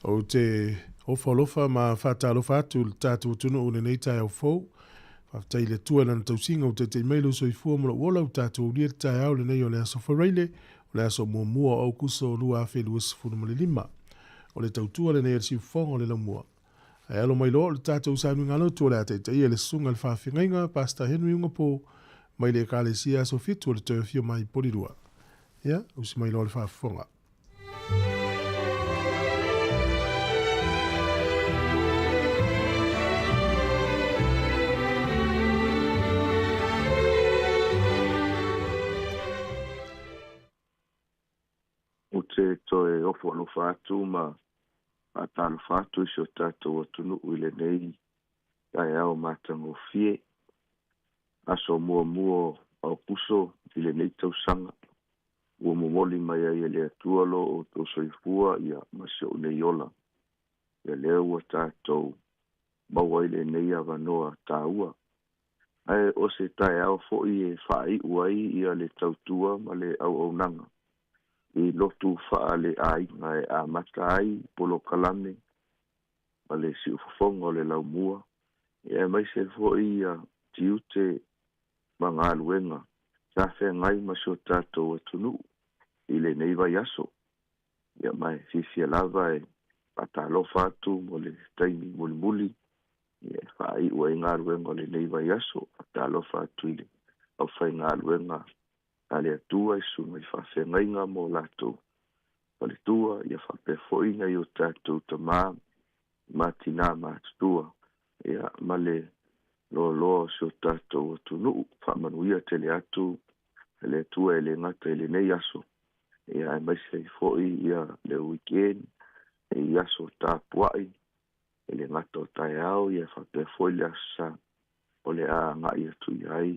o te ofalofa ma whatalofa atu le tātou tunu o nei tai au fau. Whaftai le tua lana tausinga o te meilu so i fua mula wola o tātou lia tai au le nei o le aso whareile, o le aso mua au kuso o lua awhi lua sifunu male lima. O le tautua le nei al si ufonga o le lamua. Ai alo mai loa le tātou sānu ngalo tua le atai le sunga le whawhingainga, Pastor Henry Ungapo, mai le kālesia aso fitu o le tawhio mai porirua. Ia, usi mai loa le whawhinga. O te toe ofo alo whātu ma tālu whātu isi o tātou atunu uile nei ai au mātango fie aso mua au puso ile nei tau sanga ua momoli mai ai ele atualo o tau soifua ia masio nei ola ia lea ua tātou maua ile nei avanoa tāua ai o se tae au fo'i e whaai uai ia le tautua ma le au nanga i lotu faa le ai ngai a mata ai polo kalame ma le si ufofonga o le laumua e mai se foi a tiute manga aluenga sa fe ngai masio tatou atunu i le nei vai aso ia mai fifia lava e patalo fatu mo le taimi mulimuli ia fai ua inga aluenga o le nei vai aso patalo fatu ile au fai inga aluenga ale atua i sunga i whawhengainga mō lato. Pale tua i a whapefoinga i o tātou tamā, mātina mātutua, ia male lo si o tātou atunu, whamanuia tele atu, ele atua ele ngata ele nei aso. Ia e maise i foi ia le weekend, e i aso tāpuai, ele ngata o tai au, ia whapefoi le asa, o le a ngai atu i ai,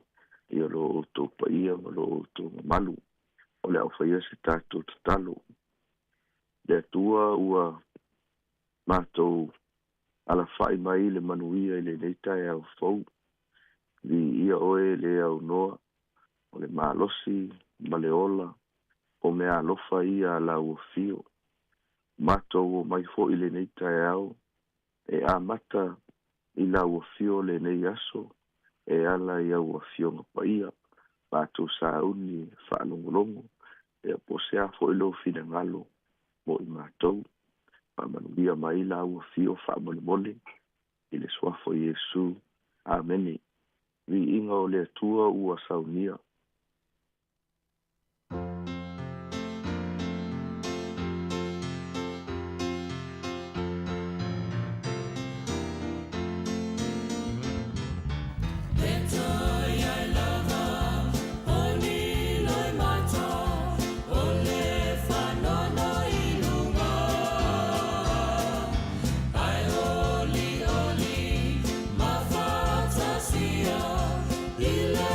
ia lo o tō paia, ma lo o tō malu, o le au whaia se tātou tatalo. Le atua ua mātou ala whai mai le manuia i le neitai au fau, vi ia oe le au noa, o le mālosi, ma le ola, o mea alofa ia la ua fio. Mātou o mai fo i le neitai au, e a mata i la ua fio le nei aso, e ala ia ua fionga paia, pātou sauni whaalongolongo, e a posea fo ilo fina ngalo, mo i mātou, pāmanuia mai la ua fio whaamolimole, i le swafo Yesu, ameni, vi inga o le atua ua saunia. Ila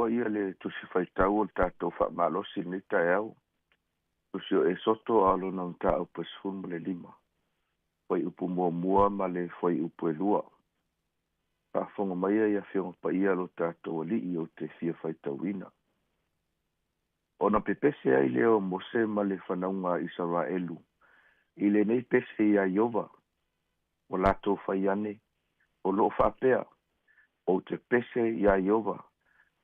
ua ia le tusi faitau o le tātou whaamalosi ni tae au. Tusi o e soto alo na mta au pesfun le lima. Wai upu mua ma le wai upu e lua. Whaafonga maia ia whionga pa ia lo tātou ali i o te fia faitau ina. O na pepese ai leo Mose ma le whanaunga Israelu. I le nei pese ia Iova. O lato whaiane. O loo whaapea. O te pese ia Iova.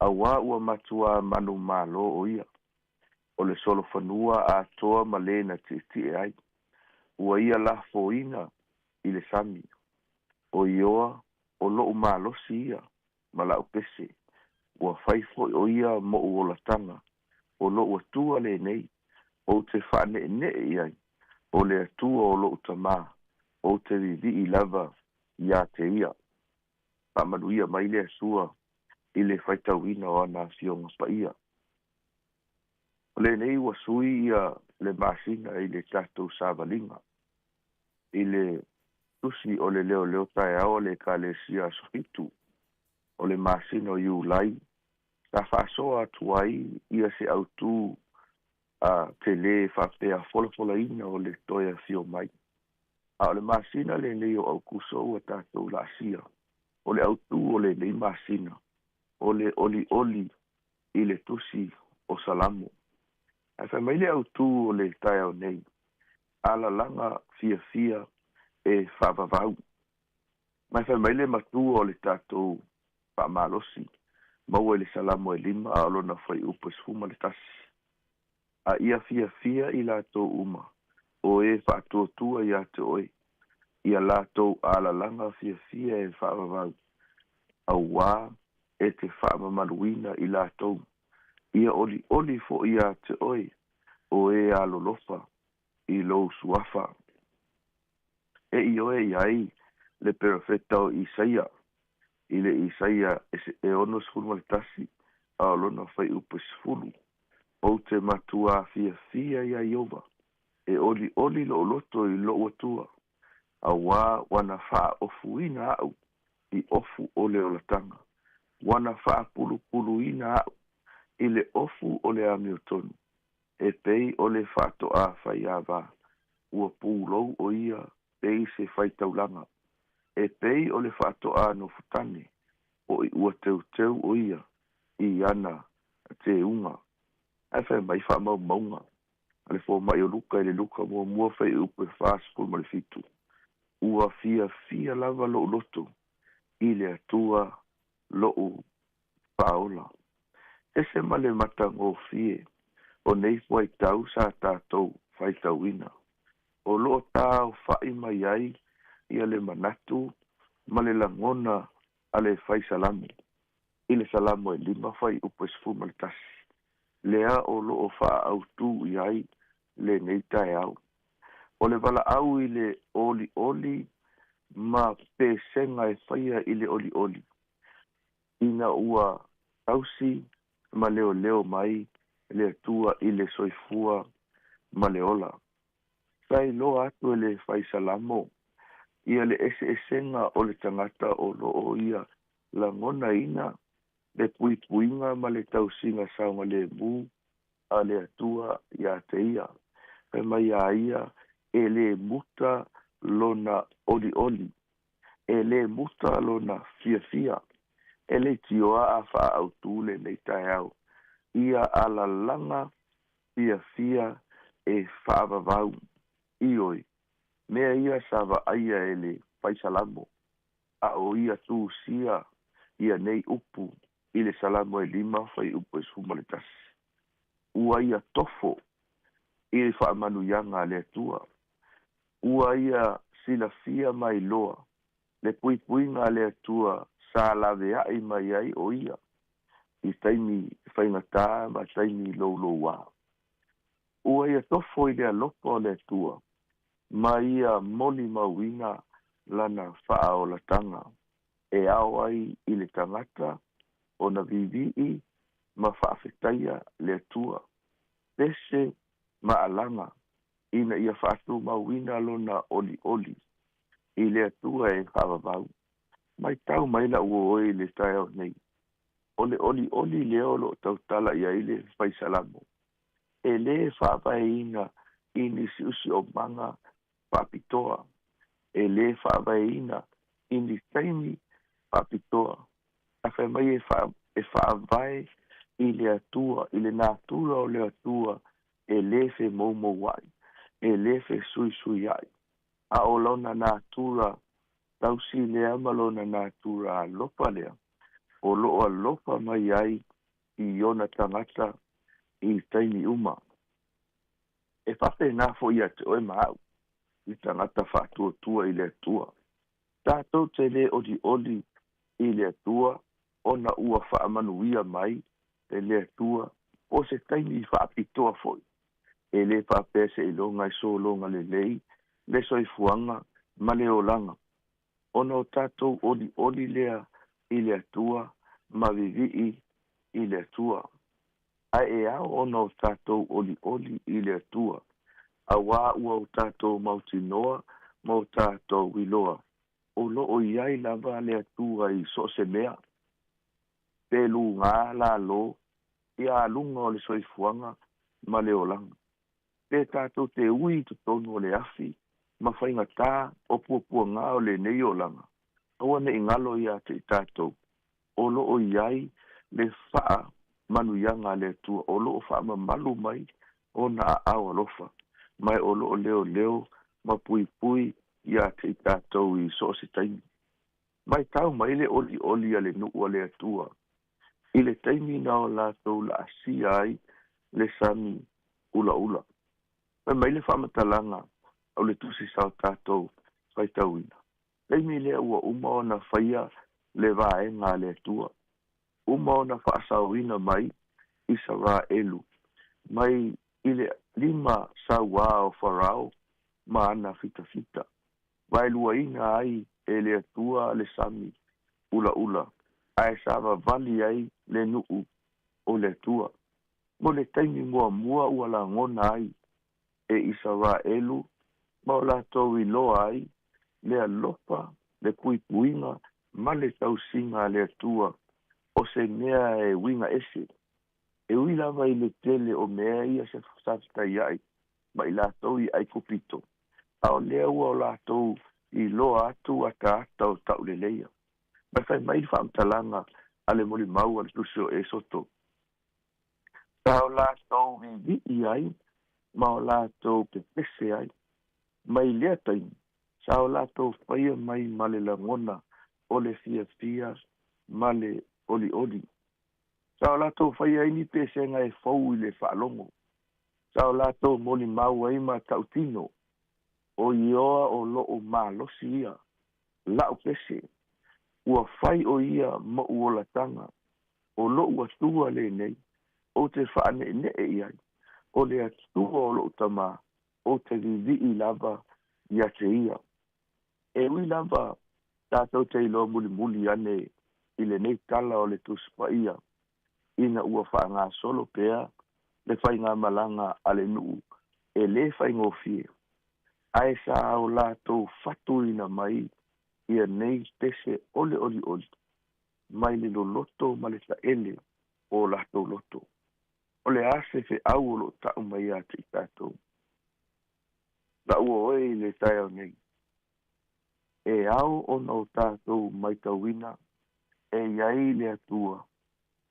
A wā ua matua manu malo o ia. O le solo whanua a toa ma le na titi e ai. Ua ia la foina i le sami. O ioa o loo malo si ia. Ma lau pese. Ua whaifo o ia mo uolatanga. O loo atua le nei. O te whane ne e ai. O le atua o loo tamā. O te vivi i lava ia te ia. Pamanu ia mai le asua. I le whaitauina o ana fionga pa ia. O le nei ua sui ia le masina i le tātou sāwalinga. I le tusi o le leo tae ao le ka le sia sohitu. O le masina o iulai. Ka whaasoa atuai ia se autu a te le whapea fola ina o le toia fio mai. A o le masina le nei o au kuso ua tātou la sia. O le autu o le nei masina. O le oli i le tusi o salamo. A wha mai le autu o le tae au nei. Ala langa fia e whavavau. Mai wha mai le matu o le tātou whamalosi. Maua le salamo e lima a alona whai upes fuma le tasi. A ia fia i lātou uma. O e whaatuatua i ate oi. Ia lātou ala langa fia e whavavau. A wā e te whaamamanuina i lātou. Ia oli fo ia te oi. O e alolofa i lou suafa. E i oe i ai le perfeta o Isaia. I le Isaia e ono sfulu le tasi. A olona whai upe sfulu. O te matua fia i a Iova. E oli lo loto i lo atua. A wā wana wha ofuina au. I ofu o le olatanga. Wana wha pulu ina au. I le ofu o le amiotonu. E pei o le whato a whai awa. Ua pūlou o ia pei se whai taulanga. E pei o le whato a no futane. O i ua teu o ia. I ana te unga. E whai mai wha maunga. Ale fo mai o luka i le luka mua whai upe whaaspul ma le fitu. Ua fia lava lo loto. I le atua lo paola. Ese male mata ngō fie, o nei fwai tau sa tātou whai tauina. O loo tāu whai mai ai, ia le manatu, male langona ale whai salamu. I le salamu e lima whai upesfu maltasi. Lea o loo wha au tū i ai, le nei tae au. O le wala au i le oli, ma pesenga e whaia i le oli. Ina ua tausi, ma leo mai, le atua i le soifua, ma leola. Sai lo atu e le whai salamo, ia le esenga o le tangata o loo ia, la ngona ina, le puipuinga ma le tausinga saunga le mu, a le atua ia te ia. E mai a ia, e le muta lona oli. E le muta lona fia. E le tioa a wha au tūle nei tae au. Ia ala langa fia e whaavavau. Ioi. Mea ia sawa aia e le whaisalamo. A o ia tū sia. Ia nei upu. I le salamo e lima whai upu e sumaletasi. Ua ia tofo. I le whaamanu yanga le atua. Ua ia sila fia mai loa. Le puipuinga le atua. Sa lawe ai mai ai o ia. I taimi whaingatā ma taimi lolo wā. Ua ia tofo i lea lopo le tua. Ma ia moni mauina lana wha o la tanga. E au ai i le tangata o na vivii ma whaafetaia le tua. Pese ma alanga. Ina ia whaatu mauina lona oli. I le tua e whaavavau. Mai tau mai la ua oi le tae au nei. O oli leo lo tautala ia ile faisalamo. E le whaavaina ini si usi o manga whapitoa. E le whaavaina ini taimi whapitoa. A whai mai e whaavai i le atua, i le nātura o le atua, e le whe maumo wai, e le whe sui sui ai. A o lona nātura, tausi lea malona nātura a lopa lea. O loa lopa mai ai i ona tangata i taimi uma. E whape nā fo ia te oe mahau, i tangata whātua tua i le atua. Tātou te le oli i le atua, ona ua whaamanuia mai, e le atua, o se taimi i whaapitoa foi. E le whapese i longa i so longa le lei, le soifuanga, ma le olanga. Ona o tātou oli lea i le atua, ma vivii i le atua. Ai e au ona o tātou oli i le atua. A wā ua o tātou mautinoa, ma o tātou wiloa. O loo iai lava le atua i so se mea. Pelu ngā la lo, ia alunga o le soifuanga, ma le olanga. Pe tātou te ui tu tonu o le afi, ma whainga tā o puapua ngā o le nei olanga. Aua ne ingalo ia te tātou. O loo iai le wha manuyanga le atua. O loo wha mamalu mai o na awa lofa. Mai o loo leo, ma pui ia te tātou i so se taimi. Mai tau mai le oli a le nuu le atua. I le taimi na o lātou la asia ai le sami ula. Mai le whamatalanga au le tusi sao tātou whaitauina. Taimi le ua uma o na whaia le vaenga le atua. Uma o na whaasauina mai i sa rā elu. Mai i le 5 saua o wharao ma ana fita. Vai lua inga ai e le atua le sami ula. Ai sava vali ai le nuu o le atua. Mo le taimi mua ua la ngona ai e isa rā elu. Ma o la tau i loa ai le alopa le puipuinga ma le tausinga le atua o se mea e winga ese. E ui lava i le tele o mea ia se fsafta iai ma i la tau i ai kupito. A o lea ua o la tau i loa atu ata o tau le leia. Ma fai mai whaamtalanga ale mori mau al tusio e soto. Ta o la tau vi ai ma o la tau pepese ai. Mai lea taimi. Sa o la tau whaia mai ma le langona o le fia ma le oli. Sa o la tau whaia ini pesenga e fau i le whaalongo. Sa o la tau moli mau ai ma tautino. O ioa o loo malosi ia. Lau pese. Ua whai o ia ma uola tanga. O loo atua le nei. O te whaane iai. O le atua o loo tama. O te vivi lava ia te ia. E ui lava tātou te ilo muli ane i le nei tala o le tuspa ia. Ina ua whaanga solo pea le whainga malanga ale nuu. E le whaingo fie. Ai sa o lātou fatu ina mai ia nei pese oli. Mai le loto ma le taele o lātou loto. O le ase fe au o lo tau mai a te tātou. La ua oe le tai au nei. E au o no tātou mai tauina. E iai le atua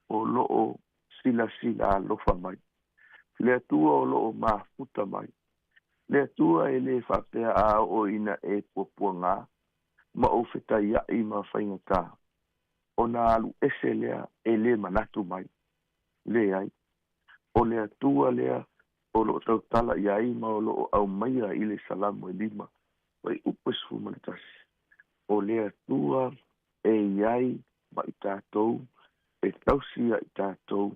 o loo sila alofa mai. Le atua o loo mafuta mai. Le atua e le whapea a o ina e puapua ngā. Ma o whetai ai ma whaingata. O nā alu ese lea e le manatu mai. Le ai. O le atua lea o lo tau tala iai ma o lo au maia i le salamu e 5. Wai upes fumanatasi. O le atua e iai ma i tātou. E tausia i tātou.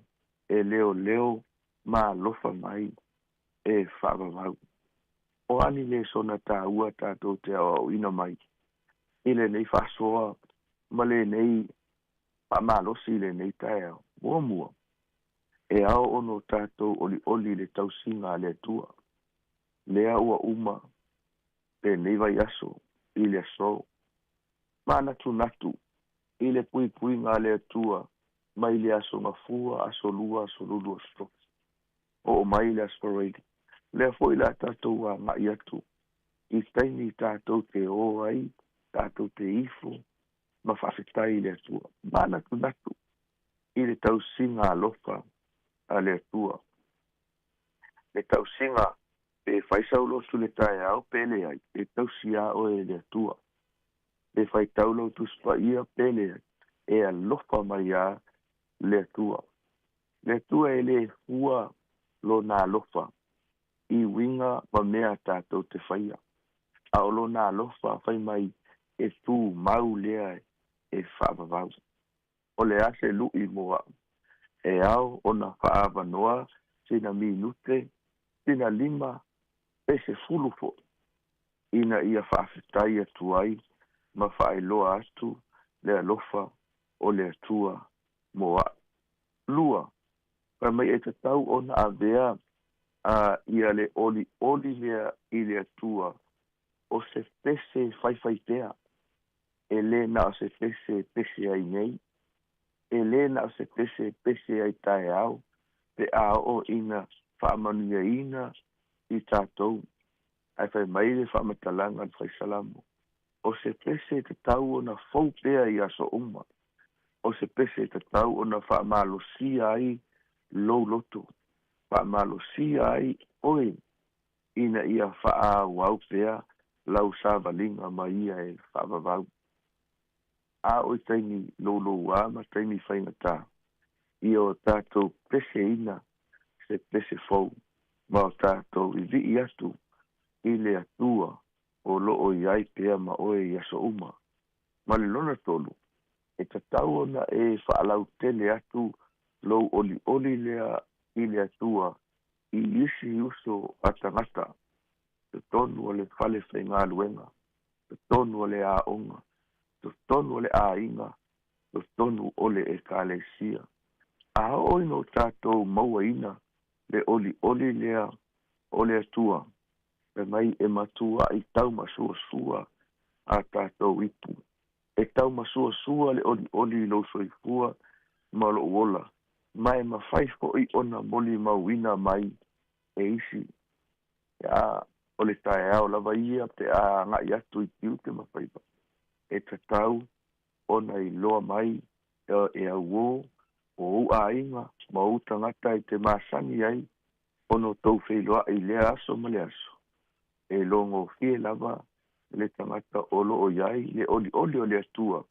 E leo ma lofa mai. E whaamamau. O ani le sona tā ua tātou te au ina mai. Ile nei whasoa. Ma le nei pamalosi le nei tae au. Mua. E ao ono tātou oli le tausinga le tua. Lea ua uma. Le nei vai aso. I le aso. Mana natu. I le pui ngā le tua. mai le aso mafua, aso lua, aso lulu, aso o mai le aspirated. Le foi la tātou a ngai atu. I taini tātou te o ai, tātou te ifo, ma whawhetai le atua. Mana tu natu, i le tau singa alofa a le atua. Le tau singa, pe whaisau lotu le tae au, pele ai, le tau sia o e le atua. Le whaitau lotu spa ia pele ai, e alofa mai a le atua. Le atua e le hua lo na alofa, i winga ma mea tātou te whaia. A o lo na alofa whai mai e tū mau lea e whaavavau. O le ase lui moa, e au o na whaavanoa, sina minute, sina lima, pese fulufo. Ina ia whaafetai atu ai, ma whaeloa atu, le alofa o le atua moa. Lua, pa mai e te tau o na avea, ia le oli lea i le atua, o se pese whaiwhaitea, e le na o se pese ai nei, e le na o se pese ai tae au, pe a o ina whaamanuia ina i tātou, ai whai mai le whaamatalanga al whaisalamo. O se pese te tau o na whaupea i aso uma, o se pese te tau o na whaamalosia ai lou loto, whaamalosia ai oe, ina ia wha wau pea, lau sa valinga mai ia e whaavavau. A oi taini lolo wa ma taini whaingata. I o tātou pese ina, se pese fau, ma o tātou i vi atu, i le atua, o loo iai pea ma oe i aso uma. Ma le lona tolu, e tatau ona e whaalau tele atu, lou oli lea i le atua, i isi uso atangata, te tonu o le whale whainga luenga, te tonu o le aonga, te tonu o le ainga, te tonu o le e kālesia. A oi no tātou maua ina, le oli lea o le atua, e mai e matua i tau masua sua a tātou ipu. E tau masua sua le oli lo soifua, ma lo uola. Mai ma whaifo i ona moli mauina mai e isi. Ya, o le tae au lava ia te a ngai atu i tiu te mawhaipa. E te tau ona i loa mai e au o ua inga ma o tangata i te masani ai ono tau whailoa i lea aso ma le aso. E longo fie lava le tangata o loo iai le oli o le atua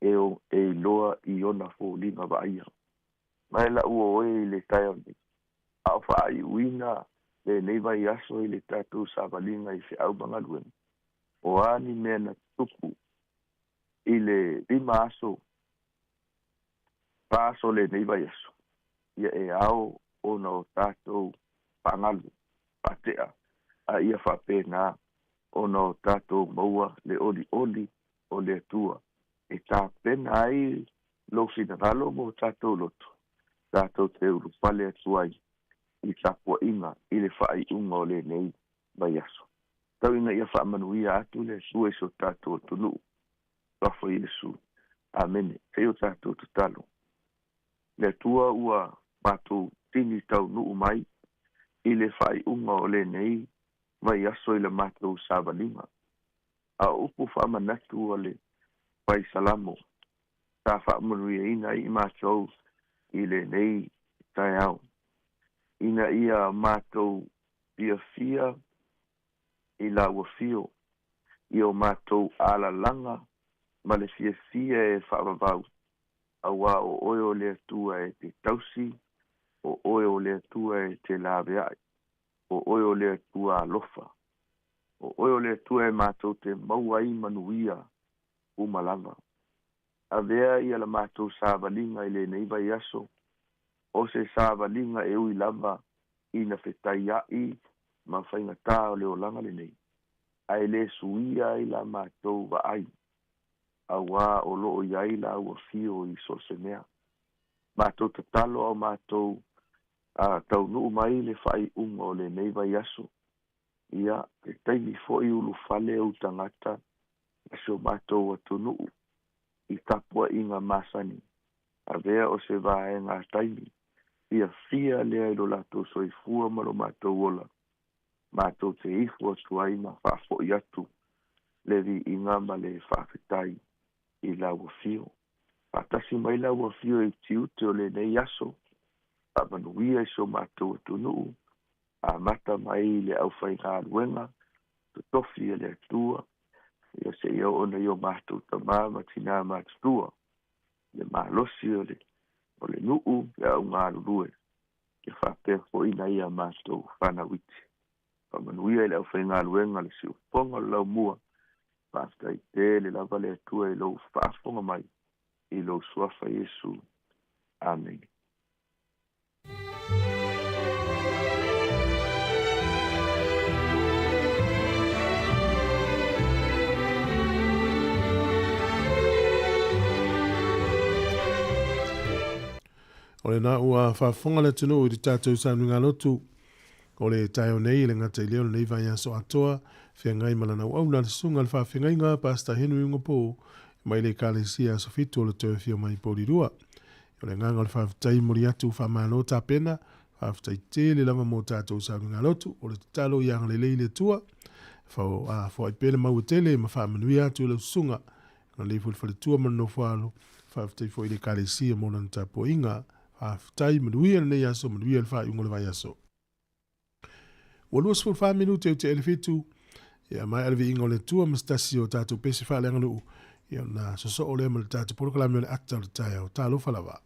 e loa i ona fo lima vaia. Mai la ua oe le tae oni. A o wha i uina le neiva i aso i le tatu sa valinga i se au bangaluen. O ani mea na tupu i le lima aso paso le neiva i aso. Ia e au ona o tatu pangalu, patea, a ia whapena ona o tatu maua le oli o le atua. E tā pena ai lo sinagalo mo tatu loto. Tatu te uru pale atuai. I tapua inga, i le whai unga o le nei mai aso. Tau inga ia wha manuia atu le sue so tātou tunu. Whafo Iesu. Amen. Te o tātou tutalo. Le tua ua mātou tini tau nuu mai, i le whai unga o le nei mai aso i le mātou sāwalinga. A upu wha manatu o le whai salamo. Tā wha manuia ina i mātou i le nei tai au. Ina ia mātou fia i la ua fio, i o mātou ala langa, ma le fia e whaavavau. Awa o oe o le atua e te tausi, o oe o le atua e te laweai, o oe o le atua alofa, o oe o le atua e mātou te mauai manuia umalanga. A vea ia la mātou sāwalinga i le neiva i aso, o se sāwalinga e ui lava i na whetai ai ma whainga tā o leo langa le nei. Ai le suia i la mātou wa ai. A wā o loo iai la ua fio i so se mea. Mātou te talo au mātou tau nuu mai le whai unga o le neiva i aso. Ia, te taimi fo i ulu fale au tangata, aso mātou atu nuu i tapua inga masani. a vea o se vae ngā taimi, ia fia lea i lo lato soifua ma lo mātou ola, mātou te ifu atu ai ma whaafo i atu, le vi i ngama le whaafetai i lau fio. Patasi mai lau fio i tiute o le nei aso, a manuia i so mātou atu nuu, a mata mai le au whai ngā luenga, to tofi e le atua, ia se ia ona i o mātou ta māma tina mātua, le mālosi o le nuu, le au ngā lulue, ke whapea fo ina ia mātou whanawiti. Pa manuia i le au whai ngā luenga le si uponga lau mua, pātai te le lava le atua i lau whaafonga mai, i lau suafa Yesu. Amen. O le na ua whaafonga le tunu i tātou sānu ngā lotu. O le taio nei le ngata i leo nei vai aso atoa. Whia ngai mana nau au nāre sunga le whaawhingai ngā pasta henu i ngopō. Mai le kālesia aso fitu o le tō whio mai pōri rua. O le nganga le whaaftai mori atu whaamano tā pena. Whaaftai te le lava mō tātou sānu ngā lotu. O le talo i anga le leile tua. Whao ai pēle mau tele ma whaamanui atu le sunga. Nga le fulfale tua mano whaalo. Whaaftai fo i le kālesia mō nan tā po inga. Whaaftai manuia le nei aso manuia le wha iunga le vai aso. Walua sifur 5 minute o te elefitu. Ia mai alvi ingo le tua mastasi o tātou pesi wha le anganu. Ia na soso o le amal tātou porokalami o le akta o le tai au. Tā lo whalawa.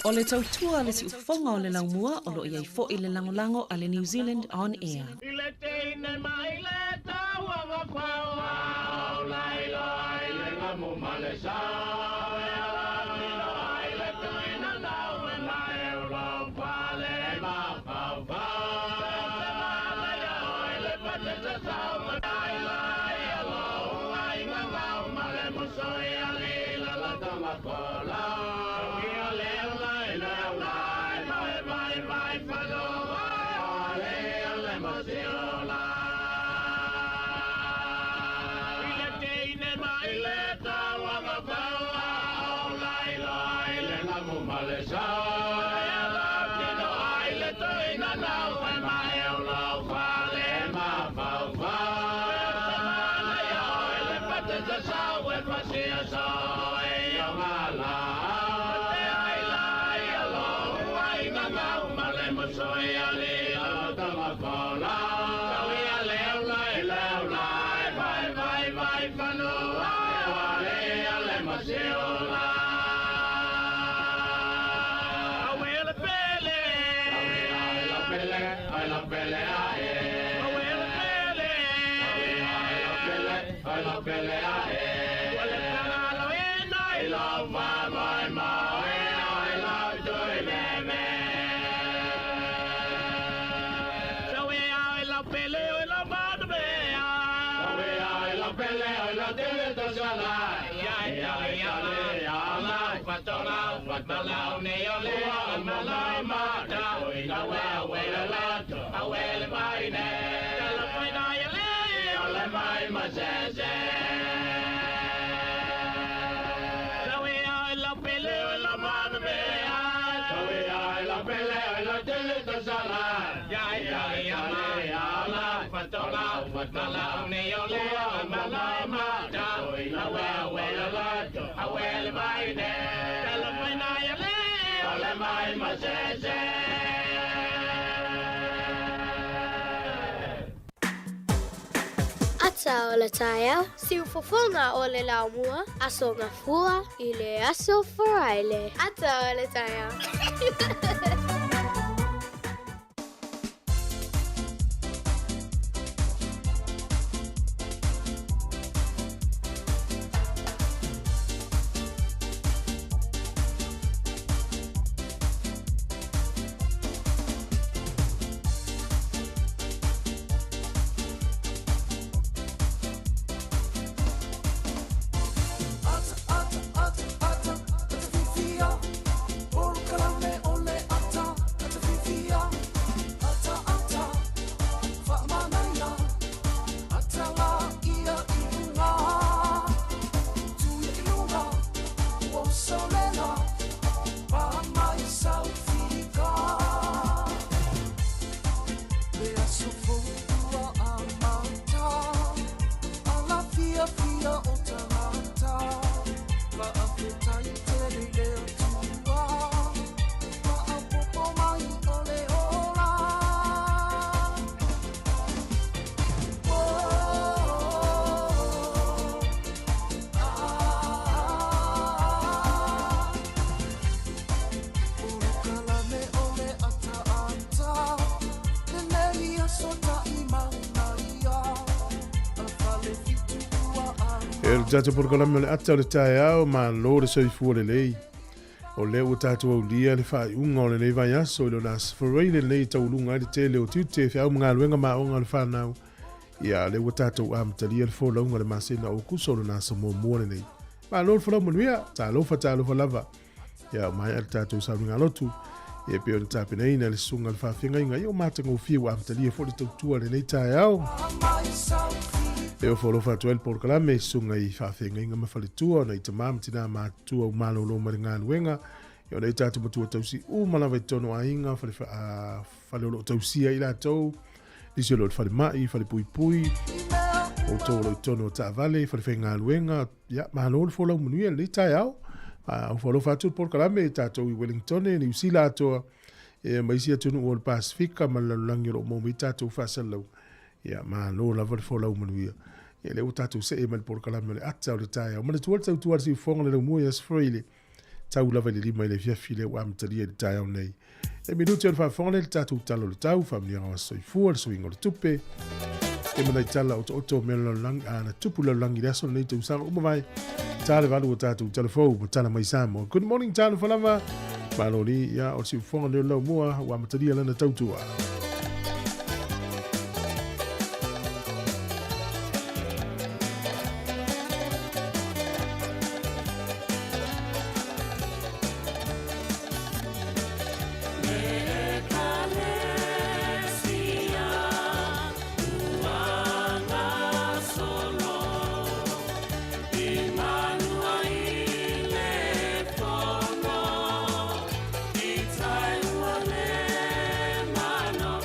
O le tautua le si ufonga o le laumua o lo iai fo i le langolango a le New Zealand On Air. Ata o le taia, siu fofonga o le laumua, aso ngafua i le aso foraile. Ata o le taia. Tata por kola mele ata le tae au ma lo le soifu le lei. O le o tatu au lia le fai unga o le nei vai aso ilo nas farei le nei tau lunga le te leo tute fi au mga luenga ma onga le whanau. Ia le o tatu amtalia le fola unga le masina o kuso le nasa mo muone nei. Ma lo le fola munuia, ta lofa lava. Ia mai al tatu sa runga lotu. Ia pio le tape nei na le sunga le whawhinga inga. Ia o mata ngō fia o amtalia fo le tautua le nei tae au. E o folo fatuel por kalame sunga I whawhenga inga mawhaletua na I tamam tina mātua o malolo maringa luenga. E o nei tātu matua tausi umalawa I tono a inga whale olo tausia I la tau. Nisi olo whale mai, whale pui pui. O tōlo I tono o tā vale, whale whenga luenga. Ia, malolo fola umunuia le tai au. Au whalofa atu por kalame tātou I Wellington e New Zealand atoa e maisi atunu o le Pasifika ma lalulangi o mo mi tātou whasalau. Ia ma lo la vale folau manuia. Ia le o tātou se e mal por kalame le ata o le tae. O mana tuar tau tuar si fonga le mua yas freile. Tau lava le lima le fiafile o amtalia le tae au nei. E minuti o le whafonga le tātou talo le tau, famili awa soifua, le soingo le tupe. E mana I tala o to me lalulangi, ana tupu lalulangi le aso nei tau sanga umawai. Tale valu o tātou telefou, ma tala mai Sāmoa. Good morning, tala whalama. Maloni, ia, o si ufonga leo lau mua, wa mataria lana tautua. No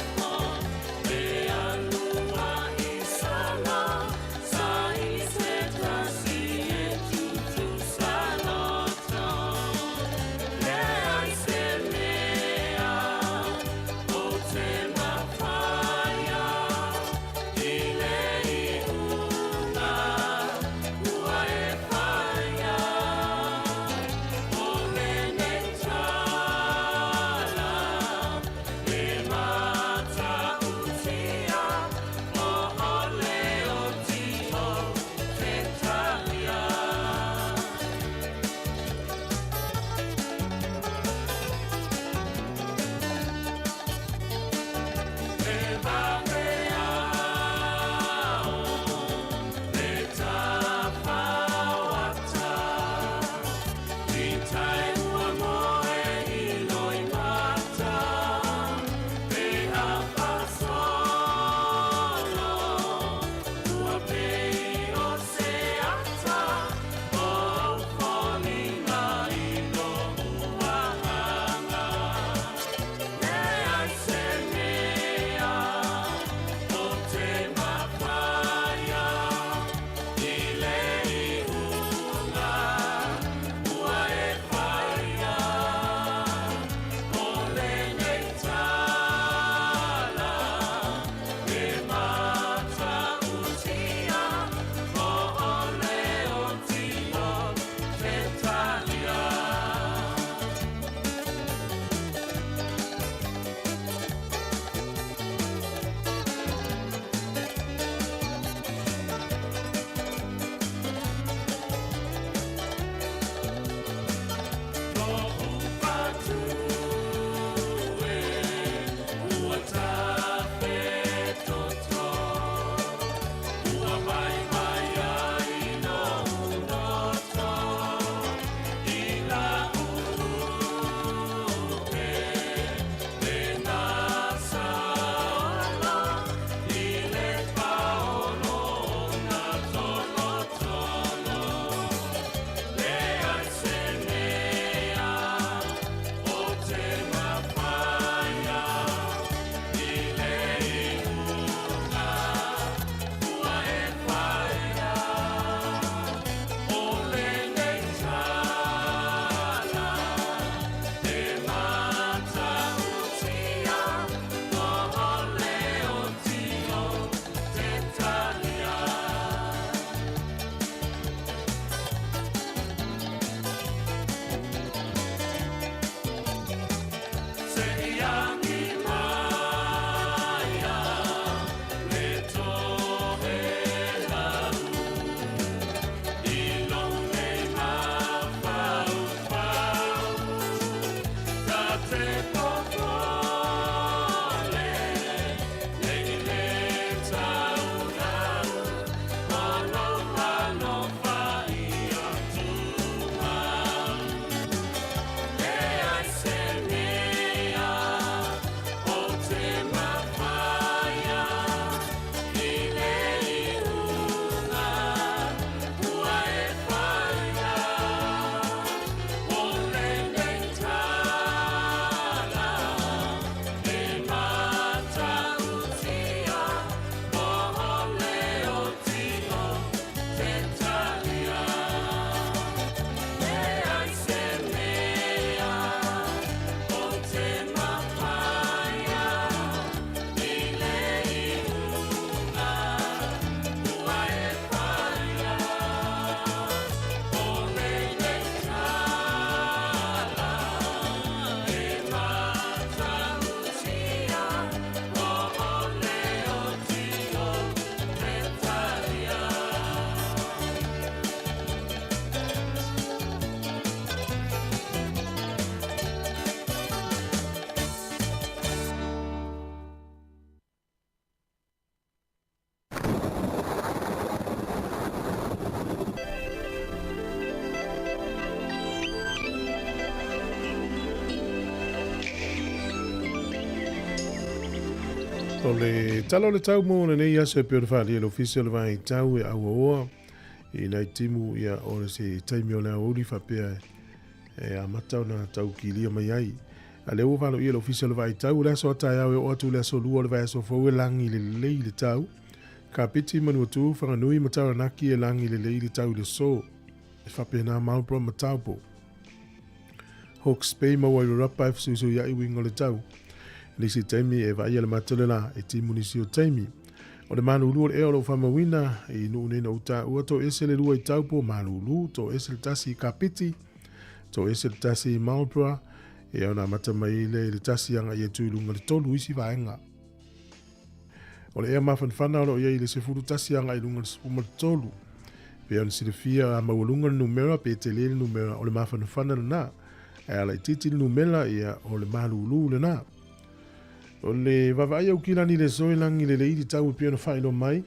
O le talo le tau mo le nei aso e pio le whaali e le official vai tau e aua oa i nei timu ia o le se taimi o le auri whapea e a matau na tau ki lia mai ai. A le ua whalo i le official vai tau le aso atai au e o atu le aso lua le vai aso fau e langi le lei le tau. Ka piti manu atu whanganui matau anaki e langi le lei le tau le so e whapea na maupro matau po. Hawke's Bay maua i rapa e fsusu ia i wingo le tau. Nisi taimi e vai le matalela e timu nisi o taimi. O le manulu le eo lo whamawina i nuune na uta ua to ese le lua i taupo manulu, to ese le tasi i kapiti, to ese le tasi i maupra, e au na matamai le tasi anga i e tuilunga le tolu isi vaenga. O le ea mawhanwhana o ia i le sefuru tasi anga i lunga le sefuma le tolu. Pe au nisi le fia a mawalunga le numera pe te le numera o le mawhanwhana le na, e ala i titi le numera ia o le manulu le na. O le vavai au kila ni le soe langi le leiri tau pia na whaelo mai.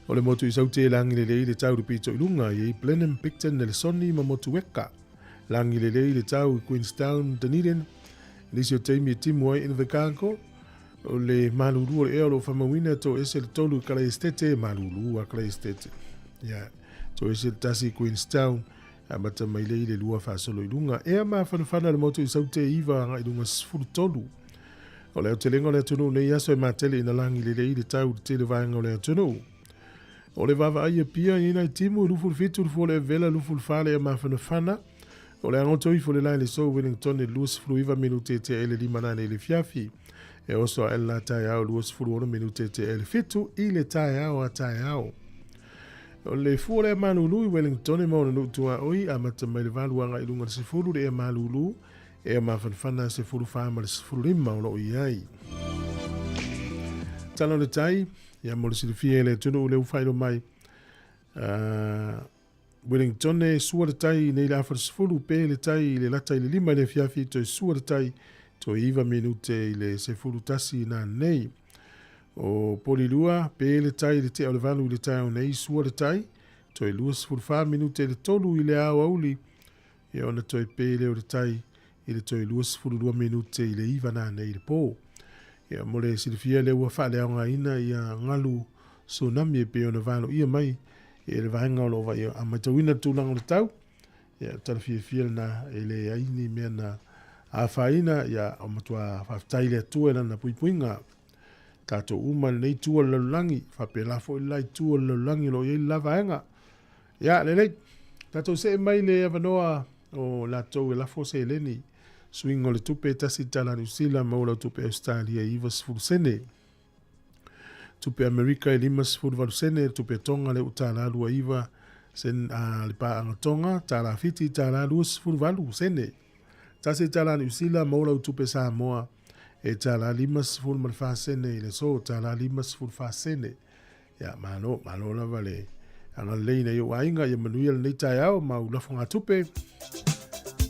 O le motu i saute langi le leiri tau pito ilunga i Blenheim, Picton, le soni ma motu weka. Langi le leiri tau i Queenstown, Dunedin. Lisi o teimi e timu ai in Vekanko. O le malulu o le eo lo whamawina to ese le tolu kala estete, malulu a kala estete. Ya, to ese le tasi Queenstown. A mata mai le lua whaasolo ilunga. Ea maa whanawhana le motu i saute iwa anga ilunga sifuru tolu. O leo te lengo le tunu nei aso e matele ina langi le lei le tau te le vaenga o leo tunu. O le vava aia pia ina i timu luful fitu lufo le vela luful fale e mawhanawhana. O le angoto i fo le lai le so Wellington e luas fluiva minute te ele lima nane le fiafi. E oso a la tai au luas fluona minute te ele fitu i le tai au a tai au. O le fuo le manulu i Wellington e mauna nutua oi a mata mai le valuanga i lunga se fulu le e malulu. E ma whanwhana se furu whaama le furu lima o loo iai. Talo le tai, ia mo le silifia le tunu u leu whairo mai. Wellington e sua le tai nei le awhara sifuru pe le tai le lata i le lima le fiafi to e sua le tai to iwa minute i le se furu tasi na nei. O polilua pe le tai le te au le valu le tai o nei sua le tai to e lua sifuru wha minute le tolu i le au auli. E ona to e pe le o le tai i le toi luas furu 2 minute i le iwa nā nei le pō. Ia mo le silifia le ua whaale au ngā ina i a ngalu tsunami e peo na vālo ia mai e le vahenga o lova i a maitawina tūlanga o le tau. Ia talafia fia na e le aini mea na a whaina ia o matua whaftai le atua na puipuinga. Tātou uma nei tua lalulangi, whape lafo i lai tua lalulangi lo i la vahenga. Ia le lei, tātou se mai le avanoa o la tau e lafo se leni. Swing o le tupe tasi tala New Zealand maula tupe Australia i iwa sifuru sene. Tupe Amerika i 5 sifuru valu sene, tupe Tonga le utala alua iwa sen le paa anga Tonga, tala fiti tala alua sifuru valu sene. Tasi tala New Zealand maula tupe Sāmoa e tala 5 sifuru malfa sene i le so, tala 5 sifuru fa sene. Ya malo lava le anga leina i o ainga i manuia le nei tai au ma ulafo ngā tupe.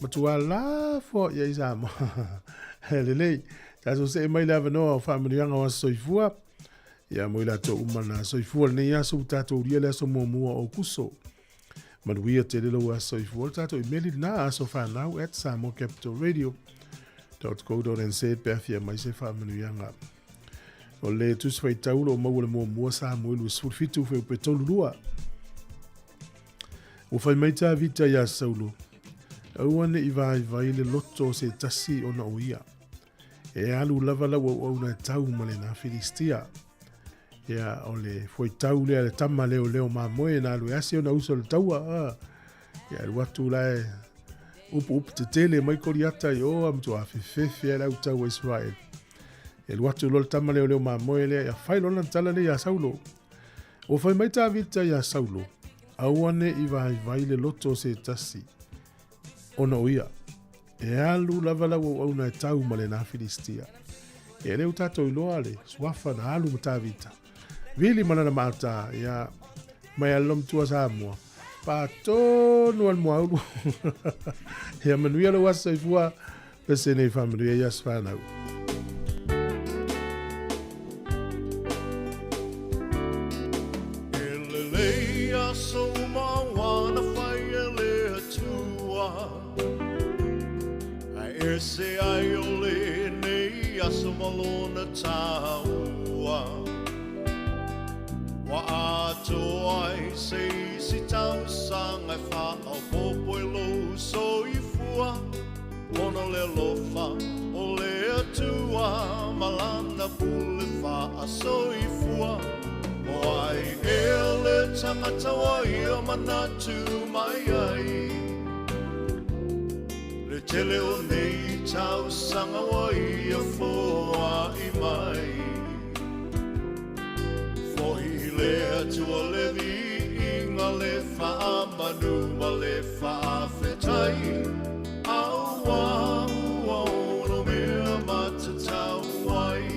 Matua la fo ya izamo. Lelei, taso se mai la vanoa o whamirianga o soifua. Ia mo ila to umana soifua nei aso tato uria le aso mua o kuso. Manuia te lelo a soifua tato i meli na aso whanau at Sāmoa Capital Radio.co.nz perfia mai se whamirianga. O le tuswai taulo o maua le mua Sāmoa ilu sfurfitu fe upe tolu lua. O whai maita vita ya saulo. Auane i vai le loto se tasi o na oia. E alu lava lau au na tau male na Filistia. Ia o le foi tau lea le tama leo ma moe na alu ase o na uso le taua. Ia lu atu lae upu te tele mai koriata i o amtu a fefefe e lau tau Israel. Ia lu atu lo le tama leo ma moe lea ia whailo na tala le ia saulo. O whai maita vita ia saulo. Auane i vai le loto se tasi. Ona oia. E alu lava lau au na tau male na Filistia. E leo tato iloa le swafa na alu matavita. Vili mana na mata ya mai alom tua Sāmoa. Pa tonu al moaulu. Ya manuia lo wasa ifua pese nei whamanuia yas whanau. Se ai ole nei aso malona taua. Wa ato ai se si tau sanga wha au popo e lo so i fua. Mono le lofa o le atua malana pule wha a so i fua. O ai e le tangata wai o manatu mai ai. Le tele o nei tau sanga wai a foa i mai. Fohi le atua le vi inga le wha manu ma le wha whetai. Aua ua ono mea matatau wai.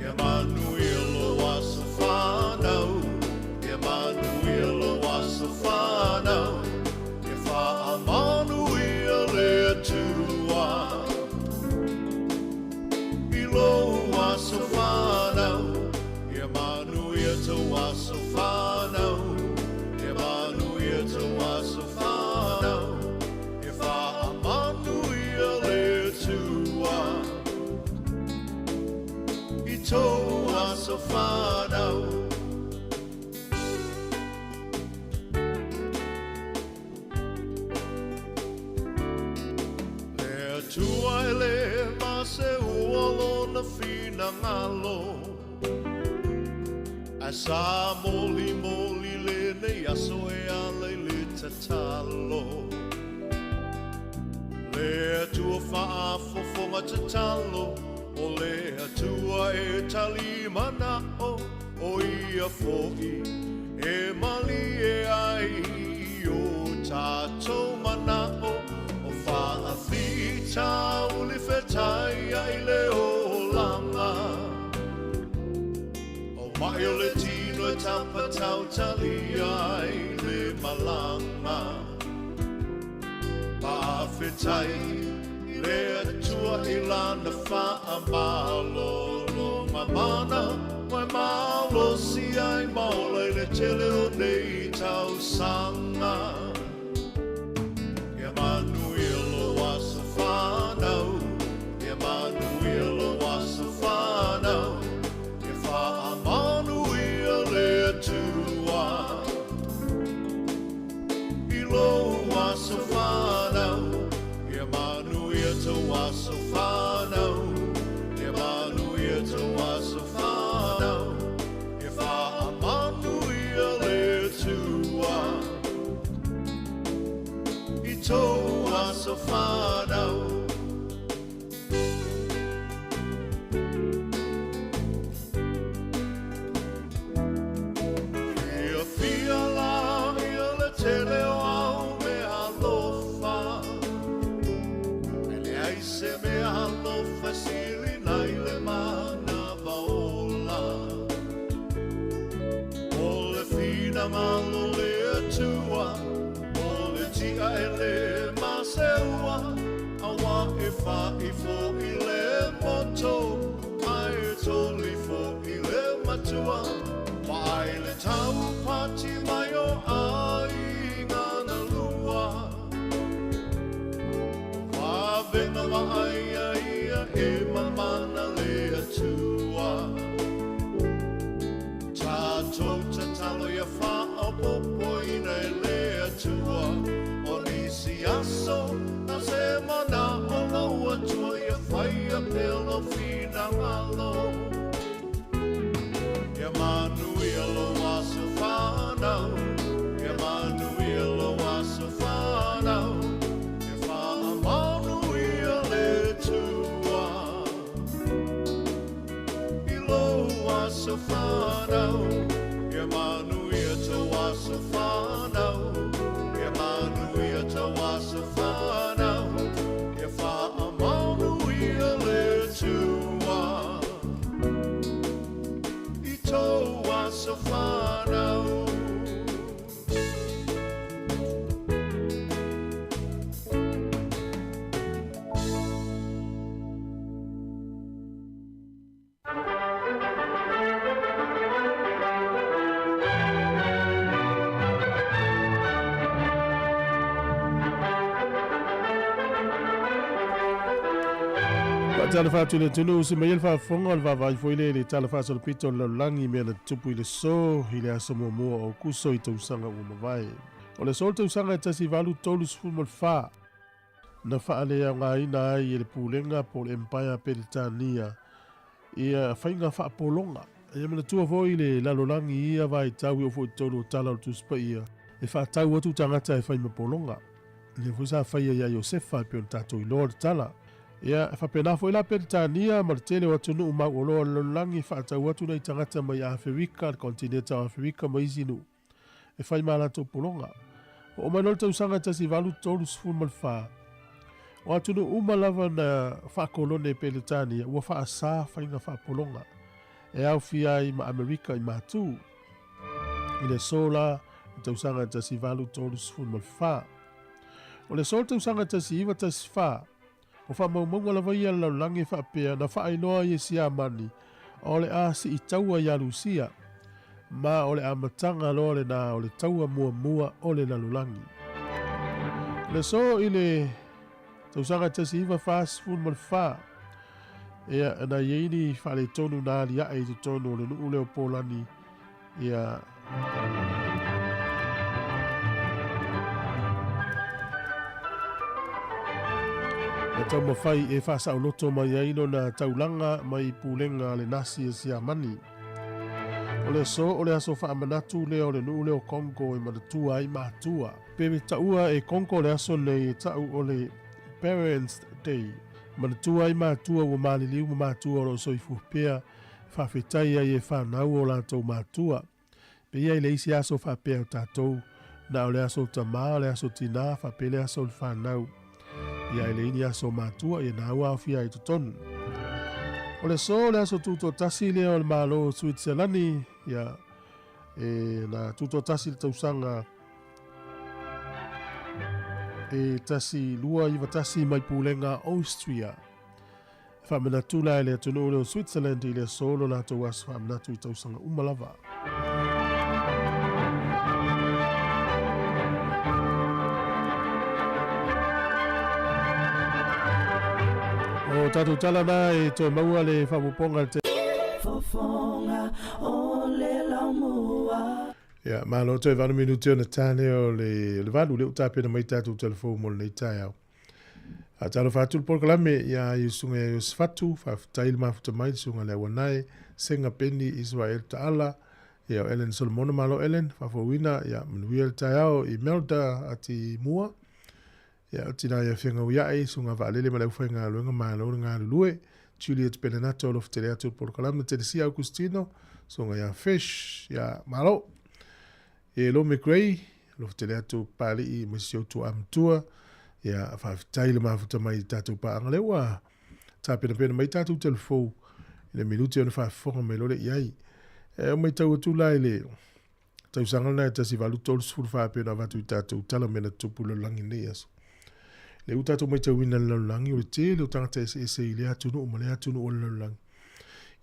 Ia manu ilo waso whanau. Ia manu ilo waso whanau. Ia wha manu ia le atua. Ilo waso whanau. Ia manu ia te waso whanau. Ia manu ia te waso whanau. Ia wha manu ia le atua. I tō waso whanau. Le atua e le mase ualo na fina ngalo. A sa moli moli le nei aso e ale le tatalo. Le atua wha fofonga tatalo. O le atua e tali mana o ia fo'i. E mali e ai o tātou mana o wha whita uli whetai ai le o langa. Mai o le tino e tapa tau tali ai le malanga. Pawhetai i le atua i lana wha malo lo mamana. Mai malo si ai maula i le tele o nei tau sanga. Ia manu ilo waso whanau. Ia manu ilo waso whanau. Ia wha manu ia le atua. Ilo waso whanau. Ia manu ia te waso whanau. Ia manu ia te waso whanau. Ia wha manu ia le atua. I tō waso whanau. Ia fia la ia le tele o au me alofa. E le aise me alofa siri nai le mana vaola. O le fina malo le atua. O le tia e le maseua. Awa e wha i fo i le moto. Ai e toli fo i le matua. Mai le tau pati mai o ai ngana lua. Whavenga wa ai ia e mamana le atua. Tātou te talo ia wha au popo ina e le atua. O nisi aso na se mana o lau atua ia whai a pelo fina ngalo. Ia manu ia lo waso whanau. Ia manu ia lo waso whanau. Ia wha manu ia le tua. I lo waso whanau. Ia manu ia te waso whanau. Ia manu ia te waso whanau. Ia wha manu ia le tua. Whatalawhatu le tunu se mai whaafonga le wawai foile le talawhasa le pito le langi mea le tupu i le so i le asa mua o kuso i tausanga ua mawai. O le sol tausanga e tasi walu tolu sfuma le wha. Na wha lea ngā ina ai e le pūlenga po le Empire Peritania. Ia whainga wha polonga. Ia mana tua foi le lalolangi ia vai tau i ofo i tolu o tala o tuspa ia. E wha tau atu tangata e whaima polonga. Le fusa whaia ia Josefa pe on tato i loa le tala. Ia whapena foi la Peritania ma le tele o atunu o mau o loa lalolangi wha tau atu nei tangata mai Afrika, le kontinenta o Afrika mai zinu. E whaima alato polonga. O manol tausanga tasi walu tolu sfuma le wha. O atunu umalava na whakolone Peritania ua wha asa whainga wha polonga. E au fia i ma Amerika i matu. I le sola i tausanga tasi walu tolu sfuma le wha. O le sol tausanga tasi iwa tasi wha. O wha maumaunga lawa ia lau langi wha pia na wha ainoa i si amani. O le a si i taua i alusia. Ma o le amatanga lo le na o le taua mua o le lalulangi. Le so i le tausanga tasi iwa wha sfun mal wha. Ea ana yeini wha le tonu na li a e te tonu o le nuu leo polani. Ea... E tau mawhai e whasa o loto mai aino na taulanga mai pūlenga le nasi e si amani. O le so o le aso wha amanatu leo le nuu leo Kongo e manatua i mātua. Pewe taua e Kongo le aso nei e tau o le Parents Day. Manatua i mātua ua maliliu ma mātua o lo soifu pia whawhetai ai e whanau o lātou mātua. Pe ia i le isi aso whapea o tātou na o le aso tamā, le aso tina, whapele aso le whanau. Ia ele ini aso mātua ia nā ua awhia i tutonu. O le so le aso tūto tasi leo le mālo Switzerlandi, ia na tūto tasi le tausanga e tasi lua iwa tasi mai pūlenga Austria. Whamena tūla e le atunu leo Switzerland i le solo la tau aso whamena tū i tausanga umalava. O tatu tala na e toi maua le whamuponga te Fofonga o le laumua. Ia, malo toi vanu minuti o na tāne o le valu le utapena mai tatu telefonu mo nei tai au. A talo whātul porkalame ia i sunga e Yosfatu, whaftail mafuta mai sunga le wanai, senga peni Israel Taala, ia o Ellen Solomona malo Ellen, whafawina, ia manuia le tai au i Melda ati mua. Ia o tina ia whenga uiai, sunga waalele ma leu whainga luenga maa laura ngā lulue, Juliet Benenato o loftere atu porkalame Teresia Augustino, sunga ia Fish, ia malo. E lo McRae, loftere atu pali i masio tu amtua, ia whaftaile mafuta mai tatu pa angalewa, ta pena mai tatu telefou, ina minuti ona whafonga mai lole iai. E o mai tau atu lai le, tau sangana e tasi valu tolu sfuru whapena watu i tatu tala mena tupu lo langi nei aso. Le utatu mai tau ina lalangi o le te, le utangata ese i le atunu o male atunu o le lalangi.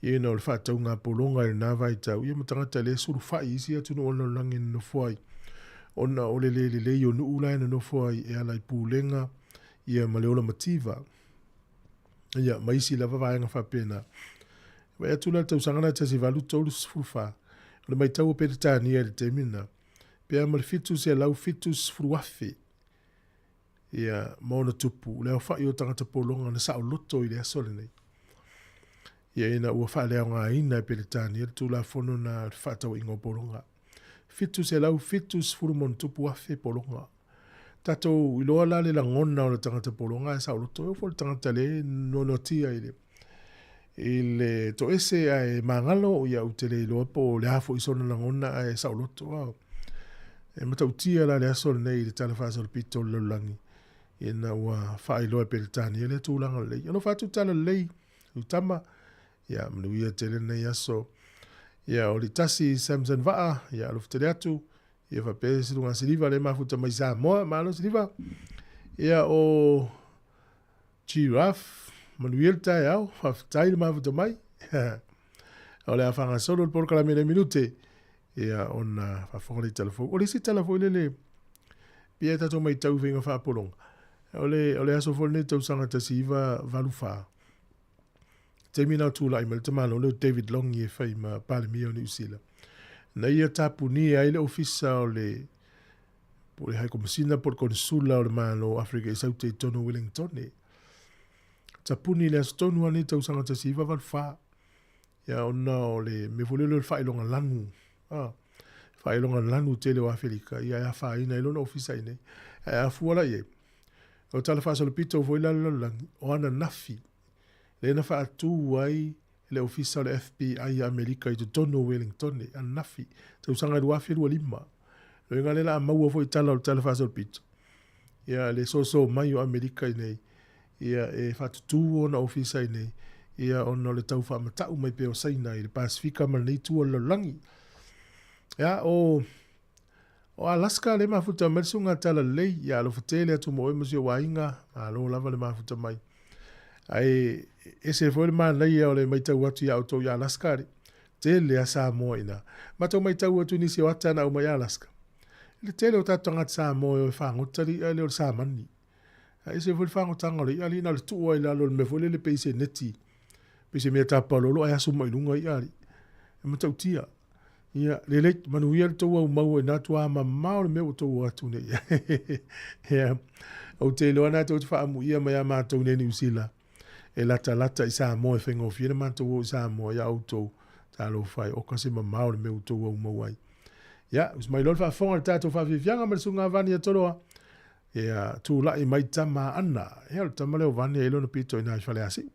Ie na o le whaatau ngā polonga e nā vai tau, ia matangata le suru whai isi atunu o le lalangi no fuai. Ona o le o nuu lai no fuai e alai pūlenga, ia maleola mativa. Ia maisi lava vaenga whapena. Wai atula tau sangana tasi valu tolu sfuru wha. Ona mai tau o Peritania le te mina. Pea male fitus e lau fitus sfuru wafi. Ia maona tupu, leo whai o tangata polonga na sao loto i le asole nei. Ia ina ua wha leo ngā ina e Peritania, tula fono na whatau ingo polonga. Fitus e lau fitus furumon tupu wafe polonga. Tatou iloa la le langona o le tangata polonga e sao loto, e fo le tangata le nonotia i le. I le to ese a mangalo o ia utele iloa po le hafo isona langona e sao loto. Wow. E matautia la le asole nei le talafasa le pito le langi. Ina ua whailoa Peritania le tūlanga lei. Ano whatu tala lei, utama, ia manuia tele nei aso. Ia o li tasi Samson Vaa, ia alof tele atu, ia whapese runga siliva le mafuta mai Sāmoa, maalo siliva. Ia o Giraffe, manuia tai au, whaftai le mafuta mai. O le awhanga solo le porkalame le minute. Ia ona whafonga le telefo. O le si telefo le pia tato mai tau whenga whapolonga. O le aso fol ne tau sanga tasi iwa valufa. Te mina tūla i mal te malo leo David Long i e whai ma pale mia o New Zealand. Na ia tapu ni ai le ofisa o le po le hai komisina por konsula o le malo Afrika i saute i tono Wellington e. Tapuni le astonu ane tau sanga ta siva val fa. Ya ona o le me volelo le whailonga lanu. Whailonga lanu te le o Afrika. Ia ia wha ina ilona ofisa ine. Ia fuala ie. O tala wha salo pito o voila lalangi. O ana nafi. Le na wha atu ai le ofisa o le FBI Amerika i te tono Wellington e. Ana nafi. Tau sanga rua whirua lima. Lo inga lela a maua fo i tala o tala wha salo pito. Ia le so mai o Amerika ine. Ia e whatutu o na ofisa ine. Ia ono le tau wha matau mai peo saina i le Pasifika ma nei tua lalangi. Ia o Alaska le mafuta mersunga tala lei. Ia alo fatele atu mo ema sio wainga. Alo lava le mafuta mai. Ai ese foi le manai o le mai tau atu ia auto ia Alaska re. Tele a Sāmoa ina. Matau mai tau atu nisi o atana o mai Alaska. Le tele o tatonga Sāmoa o whangotari a le o Sāmani. Ese foi whangotanga le ali na le tua i lalo le me foi le peise neti. Peise mea tapalolo ai aso mai lunga i ali. E matau tia. Ia le leit manuia le tau au mau e natua ma mao le mea o tau atu ne. Ia au te loa na tau te whaamu ia mai a mātou ne New Zealand. E lata i Sāmoa e whenga o whiena mātou o Sāmoa ia autou talo whai o kasi ma mao le mea o tau au mau ai. Ia, us mai lor whaafonga le tātou whawhiwhianga ma le sunga vani a toroa. Ia tu la i mai tama ana. Ia le tama leo vani a ilona pito ina i whale asi.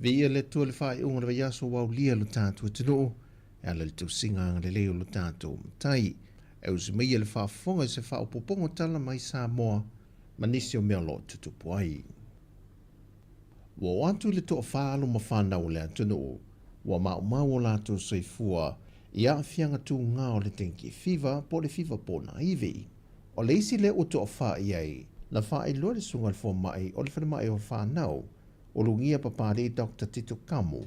Via le tue le whai unga le yaso wau lia lo tātua tino, e ala le tau singa le leo lo tātua mtai, e usi meia le whaafonga se wha upopongo tala mai Sāmoa, manisi o mea lo tutupu ai. Wa atu le toa whaalo ma whanau le atino, wa mau lato soifua, ia fianga tu ngā o le tenki fiva, po le fiva po na iwi. O le isi le o toa wha iai, na wha i loa le sunga le fo mai, o le whanamai o whanau, o lungia papare Dr. Tito Kamu,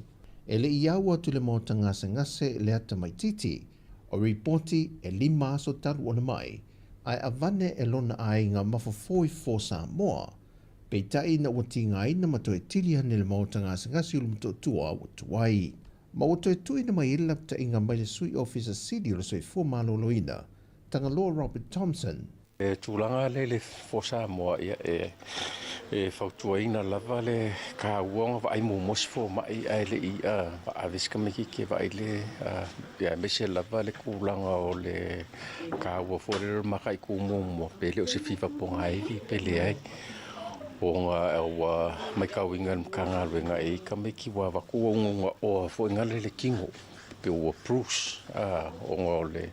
e le iau atu le mota ngase le ata mai titi, o ripoti e 5 aso talu ona mai, ai avane e lona ai ngā mawhafoi fo Sāmoa, pei tai na wati ngai na matoe tilihan le mota ngase ulu mtotua watu wai. Ma watoe tui na mai ilapta inga mai le sui officer city o le soi fo maloloina, tanga Law Robert Thompson. E tūlanga le fo Sāmoa ia e fautuaina lava le ka uonga vai mo mosfo mai ai le i a viska me ki vai le ya mese lava le kulanga o le ka uo fo le makai ku mo pele o se fifa po ai pele ai o nga o mai ka winga kanga wenga e ka me ki wa ku ngo o fo ngale le kingo pe o Bruce o le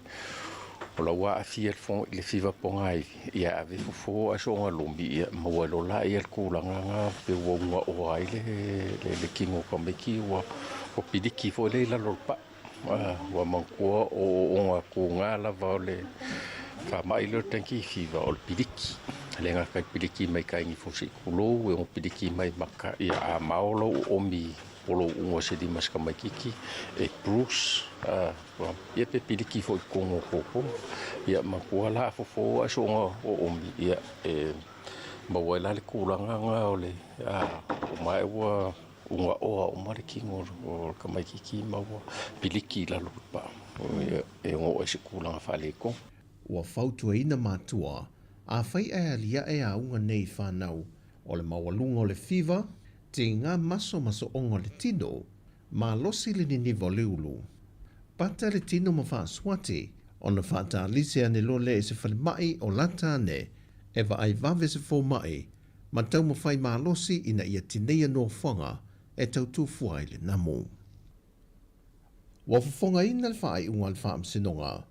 o la wa afia le fiva pongai ia ave fo a so nga lombi ia mo lo la ia ku la nga pe wo nga o ai le kingo ko me ki wa o pidiki fo le la lorpa wa manko o nga ku nga la va le fa mai le tanki fiva o pidiki le nga ka pidiki mai ka ngi fo si kulo o pidiki mai maka ia a maolo o mi polo ungo se di mas kamai kiki e Bruce ia pe pidiki fo kongo koko ia makuala fo aso o ombi ia e mawela le kulanga nga ole o mai wa unga o mari kingo o kamai kiki mawa pidiki la lupa e ngo se kulanga fale ko wa fautua ina matua a fai alia e a unga nei whanau o le mawalunga o le fiva te ngā maso ongo le tino, ma losi le ni nivo leulu. Pata le tino ma wha swati, o na whata alise ane lo le se whale mai o lata ane, e wa ai vave se fo mai, ma tau ma whai ma losi ina ia tineia no whanga, e tau tu fuai le namu. Wa whafonga ina le whai unga le wha amsinonga,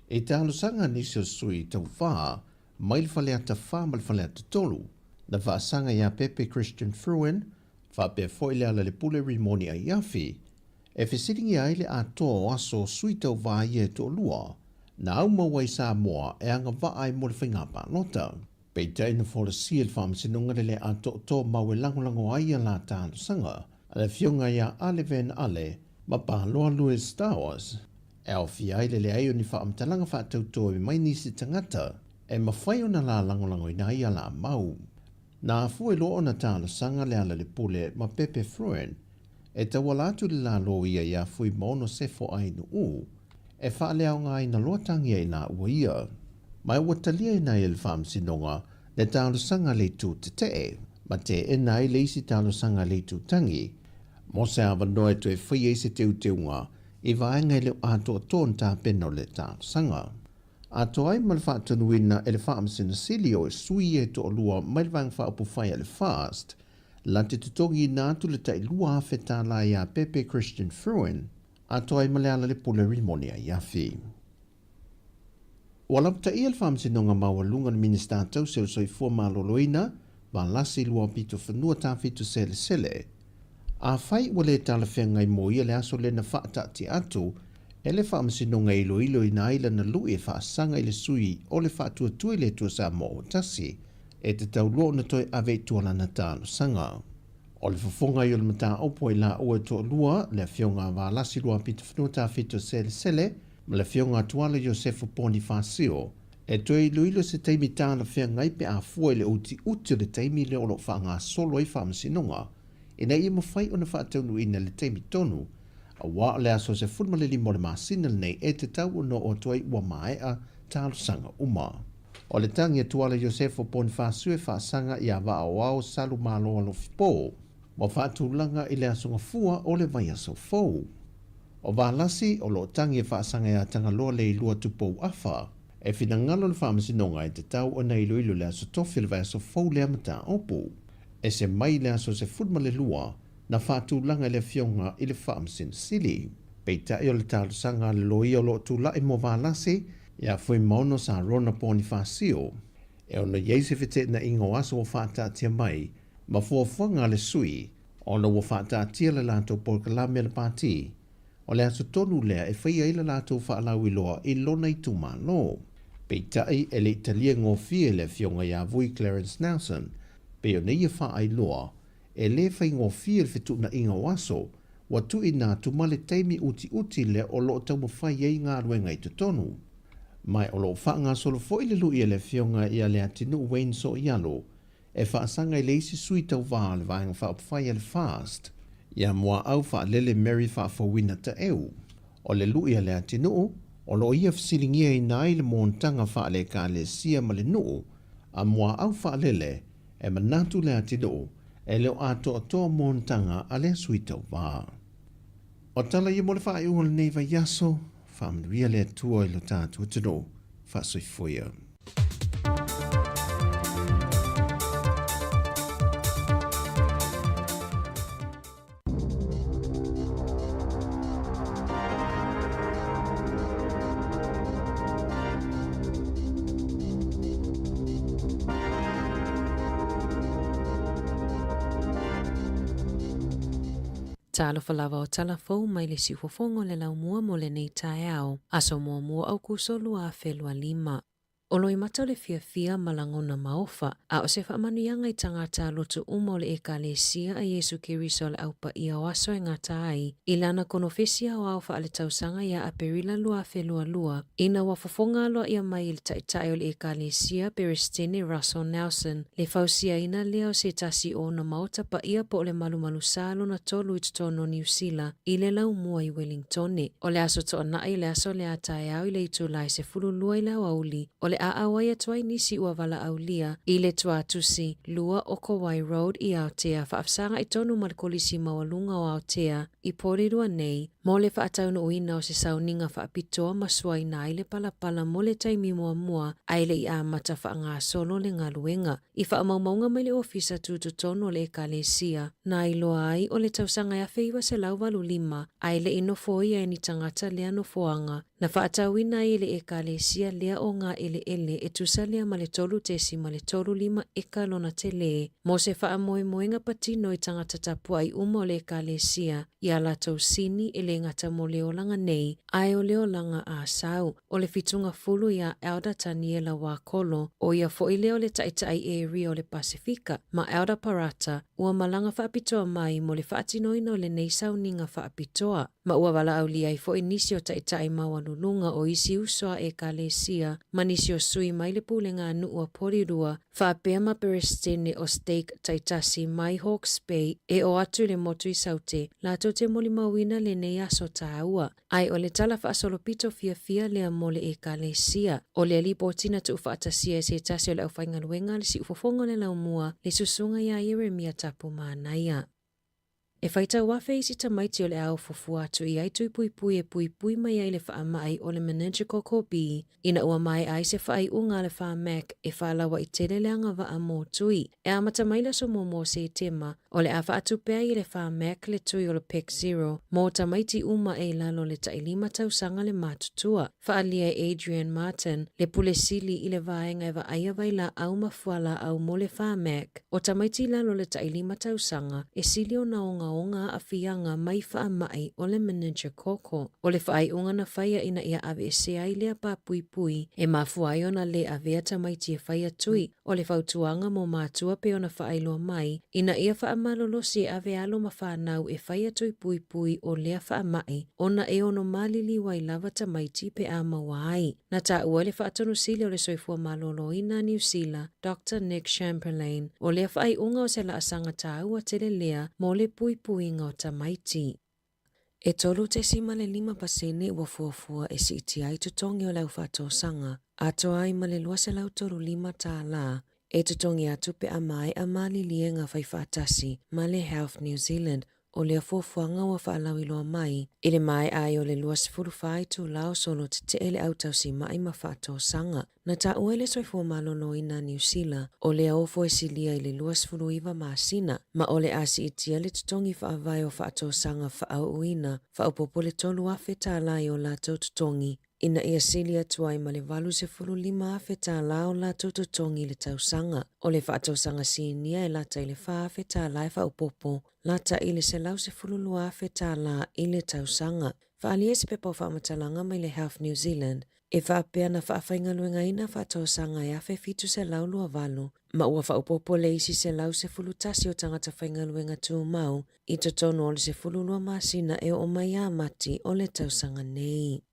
e te alusanga nisio sui tau wha, mai le whale ata wha ma le whale ata tolu, na wha sanga ia Pepe Christian Fruin, fa pe foi le ala le pule rimoni a iafi, e fesiringi ai le ato aso suitau vai e to lua, na au mawai Sāmoa e anga vaai mo le whaingapa nota. Pei teina fo le siel wha msinunga le ato to mawe langolango ai a la tāno sanga, a le fionga ia ale ven ale, ma pa loa Louis Star Wars. E au fi ai le aio ni wha amtalanga wha tautoa i mai nisi tangata, e mawhai ona la langolango ina ia la mau. Na fue lo ona tala sanga le ala le pule ma Pepe Fruin, e tawala atu le la lo ia fui mono sefo ai nu e wha leo ngai na loatangi ai na ua ia. Mai watalia ina il fam sinonga le tala sanga le tu te ma te ena i le isi tala sanga le tu tangi. Mo se awa noe tu e whi e se teu teunga, i vaenga le ato ton ta peno le tala sanga. A toai mal fa tunuina e le fa amsina silio e sui e to lua mai vang fa upu fai le fast, la te tutongi natu le tai lua afeta la ia Pepe Christian Fruin, a toai maleala le pule rimoni a iafi. Walapta i le fa amsina nga mawalunga ni minister tau se soi fua maloloina, ba lasi lua pito whanua ta fitu sele sele. A fai wale tala whengai mo ia le aso le na fa ti atu, e le whaamasinonga ilo i na aila na lui e whaasanga i le sui o le whaatua tui le tua Sāmoa o tasi, e te tau loa na toi ave tuala na tāno sanga. O le whafonga i o le mata opo i la ua toa lua, le whionga wā lasi lua pita whanua tā whito sele sele, ma le whionga tuala Josefo Poni Whāsio, E toi luilo se teimi tāna whea ngai pe a fua le uti uti le teimi le olo wha ngā solo i wha masinonga. E nei i mo whai o na wha taunu ina le teimi tonu. A wā le aso se fulma le limo le masina nei e te tau o no o toi ua maea tālo sanga uma. O le tangi tuala Josefo Bonifasue wha sanga i a wa o au salu malo alo fipo. Mo wha tūlanga i le aso ngafua o le vai aso fau. O wā lasi o lo tangi wha sanga i a tanga loa le ilua tupou afa. E whina ngalo le whamasinonga e te tau o nei iloilo le aso tofi le vai aso fau le amata opu. E se mai le aso se fulma le lua na whātūlanga le fionga i le whamasin sili. Peita i o le tālu sanga le loi o lo tūla i mo wālasi, ia fwoi maono sa rona pōni whāsio. E ono yeise fite na ingo aso o whātātia mai, ma fuafuanga le sui, ono o whātātia le lato porkalame le pāti. O le aso tonu lea e whaia i le lato whaalau i loa i lona i tūma lo. Peitai e le italia ngō fie le fionga ia vui Clarence Nelson, pe o neia wha ai loa, e le whai ngō fie le fitu na inga waso, wa tu i nā tumale teimi uti le o lo tau mawhai ei ngā ruenga i te tonu. Mai o lo wha ngā solo fo i le lui e le fionga i a le atinu Wayne so ialo, e wha asanga i le isi sui tau wā le vāinga wha upwhai e le fast, ia mua au wha lele Mary wha whawina ta eu. O le lui e le atinu, o lo ia fsilingia i nai le montanga wha le ka le sia ma le nuu, a mua au wha lele, e manatu le atinu, e leo ato atoa montanga a le suita wā. O tala i mole wha iunga le neiva yaso, wha manuia le atua i lo tātua tino, wha soifoia. Talo falawa o tala fau mai le si fofongo le lau mua mo le nei tae au, aso mua au kusolu a whelua 5. Olo i mata le fia malangona maofa, a o se whaamanuianga i tangata lotu uma o le ekalesia a Yesu Keriso le aupa i au aso e ngata ai, i lana konofesia o au wha ale tausanga ia a perila lua whelua, ina wa fofonga aloa ia mai le taitai o le ekalesia Peristine Russell Nelson, le fausia ina leo se tasi o na maota pa ia po le malumalu salo na tolu i tono New Zealand, i le lau mua i Wellingtone. O le aso to na i le aso le atai au i le itulai se fululua i lau auli, o le aawai atuai nisi ua wala aulia i le tua tusi lua o Kowai Road i Aotea whaafsanga i tonu malkolisi mawalunga o Aotea i porirua nei mo le whaataunu uina o se sauninga whaapitoa masua i nai le palapala mo le taimi mua aile i amata whaanga solo le ngaluenga i whaamaumaunga mai le ofisa tutu tono le ekalesia na i loa ai o le tausanga ya feiwa se lau walu 5 aile ino foi e ni tangata lea no foanga na whaatauina i le ekalesia lea o ngā ele e tusalia ma le tolu tesi ma le tolu 5 eka lona tele. Mo se whaamoemoenga patino i tangata tapua i umo le ekalesia i ala tausini e le ngata mo leolanga nei, ai o leolanga a sau, o le fitunga fulu ia Elda Taniela Wakolo, o ia fo i leo le taitai e rio le Pasifika, ma Elda Parata, ua malanga whaapitoa mai mo le whaatinoina o le nei sauninga whaapitoa, ma ua wala aulia i fo i nisi o taitai mawalulunga o isi usoa ekalesia, ma nisi o sui mai le pulenga nuu a porirua, whaapea ma Peristine o Stake taitasi mai Hawke's Bay, e o atu le motu i saute, lato te moli mawina le nei aso tāua. Ai o le tala whaasolopito fia lea mole ekalesia, o le alipotina tu whaatasia e se tasi o le au whaingaluenga le si ufofonga le laumua, le susunga ia Yeremia tapu manaia. E whaita wafe isi tamaiti o le au fofua atu i aitu i pui mai ai le wha mai o le menengical kopi, ina ua mai ai se whai unga le wha mek e whaalawa i tere leanga wa a mō tui. E amata maila so mō se tema, o le a wha atu pēa i le wha mek le tui o le PEC 0, mō tamaiti uma e lalo le tailima tausanga le matutua. Whaalia Adrian Martin, le pule sili i le vaenga e wa aia waila au mafuala au mo le wha mek, o tamaiti lalo le tailima tausanga e sili o naonga onga a fianga mai wha mai o le manager koko. O le whaai unga na whaia ina ia ave e se ai lea pa pui e mafuai ona le avea tamaiti e whaia tui o le whautuanga mo mātua pe ona whaai loa mai ina ia wha whaamalolosi ave alo ma whanau e whaia tui pui pui o lea whaamai, ona e ono malili wai lava tamaiti pe a mawai. Na ta ua le whaatonu sili o le soifua malolo ina New Zealand, Dr. Nick Chamberlain, o lea whaai unga o se la asanga ta ua tele lea mo le pui pui ngā tamaiti. E tolu te sima le 5% ua fuafua e si iti ai tutongi o lau whato sanga, ato ai ma le luase lau toru 5 tā la, e tutongi atu pe amai a malilie ngā whaiwhaatasi ma le Health New Zealand o lea fuafuanga ua whaalau iloa mai, i le mai ai o le luase furufai tu lao solo te ele au tau si mai ma whato sanga. Na ta uele soifua malolo ina New Zealand o lea ofo e silia i le luas furuiva maasina, ma ole asi itia le tutongi whaavai o whaato sanga whaau uina, whaupopo le tolu afe tā lai o lātou tutongi, ina ia silia tuai ma le valu se furu 5 afe tā la o lātou tutongi le tau sanga, o le whaato sanga sinia e lata i le wha afe tā lai whaupopo, lata i le se lau se furu 2 afe tā la i le tau sanga. Whaalia se pepa o whaamatalanga mai le Health New Zealand, e whaapea na whaafaingaluenga ina whaatau sanga e awhi fitu se lau lua valu, ma ua whaupopo le isi se lau se fulu tasi o tangata whaingaluenga tū mau, i to tono o le se fulu lua masina e o mai a mati o le tau sanga nei.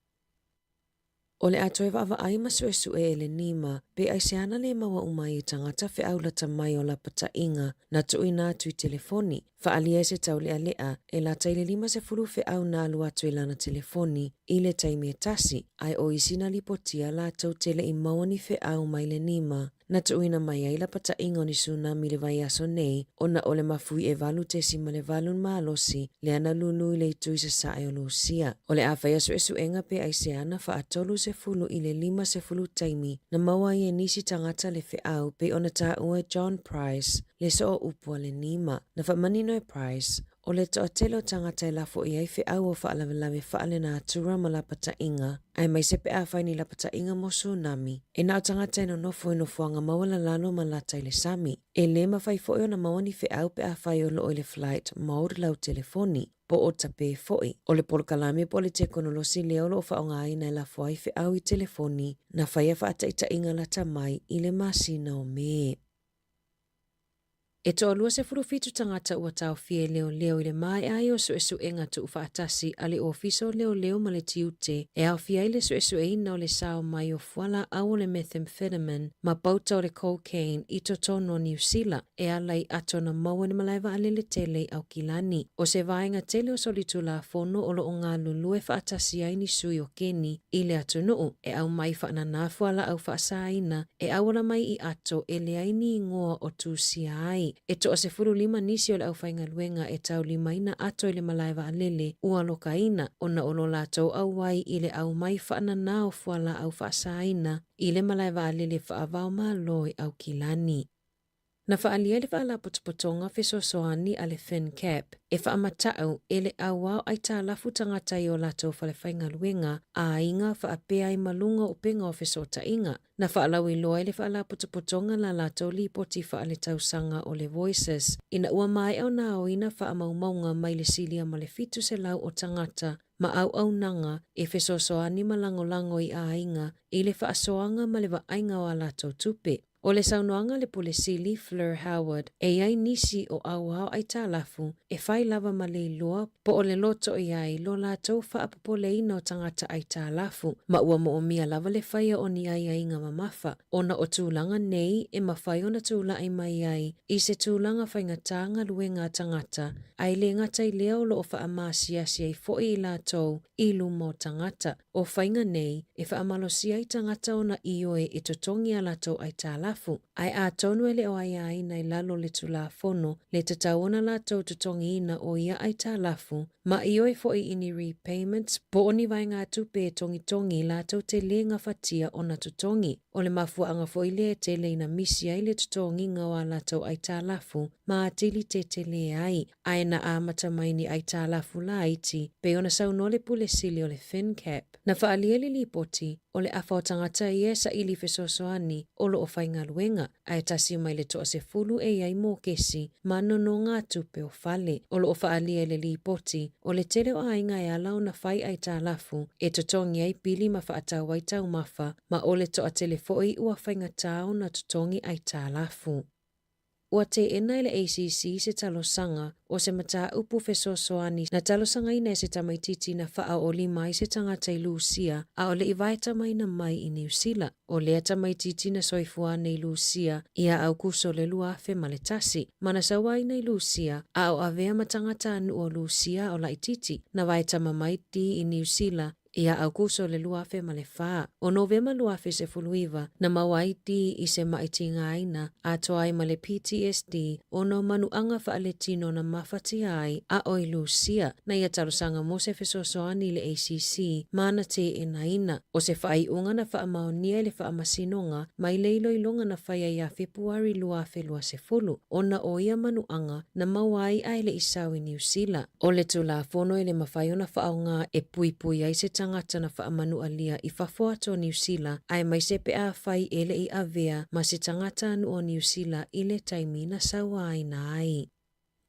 O le atoe wa ai masu e le nima, pe ai se ana le maua umai i tangata whi au lata mai o la pata inga na tui nā tui telefoni. Whaalia se tau lea lea, e la taile 5 se furu whi au nā lua tui lana telefoni, i le taimi e tasi, ai o isi na lipotia la tau tele i mawani whi au mai le nima. Na tuina mai ai la pata inga ni tsunami le vai aso nei, ona ole mafui e valu te sima le valun maalosi, le ana lulu i le tui sa sae o lusia. Ole a whai aso esu enga pe ai se ana wha atolu se fulu i le 5 se fulu taimi, na maua i e nisi tangata le whi au pe ona ta ue John Price, le so o upua le nima. Na wha manino e Price, o le toa telo tangata i lafo i ai whi au o wha alawelawe wha ale na atura ma la pata inga, ai mai se pe a whai ni la pata inga mo tsunami. E nao tangata ino nofo ino fuanga mawala lalo ma lata i le sami. E le ma whai fo na mawani whi au pe a whai o lo i le flight mode lau telefoni, po o tape foi. O le polkalami po le teknolosi leo lo wha o ngā ina i lafo ai whi au i telefoni, na whai a wha ata ita inga lata mai i le masina o me. E toa lua se furufitu tangata ua tau fie leo leo i le mai ai o su enga tu ufaatasi ale ofiso leo leo ma le tiute e au fia i le su eina o le sao mai o fuala au le methamphetamine ma bauta o le cocaine i totono New Zealand e alai atona maua ni malaiva ale le tele au kilani. O se vaenga tele o solitu la fono o lo o ngā lulue faatasi ai ni sui o keni i le atunuu e au mai faana na fuala au faasaina e awala mai i ato e le aini ingoa o tusia ai. E toa se furu 5 nisi o le au whaingaluenga e tau 5 ina ato i le malaiva alele ua lokaina ona o lo lātou au wai i le au mai whaana nao fuala au whaasaina i le malaiva alele whaavao maa loi au kilani. Na whaalia le whaala potopotonga whesosoani a le fin cap e whaamatau e le awao ai tā lafu tangata i o lātou whalewhaingaluenga a inga whaapea i malunga o penga o whesota inga. Na whaalau i loa le whaala potopotonga la lātou li poti whaale tausanga o le voices. Ina ua mai au nā o ina whaamaumaunga mai le silia ma le fitu se lau o tangata ma au nanga e whesosoani malangolango i a inga i le whaasoanga ma le waainga o a lātou tupe. O le saunoanga le polesili Fleur Howard e ai nisi o au ai tālafu e whai lava ma le iloa po o le loto i ai lo lātou whaapopole ina o tangata ai tālafu ma ua mo o mia lava le whaia o ni ai inga mamafa. Ona o tūlanga nei e mawhai ona tūla ai mai ai i se tūlanga whaingatanga luenga tangata ai le ngata i leo lo o whaamasiasi ai foi i lātou i lumo tangata. O whainga nei e whaamalosi ai tangata ona ioe e totongi a lātou ai tālafu. Ai a tonu ele o ai ai nei lalo le tula fono le tatauona la tau tutongi ina o ia ai tā lafu ma ioi foi ini repayments po oni vai ngā tupe tongi la tau te le ngā fatia o na tutongi. O le mafua anga foi le te le ina misi ai le tutongi ngā wa la tau ai tā lafu ma atili te le ai. Ai na amata maini ai tā lafu la iti pe ona sauno le pule sili o le fin cap. Na whaalia li poti o le awhao tangata i esa ili whesosoani o lo o whaingaluenga ai tasi mai le toa se fulu e ai mō kesi ma nono ngā tupe o whale. O lo o whaalia le li poti o le tele o ainga e alau na whai ai tā lafu e totongi ai pili ma whaatau ai tau mawha ma o le toa telefoi ua whaingatau na totongi ai tā lafu. Ua te ena ile ACC se talosanga o se mata upu fesosoani na talosanga ina se tamaititi na faa o lima i se tangata i Lucia a o le iwaita mai na mai i New Zealand. O lea tamaititi na soifuane i Lucia ia au kuso le luafe maletasi. Mana sawaina i Lucia a o avea matangata anu o Lucia o laititi na waita mamaiti i New Zealand ia au kuso le luafe malefaa. O Novema luafe se fuluiva na mawaiti i se maitinga aina a toai male PTSD o no manuanga faaletino na mafati ai a oi Lucia na ia talosanga mo se fesosoani le ACC mana te enaina o se whaiunga na whaamaonia le whaamasinonga mai leilo ilonga na whaia ia Februari luafe lua se fulu o na oia manuanga na mawai ai le isau i New Zealand. O le tula fono ile mawhaiona whaonga e pui ai se tangata na whaamanu alia i whafoato New Zealand ai mai se pea whai ele i avea ma se tangata anu o New Zealand i le taimina sawa aina ai.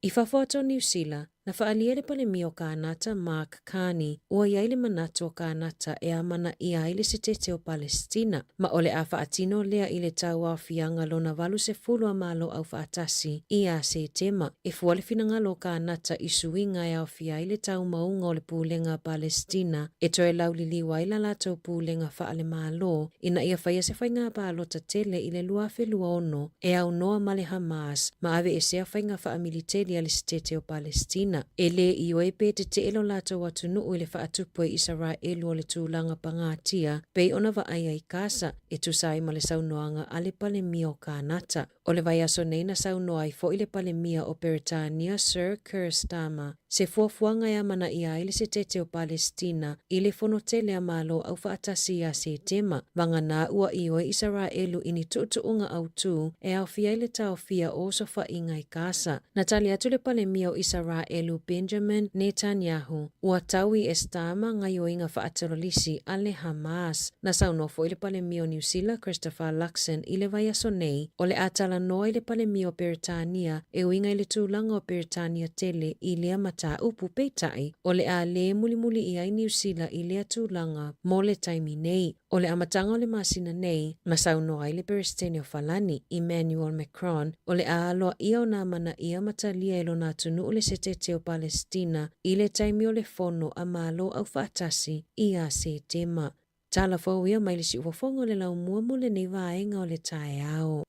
I whafoato New Zealand, na whaaliere pale mio kānata Mark Carney ua iaile manato kānata e amana i aile se tete o Palestina. Ma ole a whaatino lea ile tau a fianga lona walu se fulu a malo au whaatasi i a se tema. E fuale finanga lo kānata i suinga e au fia ile tau maunga o le pūlenga Palestina e toe laulili waila lato pūlenga whaale malo ina ia whaia se whainga pālota tele ile luafe lua ono e au noa male Hamas ma ave e sea whainga wha militeri ale se tete o Palestina. Ele i oepe te elo lato watu nuu ile whaatupua i Israelu o le tūlanga pangatia pei ona wa ai ai kasa e tusai ma le saunoanga ale pale mia o kānata. O le vai aso neina saunoa i fo ile pale mia o Peritania Sir Keir Starmer se fuafuanga ya mana i aile se tete o Palestina ile fonotele a malo au whaatasi a se tema. Wanga na ua i oe Israelu ini tuutuunga au tu e au fia ile tau fia o sofa inga i kasa. Natali atu le pale mia o Israelu Benjamin Netanyahu ua taui e Starmer ngai o inga whaatalolisi ale Hamas. Na saunofo ile pale mia o New Zealand Christopher Luxon ile vai aso nei o le atala noa ile pale mia o Peritania e uinga ile tūlanga o Peritania tele i lea mata upu peitai o le a le mulimuli i ai New Zealand i lea tūlanga mo le taimi nei. O le amatanga o le masina nei na saunoa ile Peristenio Falani Emmanuel Macron o le a aloa ia o na mana ia matalia ilo na tunu o le setete o Palestina i le taimi o le fono a malo au whaatasi i a se tema. Tala fawia mai le si ufafongo le lau mua mo le nei vaenga o le tae ao.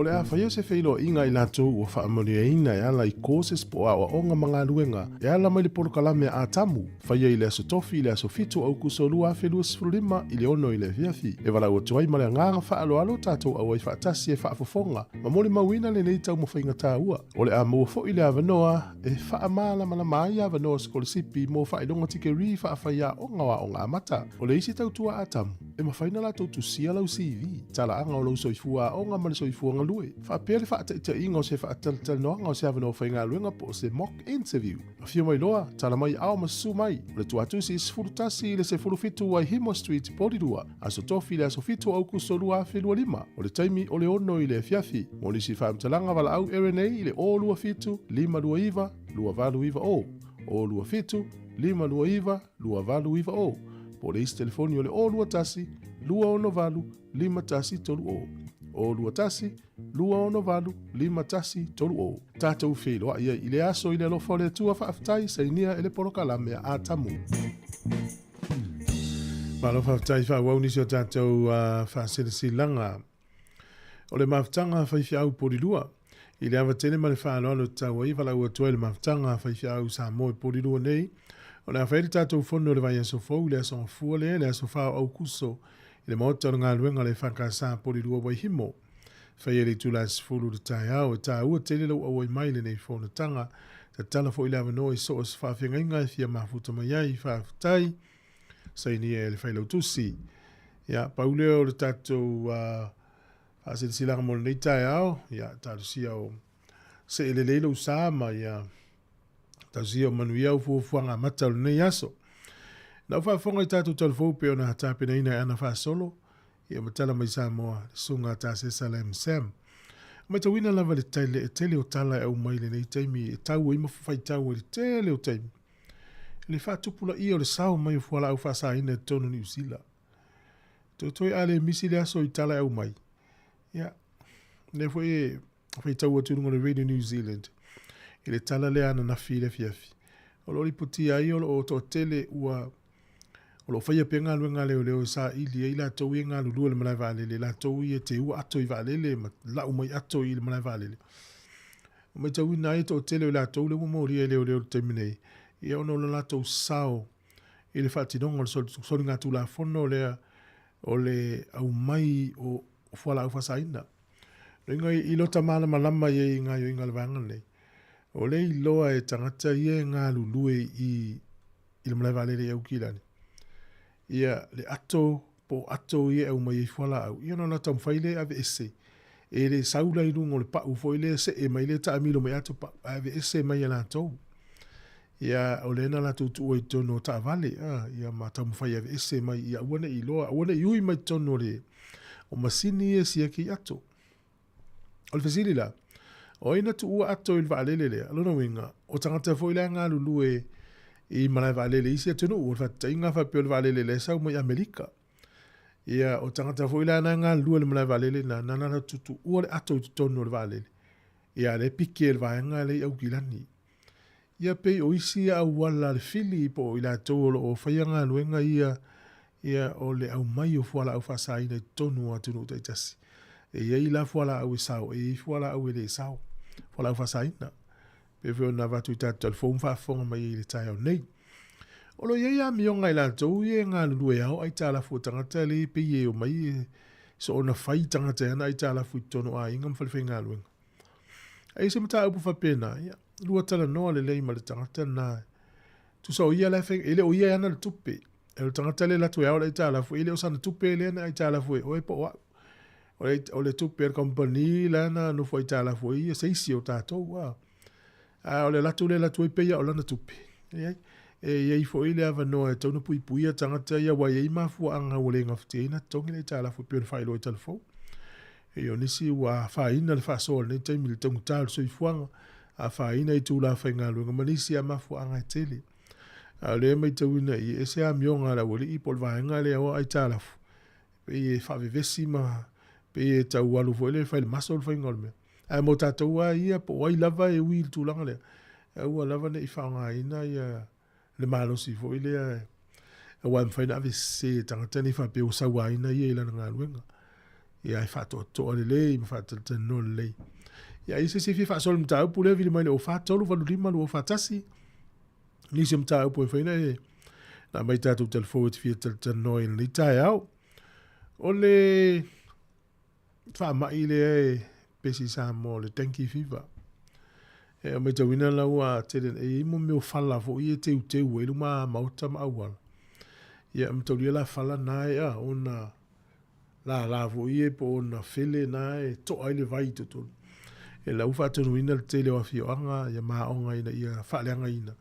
O le a whaia se whilo inga I lātou o whaamoniaina e ala I kōses po a onga mga luenga e ala mai le porokalame a tamu. Whaia I le aso tofi I le aso fitu au kusolua a whelua sifurulima I le ono I le fiafi. E wala ua tuai ma le nganga whaalo alo tātou au ai whaatasi e whaafofonga. Ma mole mawina le nei tau mawhainga tā ua. O le a mua fo I le avanoa e whaamala mana mai avanoa skolisipi mo whaidonga tike ri whaafaya onga wa onga amata. O le isi tau tua a tamu. E mawhaina la tau tu sia lau CV. Tala anga o lau soifua onga male soifua lui. Fa pere fa ta ingo se fa tal no ngo se avano fa nga luenga po se mock interview. A fio mai loa, tala mai au masu mai. Le tuatu si sfurtasi le se furufitu wa Himo Street Polidua. Aso tofi le aso fitu au kusolua felua lima. O le taimi o le ono I le fiafi. Mo li si fa mtalanga wala au RNA I le o lua fitu, lima lua iva, lua valu iva o. O lua fitu, lima lua iva, lua valu iva o. Po le isi telefoni o le o lua tasi, lua ono valu, lima tasi tolu o. O lua tasi, lua ono valu, lima tasi tolu o. Tātou whiloa ia I le aso I le alofa o le tua whaaftai sa inia ele porokalame a tamu. Malofa whaaftai whaawau nisi o tātou whaasirisi-langa. O le maftanga whaifi au porirua. I le awa tene ma le whaanoano tau ai wala ua tua le maftanga whaifi au Sāmoa porirua nei. O le awhairi tātou whono le vai aso fau le aso ngafua le aso whao au kuso. I le maota o ngā luenga le whakasā porirua wai himo. Whai ele tula sifuru le tai au e tā ua tele lau awai mai le nei whaunatanga. Ta tala fo I le awa no I so o whawhenga inga I fia mafuta mai ai whaafutai. Saini e le whailau tusi. Ia, pauleo o le tātou asili silanga mo le nei tai au. Ia, tātou sia o se ele leilo usama. Ia, tātou sia o manuia u fuanga mata o le nei aso. Na whaafonga I tātou talfou pe o na hatapena ina e ana whaasolo. Ia matala mai Sāmoa, sunga tā se Salem Sam. Mai tawina lava le taile e tele o tala e au mai le nei taimi e tau e mawhai tau e le tele o taimi. Le whaatupula I o le sao mai o fuala au whaasa ina e tonu ni usila. Toi ale misi le aso I tala e au mai. Ia, ne fwai tau o tununga le Radio New Zealand. I le tala le ana na fi le fiafi. O lori puti ai o to tele ua o lo faya penga luenga leo sa ili e la tau I ngā lulu le malai valele, la tau I e te ua ato I valele, ma la umai ato I le malai valele. O mai tau ina e to tele o la tau le umori e leo terminei. I ono la tau sao, I le whatinonga o sori ngā tula fono lea o le au mai o fuala au fasaina. Ringa I lota mana malama I ngā yo inga le vanga nei. O le I loa e tangata I e ngā lulu I le malai valele e au kilani. Ia le ato po ato I e au mai fuala au. Ia no la tam whaile ave ese. E le saula I rungo le pau foile se e mai le ta amilo mai ato pa ave ese mai la tau. Ia o le na la tutu o I tono ta vale. Ia ma tam whai ave ese mai ia wane I loa. Wane I ui mai tono le. O masini e sia ki ato. O le fesili la. O ina tu ua ato I le vaalele le. Alona winga. O tangata foile ngā lulu e I malai valele isi atunu o fata inga fa pio valele le sau mai Amerika. Ia o tangata fo ila na ngā lua le malai valele na nana tutu ua le ato I tonu le valele. Ia le pike le vaenga le au kilani. Ia pe o isi au wala le fili po ila tolo o whaia ngā luenga ia o le au mai o fuala au fasaina I tonu atunu taitasi. E ia ila fuala au e sao, e fuala au e le sao. Fuala au fasaina. Pe veo na watu I tātou alfong whaafonga mai I le tai au nei. Olo ia mionga I lātou I ngā lulu e au ai tāla fu tangata le pe ie o mai so ona whai tangata ana ai tāla fu I tono a ingam whalewhi ngā luenga. Ai se mata upu whapena, ia, lua tala noa le lei ma le tangata na tu sa o ia le whenga, ele o ia ana le tupe. E le tangata le latu e au le tāla fu, ele o sana tupe le ana ai tāla fu e oe po wa. O le tupe le company le ana no fu ai tāla fu ia seisi o tātou wa. O le latu I peia o lana tupe. E iei fo I le awa noa e tauna pui pui a tangata ia wai ei mafua anga o le ngafteina tongi le tāla fu pio le whaelo I talafo. E o nisi ua whaina le whaasoa le taimi le taungu tālu so I fuanga a whaina I tūla whainga luenga manisi a mafua anga e tele. A le mai tauina I e se a mionga la wale I pol vaenga le awa ai tāla fu. Pe e whavevesi ma pe e tau alu fo ele whaile maso le whainga le mea. A mo tātou a ia po wai lava e ui tūlanga lea. A ua lava ne I whaanga ina ia le malosi fo ile a wai mwhaina ave se tangata ni whapeo sawa ina ia ila na ngā luenga. Ia e whātoa le ma whātala le. Ia i se fi whaasolo mta upu le vili mai le o whātolu walu rima lu o whātasi. Nisi mta upu e whaina e. Na mai tātou telefo e te fia tala noi na tai au. O le whaamai le e pesi Sāmoa le tanki fiva. E o mai tawina lau a teren e imo meo whala fo i e teu e luma mauta ma awala. Ia mtaulia la whala nae a ona la fo i e po ona whele nae to aile vai tutulu. E lau whaatonu ina le tele wa fioanga ia maonga ina ia whaaleanga ina.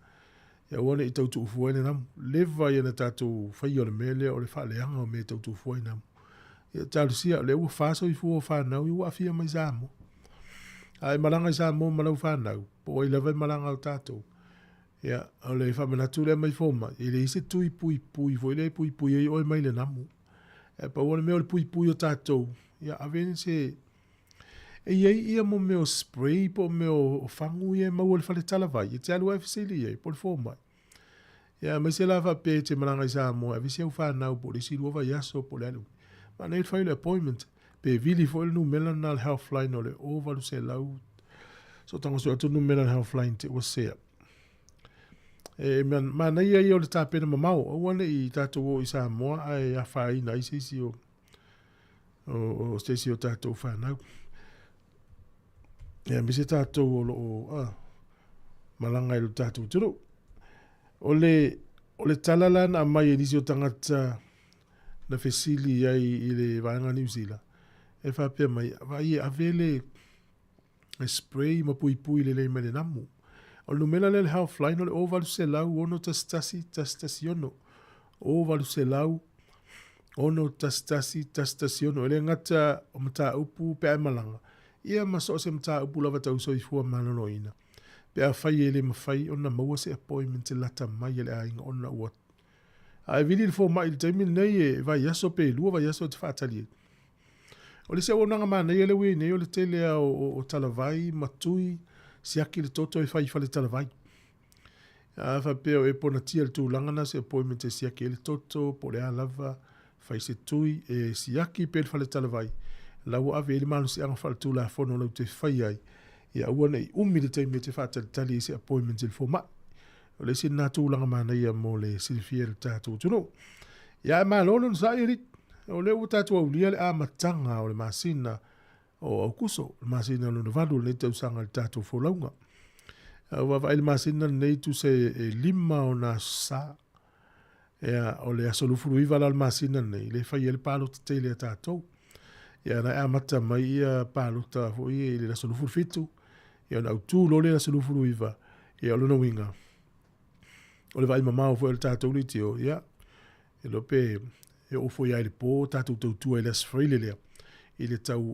Ia wane i tautu ufuaine namu. Lewa ia na tātou whai o le mele o le whaaleanga o me tautu ufuaine namu. Ia tālusia le ua whāso i fuo whanau i ua fia mai Sāmoa. Ai malanga i Sāmoa malau whanau. Po i lewa i malanga o tātou. Ia o le whamanatu le mai fōma. I le ise tui pui fo i le pui e oi mai le namu. E pa wane meo le pui o tātou. Ia aveni se e ia mo meo spray po meo fangu ia mau le whale tala vai. E te alu e whisili e po le fōma. Ia mai se lava pe te malanga i Sāmoa. E visi au whanau po le siru ova yaso po le alu. Ma nei whai le appointment. Pe vili fo le nu melana le health line o le ovalu se lau. So tango so atu nu melana health line te o sea. E ma nei ia o le tāpena mamau. O wane i tātou o i Sāmoa ai a whai na i sisi o stesi o tātou whanau. Ia mi se tātou o malanga i lo tātou turu. O le talalana a mai e nisi o tangata na fesili ai i le vaenga New Zealand. E whapea mai, vai e avele e spray ma pui le mai le namu. O numela le health line o le ovalu se lau ono tastasi ono. Ovalu se lau ono tastasi ono. Ele ngata o mata upu pe ai malanga. Ia maso se mta upu lava tau soifua manono ina. Pe a whai ele mawhai ona maua se appointment lata mai ele ainga ona ua. Ai vili le fo mai le taimi nei e vai aso pe lua vai aso te whaatali. O le se onanga mana ele we nei o le tele o talavai matui siaki le toto e whai whale talavai. A whapeo e pona tia le tūlangana se appointment e siaki le toto po le alava whai se tui e siaki pe le whale talavai. Lau ave ele manu se anga whale tūla fono lau te whai ai. Ia ua nei umi le taimi te whaatali se appointment le fo mai. O le sin nātu langa mana ia mo le silfia le tātou tunu. Ia e mālono sa irit. O le u tātou au lia le amatanga o le masina o au kuso. Le masina o le valu le tau sanga le tātou folaunga. Wawa le masina nei tu se lima o nā sa. Ia o le asolufuru iwa la le masina nei. Le whai ele pālo te teile a tātou. Ia na amata mai ia pālo ta fo ia le asolufuru fitu. Ia na au tū lo le asolufuru iwa. Ia o le no winga. O le vai mamau foi le tātou li tio, ia. E lope, e ofo ia le pō, tātou tautua i le asfraile lea. I le tau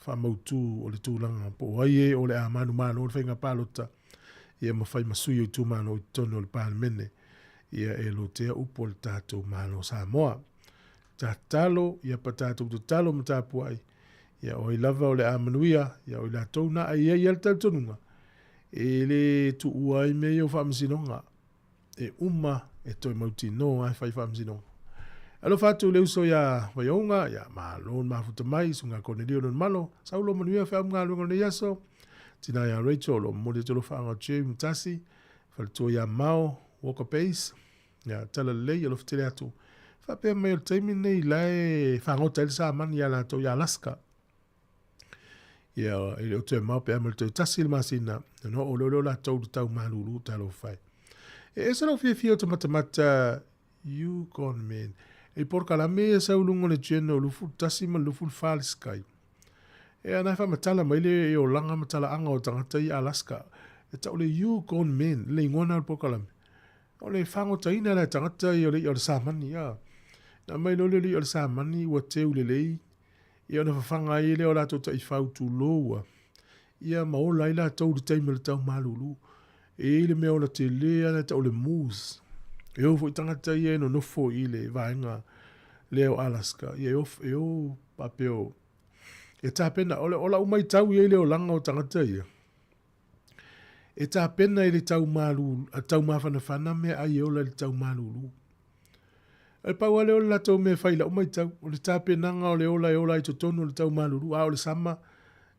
whamautu o le tūlanga. Po ai e o le a manu mano, o le whainga pālota. Ia mawhai masui o tū mano i tono o le pālemene. Ia e lo tea upo le tātou mano Sāmoa. Tā talo, ia pa tātou tu talo ma tāpua ai. Ia o i lava o le a manuia, ia o i la tauna ai ia le tau tonunga. E le tu uai me o whamsinonga. E uma e toi mauti no ai whai whamsinonga. Alo fatu le uso ia waionga, ia malon mafuta mai, sunga kone rio non malo, saulo manuia wham ngā lunga ne yaso, tina ia Rachel o mole tolo whaanga che mtasi, whalito ia mao, walker pace, ia tala lei, alo fitele atu. Whapea mai o taimi nei lai whangota ele sa mani ia lato ia Alaska. Ia ele o te mau pe amal te tasi le masina, no o lolo la tau tau malulu talo fai. E sa lo fia to matamata, you gone man. E por kalame e sa ulungo le tjeno lufu tasi ma lufu falskai. E anai wha matala maile e o langa matala anga o tangata i Alaska. E ta ole you gone man, le ingona al por kalame. Ole whango taina le tangata i ole i ole Sāmani, ya. Na mai lole li ole Sāmani ua te ule lei. I ona whawhanga i le o lato ta i whautu loa. Ia maola i la tau di taimele tau malulu. E le mea ona te lea na ta ole moose. E o fo i tangata i e no nofo i le vaenga leo Alaska. I e o papeo. E tā pena, ola umai tau i le o langa o tangata i. E tā pena i le tau malulu, a tau mawhana whana mea ai e ola le tau malulu. E pau ale o le latou me whaila o mai tau, o le tāpenanga o le ola i to tonu o le tau maluru, a o le sama,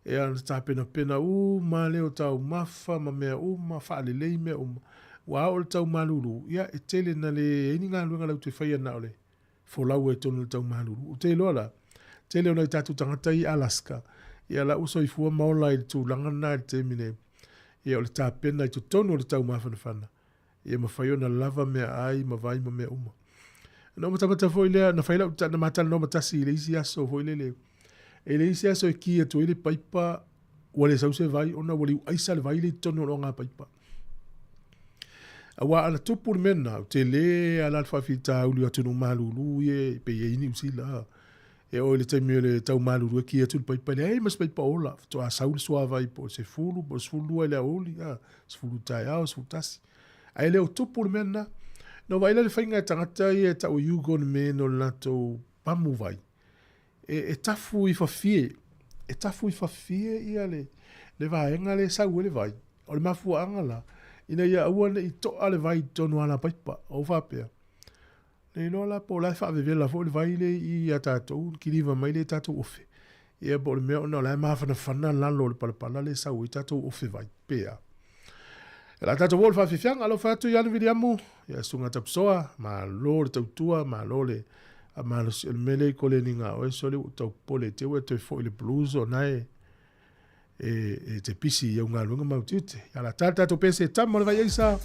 e a le tāpena pena ma leo tau mafa, ma mea ma whaalelei mea wa o le tau maluru, ia e tele na le eni ngā luenga lau te whaia na o le folau e tonu le tau maluru. O te loa la, tele o nei tātu tangata i Alaska, ia la uso i fua maola i le tūlanga na i te mine, ia o le tāpena i to tonu o le tau mawhanawhana, ia ma whaiona lava mea ai, ma vai ma mea No matamata foi lea, na whaila na matala no matasi i le isi aso foi le. E le isi aso e kia tu ele paipa, wale sause vai, ona wale aisa le vai le tono o ngā paipa. Awa ana tupu mena, te le ala whawhita uli atu no malulu e pe e ini usila. E o le taimi le tau malulu e kia tu le paipa le, mas paipa ola, to a saule soa vai po se fulu, po se fulu ele a oli, se fulu tai au, se fulu tasi. A ele o tupu mena, no vai le whainga e tangata i e tau iugo ni me no lato pamu vai. E tafu i whawhie. E tafu i whawhie i ale. Le vaenga le sau le vai. O le mafu angala. Ina ia auane i to ale vai tonu ala paipa. O whapea. Le lola po lai whaavevela fo le vai le i a tātou. Kiriva mai le tātou ofe. Ia po le mea ona lai mawhana whana lalo le palapala le sau i tātou ofe vai. Pea. La tātou wol whawhiwhianga alo whātu i anu viri amu. Ia sunga tapsoa, ma lo le tautua, ma lo le ma lo le mele i kole ni ngā oe sole u tau pole te ue toi fo i le blues o nai e te pisi i au ngā lunga mautiute. Ia la tātou pese tam o le vai eisa.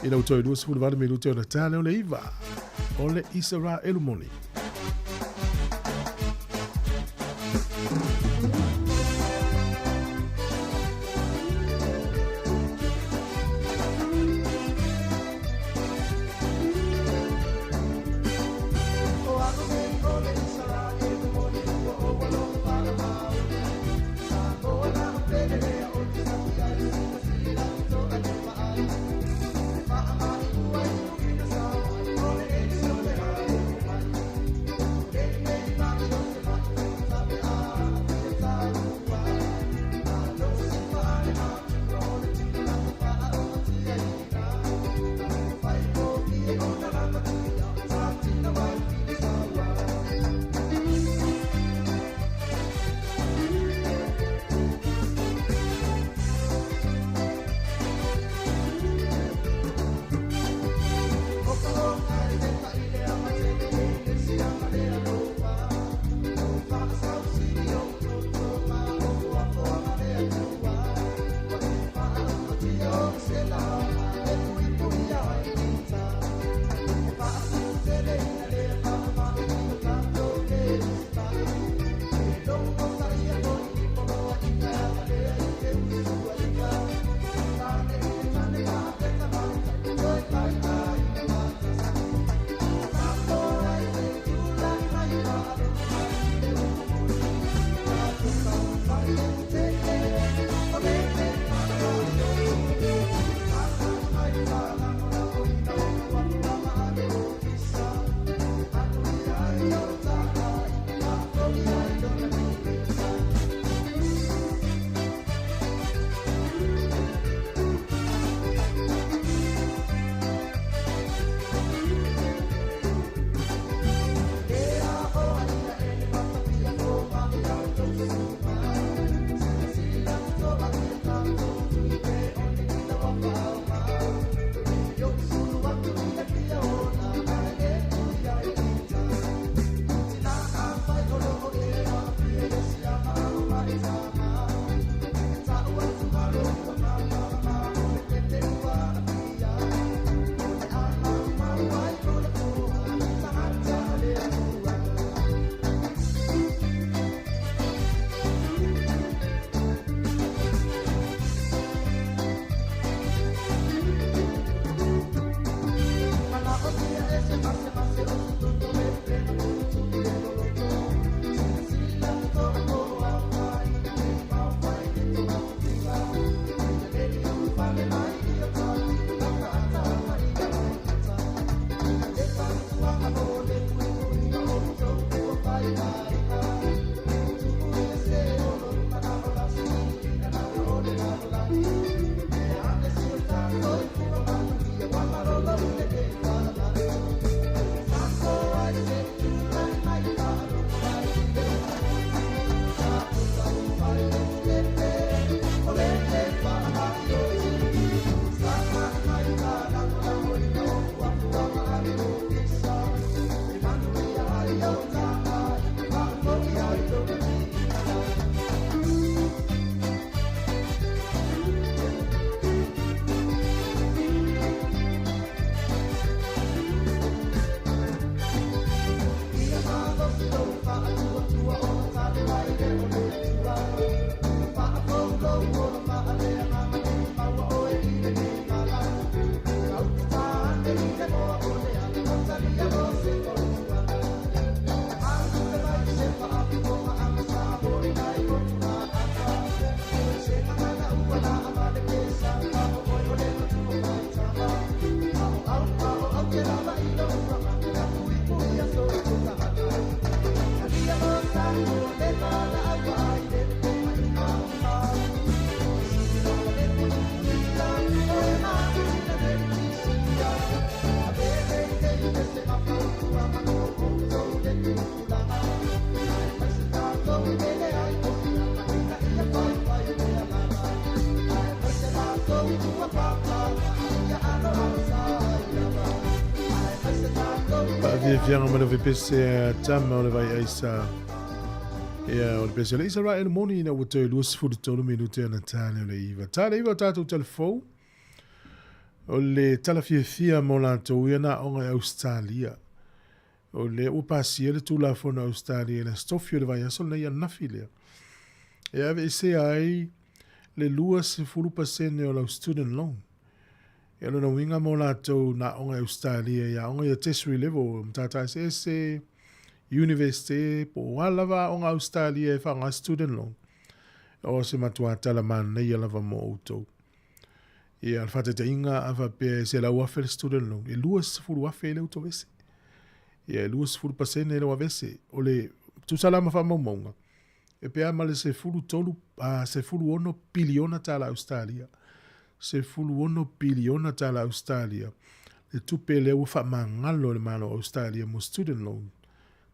I lau toi lua sifuru vana me lute o na tāne o le iwa. O le isa ra elumoni. Fianga mana vipese tama o le vai aisa. Ia o le pese le isa right in the morning na wato luas fudu tolu minute na tane o le iwa. Tane iwa tātou telefou. O le talafia mo la tau ia na onga Australia. O le upasia le tula fona Australia na stofio le vai aso na ia nafi lea. Ia ave ese ai le luas fulu pasene o la student loan. Ia lona winga mo lātou na onga Australia ia onga ia tertiary level mtata ese university po walawa onga Australia e whanga student loan. O se matua tala mana ia lava mo auto. Ia alfate te inga awa pe se la uafe le student loan. E luas furu uafe le auto vese. Ia luas furu pasene le wavese. O le tusalama wha maumaunga. E pe amale se furu tolu, se furu ono biliona tala Australia. Se fulu ono biliona tala Australia. Le tupe le ufa mangalo le malo Australia mo student loan.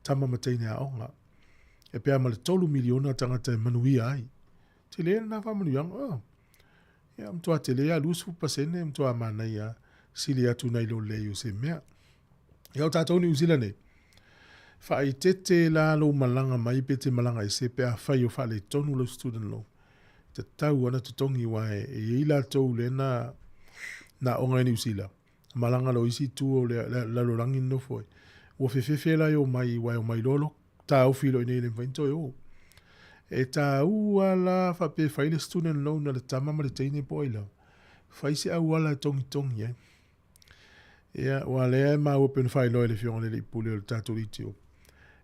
Tama mateine a onga. E pe ama le tolu miliona tangata manui ai. Te le na fa manu yang. Oh. Ya mtua te le a lusu pasene mtua mana ia. Sili atu nei lo le se mea. Ya o tatou ni uzila ne. Fa i tete la lo malanga mai pete malanga i se pe a fai o fa le tonu lo student loan. Te tau ana te tongi wae e ila tau le na onga ni usila. Malanga lo isi tu o le lo rangi no foi. Wo fe la yo mai wae o mai lolo. Ta au filo i nei le mfainto yo. E ta au ala fa pe fai le student loan na le tama ma le teine po ila. Fai se au ala tongi eh. Ia wale e ma open fai lo le fione le pule o tatu litio.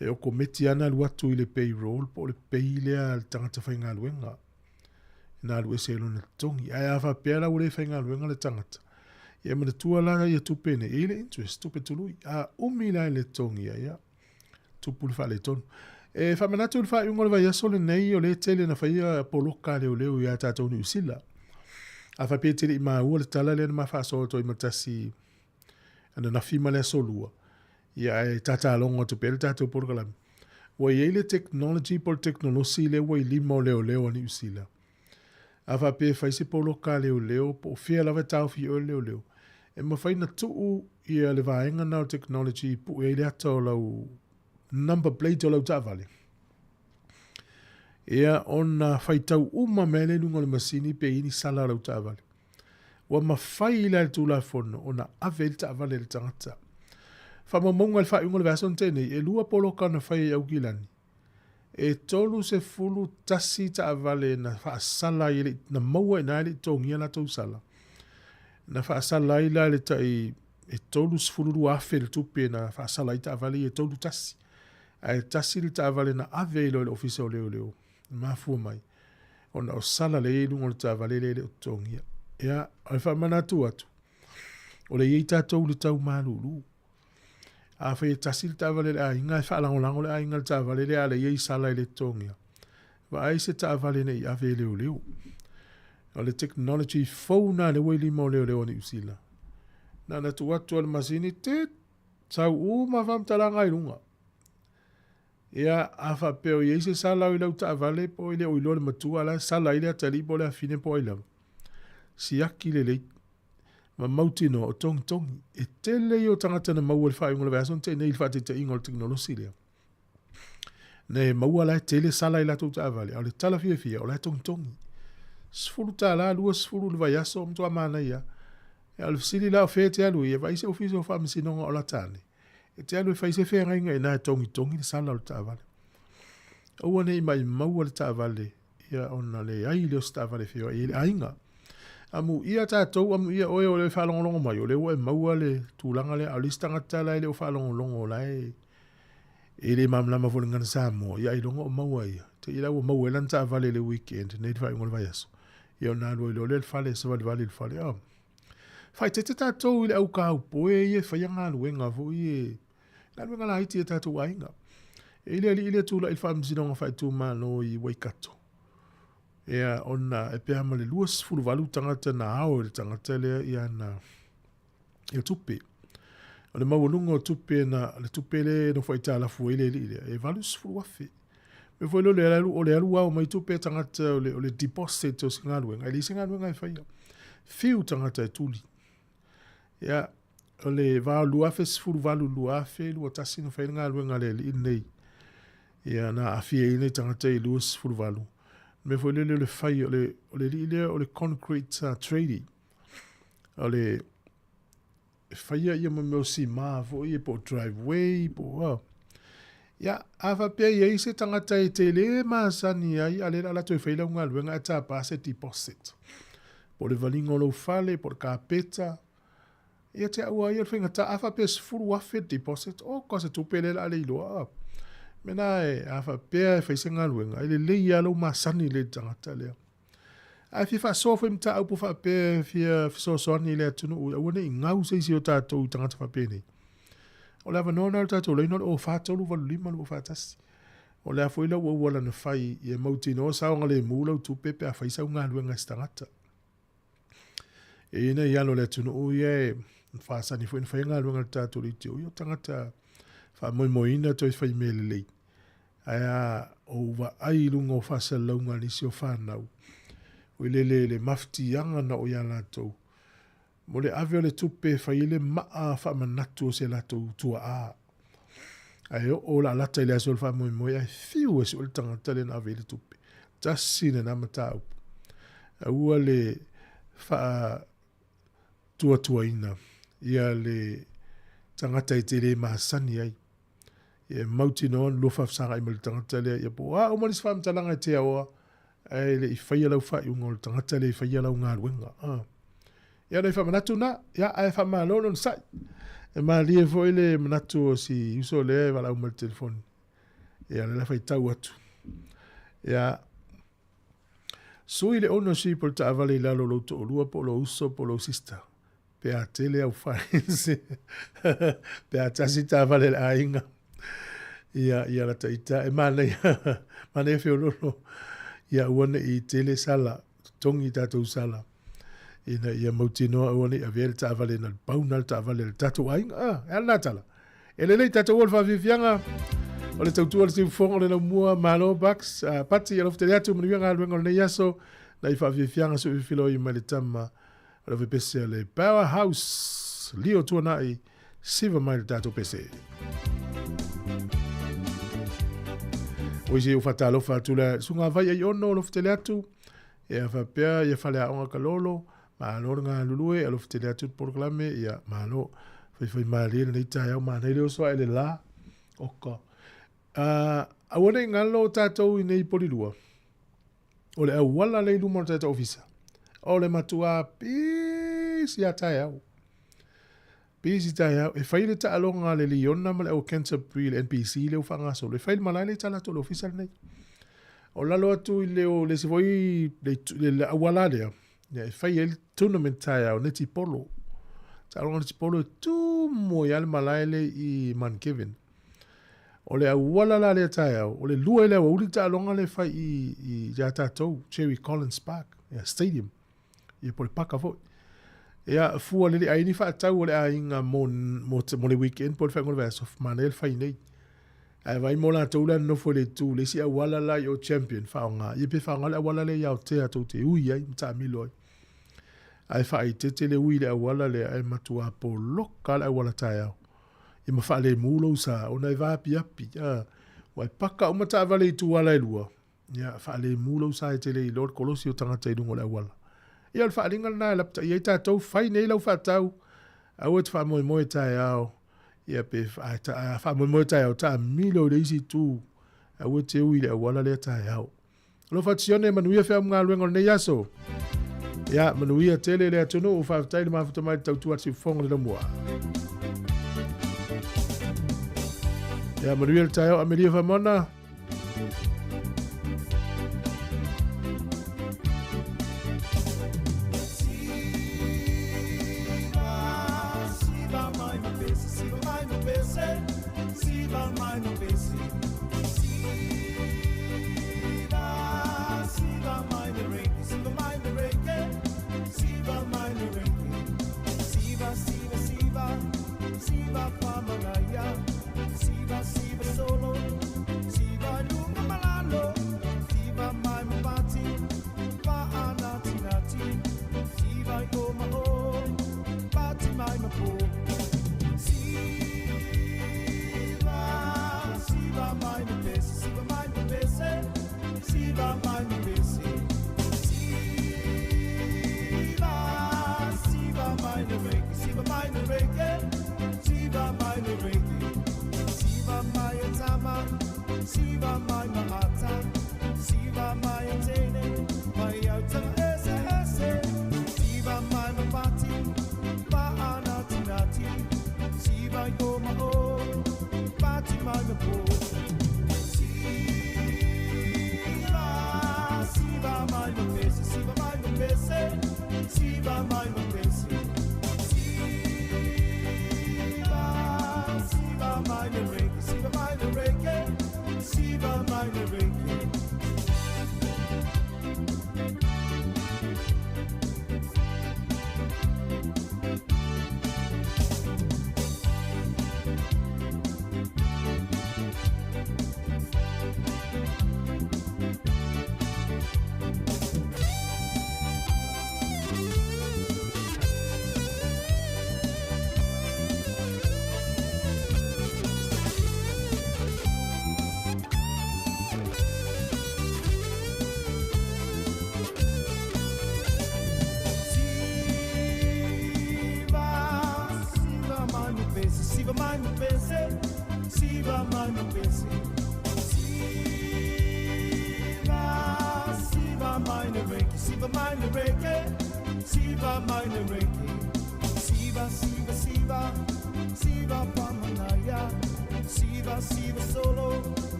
E o kometi ana luatu i le payroll po le pay le al tangata fai ngā luenga. Na lu ese lo na tongi ai afa pera ule fenga luenga le tangata ia mana tua la ia tupene ile interest tupe tului a umila le tongi ia tupu le fa le tonu e fa manatu le fa ungo le vai aso le nei o le tele na faia poloka le o ia tatou ni usila afa pe tele ma ua le tala le ma fa so to i matasi ana na fima le solua ia e tata longo tupe le tatou poloka wa ile technology por technology le wa limo leo ni usila afa pe fai se polo ka leo po fia lava tau fi o leo. E ma fai na tuu ia le vaenga na technology pu e le ato lau number plate o lau tavale. Ia ona fai tau uma mele nungo le masini pe ini sala lau tavale. Wa ma fai ila le tula fono ona ave le tavale le tangata. Fa mamunga le fai ungo le vason tene e lua polo ka na fai au gilani. E tolu se fulu tasi ta avale na fa sala ile na maua na ile tongia na tau sala. Na fa sala ile ta e tolu se fulu afe le tupe na fa sala ta avale e tolu tasi. E tasi le ta avale na ave ile ofisa o leo. Ma fu mai. Ona o sala le ilu ngol ta avale le tongia. Ia ai fa manatu atu. O le ita tau le tau malulu. A fai tasil ta vale a inga fa la ngolango le a inga ta vale le ale ye sala le tongia va ai se ta vale nei a ve le o le technology phone le we li mo le ni usila na tu watu al masini te sa u ma vam tala ngai lunga ia a fa pe o ye se sala le ta vale po ile o ile matu ala sala ile tali po le fine po ile si akile le ma mautino o tong e tele yo tangata na mau le fai ngol vason te nei fati te ingol teknolosia ne mau ala tele sala ila tu avale ale tala fia o la tong sfulu tala lu sfulu le vayaso mto amana ia al sili la fete alu ia vai se ofiso fam sino o la tane e te alu fai se fe ngai na tong le sala o avale o nei mai mau le avale ia ona le ai le sta avale fio ile ainga Amu ia tātou, amu ia oe o le whalongolongo mai, o le oe maua le tūlanga le, au le stangata lai le o whalongolongo lai. E le mamlama fo le ngana Sāmoa, ia i rongo o maua ia. Te ila o maua lan ta vale le weekend, nei te whai ngol vai aso. Ia o nā roi lo le whale, sa vale le whale. Whai te tātou i le au kāu poe, ia whai ngā luenga fo i ngā luenga la hiti e tātou ainga. E ile tūla il whamsinonga whai tū mano i Waikato. Ea ona e pēha ma le luas fulu walu tangata na ao le tangata lea ia na ia tupe. O le mawalunga o tupe na le tupe le no whai tā lafu ele ile e valus fulu wafi. Me fwoi lo le alu au mai tupe tangata o le deposit o singaluenga. E li singaluenga e whaia. Fiu tangata e tuli. Ea o le vau luafe fulu walu luafe lua tasi no whai ngaluenga le ili nei. Ea na afie ine tangata i luas fulu walu. Me foi le fai o le concrete treaty o le fai ia mo si ma foi po driveway po ya ava pe ia se tangata e tele ma sani ai ale la to fai la unga luenga ta pa se deposit po le valingo lo fale por capeta ia te au ia finga ta ava pe full wafe deposit o cosa tu pele la le lo mena e afa pea e whaisenga luenga. Ele lei alo masani le tangata lea. A fi fa sofa imta au po fa pea fia fisosoani lea tunu ui. Awane i ngau seisi o tātou tangata fa pene. O lea vanona o tātou leino o whātaulu walu lima o whātasi. O lea fwila ua wala na whai i e mauti no saonga le mula o tu pepe a whaisau ngā luenga stangata. E ina i alo lea tunu ui e whaasani fwina whainga luenga tātou li te ui o tangata fa moina toi fai mele lei. Aia o wa ai lunga o whasa launga ni si o whanau. O le mafti anga na o ia lātou. Mo le ave o le tupe whai le maa whamanatu o se lātou tua a. Ai o la lata i le asol wha moi ai fiu e se o le tangata le na ave le tupe. Tasine na matau. A ua le wha tua ina. Ia le tangata i te le mahasani ai. E mauti no lofa sanga i mal tangata le ia po o malis fam talanga te awa ai le i faia lau fa i ngol tangata le i faia lau ngā ruenga ia nei fa manatu na ia ai fa malo non sai e ma li e foi le manatu o si uso le va lau mal telefon ia le fa tau atu ia sui le ownership o ta avale la lo to lua po lo uso po lo sister pe a tele au fa pe a tasita avale la inga ia la taita e mana feo lolo ia uane i tele sala tongi tatou sala ina ia mautinoa uane a vele ta avale na pauna ta avale tatou ainga e ala tala e lelei tatou ol whavivianga o le tautua le siufonga le na mua malo baks pati alof te leatu maniwanga aluenga le yaso na i whavivianga su filo i malitama o le pese le powerhouse lio tuana i siva mai le tatou pese o se o fatalo fatula sunga vai ai ono lo ftele atu e fa pea e fale a onga kalolo ma lo nga lulue lo ftele atu proclame ia ma lo fai mali nei tai au ma nei lo so ele la oka a wone ngalo tatou i nei polilua o le wala le lu mo tatou ofisa o le matua pisi a tai au pisi tai au e fai le ta alonga le liona ma le o Canterbury le NPC le ufanga so le fai malai le tala to le ofisa nei o lalo atu i le o le se voi le awala le e fai el tournament tai au neti polo ta alonga neti polo tu mo ya le malai le i Man Kevin o le awala la le tai au o le lua le o uli ta alonga le fai i ja tatou Cherry Collins Park stadium i po le paka foi ia fua lele ai ni fa tau le ainga mo le weekend por fangol va sof manel fa nei ai vai mo la tula no fo le tu le si awala la yo champion fa nga i pe fa nga awala le ya te atu te ui ai mta miloi ai fa i te le ui le awala le ai matua po local awala taia i ma fa le mulo sa ona va api wai paka o mata vale tu wala lua ia fa le mulo sa te le lord colosio tanga te dungo le awala ia fa linga na la ia tatou fai nei lau fa tau a o fa mo tai ao ia pe fa mo tai ao ta milo le isi tu a o te ui le wala le tai ao lo fa tione manuia fa mga luengo nei aso Ia, manuia tele le atunu, o whaafitai le mafuta mai tautua si fonga le mua. Ia, manuia le tayo, Amelia Famona.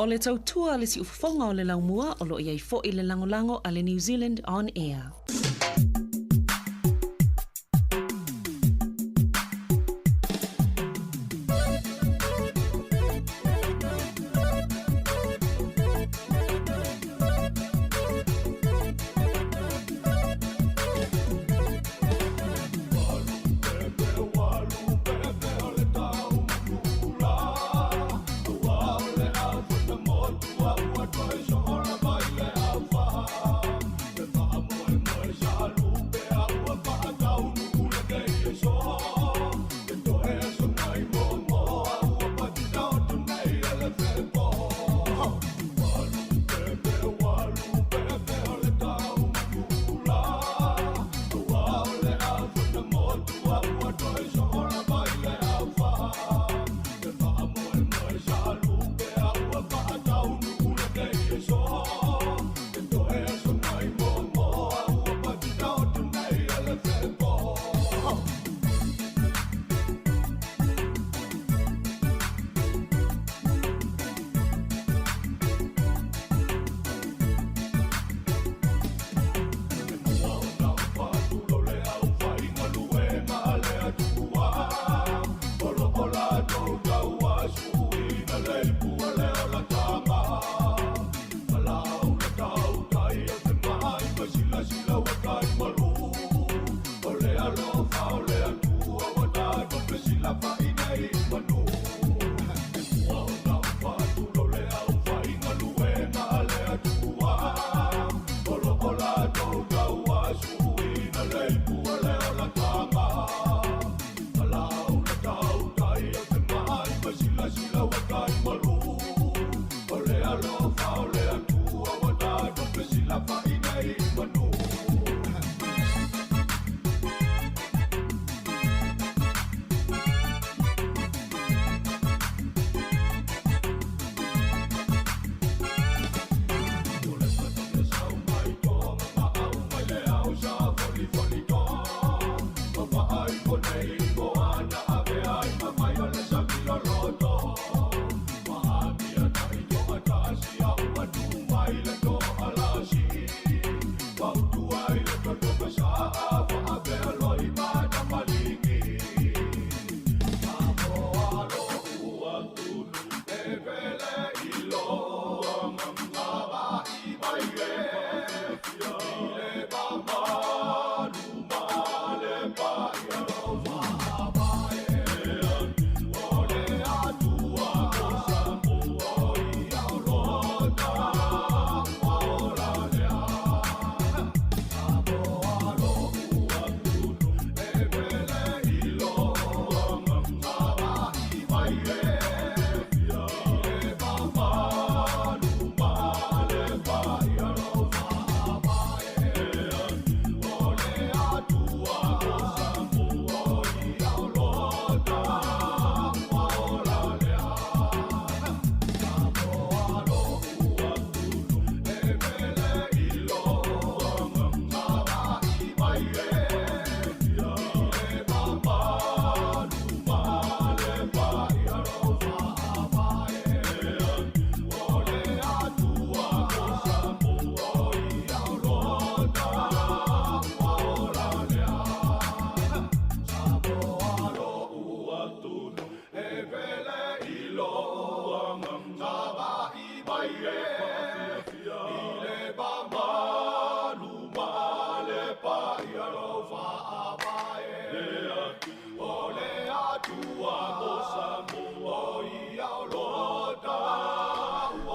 O le tautua le si ufafonga o le laumua o lo iai fo i le langolango a le New Zealand On Air.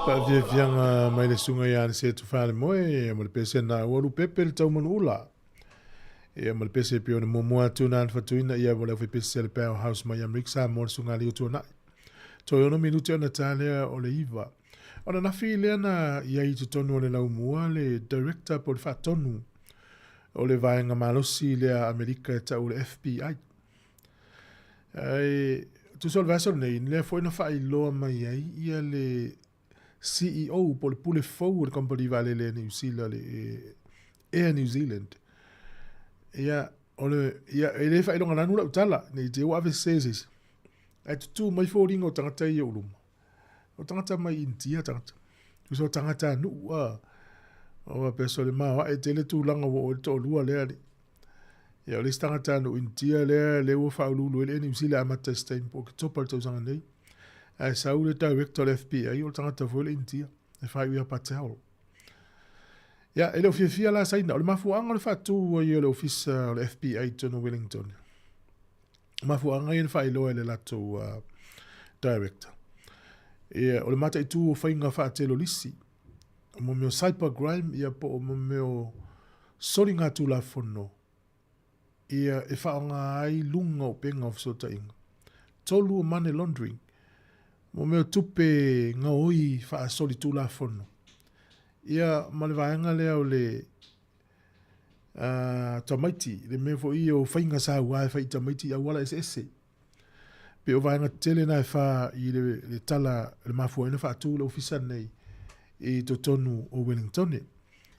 Pa vianga mai le sunga ia se tu fale moe mo le pese na walu pepe le tau manula. E mo le pese pio ne momoa tu na fatuina ia mo le pese le powerhouse mai amriksa mo sunga li tu na. To yo no minuti ona tale o le iva. Ona na file na ia i tu tonu le lau mua le director por fatonu. O le vaenga malosi le Amerika ta o le FBI. Ai tu sol vaso nei le foi na fai lo mai ai ia le CEO por le pule fou le company vale le New Zealand le Air New Zealand. Ia ele fai longa nanu la utala nei te wa veses. Ai tu mai fo ringo tangata ia ulum. O tangata mai intia tangata. Tu so tangata nu o peso le ma e tele tu langa o to lua le ali. Ia le tangata no intia le o fa lulu le New Zealand amata stein po to par to zanga nei. Ai sa ule director FBI o tangata fo le intia. E fai ia patel. Ja, ele ofia la saina, o le mafuanga le fatu o i le ofisa o le FBI tono Wellington. Mafuanga i le fai loa le lato director. E o le mata i tu o whainga whaatelo lisi. O mo meo cybercrime ia po o mo meo soringa tu la fono. Ia e whaonga ai lunga o penga of sota inga. Tolu o money laundering. Mo meo tupe nga oi wha soli tu la fono. Ia malevaenga lea o le tamaiti, le me fo i o whainga sa wai whai tamaiti a wala ese. Pe o vaenga tele na e wha i le tala le mafuaina wha atu le ofisa nei i to tonu o Wellington.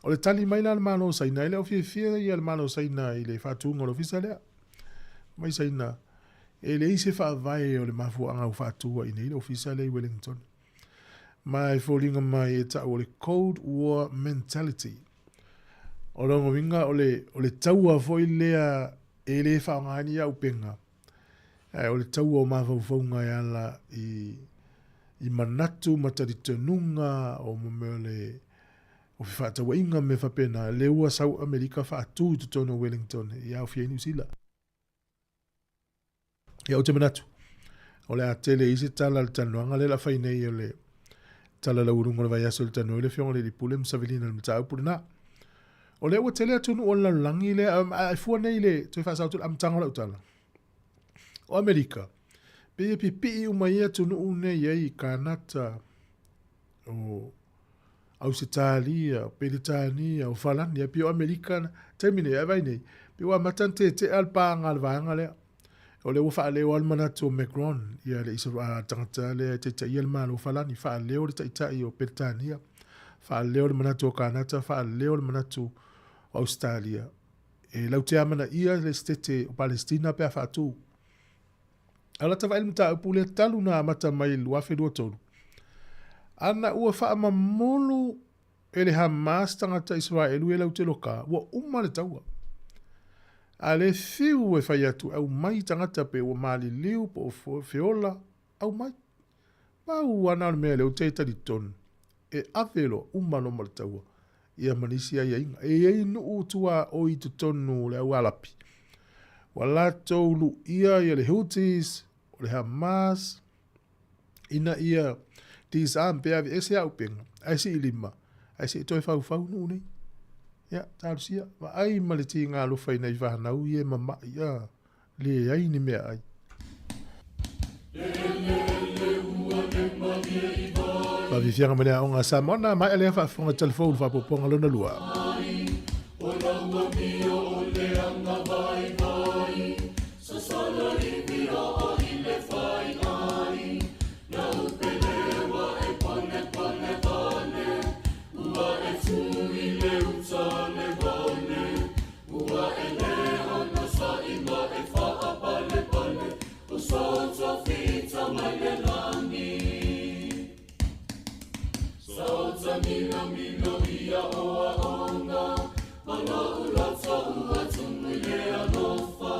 O le tali mai la le malo saina, ele o fia i le malo saina i le wha atu ngolo ofisa lea. Mai saina, e le ise wha vai o le mafuanga o wha atua i nei le ofisa le i Wellington. Mai fōlinga mai e ta o le Cold War mentality. O rongo winga o le taua foi lea e le whaongani au penga. O le taua o mawhauwhaunga e ala i manatu mataritanunga o momeo le o whiwhatawa inga me whapena le ua South America whaatu tu tono Wellington i au fia New Zealand. Ia o te manatu. O le a tele isi tala le tanuanga le la whainei o le tala la urunga le vai aso le tanu le fionga le li pule msavelina le mtau pule na. O le ua tele atunu o la langi le, ai fua nei le, tui wha sautu amtanga la utala. O Amerika, Pe pipi umai tunu une yei kanata o Ausitalia, Peritania, o Falania, pio Americana, termine vai nei. Pio amatante te alpanga alvanga le. O le ufa le wal manatu Macron, ia le isu tangata le te te il malo Falani fa le o te tai o Peritania. Fa le o manatu Kanata, fa le o manatu Australia. E lau te amana ia le stete o Palestina pe fa tu. Ala ta vai mta pule talu na mata mai luafe do tolu. Ana ua wha mamolu ele Hamas tangata Israelu e lau te loka. Ua umale taua. A le fiu e whai atu au mai tangata pe ua mali liu po feola au mai. Pau ana mea leo te tari tonu. E avelo umano male taua. Ia manisia ia inga. E ei nuu tua o i tu tonu le au alapi. Walato ulu ia le Houthis o le Hamas. Ina ia disarm pe ave ese au penga. Ai si ilima. Ai si toi fau nu nei. Ya, taru sia. Ma ai maleti ngā lo fai nei whanau i e mama ia. Le ai ni mea ai. Pa vifianga mene o ngā Samoa mai alea whaafonga telefonu whapoponga lona lua. O laua mi o le anga vai vai. Sa salari mi o i le whai ai. Na upelewa e pane pane pane. Ua e tui le utane pane. Ua e leo na sa ima e wha pane pane. O soto fita mai le langi. Sauta mina mina ia oa onga. Mana ulata ua tungu le alofa.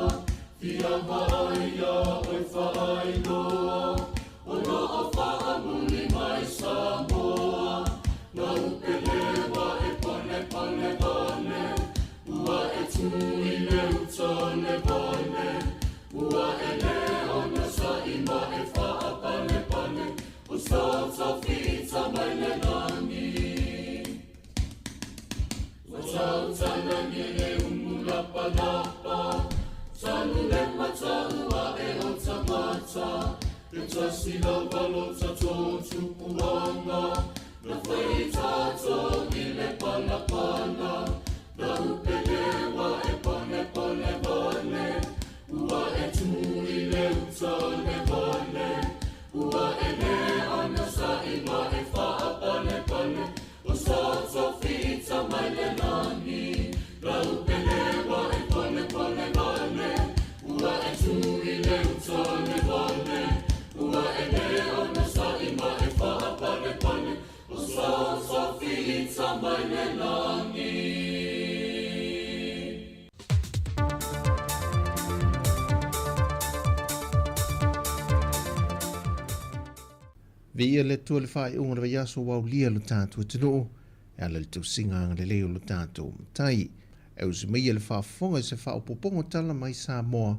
Fia maia oi whaai loa. Ono o wha amuli mai Sāmoa. Na upelewa e pane pane pane. Ua e tui le utane pane. Ua e leo na sa ima e wha pane pane. O sauta fita mai le nangi. O sauta nangi le umulapa lapa. Tanu le mata ua e o tamata. Te tasi lava lota tōtu puanga. Na whai tato i le pana pana. Na upelewa e pane pane pane. Ua e tui le utane pane. Ua e le ana sa ima e wha pane pane. O soto fita mai le nani. Na upelewa e pane pane pane. Ua e tui le utane pane. Ua e le ana sa ima e wha pane pane. O soto fita mai le nani. Via le tua le whae unga le yaso wau lia lo tātua tino, e ala le tau singanga le leo lo tātua mtai, e usi meia le whaafonga se wha opopongo tala mai Sāmoa,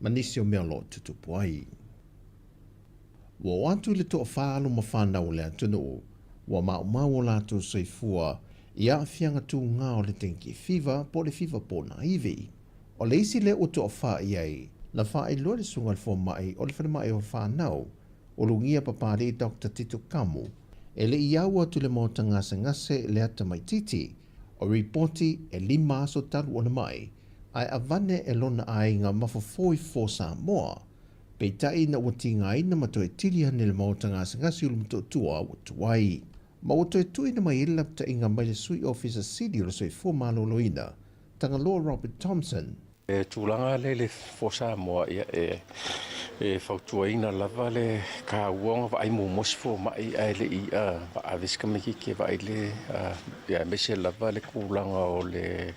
manisi o mea lo tutupu ai. Wa atu le toa whaalo ma whanau le atino, wa mau o lātou seifua, i a whianga tū ngā o le tenki whiwa po le whiwa po na iwi. O le isi le o toa wha iai, la wha i loa le sunga le fo mai o le whanamai o whanau, o lungia papare Dr. Tito Kamu, e le iau atu le mota ngase le ata mai titi, o ripoti e 5 aso talu ona mai, ai avane e lona ai ngā mafofoi fo Sāmoa, pei tai na wati ngai na mato e tili hane le mota ngase ulu mto tua o tuai. Ma o toe tui na mai ilapta inga mai le sui officer sidi o le soi fo maloloina, tanga loa Robert Thompson. E tūlanga le fo Sāmoa ia e fautuaina lava le ka uonga wa ai mo mosfo mai ai le i a aviska meki ke vai le ya mese lava le kulanga o le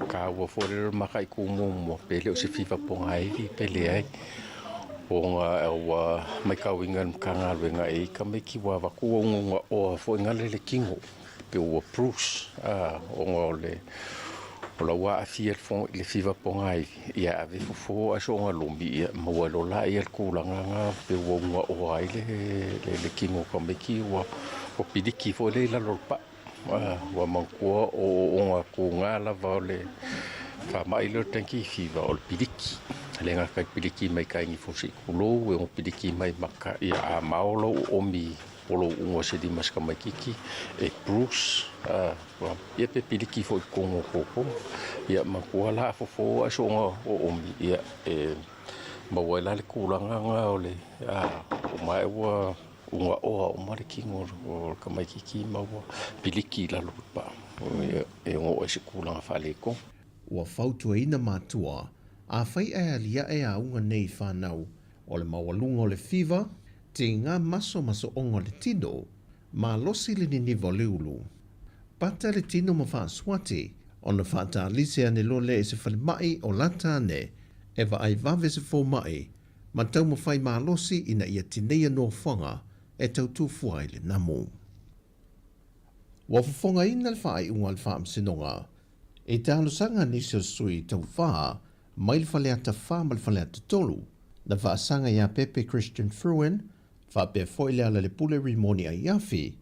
ka ua fo le makai ku mo pele o se fifa ponga ai pele ai ponga o mai ka winga kanga wenga e ka meki wa ku ngonga o fo ngale le kingo pe o Bruce o le o la wa fiel fon le fiva pongai ia ave fo a so nga lombi mo lo la ia kulanga nga pe wo nga o ai le kingo ko me ki wa o pidiki fo le la lorpa wa manko o nga ku nga la va le fa mai le tanki fiva o pidiki lenga kai piliki mai kai ni fosi kulo e piliki mai maka ia a maolo omi polo ungo se di maska mai kiki e Bruce ia pe piliki fo kongo koko ia makuala fo aso o omi ia e mawela le kulanga nga ole o mai wa unga o mariki ngor ka mai kiki mawa piliki la lupa e ngo se kulanga fale ko ua fautua ina matua a fai e alia e a unga nei whanau o le mawalunga o le fiva, te ngā maso ongo le tino, ma losi le ni leulu. Pata le tino ma wha swati, o na whata alise ane lo le e se whale mai o lata ane, e wa ai vave se fō mai, ma tau ma whai ma losi ina ia tineia no whanga, e tau tu fuai le namu. Wa whafonga ina le whaai unga le whaam sinonga, e te alusanga nisio sui tau wha, mai le whaleata wha ma le whaleata tolu, na whaasanga ia Pepe Christian Fruin, wha pia foile ala le pule rimoni a iafi,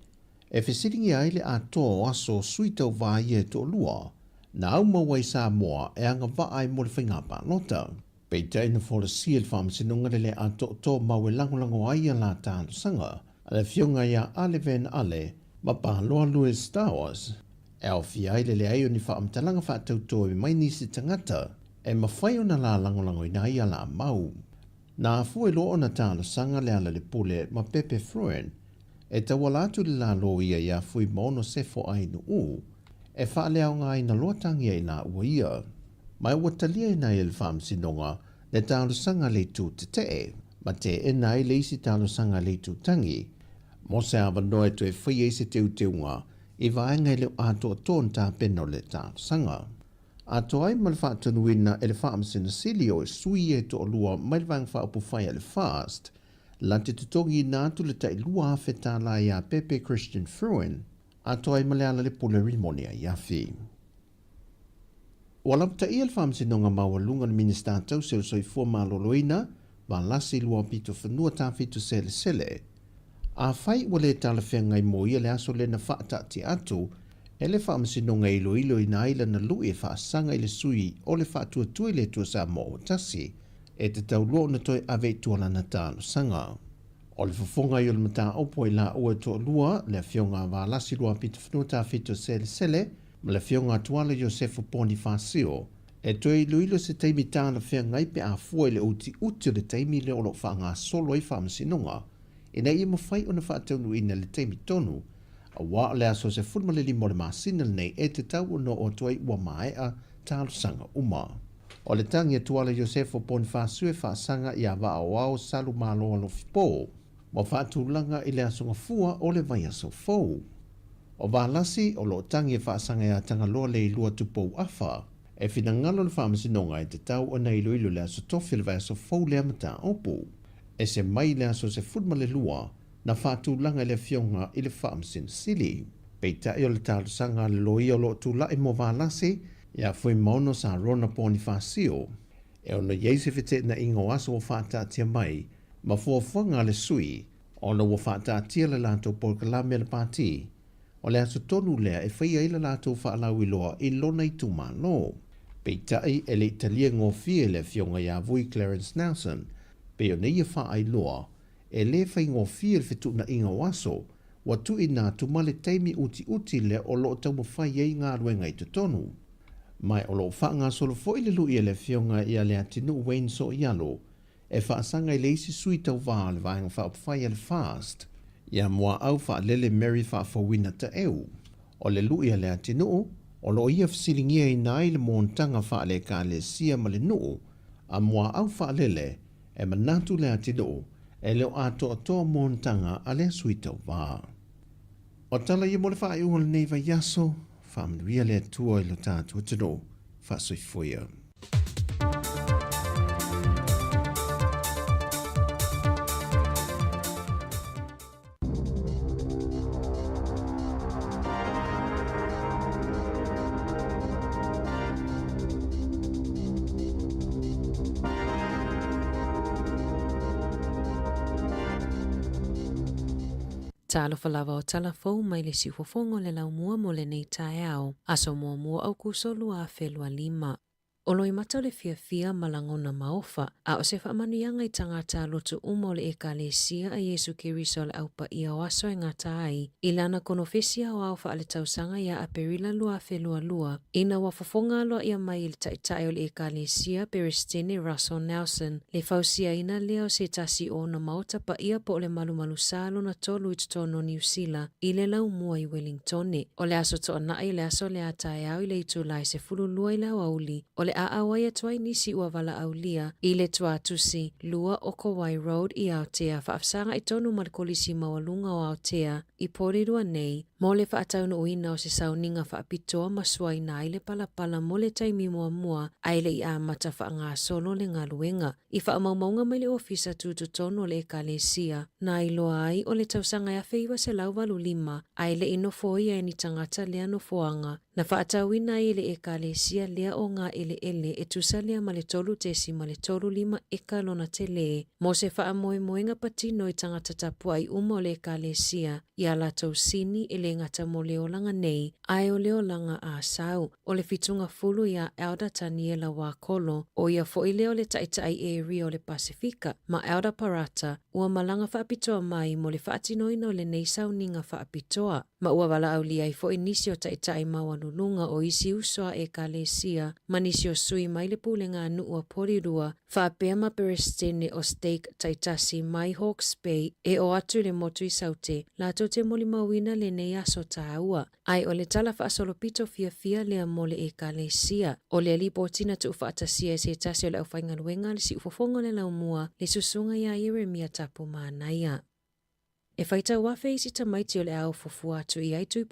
e whisiringi ai le ato aso sui tau wha ia to lua, na au mawai Sāmoa e anga wha ai mo le whaingapa nota. Pei tai na whole siel wha msinunga le ato to mawe langolango ai la ta alusanga, ale fionga ia ale ven ale, ma pa loa lue Star Wars, e au fiai le ai o ni wha amtalanga wha tauto e mai nisi tangata, e mawhai o na la langolango ina ia la mau. Na afu e loo na tāna sanga le ala le pule ma Pepe Fruin, e tawalatu le la lo ia fui maono sefo ai no u, e wha leo ngai na loatangi ai na ua ia. Mai watalia ina i le whaam sinonga, le tāna sanga le tu te te, ma te ena i le isi tāna sanga le tu tangi, mo se awa noe tu e whai eise teu teunga, i vaenga i le ato tōn tā peno le tāna sanga. Ato ai mal wha tunuina e le wha amsina silio e sui e to olua mai le vang wha upu whai le fast, la te tutongi nātu le tai lua awheta la ia Pepe Christian Fruin, ato ai maleala le pule rimoni a iafi. Walapta ia le wha amsinonga maua lunga na minister tau seo soi fua maloloina, wa lasi lua pito whanua tāwhitu sele sele. A whai wale tala whengai mo ia le aso le na whaata ti atu, e le whaamsinonga ilo i na aila na lui e whaasanga i le sui o le whaatua tui le tua Sāmoa o tasi, e te tau lua na toi ave tuala na tāno sanga. O le whafonga i o le mata opo i la ua toa lua, le fionga wa lasi lua pita whanuta whito sele sele, ma le fionga tuala Josefu Poni Whasio, e toi ilo se teimi tāna whia ngaipe a fua i le uti o le teimi le olo whaanga solo i whaamsinonga, e nei i mawhai o na whaataunu ina le teimi tonu, a wā le aso se fulmalili mo le masina nei e te tau no o tuai ua maea tālu sanga uma. O le tangi tuala Josefo Bonifasio e whaasanga i a wā o ao salu malo alo fipo, mo whaatulanga i le asonga fua o le vai aso fau. O wā lasi o lo tangi e whaasanga i a tanga loa le ilua tupou afa, e whina ngalo le whaamasinonga e te tau o na ilo le aso tofi le vai aso fau le amata opu, e se mai le aso se fulmalilua, na whaatulanga le fionga i le whaamsin sili. Pei tai o le tālusanga le loi o lo tula i mo wālasi, ia fui maono sa rona poni whaasio. E ona yeise fite na ingo aso o whaatatia mai, ma fuafuanga le sui, ona o whaatatia le lato porkalame le pāti, o le aso tonu lea e whaia i le lato whaalau i loa i lona i tuma no. Pei tai e le italia ngofie le fionga ia vui Clarence Nelson, pe o neia wha ai loa, e le whai ngofie le fitu na inga waso, wa tu i nā tumale teimi uti le o lo tau mawhai ei ngā ruenga i te tonu. Mai o lo wha ngā solo fo i le lui e le fionga i a le atinu Wayne so ialo, e whaasanga i le isi sui tau wā le vāinga wha upwhai le fast, ia mua au wha lele Mary wha whawina ta eu. O le lui e le atinu, o lo ia fsilingia i nā i le montanga wha le ka le sia ma le nuu, a mua au wha lele, e manatu le atinu, e leo ato atoa montanga a le sui tau wā. O tala i mo le wha iunga le neiva yaso, whaamnuia le atua i lo tātu atino, wha sui fuia. Talo falawa o talafou mai le sifofongo le lau mua mo le nei tae au, aso mua au kusolu a felua 5. O loi matau le fia malangona maofa, a o se whaamanuianga I tangata lotu umo le ekalesia a Yesu Kiriso le aupa ia o aso e ngata ai, I lana konofesia o au wha ale tausanga ia a perila lua fe lua, ina wa fofonga loa ia mai le taitai o le ekalesia Peristine Russell Nelson, le fausia ina leo se tasi o na maota pa ia po le malumalu salo na tolu I tono New Zealand, I le lau mua I Wellingtone, o le aso to ana I le aso le atai au I le itulai se fulu lua I lau auli, o le aawai tuai nisi ua wala aulia I le tua tusi lua o Kowai Road I Aotea whaafsanga I tonu malakolisi mawalunga o Aotea I porirua nei mo le whaatauna uina o se sauninga whaapitoa masua I na ile palapala mo le taimi mua aile I amata whaanga solo le ngaluenga I whaamaumaunga mai le ofisa tutu tono le ekalesia na iloa ai o le tausanga ya feiwa se lauwalu 5 aile ino foia e ni tangata lea no foanga na whaatawina I le ekalesia lea o ngā ele e tusalia ma le tolu tesi ma le tolu 5 eka lona tele mo se whaamoemoenga patino I tangata tapua I umo le ekalesia I ala tau sini e le ngata mo leolanga nei ai o leolanga a sau o le fitunga fulu ia Elda Taniela Wakolo o ia foi leo le taitai area o le Pasifika ma Elda Parata ua malanga whaapitoa mai mo le whaatinoina o le nei sauninga whaapitoa ma ua wala au lia I foi nisi o taitai mawalulunga o isi usoa ekalesia ma nisi o sui mai le pulenga anu ua porirua whaapea ma Peristine o Stake taitasi mai Hawke's Bay e o atu le motu I saute lato te moli mawina le nei aso taua ai o le tala whaasolopito fia lea mo le ekalesia o le lipotina tu whaatasia se tasi o le au whaingaluenga le si ufofonga le laumua le susunga ia Yeremia tapu maanaia. E whaita wafe isi tamaiti o le au fofua atu I aitu I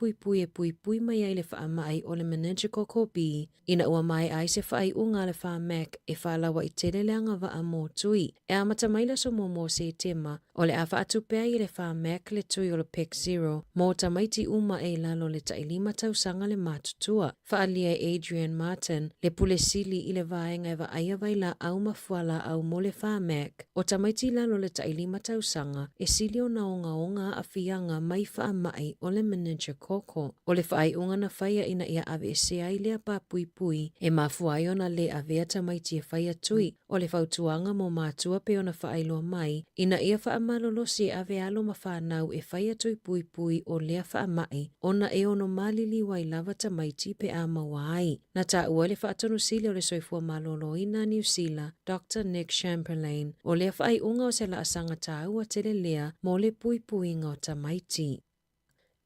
pui mai ai le whaamai o le managical kopi ina ua mai ai se whai unga le wha Mac e whaalawa I tele leanga wa a mō tui. E amata maila so mō se tema o le awha atu pea I le wha Mac le tui o le PEC 0 mō tamaiti uma e lalo le tailima tausanga le matutua. Whaalia Adrian Martin le pule sili I le vaenga e wa aia waila au mafuala au mo le wha Mac o tamaiti lalo le tailima tausanga e sili o naonga onga a fianga mai whaamai o le manager koko. O le whaai unga na whaia ina ia ave se ai lea pa pui e mafuai ona le avea tamaiti e whaia tui o le whautuanga mo mātua pe ona whaai loa mai ina ia whaamalolosi e ave alo ma whanau e whaia tui pui o lea whaamai ona e ono malili wai lava tamaiti pe a mawai. Na ta ua le whaatonu sili o le soifua malolo ina New Zealand Dr. Nick Chamberlain o lea whaai unga o se la asanga ta ua tele lea mo le pui ngā tamaiti.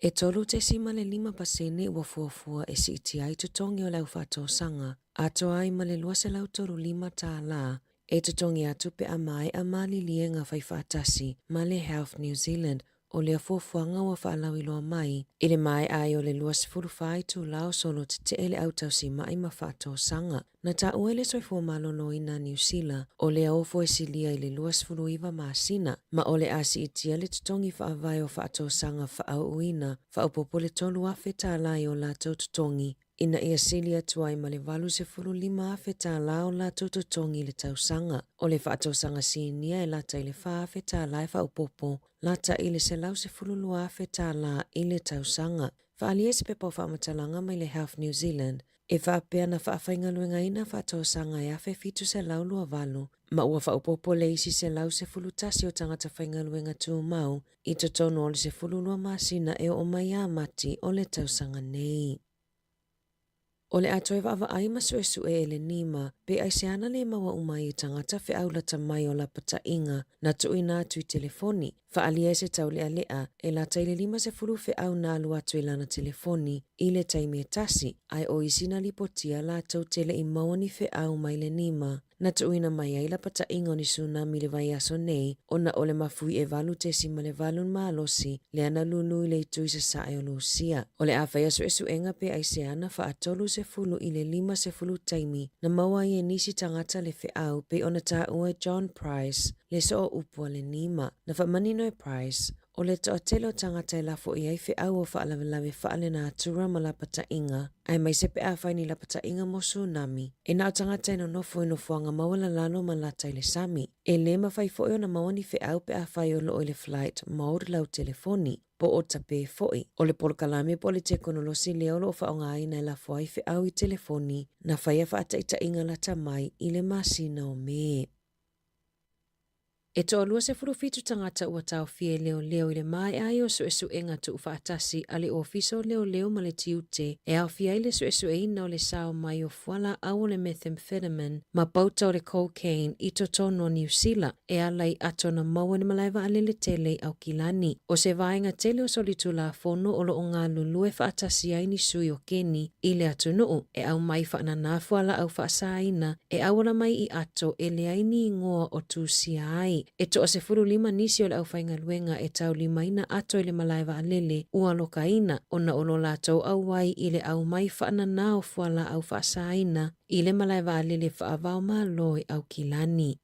E tolu te sima le 5 pasene ua fuafua e si iti ai tutongi o lau whatosanga. Ato ai ma le lua se lau tolu 5 tā la. E tutongi atu pe amai a mali lienga whai whatasi ma le Health New Zealand o lea fuafuanga wa whaalau iloa mai. Ile mai ai o le lua se furufai tu lao solo te ele au tausi mai ma whatosanga. Na ta uele soifua malolo ina New Zealand o le ofo e silia I le luas fuluiva maasina ma ole asi itia le tutongi whaavai o whaatosanga whaau uina whaupopo le tolu afe tā lai o lato tutongi. Ina ia silia tuai ma le valu se fulu 5 afe tā la o lato tutongi le tausanga. O le whaatosanga sinia e lata I le wha afe tā lai whaupopo lata I le se lau se fulu lua afe tā la I le tausanga. Whaalia se pepa o whaamatalanga mai le Health New Zealand e whaapea na whaafaingaluenga ina whaatosanga e afe fitu se lau lua valu ma ua whaupopo le isi se lau se fulu tasi o tangata whaingaluenga tu mau I totono o le se fulu lua masina e o mai amati o le tausanga nei. O le atoe wa ai masu e le nima, pe ai se ana le maua umai I tangata fe au lata mai o la pata inga na tui na atu I telefoni. Whaalia se tau lea lea e la taile 5 se fulu fe au na alu atu lana telefoni I le taimi e tasi ai o isina lipotia la tau tele I mawani fe au mai le nima. Na tuina mai ai la pata inga ni tsunami le vai aso nei o na ole mafui e valu tesi ma le valun maalosi le ana lulu I le tui se sae o lusia. O le awhai aso esu enga pe ai se ana wha atolu se fulu I le 5 se fulu taimi na mawai e nisi tangata le fe au pe ona ta ue John Price le so o upua le nima. Na wha manino e Price o le toa tele o tangata e lafo i ai fe au o whaalawelawe whaale na atura ma lapata inga, ai mai se pe a whaini lapata inga mo tsunami. E na o tangata ino nofo ino fuanga mawala lalo ma lata ile sami. E le ma whai fo na mawani fe au pe a whai o lo ile flight maori lau telefoni. Po o tape foi. O le polkalame po le teknolosi leo lo whaonga aina e lafo ai fe au I telefoni na whai a whaata ita inga lata mai I le masina o me. E toa lua se furufitu tangata ua tau fie leo I le mai ai o su enga tu ufaatasi ale ofiso leo ma le tiute e au fia ile su eina o le sao mai o fuala au le methamphetamine ma pauta o le cocaine I to tono New Zealand e alai ato na maua ni malaiva ale le tele au kilani. O se vaenga tele o solitu la fono o lo o ngā lulue faatasi ai ni sui o keni I le atunuu e au mai faana na fuala au faasaina e awala mai I ato e le aini ngoa o tusia ai. E toa se furu lima nisi o le au whainga luenga e tau lima ina ato I le malaiva alele ua lokaina o na olo lātou au wai I le au mai whaana nao fuala au whaasaina I le malaiva alele whaavao maa loi au kilani.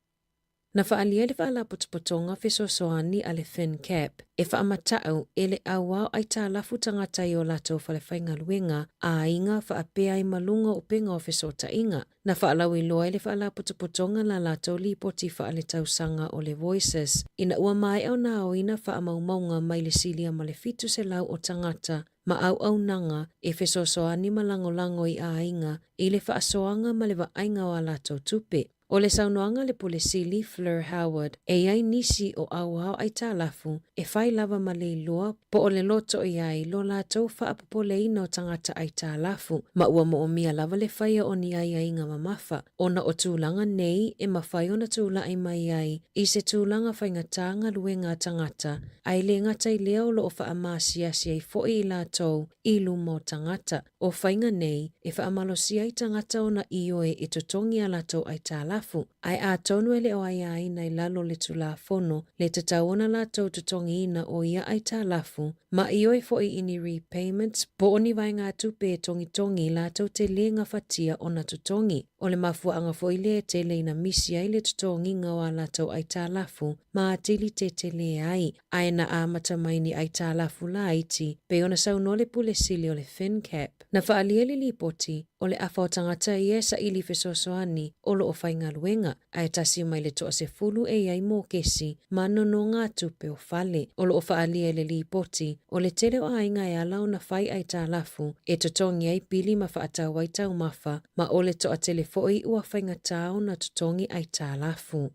Na whaalia le whaala potopotonga whesosoani a le fin cap e whaamatau e le awao ai tā lafu tangata I o lātou whale whainga luenga a inga whaapea I malunga o penga o whesota inga. Na whaalau I loa le whaala potopotonga la lātou li poti whaale tausanga o le voices. Ina ua mai au na o ina whaamaumaunga mai le silia ma le fitu se lau o tangata ma au nanga e whesosoani malangolango I a inga I le whaasoanga ma le waainga o a lātou tupe. O le saunoanga le polesili Fleur Howard e ai nisi o au ai tā lafu e whai lava ma le loa po o le loto I ai lo lātou whaapopole ino tangata ai tā lafu ma ua mo o mia lava le whaia o ni ai inga mamafa o na o tūlanga nei e mawhai o na tūla ai mai ai I se tūlanga whainga tānga luenga tangata ai le ngata I leo lo o whaamasia si ai fo I lātou I lumo tangata o whainga nei e whaamalosi ai tangata o na ioe e totongi a lātou ai tā lafu. Ai a tonu ele o ai ai nai lalo le tula fono le tataona la tau tutongi ina o ia ai tā lafu ma ioi fo I ini repayments po oni vai ngā tupe tongi la tau te lenga fatia o na tutongi o le mafua anga fo ile te le ina misi ai le tutongi ngawa la tau ai tā lafu ma atili te le ai ai na a matamaini ai tā lafu la iti pe ona sau no le pule sili o le fin cap na whaalieli li poti o le afa o tangata I esa ili whesosoani o lo o whainga luenga ai tasi mai le toa se fulu e ai mō kesi ma nono ngā tupe o whale o lo o whaalia le li poti o le tele o ainga e alau na whai ai tā lafu e totongi ai pili ma whaatau ai tau mafa ma o le toa telefoi ua whainga tau na totongi ai tā lafu.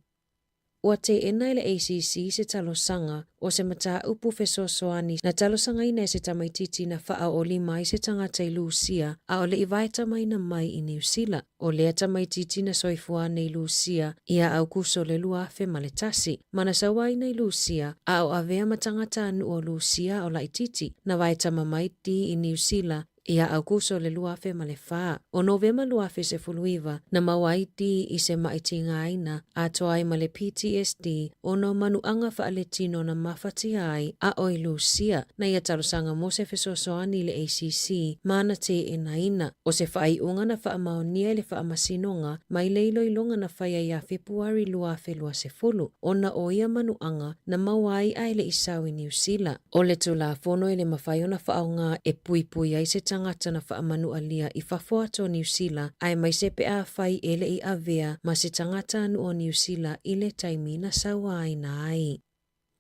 Ua te ena le ACC se talosanga o se mata upu whesosoani na talosanga ina se tamaititi na wha o li mai se tangata I Lucia a o le iwaita mai na mai I New Zealand. O lea tamaititi na soifuane I Lucia ia au kuso le luafe ma le tasi. Mana sawaina I Lucia a o avea matangata anu o Lucia o laititi na waita mamaiti I New Zealand ia au kuso le luafe ma le wha. O Novema luafe se fuluiva na mawaiti I se maitinga aina a toai ma le PTSD o no manuanga whaaletino na mawhati ai a oi Lucia na ia tarosanga mo se whesosoani le ACC mana te ina o se whai unga na whaamaonia le whaamasinonga mai leilo ilonga na whaia ia Februari luafe lua se fulu o na oia manuanga na mawai ai le isau I New Zealand. O le tula fono I le mawhaio na whaonga e pui ai se tangata na whaamanu alia I whafoato New Zealand ai mai se pe a whai ele I avea ma se tangata anu o New Zealand I le taimina sawa aina ai.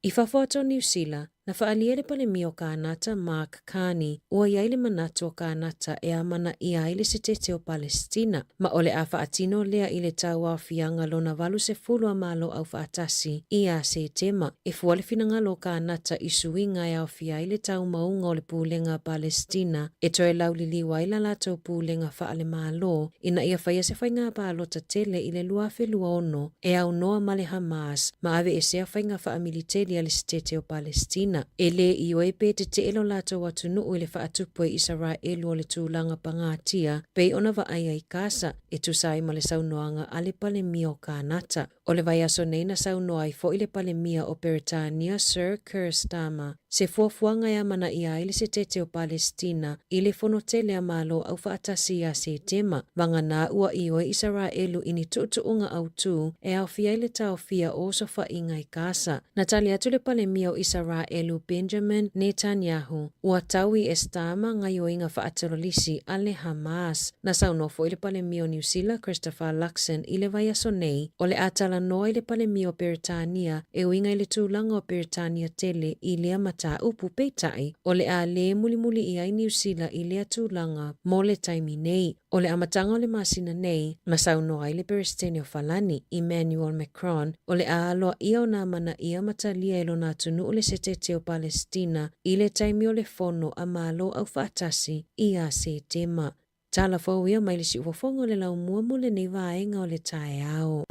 I whafoato New Zealand na whaalia le pale mio kānata Mark Carney ua iai le manato kānata e amana I ai le setete o Palestina ma ole a whaatino lea I le tau au fianga lona valu se fulu a malo au whaatasi I a se tema e fuale finanga lo kānata I suinga e au fia I le tau maunga o le pūlenga Palestina e toe lau li liwa I la lato pūlenga whaale malo ina ia whaia se whainga pālota tele I le luafe luaono e au noa male Hamas ma ave e sea whainga wha militeri a le setete o Palestina. E le I oe pe te elo lato watu nuu I le whaatupue Israelu o le tūlanga pangatia pei ona wa ai ai kasa e tusai ma le saunoanga ale pale mio kānata. O le vai aso nei na saunoa ai fo i le palemia o Peritania Sir Keir Starmer. Se fuafuanga ia mana ia i le se tete o Palestina i le fonotele a malo au faatasi a se tema. Vangana ua i o Israelu ini tuutuunga au tu e au fia i le tau fia o sofa inga i Gaza. Natali atu le palemia o Israelu Benjamin Netanyahu ua taui e Starmer ngai o inga faatalolisi ale Hamas. Na saunofo i le palemia o New Zealand Christopher Luxon i le vai aso nei o le atala noa i le palemia o Peritania e uinga i le tūlanga o Peritania tele i lea mata upu peitai o le a le muli i ai New Zealand i lea tūlanga mo le taimi nei. O le amatanga o le masina nei na saunoa i le Perisitene o Falani Emmanuel Macron o le a aloa ia o nā mana ia matalia ilo nā tunu o le setete o Palestina i le taimi o le fono a malo au faatasi i a se tema. Tala fau ia mai le si ufafonga le lau mua mo le nei vaenga o le tae ao.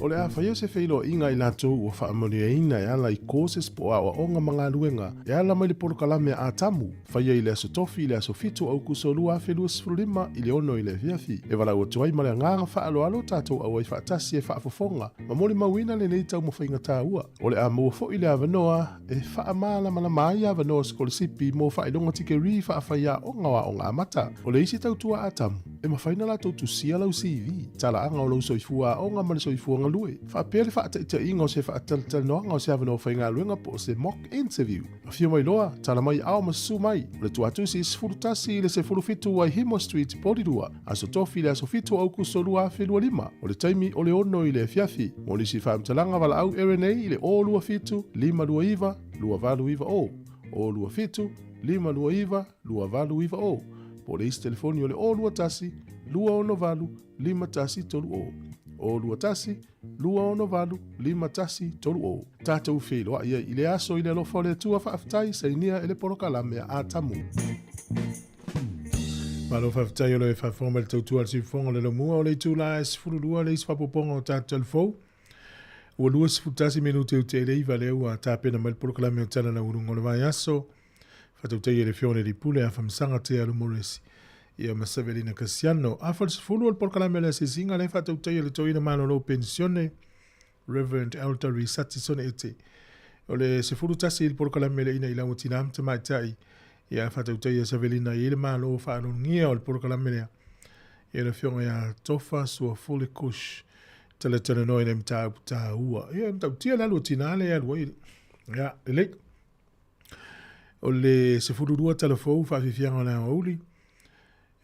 O le awhaia se whilo inga I lātou o whaamoni e ina e ala I kōse spo a o onga mga luenga e ala mai le porokalame a tamu whaia I le aso tofi I le aso fitu au kusolua whelua sifurulima I le ono I le fiafi e wala ua tuai ma le nganga whaalo alo tātou au ai whaatasi e whaafofonga ma mole mawina le nei tau mo whainga tāua o le a mua fo I le avanoa e whaamala mana mai avanoa skolisipi mo whaidonga tike ri whaafaya onga wa onga amata o le isi tau tua a tamu e mawhaina lātou tusia lau CV tala anga o lau soifua onga ma le soifua lue. Whaapea le whaata inga o se whaataltal noanga o se avano whainga luenga po se mock interview. A whio mai loa, tala mai ao masu mai. O le tuatu si isfurutasi le se furufitu ai Himo Street Porirua. Aso tofi le aso fitu au kusolua whelua lima. O le taimi o le ono I le fiafi. Mo nisi whaamtalanga wala au RNA I le o lua fitu, lima lua iwa, lua valu iwa o. O lua fitu, lima lua iwa, lua valu iwa o. Po le isi telefoni o le o lua tasi, lua ono valu, lima tasi tolu o. O lua tasi, lua ono valu, lima tasi tolu o. Tātou whiloa ia I le aso I le alofa o le tua whaaftai sa inia ele porokalame a tamu. Malo whaftai o le whawhonga le tautua si whonga le mua o le tūla e sifurulua le iswapoponga o tātou fau. Ua lua sifutasi minute o te reiva leo a tāpena mai polokalame o tala na urunga le vai aso. Whatautai e le whione li pule a whamsanga te alu moresi. Ia Masavelina Casiano. A whalsifulu o le polokalame le asesinga le whatautai e le toina mano lo pensione. Reverend Elder Risati Sone Ete. O le sifuru tasi il polokalame le ina ilango tinam te maitai. Ia whatautai e Savelina i le malo whaanungia o le polokalame lea. Ia le whionga ia tofa sua fule kush. Tala tala noi ne mta ua. Ia mta tia lalu tinale ia lua. Ia, ele. O le sifuru rua talafou whaafifianga le auli.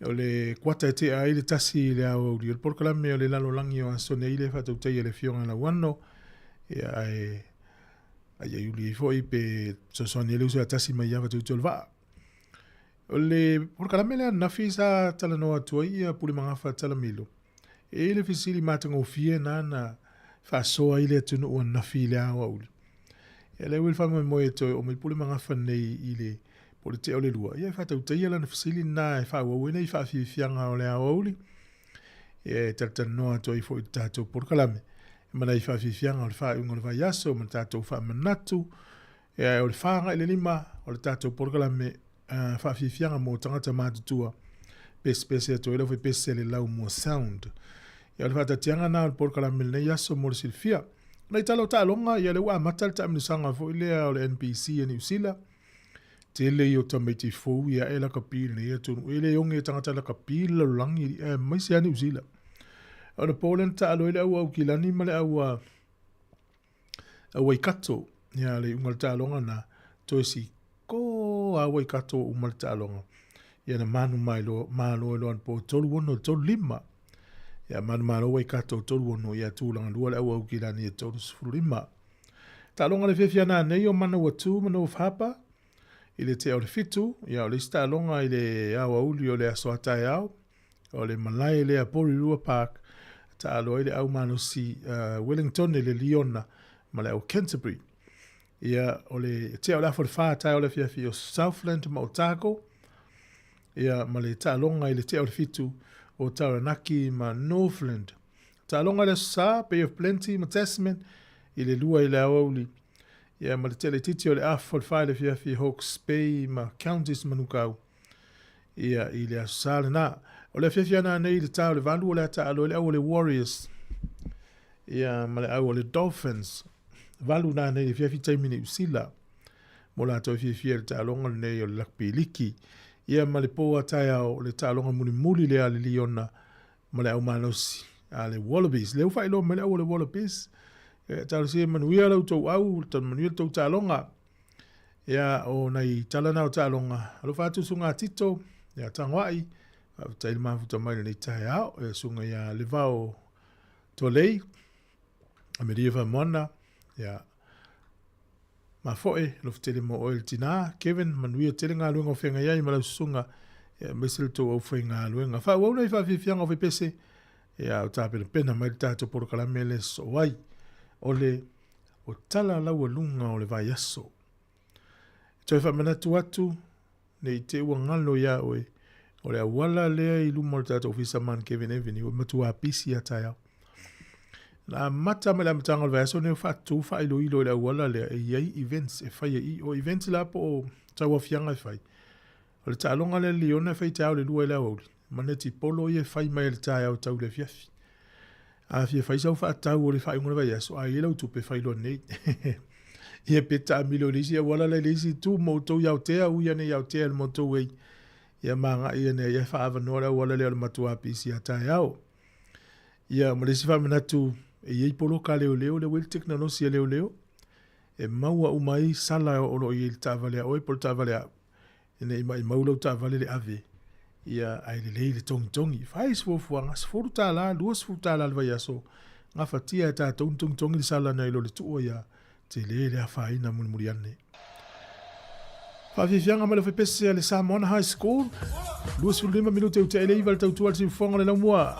O le kwata te a ile tasi le auli. O le polokalame o le lalo langi o asone ile whatautai e le whionga la wano. Ia ai iuli foi pe sosoni ele usa tasi mai ia whatautai o le waa. O le polokalame le nafi sa tala noa tua ia puli mangafa tala milo. E le fisili matanga o fie na whasoa ile atunu o nafi le awa uli. E le wil whama moe toi o me puli mangafa nei ile poli te o le lua. Ia whatautai ala na fisili na e whaua wena i whaafifianga o le awa uli. E tala noa tua i fo i tātou polokalame. E mana i whaafifianga o le whaunga le vai aso, ma tātou whaamanatu. E o le whaanga ile lima o le tātou polokalame whaafifianga mo tangata mātutua pese ato ila foi pese le lau mua sound. Ia le whaatatianga nā o le polokalame nei aso mo le silfia. Nei talo ta longa ia le waa matal ta amnisanga fo ilea o le NPC e New Zealand. Te le i o tamaiti fou ia e la kapil nei atunu. Ele yonge tangata la kapil la langi maisi a New Zealand. O le Poland ta alo ile au kilani ma le au Waikato. Ia le ungal ta longa na toesi ko a Waikato umal ta longa. Ia na manu mai lo lo an po tolu wono tolu lima. Ia manu malo Waikato tolu wono ia tūlanga lua le au kilani e tolu sifuru lima. Ta longa le fefia na nei o mana watu mana o whapa. Ile te au le fitu. Ia o le sta longa ile au auli o le aso atai au. O le malai le a Porirua Park. Ta alo ile au manu si Wellington le Leona. Ma le au Canterbury. Ia o le te au la for whātai o le fiafi o Southland ma o Tako. Ia ma le tālonga i le te au le fitu o Taranaki ma Northland. Tālonga le sa, Bay of Plenty ma Tasman, i le lua i le auli. Ia ma le tele titi o le afol whai le fiafi Hawke's Bay ma Counties manukau. Ia i le asale na. O le fiafi ana nei le tau le valu o le ata alo le au le Warriors. Ia ma le au le Dolphins. Valu na nei le fiafi taimini usila. Mo la toi fiafi le tālonga nei o le lakpiliki. Ia ma le poa tai au le tālonga muli le ale liona ma le au manosi a le Wallabies. Leu whai lo ma le au le Wallabies. Talo se manuia lau tau au, tan manuia tau tālonga. Ia o nei talana o tālonga. Alo whātu sunga tito, ia tangwai. Tai le mafuta mai nei tai au, ia sunga ia le vau tolei. A meria wha mona, ia ma foe lo tele mo oil tina Kevin manuia tele nga luenga fenga ia ma sunga e mesel to o fenga luenga fa wo nei fa fianga o pese ia o tape pena mai tato por calamele so wai ole o tala la lunga o le vai aso to fa mana tu atu nei te o ngalo ia o le wala le i lu mo tato ofisa man Kevin Eveni o matua pisi ataya na mata me la mtanga va so ne fa tu fa ilo le wala le ai events e fa i o events la po tawa fianga fa o le talonga le liona fa tau le lua la o maneti polo ye fa mai le tau tau le fiafi a fi fa so fa tau o le fa ngona va so ai le tu pe fa ilo nei ye peta milolisi wala le lisi tu moto ya te u ya ne ya te el moto we ya manga ye ne ya fa va no wala le matua pisi ataya ya mo le sifa menatu e iei polo ka leo le wel teknolosia leo e maua umai sala o lo i tavalea o i polo tavalea ene i maulo tavale le ave ia ai le tongi fais fo fuanga sforu tala luas fu tala le vai aso nga fatia ta tongi sala na ilo le tu ia te le afaina muriane fa fianga ma le fepese le Samoan High School luas fu 5 minuto te ele i val tau tu al si fonga le mua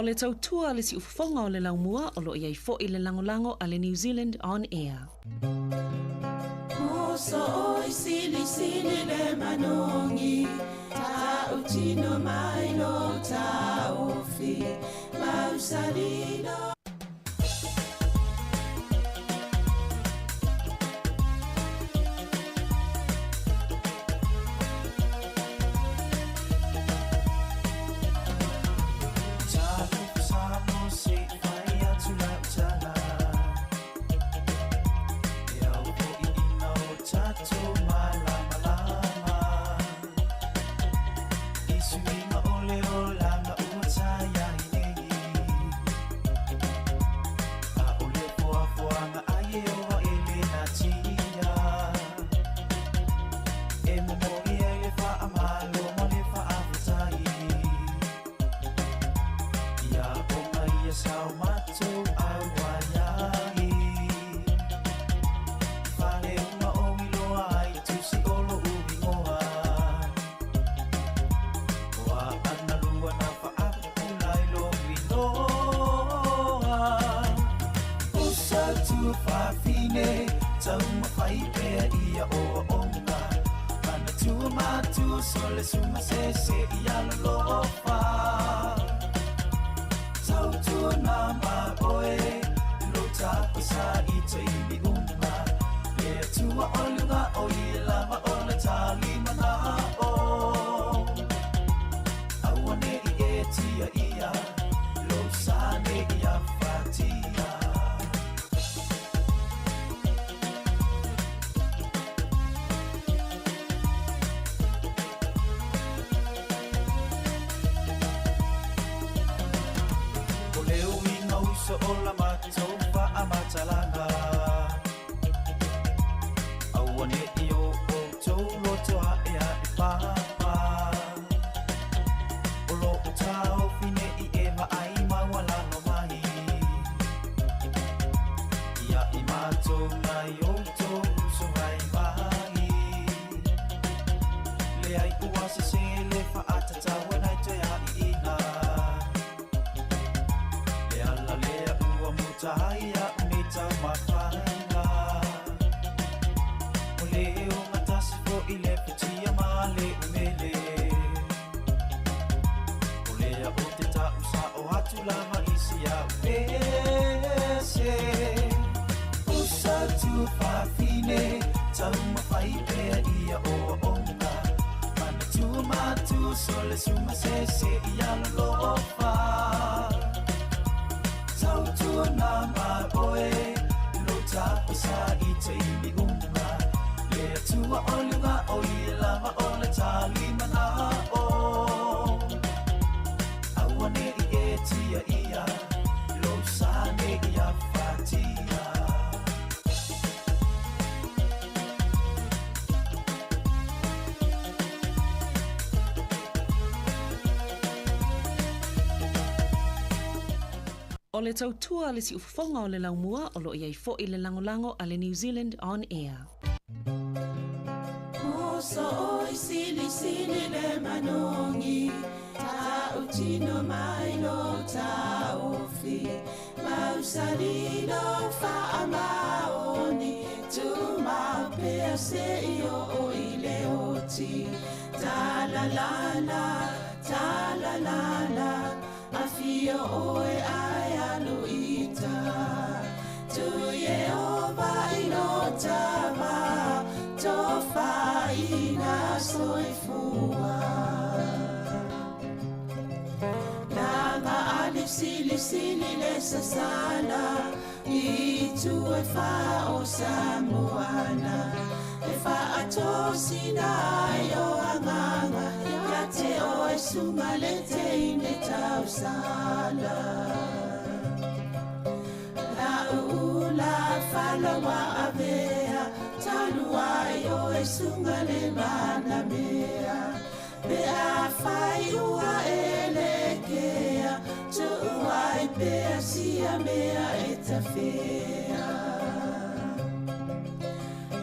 le tautua le si ufafonga o le laumua o lo iai fo i le langolango a le New Zealand On Air. Moso oi sili sili le manongi, ta utino mai lo ta ofi, mausalino. O le tautua le si ufafonga o le laumua o lo iai fo i le langolango a le New Zealand On Air. Moso oi sili sili le manongi, ta utino mai lo ta ofi, mausalino fa amaoni, tu ma pea se io o ile oti, ta la la, afio oe ai aluita, tu ye oba inotama, tofa ina soifua. Nanga alif sili sili le sasana, i tu e fa o Samoana, e fa atosina yo anganga, ya te o e sunga le te ine tau sala. La ula fala wa avea, talua yo e sunga le mana mea, pe a fai ua elekea, tu ai pe a sia mea e ta fea.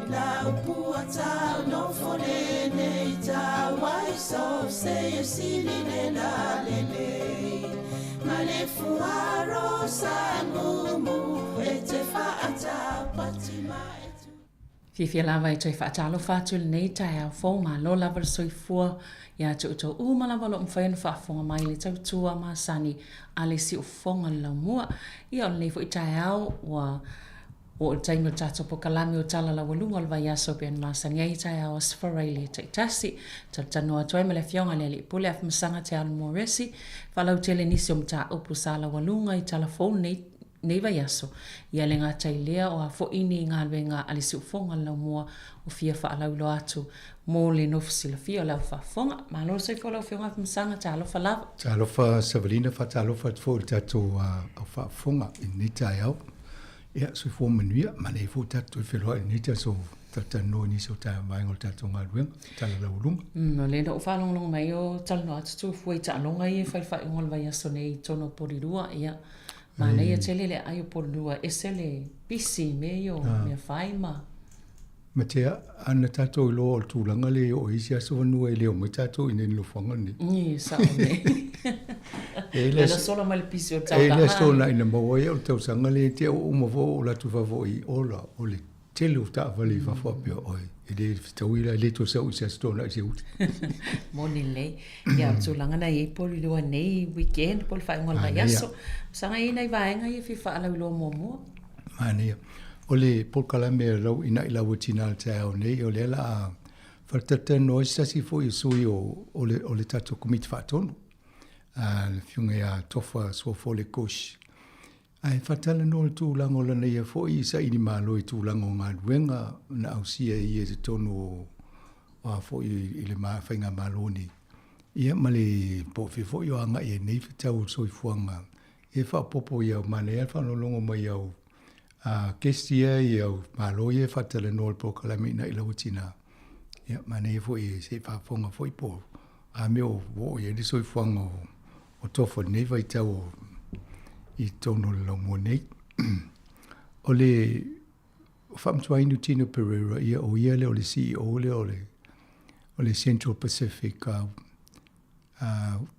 La upua tau no fone nei tau ai so se e sili le la lelei, Ngale fuaro sa ngumu e te whaata patima e tu. Fifia lava e toi whaatalo whātu le nei tai au fō ma lo lava le soifua ia tu uto uma lava lo mwhainu whaafonga mai le tautua ma sani a le si ufonga le laumua. Ia o le nei fo i tai au o le taino tato po kalami o tala la walunga le vai aso pe ma sani ai tai au asfarai le taitasi. Tano atoe me le fionga le li pule af masanga te alu moresi. Whalau tele nisi o mta upu sa la walunga i tala phone nei vai aso. Ia le ngā tailea o a fo ini ngā luenga a le si ufonga le laumua o fia whaalau lo atu. Mō le nofisi la fia o lau whaafonga. Ma lo sei fo lau fionga af masanga te alofa lava. Te alofa Savalina fa te alofa fo le tato au whaafonga i ni tai au. Ia sui fo manuia, ma nei fo tato i whiloa i ni ta so tata no ni so ta mai ngol tato ngā luenga, tala lau lunga. No le no whalonglong mai o tala no atu tu fuai ta alonga i whai ngol vai aso nei tono porirua ia. Ma nei a tele le ai o porirua ese le pisi me o mea whai ma. Ma te ana tato i lo o tūlanga le o isi aso vanua i leo mai tato i nene lo whanga ni. Ni sa o nei. Le la sola mai le pisi o tau la hai. E le sola ina maua ia o tau sanga le te o umavo o la tufavo i ola o le tele o ta vali whafua pia oi. E le tauira le to sau i se stona i se uti. Moni lei. Ia tūlanga nei e porirua nei weekend pol whai ngol mai aso. Sanga i nei vaenga i fi whaalau ilo mua. Mania. O le polkalame rau ina i lau tina al te au nei, o le la whartata no i sasi fo i sui o le tato komiti whaatonu. Le fiunga ia tofa sua fo le kosh. Ai whatala no le tūlanga o lana ia fo i sa ini malo i tūlanga o ngā ruenga na au sia i e te tonu o fo i le whainga malo ni. Ia ma le pofi fo i o anga i e nei whatau soi fuanga. E whaapopo i au mane e whanolongo mai au kestia i au malo i e whatala no le pokalame ina i lau tina. Ia mane e fo i se whaafonga fo i po. A meo wo i e le soi fuanga o tofa nei vai tau i tono le laumua nei. O le whamtuainu Tino Pereira ia o ia le o le CEO le o le Central Pacific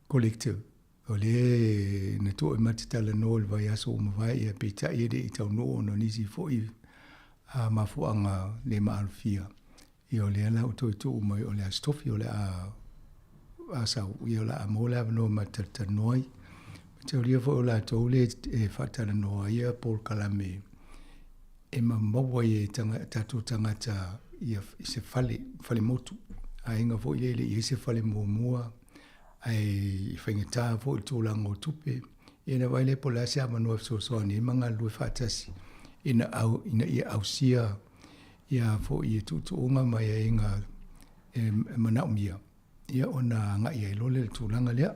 Collective. O le na to e matitala no le vai aso o mawai ia peita ia de i tau no no nisi fo i mafuanga le maalfia. Ia o le ala o to i to mai o le astofi o le asa ia o le amola no matata noi. Te oria fo la tau le e whatara noa ia Paul Kalame e maua i tatu tangata i se whale motu. A inga fo i lele i se whale mua ai whaingatā fo i tōlanga o tupe. I na waile po la se amanua soani manga lue whatasi. Ina ia ausia ia fo i tutuonga mai a inga manaumia. Ia ona nga ia ilole le tōlanga lea.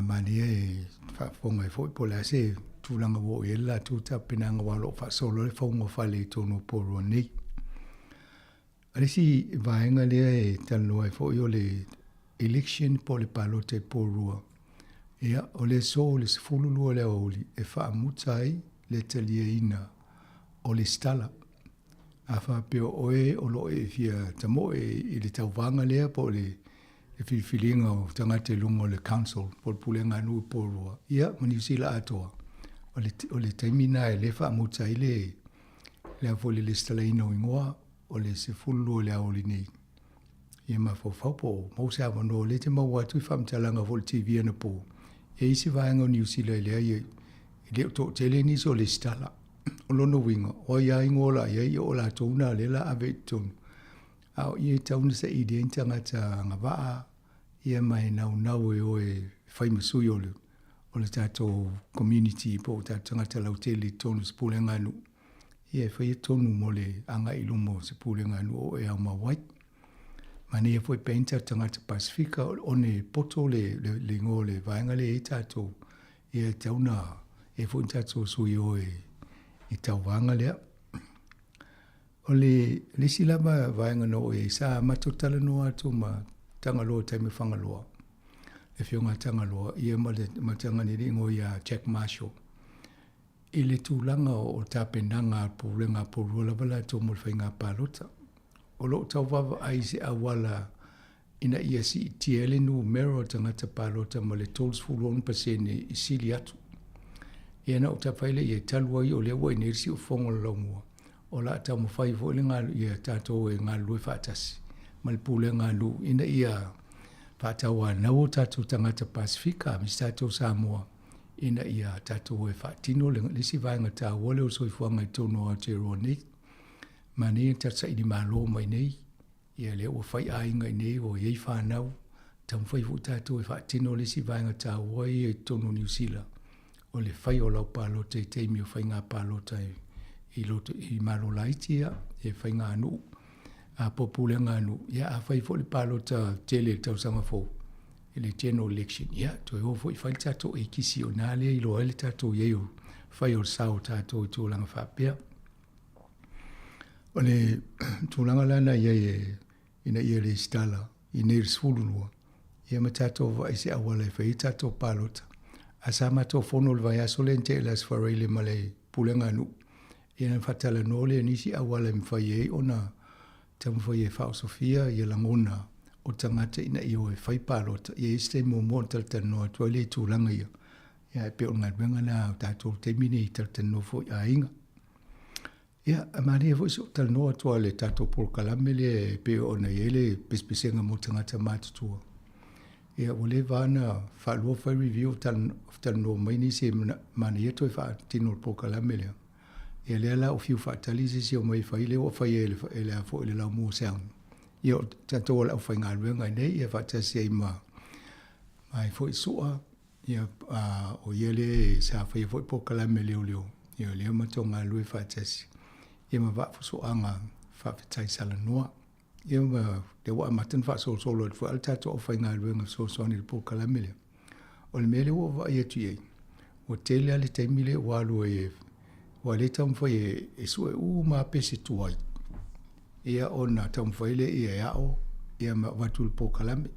Mania e whafonga e fwoi pola se tūlanga wo e la tūta pinanga walo whasolo le whaunga whale tono poro nei. Arisi vaenga lea e tanoa e fwoi o le election po le palo te porua. Ea o le so o le sifululua lea oli e whaamutai le talia ina o le stala. A whapeo oe o lo e fia tamo e le tauvanga lea po le e whiwhilinga o tangate lungo le council por pulenga nui porua. Ia, mani sila atoa. O le taimina e le whaamuta i le avoli le stalaina o ingoa o le se fulu le aoli nei. Ia ma fawpo, mause awa no le te maua tui whamtalanga vol TV ana po. E isi vaenga o New Zealand lea i le to tele niso le stala. O lono winga, o ia ingola, ia o la tona le la ave tonu. Au ia tauna sa i de tangata ngawaa, ia mai nau e oe whaimasui o le tato community po tangata lauteli tonu sepule nganu. Ia whai tonu mo le anga ilumo sepule nganu o e au mawai. Mani e fwoi penta tangata Pasifika o ne poto le ngo le vaenga le e tato. Ia tauna e fwoi tato sui oe i tauwanga lea. O le silama vaenga no e sa matotala no atu ma tangaloa taime whangaloa. E whionga tangaloa, ia ma tangani ringo ia Jack Marshall. I le tūlanga o tāpenanga pōrenga pōrua lawala tō mo whainga pālota. O lo tau wawa ai se awala ina ia si tiele numero tangata palota ma le 12% i sili atu. Ia na utapaile ia talua i o le wa inerisi o fongo la mua. O la ata mo fai fo le ngalu ia tato e ngalu e fatasi. Ma le pule ngalu ina ia fatawa na o tato tangata Pasifika mi tato Sāmoa. Ina ia tato e fatino le lisi vaenga ta wale o soifuanga i tono Aotearoa. Mani tatsa i di malo mai nei. Ia le o fai ainga i nei o iei whanau. Tam fai fu tato e fatino lisi vaenga ta wai i tono New Zealand. O le fai o lau palota i teimi o fai ngā palota i malo laitia e fai ngā anu. A popule ngā anu. Ia a fai fo le palota tele tau sanga fo. I le general election. Ia to e ofo i fai tato e kisi o nale i loa le tato i eo. Fai o sao tato i tūlanga whapea. O le tūlanga lana ia ina ia le stala i neir sfulunua. Ia ma tato va isi awala e fai tato palota. Asa mato fono le vai aso le nte las fareile male pulenga nu. Ia na fatala no le nisi awala mfai e ona tamfai e fao Sofia ia langona o tangata ina i o e fai palota. Ia este mo mo taltano a tuale tūlanga ia. Ia e pe o ngā ruenga na tato te mini i taltano fo a inga. Ia a mani e fo iso talno a tuale tato por kalame le pe o na iele pespesenga mo tangata matutua. Ia o le vana whalua whai review tal no maini se mana ia toi wha tino po kalame lea. Ia lea la o fiu wha talisi si o mai whai leo o whai e lea fo ele lau mua seang. Ia o tato o lau whai ngā ruenga nei, ia wha tasi ai mai fo i soa. Ia o ia le sa whai fo i po kalame leo leo. Ia lea mato ngā lue wha tasi. Ia ma wha soa ngā wha fitai sala noa. Ia ma te wa matan fa so solo fu alta to fa nga luenga so so ni po kala mele o le mele wo va ia tu ye o tele ale te mile wa lu e wa le tam fa e so u ma pese tu ai ia ona tam fa ile ia ya o ia ma va tu po kala me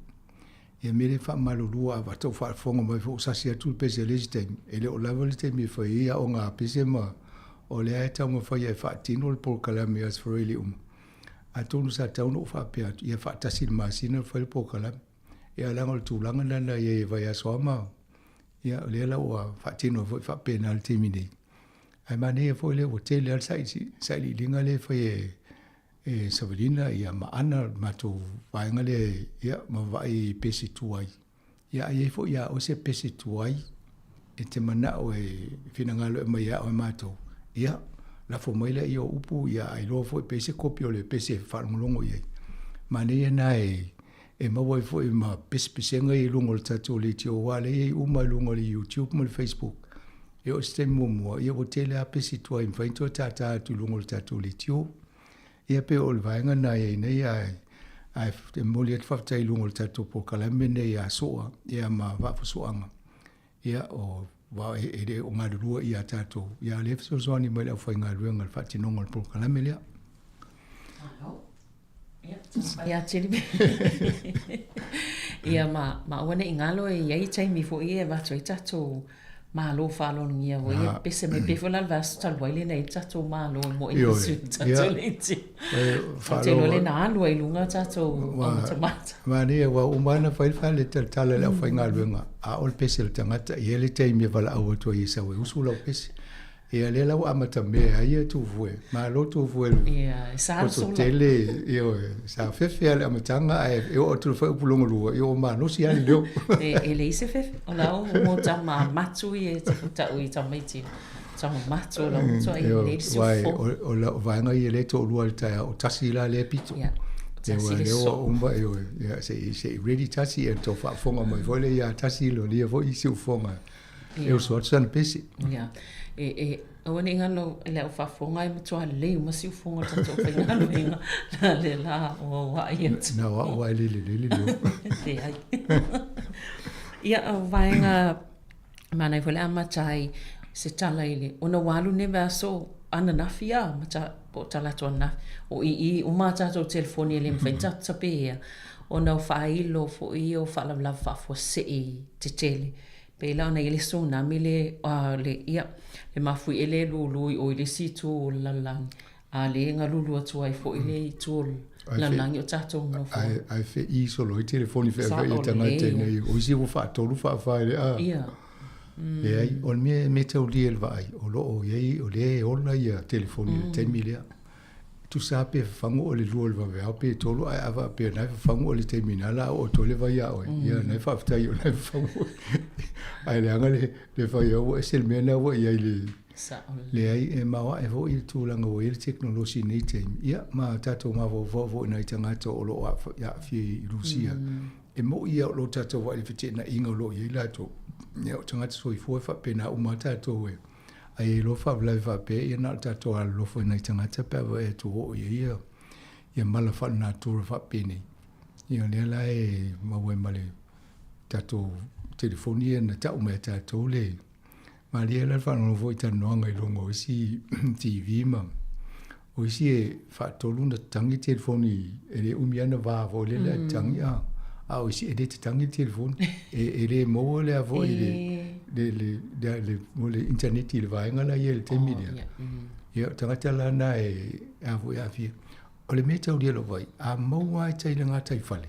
ia mele fa malu lu a va to fa fongo mai fo sa sia tu pese le te ele o la le te mi fa ia o nga pese ma o le ai tam fa ia fa tino po kala me as for ile a tonu sa tauno fa pea ia fa tasil masina fa po kala ia langol tu langa lana ia vai asoma ia le la wa fa tino fa penalty mini ai mani fo le hotel al sai linga le fa e savelina ia ma ana ma tu vai ngale ia ma vai pesi tuai ia ai fo ia o se pesi tuai e te mana o e finangalo e mai o mato ia la fomaila i o upu ia ai lo fo pese kopio le pese farmulongo ia mane na e mawa fo ma pese ngai lungo tatu le tio wale e uma lungo le YouTube mo le Facebook e o stem mo ia o tele a pese to in fainto tata tu lungo tatu le tio ia pe o vainga na ia nei ai te moliet fa tai lungo tatu po kalame nei a soa ia ma va fo soanga ia o wa e o ngā rua i a tātou. Ia le fso soani mai lau whai ngā rua ngā whati nonga po kalame lea. Ia tiri. Ia ma wane i ngalo e iei taimi fo i e vato i tātou malo whalo ngia o i pese me pefo lal vaso talwaile nei tātou malo mo i nisu tātou leiti. Te lo le na alua i lunga tātou amatamata. Mani e wa umana whaile tala lau whai ngā rua a ol pese le tangata i ele taimi e wala awa tua i sawe usu lau pese. Ia le lau amata mea ia tu vue. Ma lo tu vue. Ia, sa so tele io sa fefe ale amatanga e o tu fa upulongo lua. Io ma no si ani leo. E le ise fefe. O lau mo tama matu i e te puta ui tamaiti. Tama matu lau. So i le isi ufo. O lau vaenga i le to lua le taia o tasi la le pito. Ia. Tasi le so. Umba io se ready tasi e to fa fonga mai vole ia tasi lo lia vo isi ufonga. Eu so atsan pesi. Ia. O ni ngalo ele o fafonga i matua le ma si fonga tato pe ngalo inga la le la o wa ia na wa le te ai ia o vainga mana i fole amatai se tala ile ona walu ne vaso ana nafia mata po tala tona o i o mata to telefoni le mfenta tapea ona failo fo i o fala la fa fo se te tele pe la na ile so na mile le ia le mafui ele lului o ile situ lalang a le nga lulu atu ai fo ile tu La langi o tātou no fo. Ai fe I solo I telefoni fe I tanga tēnei. O isi o whaatolu whaafai le a. Ia. Le ai, o me tau li el vai. O lo o iei, o le ola ia telefoni 10 milia. Tu sa pe fango o le lua le vavea pe tolu ai ava pe nai fango o le te minala o tole vai a oi. Ia nai whaftai o nai fango. Ai le anga le whai au e sel mena o iei le ai e mawa e vo I tūlanga o ele teknolosi nei teimi. Ia ma tatou ma vo nai tangata o lo a fi I Rusia. E mo ia o lo tatou wa I white na inga o lo iei lato. Ia o tangata soi fua wha pena uma tatou e. Ai lo fa vla va pe ia na tatou a lo fo nei tangata pe va e tu o ia. Ia mala fa na tu fa pe nei. Ia le la e ma we male tatou telefonia na tau me tatou le. Ma lia la fa no voi tan no ngai longo si TV ma. O si e fa tolu na tangi telefoni e le umiana va vo le la tangi a. A o si e le tangi telefoni e le mo le avo le mo le internet le va ngala ye le media. Ia tangata la na e avo ya fi. O le meta o le lo vai a mo wa tai nga tai fale.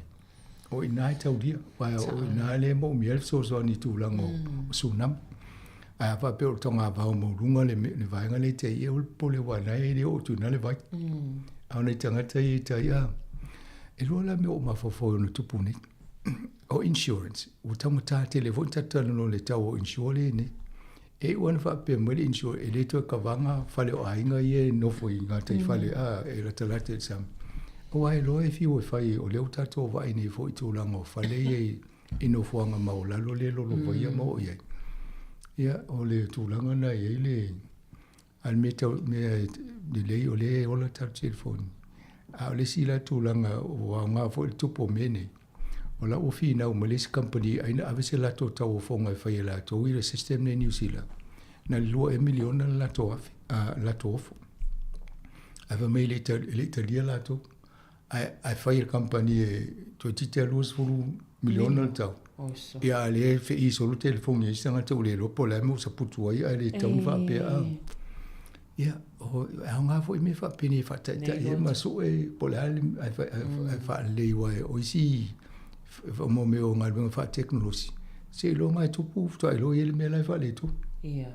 O ina tau dia wa o ina le mo miel so ni tu lango sunam. A fa pe o tonga va o mo runga le vai ngale te e o pole wa na e le o tu na le vai. A nei tangata I tai a. E lo la me o ma fo no tupu ni. O insurance. O tangata telefon tatana no le tau o insure ni. E wana fa pe mo le insure e le to kavanga fale o ainga ye no fo inga tai fale a e la talate sam. O ai lo e fi o fai o le tato va ni fo I tu lango fale ye ino fo nga ma o la lo le lo va ye mo ye. Ia o le tūlanga na e le al me le o le o la tau telefoni. A o le sila tūlanga o a ngā fo le tupo mene. O la ofi na o Malaysia company aina avese la to tau o fonga e whai la to i le system ne New Zealand. Na lua e miliona la to afi, la to ofo. Ava mei le Italia la to. Ai whai le company e to tite aluas furu miliona tau. Ia le fe I solo telefoni I sanga te le lopo la mo sa putu ai le tau fa pe a. Ia o nga fo me fa pe ni fa ta e ma so e polale ai fa le wa o si mo me o nga fa teknolosi. Se lo nga tu pu to lo ele me la fa le tu. Ia.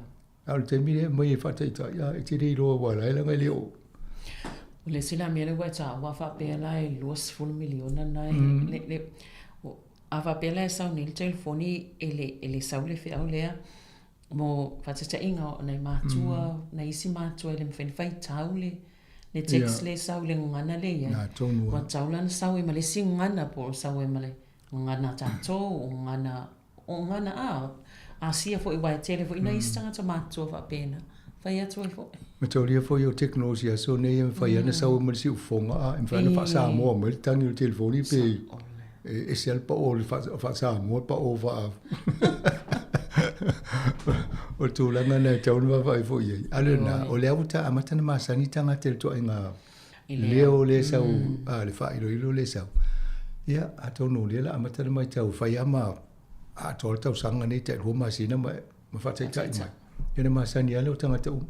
Al te mi mo e fa ta ia e te ro wa la nga le o. Le sila me le wa ta wa fa pe la e los full miliona na le ava pela e sau ni le telefoni e le sau le fea o lea mo whatata inga o nei mātua, nei isi mātua le mwhenwhai tau le text le sau le ngana le ia. Wa tau lana sau e male si ngana po sau e male ngana tato o ngana a sia fo I wai tele fo ina isi tangata mātua wha pena. Whai atua I fo. Matauria fo I o teknolosia so nei e whai ana sau e male si ufonga a e mwhana wha Sāmoa male tangi o telefoni pe e sel pa o fa Sāmoa pa o va o tūlanga nei tau nwa vai fo iei. Alena, o le auta amatana masani tanga te to inga leo le sau, le fa ilo le sau. Ia, ato no le la amatana mai tau, fai ama a tol tau sanga nei te rua masina ma fatai tai mai. Ina masani ale o tanga tau.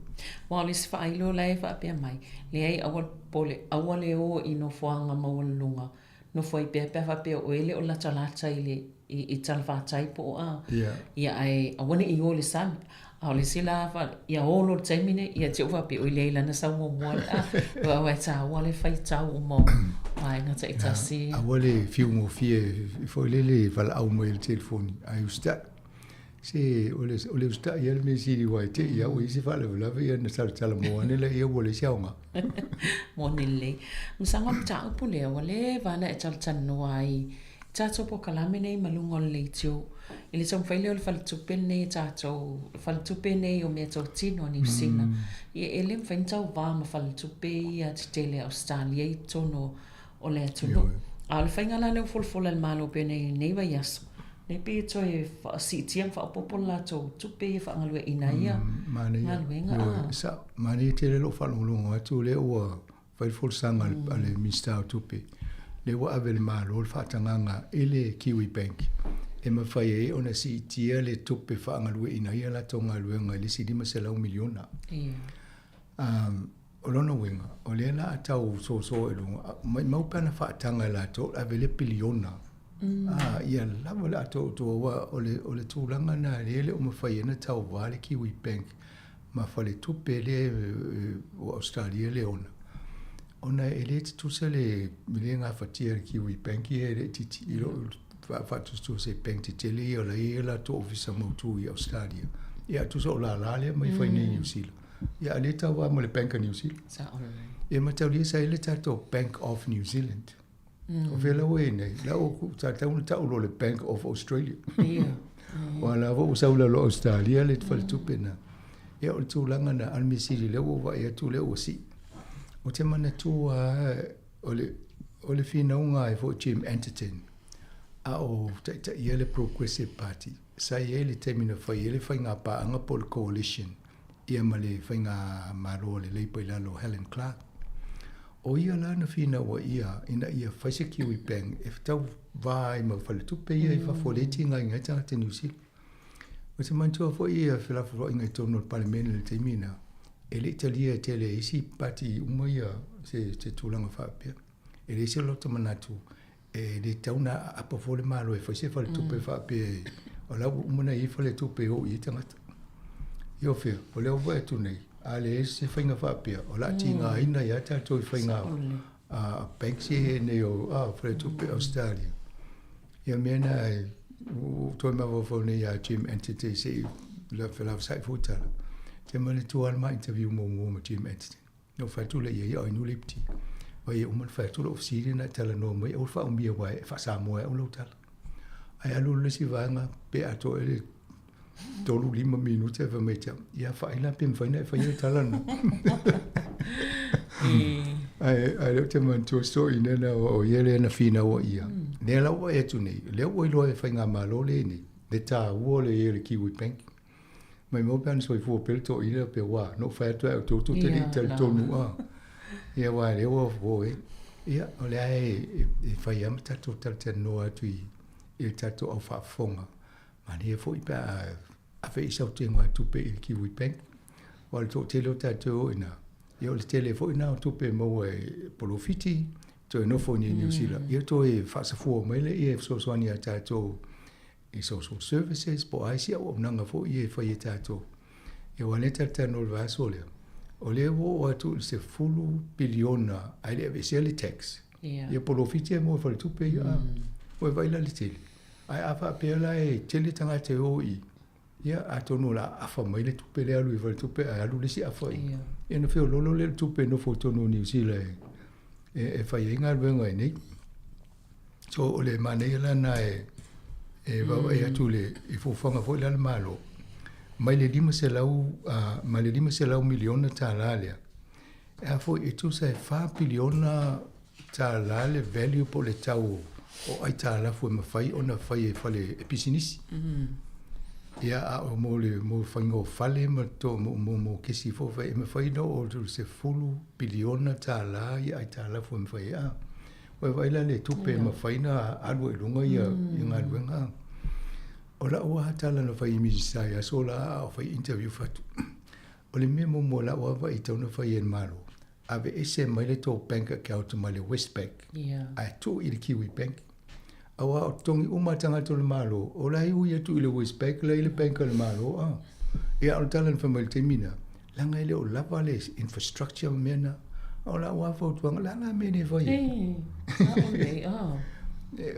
Wa le fa ilo lai fa pe mai. Le ai awal pole, awale o ino fuanga mawalunga. No foi pe fa pe o ele o la talata I talfatai po a. Ia ai awane I o le sami. A le sila fa ia o lo taimine ia te fa pe o le lana sa mo mo a. Wa ta wale fai tau o mo. Ai nga ta itasi. A wale fiu mo fie fo le val au mo el telefoni. Ai usta. Se o le usta ia me si di wai te ia o isi fa le la ia na sa tala mo ane le ia wale xiaunga. Mo nile. Musanga ta o pule wale vana e tal tan no ai. Tato po kalame nei malunga le tio. Ile tau whaile o le whalatupe nei tato. Whalatupe nei o mea tau tino ni usina. Ia ele mwhaintau wā ma whalatupe ia te tele Australia I tono o le atunu. A le whaingala leo fulfula le malo pe nei wa yaso. Nei pe to e si tiang fa popo la to tupe e fa ngalwe ina ia. Mane ia. Sa mane te le lo whalunga atu le ua whaifol sanga ale mista tupe. Le wa avele malo le whatanganga ele Kiwi Bank. E mawhai e ona si tia le tupe wha ngalwe ina ia la tonga luenga le si 5 miliona. o lona winga, o le la atau so e lunga, mau pana whaatanga la to, a vele piliona. Ia lava la atau toa o le tūlanga na lele o mawhai ena tau wale Kiwi Bank, ma whale tupe le o Australia le ona. Ona e le tusa le mile ngā whatia le Kiwi Bank e le titi ilo whatustu se bank te tele o la e la to ofisa mautu i Australia. Ia tusa o la le mai whai nei New Zealand. Ia le tau wa mo le Bank of New Zealand. Ia matau lia sa ele tato Bank of New Zealand. O vela we nei, la o tau na tau lo le Bank of Australia. Wa la o saula lo Australia le whale tupena. Ia o le tūlanga na almisiri le o wa ia tu le o si. O te mana tua o le whinaunga e fo Jim Anterton. A o ta ia le Progressive Party. Sa ia le temina whai ele whai ngā paanga po le coalition. Ia ma le whai ngā maro le leipa ilalo Helen Clark. O ia la na whina wa ia ina ia whaise Kiwi Bank e tau vai ma whale tupe ia i whafoleti ngai ngai tanga te New Zealand. O te mantua fo ia whilafu roi ngai tono le palemene le teimina. E le italia te le isi pati umaia se tūlanga whapea. E le isi lota manatu. E le tauna apa fole malo e whaise whale tupe whapea. O lau umana i whale tupe o i tangata. Io whea, o leo vai atu nei. A le isi whainga whapea. O la ti ngā ina i ata toi whainga banksi he nei o whale tupe Australia. Ia mena e toi mawa whone a Jim Anterton se la whalau sai futala. Te mele tuala ma interview mo ma Jim Anterton. No whaitula ia ia o inu lipti. O ia uman whaitula ofisiri na tala no mai o wha umbia wai wha Sāmoa o lau tala. Ai alu lesi vanga pe ato ele tolu 5 minuta e whameita. Ia whaila pe mwhaina e whaina tala no. Ai leo te mantua so ina na o iele na whina o ia. Nea lau wa etu nei. Leo o iloa e whainga malo le nei. Le tā ua le iele Kiwi Bank. Mai mo pan so fu pel to ina pe wa no fa to to te ni tel to nu a ia wa le wo vo ia o le ai e fa yam ta to tel te no atu i ta to of fa fonga ma ne fo i pa a fe so te ngwa tu pe il Kiwi Bank wa to te lo ta to ina ia le telefo ina tu pe mo e polofiti to no fo ni New Zealand ia to e fa sa fu mai le e so so ni ta to i social services po ai sia o nanga fo i e fai tato e wane tata no vaso le o le wo atu se fulu biliona ai le veseli tax ia po lofiti mo fa tu pe ia o vai la litili ai afa pe la e tele tanga te o i ia ato no la afa mai le tu pe le alu i fa tu pe alu le si afa ia no fe lolo le tu pe no foto no New Zealand e fai inga venga nei so o le manela na e va e atu le i fofanga foi la malo mai le lima se lau miliona ta lalia e foi e tu se fa biliona ta lale value po le tau o ai ta la foi mafai ona fai e fale e pisinisi ia a o mo fango fale ma to mo kesi fo fai me fai no o tu se fulu biliona ta la ia ai ta la foi mafai a o vai la le tupe mafai na alu e lunga ia nga luenga o la ua hatala na fai misai a so la o fai interview fatu o le memo mo la ua vai tau na fai en malo ave ese mai le to bank account mai le Westpac a tu i le Kiwi Bank awa o tongi umatanga to le malo o la iu ia tu i le Westpac la i le bank le malo ia o tala na fai te mina langa ile o lava le infrastructure mena o la ua fau tuanga langa mene fai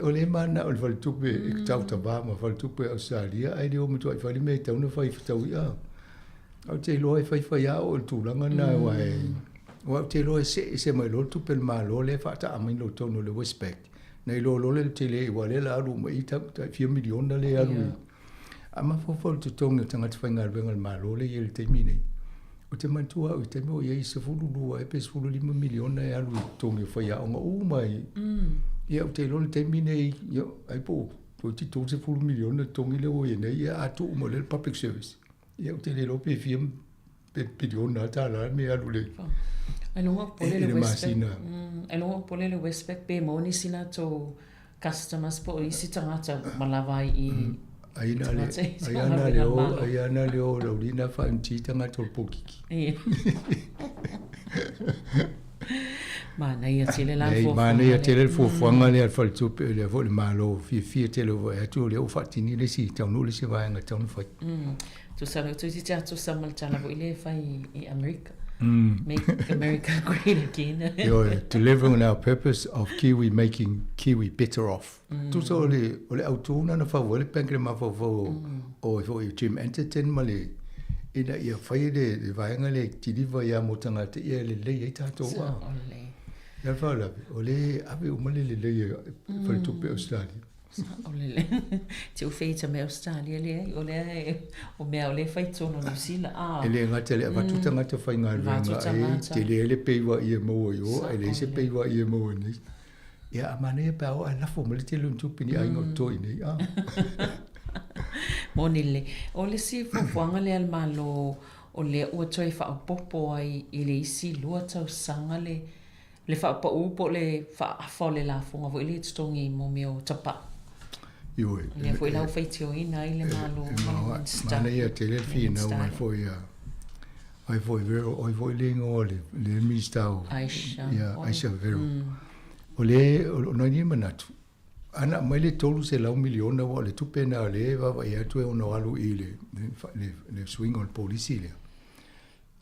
o le mana o le fal tupe e tau tava ma fal tupe Australia ai le o mutu ai fal me tau na fai tau ia au te loe fai o le tūlanga na wai o te loe se mai lo tupe le malo le fa ta amin lo tono le Westpac nei lo le te le wale la alu mai ta 4 miliona le alu ama fo tu tonga tanga te whainga venga le malo le ele te mine o te mantua o te mo ia se fulu lua e pe 5 miliona e alu tonga whai a o mai ia o te lolo te mine ia ai po ti to se 4 miliona tongi le o ene ia atu mo le public service ia o te le lope fiam pe biliona ta la me alu le ai longa pole le Westpac ai longa pole le Westpac pe mo ni sina to customers po i si tangata malawai i ai na le o lo dina fa nti tangata po kiki Mana ia tele la fo. Mana ia tele fo fanga le al fal tupe le vo le malo fi tele vo e tu le o fatini le si tau no le se vai nga tau no fai. Tu sa tu si tu sa mal chala vo ile fai i America. Make America great again. To live on our purpose of Kiwi making Kiwi better off. Tu sa ole autona na fa le penkle ma fa o Jim Entertain male ina ia fai le vaenga le tiliva ia mo tanga te ia le le tato wa. Ya fa la ole ave o male le le fa tu pe Australia. Ole te o feita me Australia le ole o me ole fai tono no sila a. Ele ngata le va tu tanga te fai nga te le pe wa ia mo yo ele se pe wa ia mo ni. Ya amane pa o ala fo male te lu tu pini ai ngo to ni a. Monile ole si fofuanga le almalo o le ua toi fa popo ai i le isi lua tau sanga le fa pa upo le fa fole la fonga vo ile tstongi mo meo tapa yo le foi la feitio ina ile malo mana ia tele fina mai foi ai foi vero ai foi lingo le mistao Aisha vero ole no ni manatu ana mai le tolu se lau miliona wa le tupena le va ia tu ono alu ile le swing on police le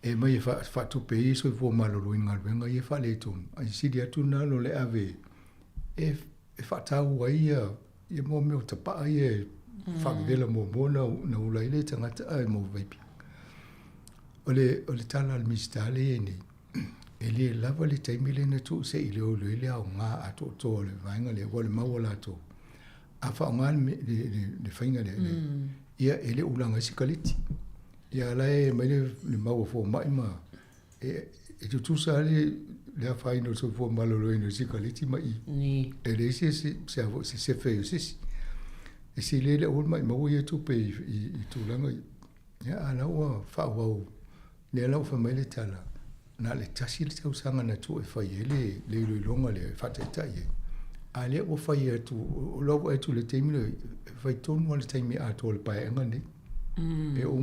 e mai fa tu pe so fo malo lo ingal venga ia fa le tu ai si dia tu na lo le ave e fa ta wa ia mo me ta pa ia fa vela mo na ula ile tanga ai mo vepi ole tala al mistale ni ele lava le taimile na tu se ile o le au nga ato to le vainga le wole mawala to afa nga le fainga le ia ele ulanga sikaliti ia lai mai le mawo fo mai ma e tu sa le faino so fo malolo ino sikaliti mai ni ele se fe e si le o mai mawo ia tu pe i tu langa ia ala wa fa wa le la fa mai le tala na le tasi le tau sanga na tu e fai le longa le fata tai a le o fai tu o logo e tu le teimino fai tonu le teimi a to le pai anga ni e o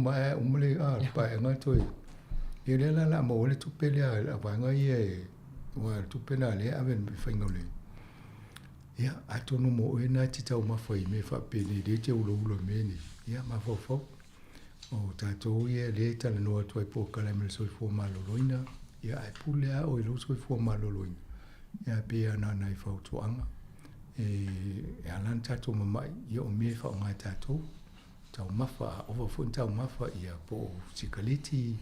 le a pai anga to e le la mo le tu pele a vanga e wa tu pena le aven fai ngole ya a tonu mo e na ti tau ma fai me fa pele de te ulo me ni ya ma fo o tato ye le tala no to e po kala me so fo malo loina ia e pule a o i lo so fo malolo ia pe ana na i fau tuanga e alan tato mai ia o me fa nga tato tau mafa o fo tau mafa ia po sikaliti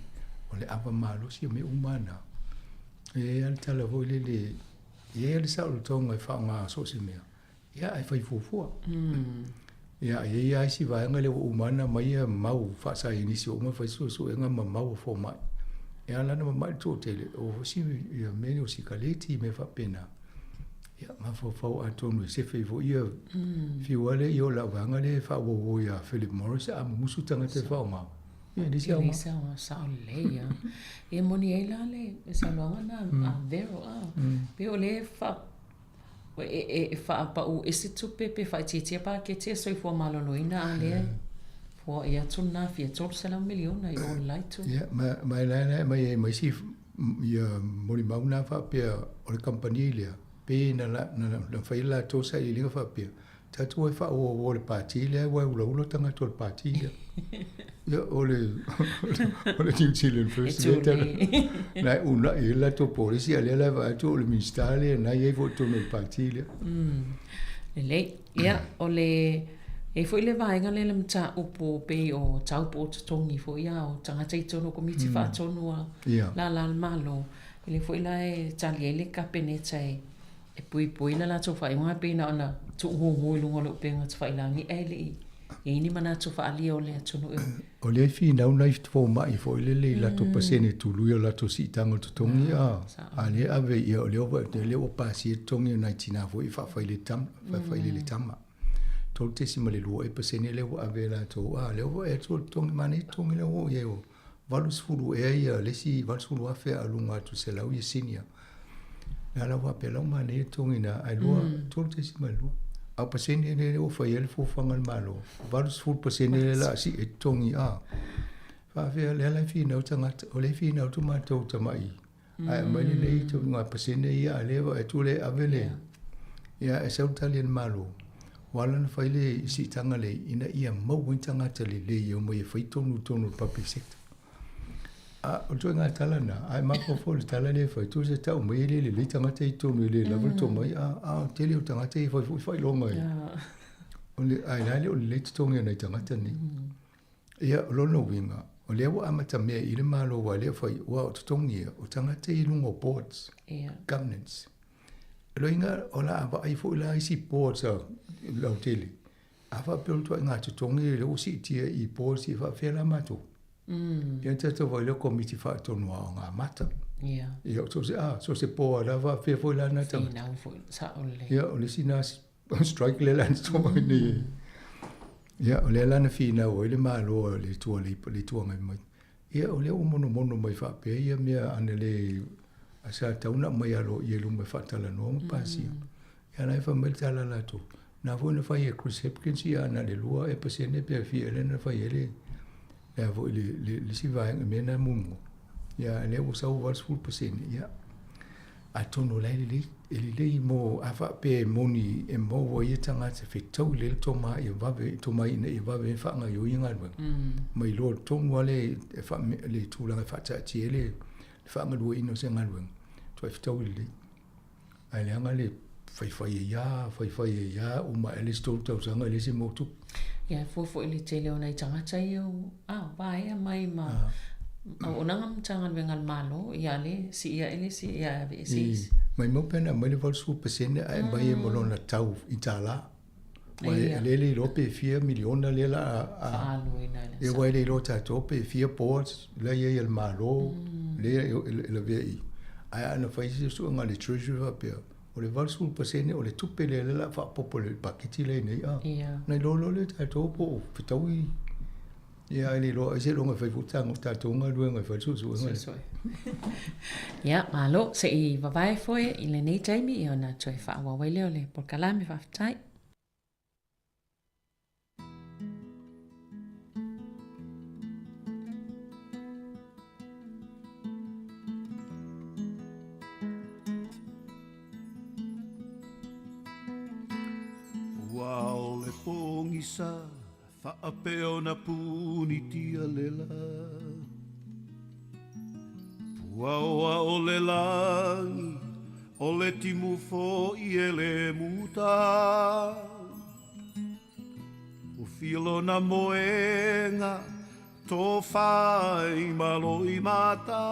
o le ava malo si me umana e al tala vo le ia le sa o tonga fa nga so si me ia ai fai fo ia si va nga le umana mai mau fa sa inisio ma fa so nga mau fo mai e ala na mai to tele o si ia me o sikaleti me fa pena ia ma fo atonu se fe vo ia fi wale io la vanga le fa wo ia Philip Morris a musu tanga te fa ma ia disi sa le ia e moni ela le sa longa na vero pe o le fa e fa pa o ese tu pepe fa ti pa ke ti so fo maloloina ale po ia tuna fia tol sala miliona i on light ja mai si ia mori mauna fa pe o le compagnia pe na fa ila to sa i linga fa pe tatu fa o le parti le wa ulo tanga tol parti ya ole New Zealand first na una ila to polisi ale la va to le ministale na ye voto no parti le ia ole e foi le vaenga le mta upo pe o tau po tongi foi ia o tanga teito no komiti fa tonu la malo ele foi la e tali ele kapeneta e pui na la to fa inga pe na ona tu ho lunga lo pe nga fa ila ni ele e ni mana to fa ali o le tonu o le fi na una fo mai foi le la to pasene tu lu la to si tango to tongi ale ave ia o le o pasi tongi na tina foi fa ile tam toltesima le lua e pasene le wa avela to le wa e tong mani tong le o ye o valus fulu e ia le si valus fulu afe alunga tu se lau ye sinia la wa pe long mani tong ina ai lua toltesima lua a pasene le o fa ye fo fangal malo valus fulu pasene la si e tongi fa fe le la fi na tanga o le fi na tu ma to tamai Ai mai le to nga pasene ia le wa tu le avele. Ia e sau tali malo. Wala na faile si tanga le ina ia mau wintanga tali le ia mo ia fai tonu public sector. O tu nga tala na ai mako fo le tala le fai tu se tau mai le tanga te tonu le la to mai tele o tanga te fai longa. Ole ai le o le tonga na tanga tani. Ia lo no winga. O le wa amata me i le malo wa le fai wa o tongi o tanga te lungo boards. Governance. Lo inga ola ava ai fo la isi boards la tele. Ava pe to nga tongi le o si tia i boards i fa fela mato. Ia tata vai le komiti fa tonu a nga mata. Ia so se po la va fe fo la na tanga. Sina fo sa ole. Ia ole sina strike le lan to ni. Ia ole la na fina o le malo le tua mai. Ia ole o mono mai fa pe ia mea anele asa tauna mai alo ia lu mai fa tala no pasi. Ia na fa mai tala la to. Na vo na fa ia Chris Hopkins ia na le lua e pasene pe fi ele na fa ele. Ia vo le si va me na mumo. Ia le o sa o vas full pasene ia. A tono la le mo afa pe moni e mo wo ia tanga te fitau le toma ia vave toma ina ia vave fa nga yo inga no mai lo tomo le fa le tula fa ta ti ele fa nga lo ino se nga no to fitau le ai le nga le fa ya o ma ele sto to nga le se mo tu ia fo le tele ona i tanga tai o vai mai ma o nangam tanga vengal malo ia le si ia ele si ia ve si mai mo pena mai le vol su pesene ai mai mo lona tau itala mai le lope 4 miliona le la e vai le lota tope 4 ports le ia el malo le vei ai ana fai su nga le treasury pe o le vol su pesene o le tupe le la fa popolo pakiti le nei nei lo le ta topo fitaui ia ele lo se lo nga fai futang o ta tonga lu nga fai su ia malo se I vai foi I le nei taimi I ona toi fa wa wai le ole por kalame fa tai Wow le pongisa fa apeo na puni tia lela Puaoa o le langi o le timu fo I ele muta O filo na moenga to fai malo I mata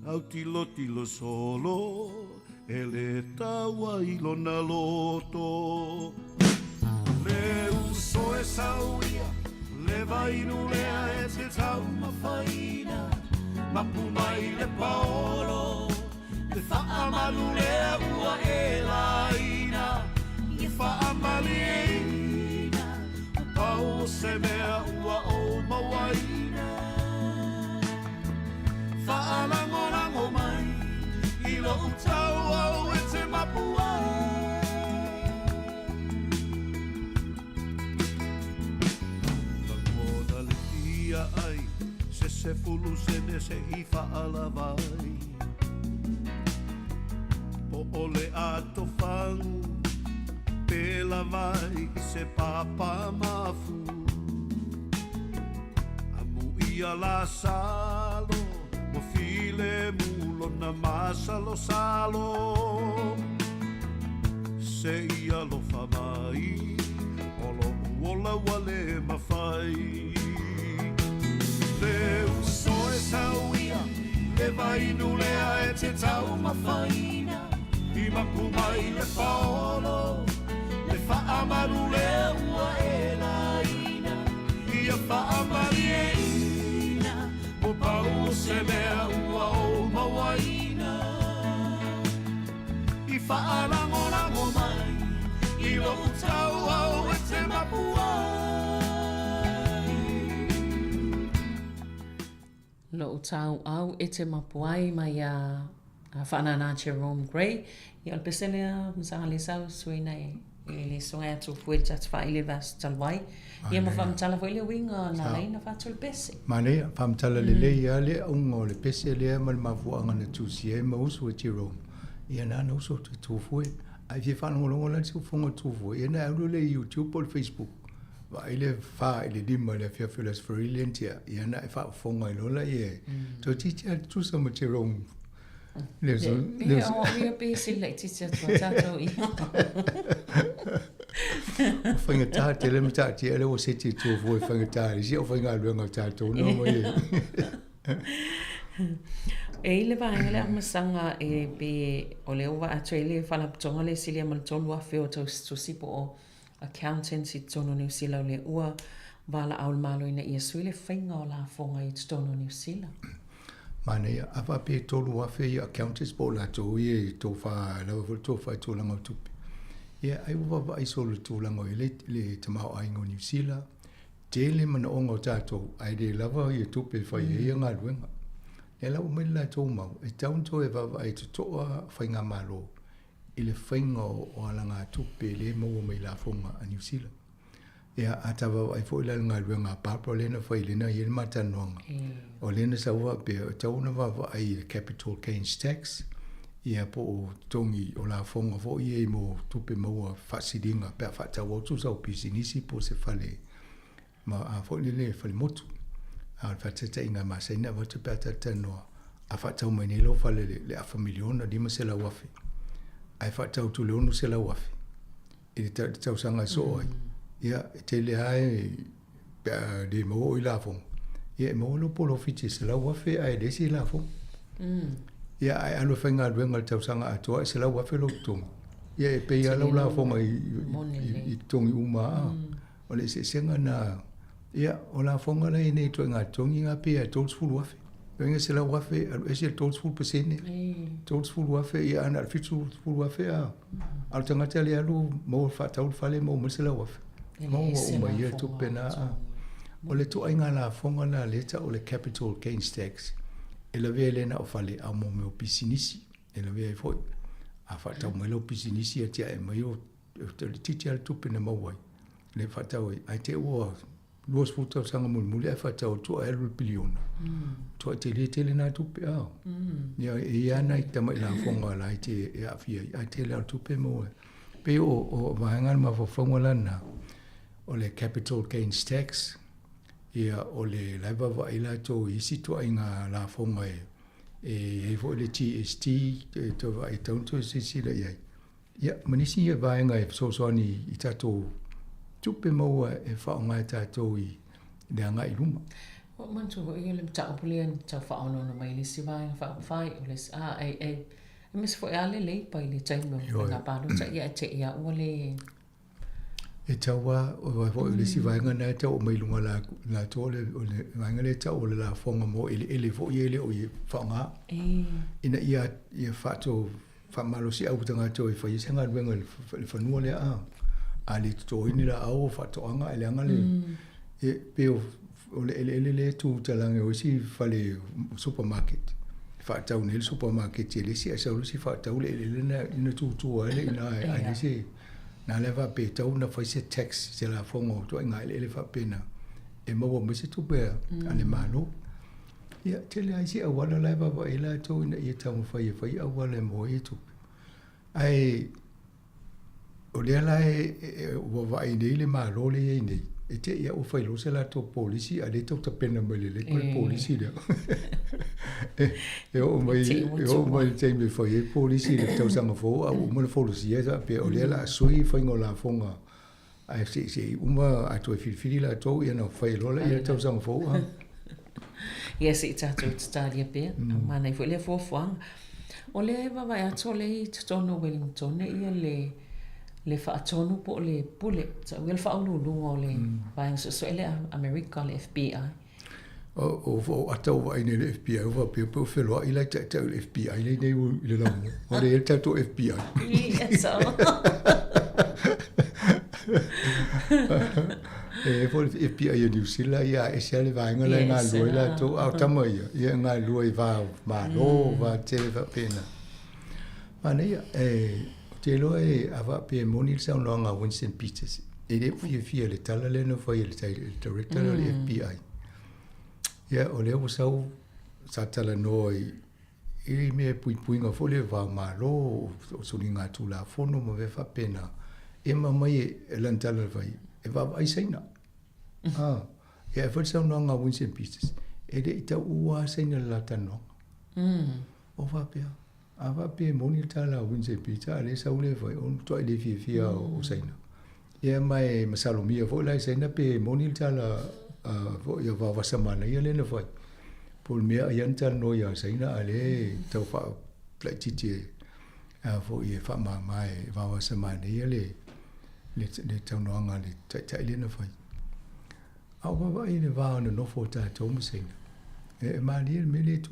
Au tilo solo ele taua I lona loto Le uso e sauia, le vainu lea e te tau mawhaina Mapu mai le paolo, le whaamalu lea ua e laina Le whaamali eina, pau se mea ua o mawaina Whaalangorango mai, I lo utau au e te mapu ai ai se fulu se se I faala vai po ole ato fangu pela vai se papa mafu amu ia la salo mo file mulo na masalo salo se ia lo famai olo wola wale mafai Le uso e sauia, le vainu lea e te tau mawhaina I mapu mai le paolo, le whaamaru lea ua e laina Ia whaamari eina, mo pau se mea ua o mawaina I whaalangorango mai, I lo utau au e te mapu lo utau au e te mapuai mai a whanana Jerome Gray I al peselea msanga le sau suina Ele songa tu foi chat fa ile vas talwai. Ia ma fam tala foi le winga na leina fa tul pese. Mane fam tala le ia le ungo le pese le mal ma fu anga na tu si e ma usu ti ro. Ia na no so tu foi. Ai fi fa no lo la tu fonga tu foi. Ia na le YouTube or Facebook. Va ile fa ile di ma le fia felas brilliant ia na fa fonga lo la ie. To ti tu sa ma ti ro. Le so le so ia pese le ti tu tato i. Whainga tā te lemi tā te ele o seti tō fōi whainga tā risi o whainga luenga tātou no mo e. E ile vaenga le amasanga e be o le ova atuele whalaptonga le silia maltonu a wheo tau sipo o accountancy tono New Zealand le ua wala aul malo ina ia suile whainga o la whonga i tono New Zealand. Mana ia awa pe tolu a whea accountants po la tō i tō wha lawa tō wha tō langa tupi. Ia ai uwa ai solo tūlanga i le tamau aingo New Zealand. Te le mana ongo tātou, ai le lava i tupe whai e ngā ruenga. E lau mai la tō mau, e taun tō e wawa ai te toa whainga malo i le whainga o alanga tupe le maua mai la whonga a New Zealand. Ia atawa ai fo ila ngā ruenga pāpura lena whai lena i le matanoanga. O lena sa ua pe tauna wawa ai le capital gains tax. Ia po o tongi o la fonga fo ia i mo tupe maua whasiringa pia whatau o tu sau pisinisi po se whale ma a fo lele whale motu a whatata inga masaina watu pia tatanoa a whatau mai nilo whale le afa miliona di ma se la wafi ai whatau tu leonu se la wafi i tau sanga so ai ia te le hai pia de mo i la fonga ia mo lo polo fiti se la wafi ai desi la fonga ia ai alo whainga ruenga tau sanga atoa e se lau whawhelo tongi. Ia e pei alau la whonga i tongi uma. O le se senga na, ia o la whonga la nei toi ngā tongi ngā pea tōts fulu whawhe. Wenga se lau whawhe, alu esi tōts fulu pasene. Tōts fulu whawhe, ia ana alfitu fulu whawhe a. Alu tangata le alu mau whatau whale mau ma se lau whawhe. Mau o ma ia tupe na a. O le toa inga la whonga la leta o le capital gains tax. E la vea lena o fale a mo meo pisinisi. E la vea e foi. A whatau mai lau pisinisi a tia e mai o le titi al tupe na mauai. Le whatau e. Ai te ua luas futau sanga muli a whatau tua e biliona. Tua te le na tupe au. Ia e ana i tamai la whonga la i te e a fia. Ai te le al tupe mauai. Pe o vahengan ma whawhonga lana o le capital gains tax. Ia o le laiva wa ila tō isi tō inga la whonga e fo le TST tō wa i taunto sisi la iai. Ia, manisi ia vaenga e soani i tato tupe maua e whaonga e tato i le anga i luma. O mantu o i le mta o pulian tau whaono na mai le si vaenga whaai o le e mis fo e ale lei pa i le taimo ngā pālo ta ia te ia ua le e taua o le si vaenga na tau o mai lunga la tō o le vaenga le tau o le la whonga mo ele fo i ele o i whaonga. Ina ia whato whamalo si au tanga tō i whai senga ruenga le whanua le a. A le tō ini la au whato anga ele anga le. E peo o le ele le tū talange o si whale supermarket. Whatau nele supermarket ele si asau si whatau le ele ina tū ele ina ai si. Nā lewa pe tau na whaise tax se la whongo to inga ele wha pena. E maua mese tupea ane malo. Ia tele ai si awala lewa wa ila tau ina ia tau whai awala mo e tupe. Ai o lea lai wa i nei le malo le e nei. E te ia o whai lo se la tō polisi a le tau ta pena mele le kore polisi lea. E o mai te me whai e polisi le tau sanga fō a o mana fōlusi e ta pe o lea la sui whai ngō la whonga. Ai se uma a tō e whiriwhiri la tō ia na whai lola ia tau sanga fō a. Ia se i tātou te tāria pēr. Mana i fwoi le fōwhanga. O lea e wawa e ato le i tono Wellington e ia le whaatonu po le pule. So wil whaululunga o le vāing so ele America le FBI. O atau wa ine le FBI wa pe pe whelua i lai tau le FBI le nei i le lamu. O le tau to FBI. Yes, E fo le FBI i New Zealand ia e se le vainga le ngā lua la tō au tama ia. Ia ngā lua i vā lo, vā tele vā pena. Mana ia, te loa ava pe moni sa longa Winston Peters. E le fia le tala le no foi le director le FBI. Ia o le o sau sa tala noi e me puinga fo le va malo o sulinga tu la fono mo ve fa pena. E mamai e lantala vai. E va ai saina. E fa sa longa Winston Peters. E le ita ua saina la tano. O va pe. Ava pe moni tala Winston Peters le sa ule vai on to le fia o saina. Ia mai masalomia fo lai saina pe moni tala fo ia va samana ia le na vai. Por mea ian tal no ia saina ale tau fa plai titi fo ia fa mai va samana ia le tau no anga le tai le na vai. Au va ia va no fo ta to mo saina. E mali me le tu.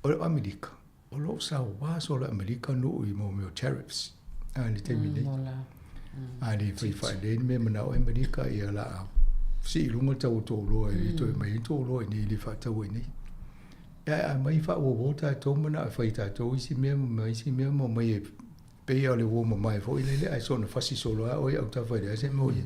O Amerika. O lo sa wa so la Amerika no i mo tariffs. Le te mine. Ali fa le me mana o Amerika ia la si lunga tau to lo e to mai to lo ni li fa tau ni ya mai fa wo ta to mana fa ta to si me mo mai pe ya le wo mo mai fo ile ai so na fa si solo o ya ta fa de se mo ye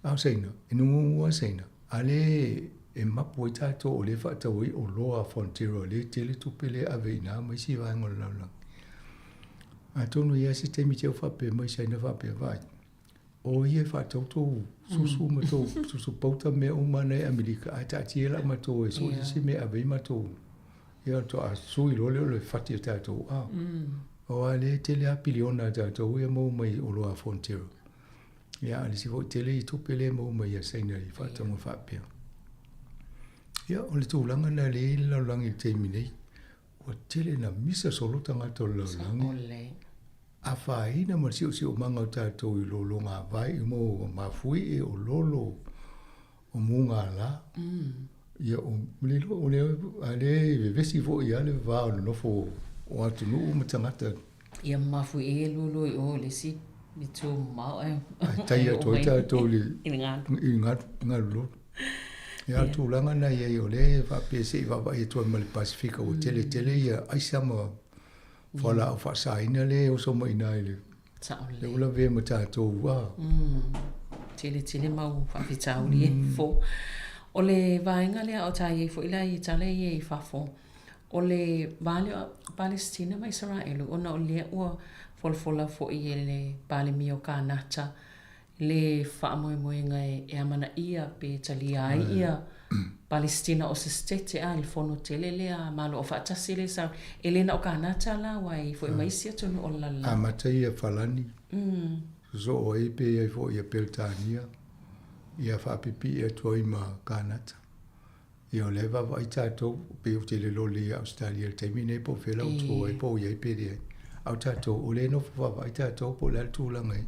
a se no inu wa se no ale e ma po ta to o le fa tau o lo a frontiero le tele tu pele ave na mai si va ngol la a to no ya sistemi che fa pe mai se na fa pe vai o ia fa tau susu ma tau susu pauta me o mana e Amerika a ta tiela ma tau e so si me ave ma tau ia to a sui le fati ta tau o ale tele a piliona ta tau ia mo mai o lo a frontier ia ale si vo tele i tupele mo mai a saina i fa tau fa pe ia o le tu langa na le la langi te minei o tele na misa solo tanga to la langi a faina ma si o manga tatou I lo longa vai mo ma fui e o lolo o munga la ia o mlilo o le ale vesi vo ia le va no fo o atu no matangata ia ma fui e lolo o le si mi tu ma e tai to tatou li inga lo ia tu langa na ia o le va pese va vai to mal Pacifica o tele ia ai sama Fala o fa saina le o so mai nai le. Le ula ve mo tatou wa. Tele mau fa fitau li fo. O le vainga le o tai fo ila I tale I fa fo. O le vale Palestina mai Israel ona o le o folfola fo I le pale mio kanata le fa mo ngai e amana ia pe tali ai ia. Palestina o se stete a il fono tele le a malo o fa tasile sa elena o kanata la wai fo mai sia tonu o la la amatai e falani so o e pe e fo ia peltania ia fa pipi e toi ma kanata io leva vai tato pe o tele lo le Australia termine po fela o to e po ia pe de au tato o le no fa vai tato po la tu la ngai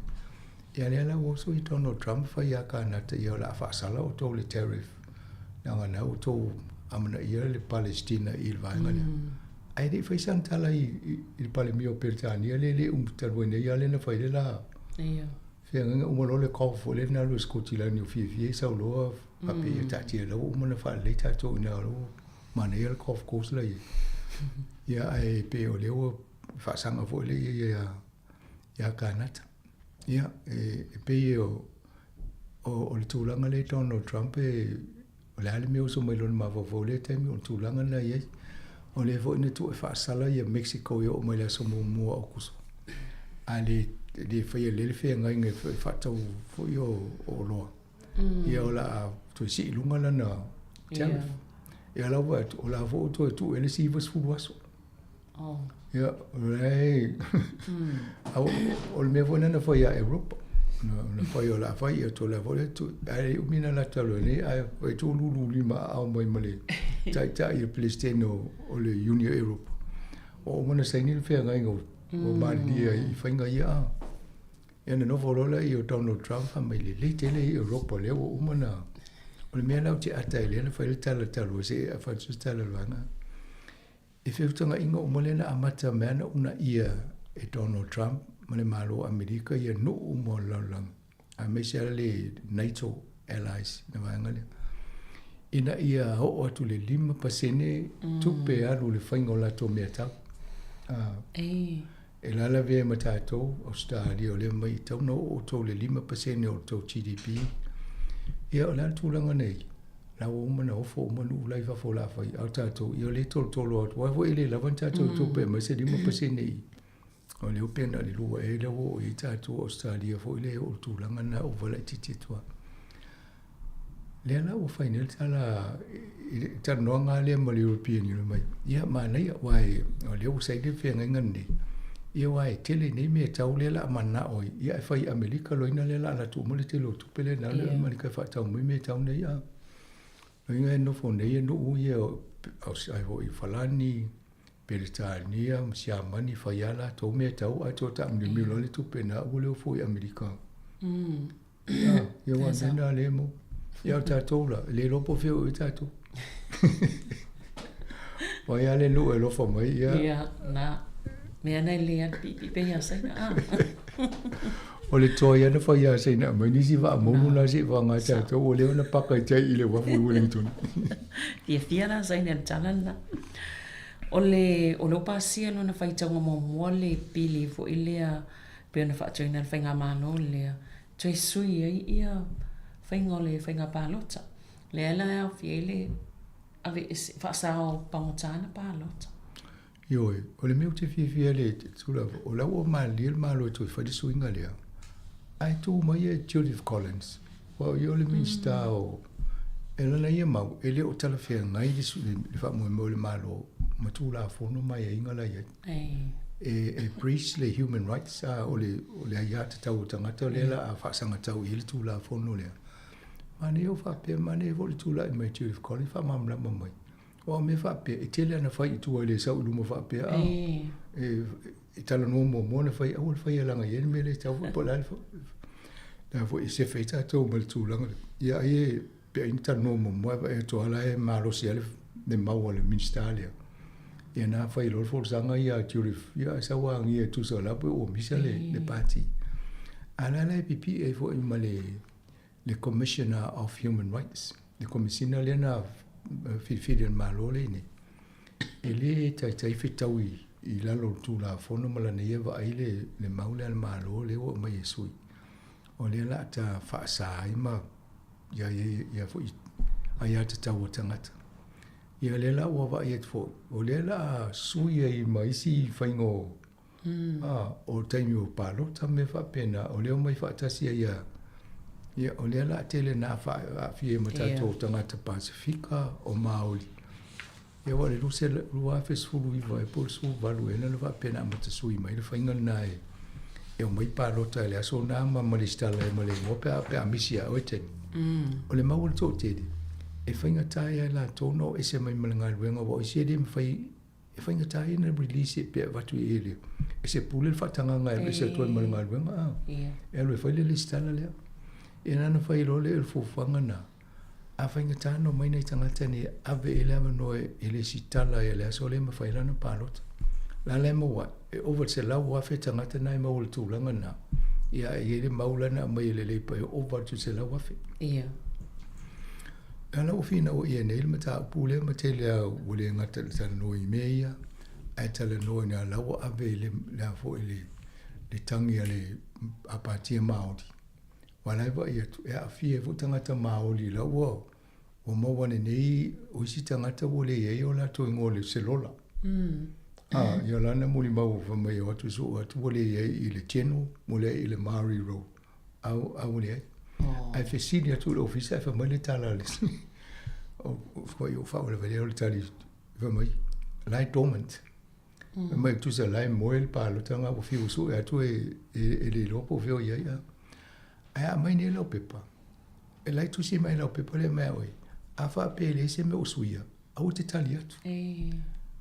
ia le la wo so I Donald Trump fa ia kanata ia la fa sala o to le tariff Nanga na o tō amana ia le Palestina I vaenga le. Ai rei whai santala I pale mio Pertania le umtarwene ia le na whai le la. Ia. Whia nganga umalo le kaufo le na lo skotilani o fie sau loa pape ia tatia lau umana wha le tato ina alo mana ia le kauf kos la ia. Ia ai pe o leo whaasanga fo le ia kanata. Ia e pe o le tūlanga le Donald Trump o le ale meo so mai lona mawawau le taimi o tūlanga na iei. O le vo ina tu e whaasala ia Mexico ia o mai la so mua o kuso. A le whaia lele whea ngai ngai whaatau fo i o loa. Ia o la tu si ilunga lana tariff. Ia la o la vo o tu ele si vas fulu aso. Ia o le o le mea vo nana whaia Europa. Na fai o la fai to la vole tu ai umina la talo ni ai e tu lulu lima au mai male tai e Palestina o le Union Europe o mona sai ni fe ngai ngo o mali I fainga ia e no volo la I o Donald Trump mai le tele Europa le o mona o le mena ti ata ele na fai le talo se a fa su talo lana e fe tanga ingo o molena amata mana una ia e Donald Trump mane malo Amerika ia no mo lang a me le NATO allies na vangale ina ia o tu le 5% tu pe alu le faingo la to meta E lala vea ma tātou, Australia o le mai tau no o tau le 5% o tau GDP. Ia o lana tūlanga nei, la o mana ofo o manu ulai fa fola fai, au tātou, ia le tolo atu, wai le lawan tātou tōpe, mai se 5% nei. O le upena le lua e le o i tātou Australia fo ile o tūlanga na o vala i tititua. Le ala o whainel tala, tala noa ngā lea ma le European Union mai. Ia ma nei wai, o le o saide whenga ngani. Ia wai tele nei mea tau le la mana oi. Ia e whai Amerika loina le la ala tu mo le te lo tupele na le Amerika wha tau mai mea tau nei a. Inga e no fo nei e no ui e o ai ho i Falani, Peritania, Siamani, Whaiala, tau mea tau a tō ta mni milo le tupe na ule o fo i Amerika. Ia wai nena le mo. Ia o tātou la, le lopo whio i tātou. Wai ale lu e lofa mai, ia. Ia, nā, mea nei lea pipi peia saina. O le toa ia na whai a saina, mai nisi wa monu na si wa ngā tātou, o leo na paka i tai i le wafu i Wellington. Ia fia la saina talana. O le opasia no na whai taunga mo le pili fo i lea, pia na whaatoina na whai ngā mano lea. Toi sui ia, whaingole, whainga pālota. Le ala au fiele, ave whaasao pangotana pālota. Ioi, o le meu te fia le tula, o lau o mālia mālo e toi whaidi suinga lea. Ai tū mai e Judith Collins. Wa i o le minsta o, e lana ia mau, e le o tala whea ngai le wha mo le mālo, ma tū la whono mai e inga la ia. E Breach le human rights, o le aiata tau o tangata, le la a whaasanga tau i le tū la whono lea. Mane o whapea, mane o le tūla i mai Judith Collins, whamamla mamai. O me whapea, e tele ana whai i tua le sau luma whapea. E tala no mo na whai, au le whai alanga i ene me le tau whapo lale. Na fo i se whai tātou ma le tūlanga. Ia e, pia in tala no mo e to ala e marosi ale, ne maua le ministalia. Ia na whai lor fōrsanga ia Judith, ia e sawa angi e tūsa lapu o misa le pāti. Ala la e pipi e fo i ma le Commissioner of Human Rights, le Commissioner lena whiwhiri an mālole ne. E le tai whitau i lalo tū la whono mala ne ewa ai le maule an mālole o mai e sui. O le la ta whaasa ai ma ia fo ai ata tau o tangata. Ia le la ua wa i et fo. O le la sui ai ma isi whaingo o taimi o palo ta me whapena. O leo mai whaatasi ia ia o le la tele na fie matatou tangata Pasifika o Maoli. Ia wale luse lua fesfulu iwa e polsu valu e nana wapena amatasui mai le whainga na e o mai palota le aso na ama malistala e male ngope pe amisia o eten. O le maua to tede. E whainga tai e la tono e se mai malanga luenga wa o se de mwhai e whainga tai na release e pe watu e ele. E se pule le whatanganga e se tuan malanga luenga. E lo e whaile listala lea. E nana whai role e fufanga na. A whainga tāno mai nei tangata ni ave e lewa noe e le sitala e le aso le ma whailana pālota. La le maua, e over se lau wafe tangata nai maua le tūlanga na. Ia e le maulana mai le leipa e over tu se lau wafe. Ia. Ala o fina o ia nei le mata upule ma te lea ule ngata le tala noe i mea. Ai tala noe na lau ave le afo e le tangi a le apatia Māori. Walai wa ia tu e awhie fu tangata Māori la ua o mawane nei o isi tangata wole e o la to ingole se lola. Ia lana muli mau whamai o atu so atu wole e i le tenu, mole i le Maori Road. Au le ai. Ai whesini atu le ofisa e whamai le tala le. O whai o whao le vale o le tali whamai. Lai dormant. Whamai tu sa lai moe le pālo tanga o whiu so e atu e le lopo whio ia ia. Ai a mai ne lau pepa. E lai tu si mai lau pepa le mea oi. A wha pele se me o suia. Au te tali atu.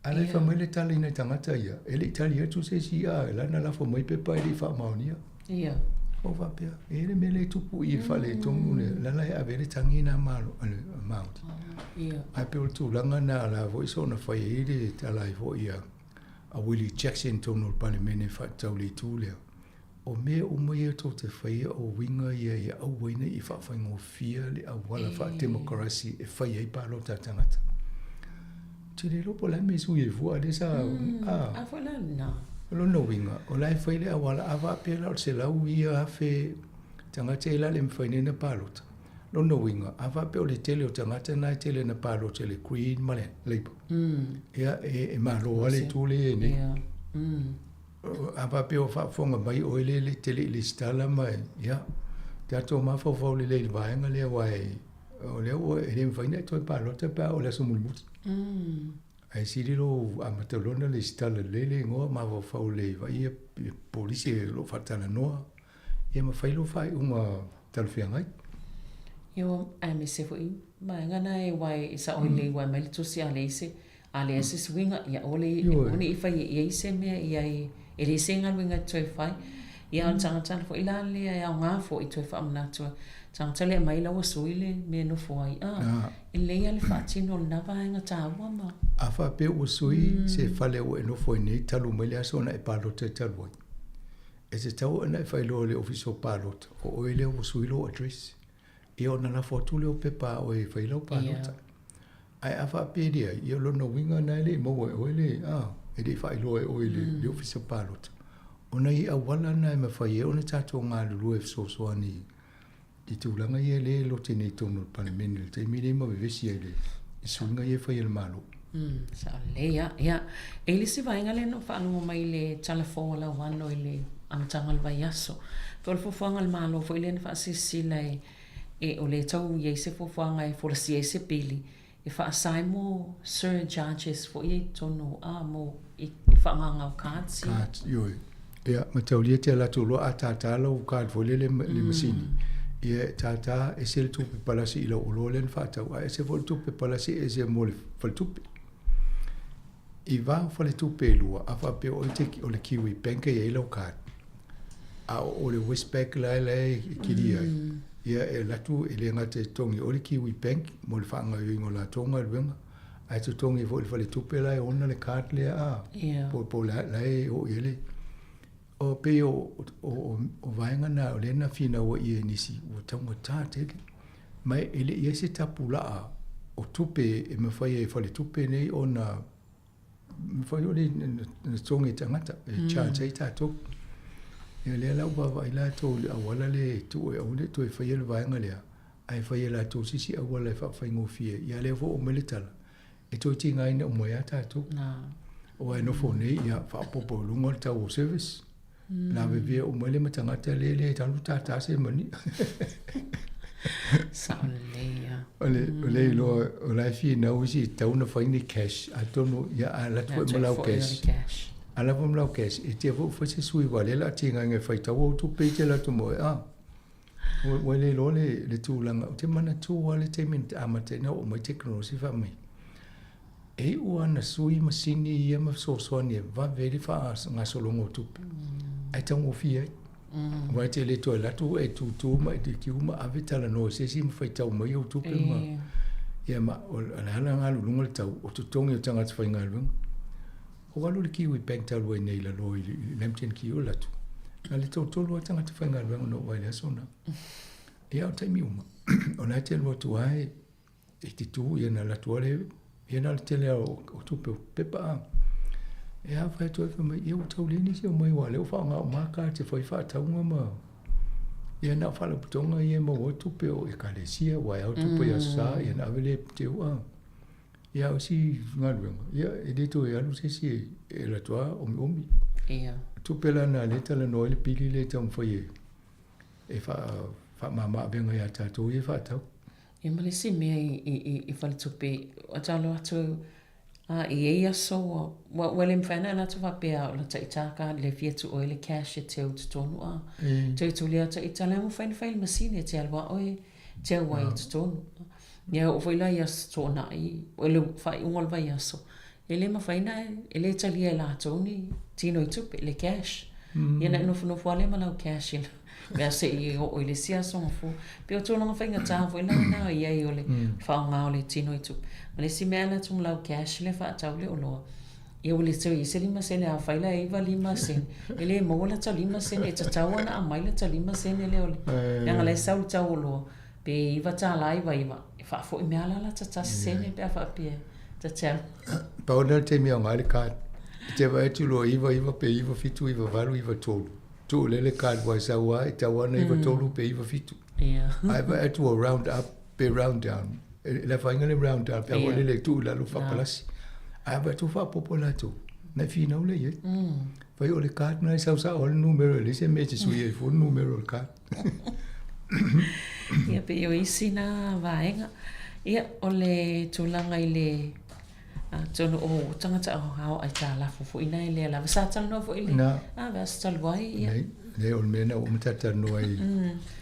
A lai wha mai le tali nei tangata ia. E le tali atu se si a. E lana la wha mai pepa e le wha maonia. Ia. O wha pea. E le me le tupu i wha le tongu ne. Lala e ave le tangi na maoti. Ia. Ai pe o tu langa na la vo iso na whai e le tala i vo ia. A Willie Jackson tono pale mene wha tau le tu lea. O me o mai e tō te whaia o winga ia i au waina i whawhaingo fia le au wala wha democracy e whaia i pālo tā tangata. Te le lopo lai me sui e fua, le sa... A whala na. Lo no winga. O lai whai le awala awa pe la o se lau ia afe tangata e la le mwhaine na palota. Lo no winga. Awa pe o le tele o tangata na tele na palota le Queen ma le Labour. Ia e malo ale tūle e ne. Awa pe o whaafonga mai o le tele le stala mai. Ia. Tato mawhawhau le le vaenga le wai. O le o e le mwhaine toi palota pa o le sumulmuti. Ai siriro amatalona le stala lele ngoa mawhawhau le vai e polisi e lo whatana noa. Ia mawhailo whai unga talwhiangai. Yo ai me se foi mai ngana e wai sa o le wai mai tusi ale ise ale ese swinga ia ole oni ifa ia ise me ia e le singa winga toi fai ia tanga fo ila le ia nga fo i toi fa amna to tanga le mai la wasuile me no fo ai ile ia le fatino na va nga tawa ma afa pe usui se fale o no fo ni talu mai le sona e palo te talu e se tau na fai lo le officio palo o ile usui lo address e ona na foto le o pepa o e fai lo palota ai afa pe dia io lo no winga na le mo o le e di fai lo o le officio palota ona i awala na me fai ona tato nga lu e so ani i tūlanga i le lo te nei tonu panemene te mire ma vevesi ai le i sunga i fai le malo sa le ia e le si vainga le no whaanunga mai le talafo la wano i le amatanga le vai aso fo le fofuanga le malo fo i le na whaasisi lai e o le tau i se fofuanga e fo si se pili e whaasai mo sir judges fo i tonu mo i whaanganga o cards yoi ia mataulia te ala tolo a tātala o card fo le masini ia tata e se le tupe palasi i la ulo le whaatau a e se fo le tupe palasi e se mo le fale tupe i va fo le tupe lua a wha pe o o le kiwi banka i e lau card a o le Westpac lai kiri ai ia e latu e le ngate tongi o le kiwi bank mo le whaanga i ingo la tonga luenga a e tongi fo le fale tupe lai ona le card le po lai o i le o pe o vaenga na o lena fina o i nisi o taunga tātele mai ele i se tapula o tupe e mawhai e whale tupe nei o na mawhai o le tongi tangata e charge i tātou e lea lau wawa i la tō le awala le tu e au le tu e whai le vaenga lea ai whai la tō sisi awala e whai ngofie ia lea fo o meletala e tō ti ngaina o moia tātou o ai no fo nei ia whaapopo lunga le tau o service la vivia o mele matangata le talu tata se mani saolea ole lo la fi na usi tau na fine cash atono ya ala tu mala cash ala vom la cash e te vo fo se sui vale la tinga nge fai tau tu pe te la tu mo wale lo le tu langa te mana tu wale te min amate na o mai technology fa mai e uana sui masini ia ma so va verify nga solongo tupe ai tango fia vai te le to la tu e tu ma te ki uma avitala no se sim fai tau mai o tupe ma ia ma ala nga lunga tau o tu tongi o tanga te fai nga lunga o walu le kiwi bank tau wai nei la loi lemten ki o la tu na le tau tolu o tanga te fai nga lunga no vai le sona ia o taimi uma o na te lo tu ai e te tu ia na la tu ale ia na le tele o tupe pepa e a fai toi fa mai eu tau lini se mai wa le fa nga ma ka te foi fa tau nga ma ia na fa le putonga ia mo o tupe o e kalesia wa au tupe ya sa ia na vele te wa ia o si nga luenga ia e de to ia lu se si e la toa omi ia tupe la na le tala no le pili le tam foi e fa mama venga ya tato ia fa tau e male si me i fa le tupe o talo atu i eia so wa le mfana na tu vapea o la taitaka le fiatu o le cash e te tu tonu te tu le taitala mo fain fail machine te alwa oi te wa tu tonu ya o foi la ya so na i o le fai ungol vai aso ele ma faina ele talia la toni tino tu le cash ya na no no fo le ma la cash me se i o le sia so fu pe o tonu fainga ta foi la na ia i o le fa nga o le tino tu le si mena tum lau cash le fa tau le ono e o le tui se lima sene a faila e va lima sen ele mo la tau lima sen e tau na a mai la tau lima sen ele ole nga le sau tau lo pe i va ta lai va i va fa fo me ala la tata sen pe fa pe ta tau pa o te mi nga le ka Te vai tu lo iva pe iva fitu iva valu iva tolu. Tu lele kad wa Sāmoa e tawana iva tolu pe iva fitu. Ai vai tu round up pe round down. La fainga le round up pe lele tu la lu fa palasi. Ai vai tu fa popolato. Na fina ule ye. Vai o le kad na sa o le numero le se me su ye fu numero le kad. Ia pe o isi na vaenga. Ia o le tulanga i le tono o tangata o hao ai tā la fufu ina i le la vasa tala no fo i le vasa tala wai ia le o mena o mtata no ai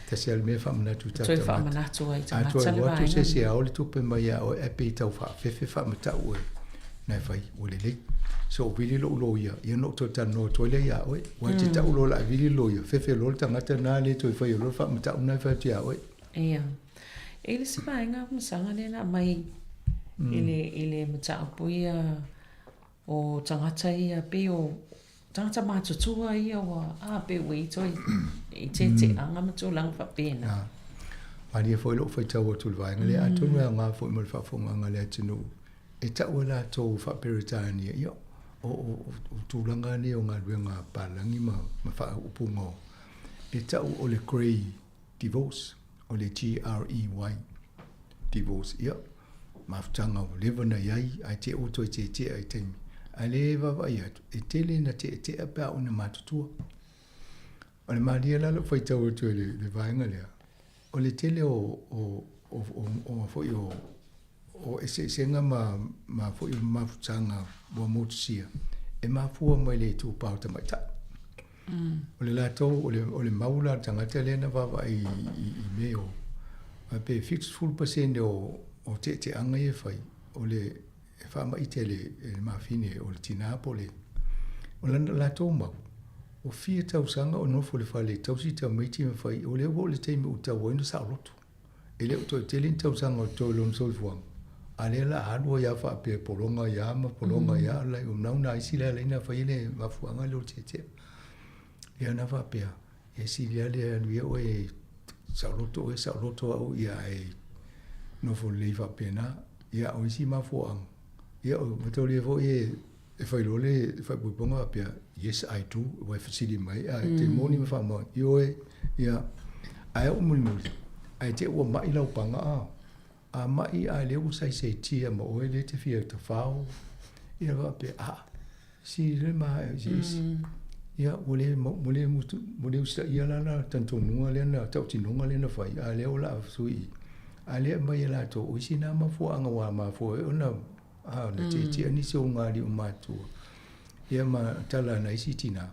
ta se al me fa manatu tata toi fa manatu ai tangata le le watu se se au le tupe mai o e pe tau fa fefe fa mata o na fai o le le so vili lo ia ia no to ta no to le ia o wa te tau lo la vili lo ia fefe lo tangata na le toi fai lo fa mata na fa te o ia e le se vaenga masanga le na mai ele mata apuia o tangata ia pe o tangata matutua ia wa pe wei toi e te anga matulang fa pena ani foi lo foi tau tu vai ngale atu nga foi mo fa fonga ngale tinu e ta wala to fa peritania ia o tulanga ni o nga palangi ma fa upungo e ta o le grey divorce o le GREY divorce ia maftanga o lewa na iai, ai te oto i te ai teimi. Ai le wawai atu, e tele na te apea o na matutua. O le maria lalo whai tau atu le vaenga lea. O le tele o fwoi o esenga ma fwoi o maftanga wa motusia. E mafua mai le tu pao tamai ta. O le lato, o le maula tangata le na wawai i meo. Ma pe fixed full percent o te anga e fai o le e fa mai tele e mafine o le tinapole o la to mau o fia tau sanga o no fole fale tau si tau mai ti fai o le wo le te mu tau o no sa lotu e le to tele tau sanga o to lon sol fuang ale la hado ya fa pe polonga ya la o na una isi le na fai le ma fuanga lo te ya na fa pe e si le lui o e sa lotu o ya e no fo leiva pena ia o isi ma fo ang ia o matori fo e fai lole fai puponga pia yes I do wa fasili mai a te moni ma fa mo io e ia ai o mul ai te o mai lau panga a mai a le u sai se tia mo o le te fia te fao ia va pe si le ma ia o le mo le usta ia la tanto nunga le na tau tinunga le na fai a le o la sui ale mai la to o sina ma fo anga wa ma fo ona na te ani so ngari o matu ia ma tala na isitina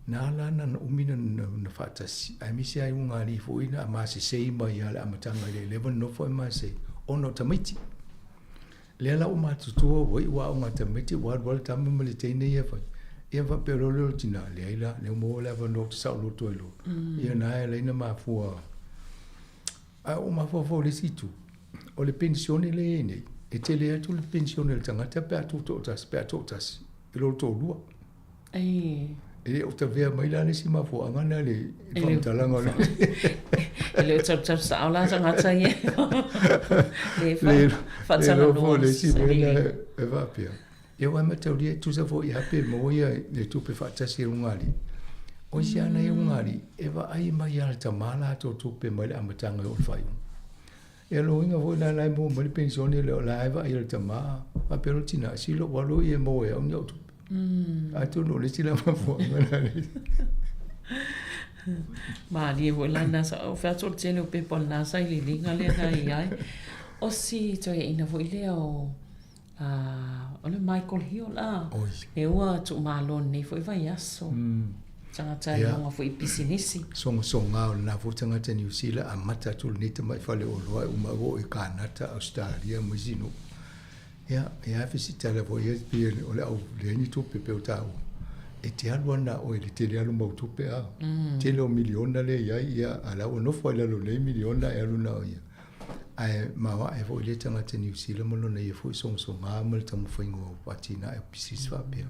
na la na umina na fatasi ai mi sai ngari fo ina ma se sei mai ala matanga le level no fo ma se ono tamiti le la o matu to o wa o tamiti wa tamu mali te ne ia fa ia va pero lo tina le ila le mo la va no sa lo to lo ia na le na ma fo o ma fo le situ o le pensione le nei e te le atu le pensione le tangata pe atu totas e lo to lua e o te vea mai la le si ma fo angana le pantalanga le tap sa ala tangata ye le fo le si bena e va pia e wa ma te ri tu sa fo i hape mo ia le tu pe fa tasi ungali o si ana e ungari e va ai mai ala tamala to tupe mai amatanga o fai e lo inga vo la mo mai pensione le la va ai tama ma pero tina si lo walo e mo e on tu a tu no le si la fo ma li vo la na sa o fa to tele pe pon na sa li linga le na ai o si to e ina vo le o ole Michael Hill e wa tu malon nei foi vai aso tangata longa fo i pisinisi songa na fo tangata New Zealand a mata tu ni te mai fale o loa o ma o e Canada Australia mo zino ia visita le vo ia pe o le au le ni tu pe o tau e te alu na o le te alu mo tu pe te lo miliona le ia ala o no fo le lo le miliona e alu na ia ai ma wa e vo le tangata New Zealand mo no ia fo songa mo tamu faingo patina e pisis va pe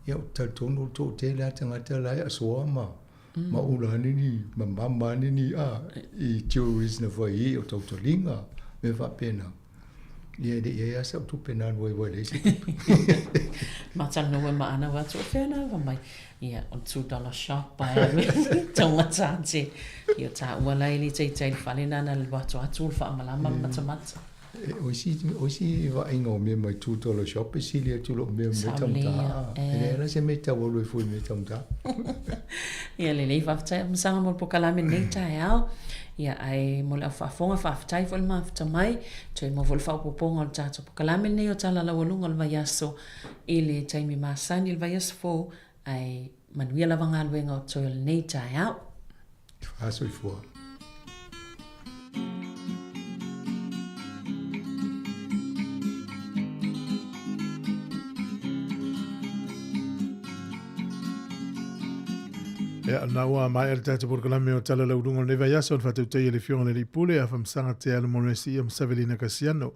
ia ta tono to te la tangata la ia so ma ula ni mama ni i tourist na foi o to linga me va pena Ia sa tu pena voi le si. Matano we maana wa tu fena wa mai. Ia on $2 shop pa tonga tante. Ia ta wala ili tai falena na le watu atu fa malama matamata. Oisi va ingo me mai $2 shop si le tu lo me tamta. Era se meta wo foi me tamta. Ia le fa ta msanga mo pokalame nei tai ao. Ia ai mo le fafonga faafetai fo le mafita mai toi mo vol faapopoga o le tatou pokalame nei o talalaualuga o le vaiaso i le taimi masani i le vaiaso fou ai manuia lava galuega o toi o lenei taeao Fasoifua. Ia na ua mai el tata porkalame o tala laurunga le vaiaso on fatu te le fionga le pule a famsanga te ala monesi am Savelina Casiano.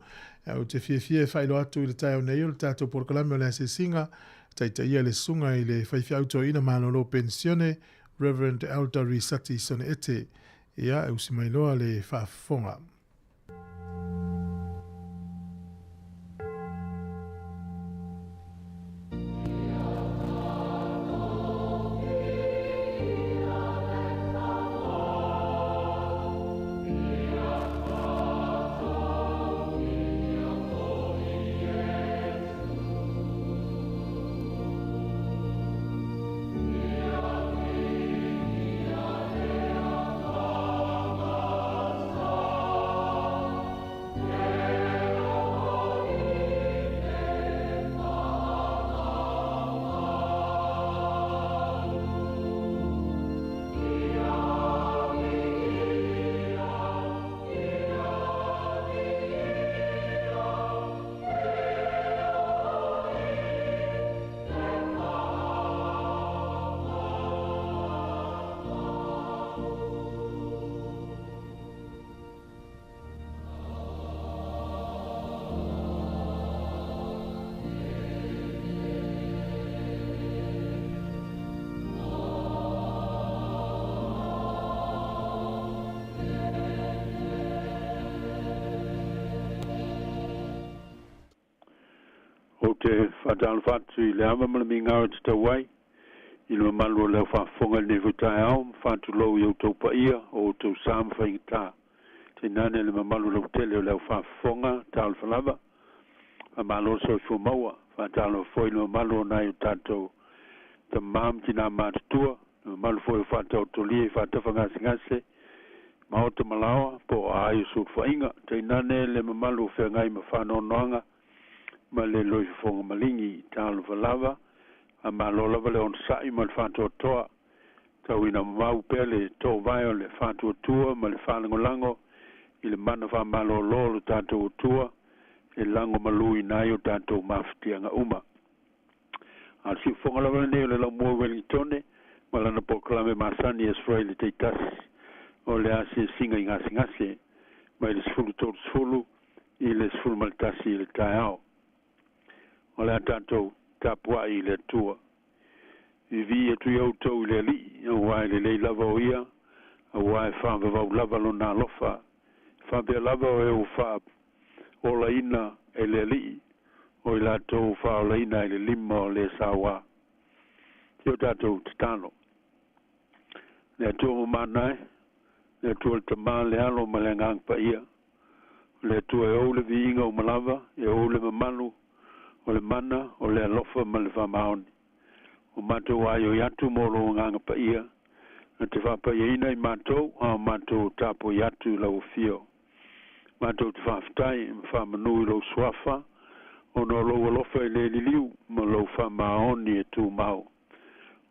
Ia o te fie failo atu i le tai o nei o le tata porkalame o le asesinga taita ia le sunga i le faifia auto ina manolo pensione Reverend Elder Risati Sone Ete. Ia e usimailoa le whaafonga. te whadal whatu I le ama mana mi ngāra te tawai. I lua malu leo whafonga ne vutai au, whatu lau I au tau paia o tau Sāmoa whaingata. Te nane le mamalu lau tele o leo whafonga tālu whalava. A malo so I maua, whatalo foi lua malu nai o tātou ta mam tina mātutua, lua malu foi o whatau tolie, whatafa ngase ngase, maota malawa, po a ai o whainga. Te nane le mamalu whengai ma whanonoanga, ma le loi fonga malingi tālu whalava, a malo lava le on sai ma le whatua toa, tau ina mau pele tō vai o le whatua tua, ma le whalango lango, I le mana wha malo lolo tātou tua, e lango malui nai o tātou mawhitianga uma. A si fonga lava ne o le lau mua Wellingtone, ma lana poklame masani e sfrai le teitasi, o le ase singa I ngase ngase, ma I le sfulu tōru sfulu, I le sfulu maltasi I le taiao. O le tātou tapua I le tua. I vi e tui au tau I le li, a wai le lei lava o ia, a wai whaamba vau lava lo nā lofa. Whaambea lava o e o wha o la ina e le li, o I la tau wha o la ina e le lima o le Sāmoa. Tio tātou titano. Le atua mo manae, le atua le tamā le alo ma le ngang pa ia. Le atua e ou le vi inga o malava, e ou le mamalu, o le mana, o le alofa ma le whamaoni. O mātou ai o iatu mo lo nganga pa ia, na te whapa ia ina I mātou, a mātou tāpo iatu lau fio. Mātou te whawhtai, ma whamanui lo swafa, o no lo alofa I le liliu, ma lo whamaoni e tū mau.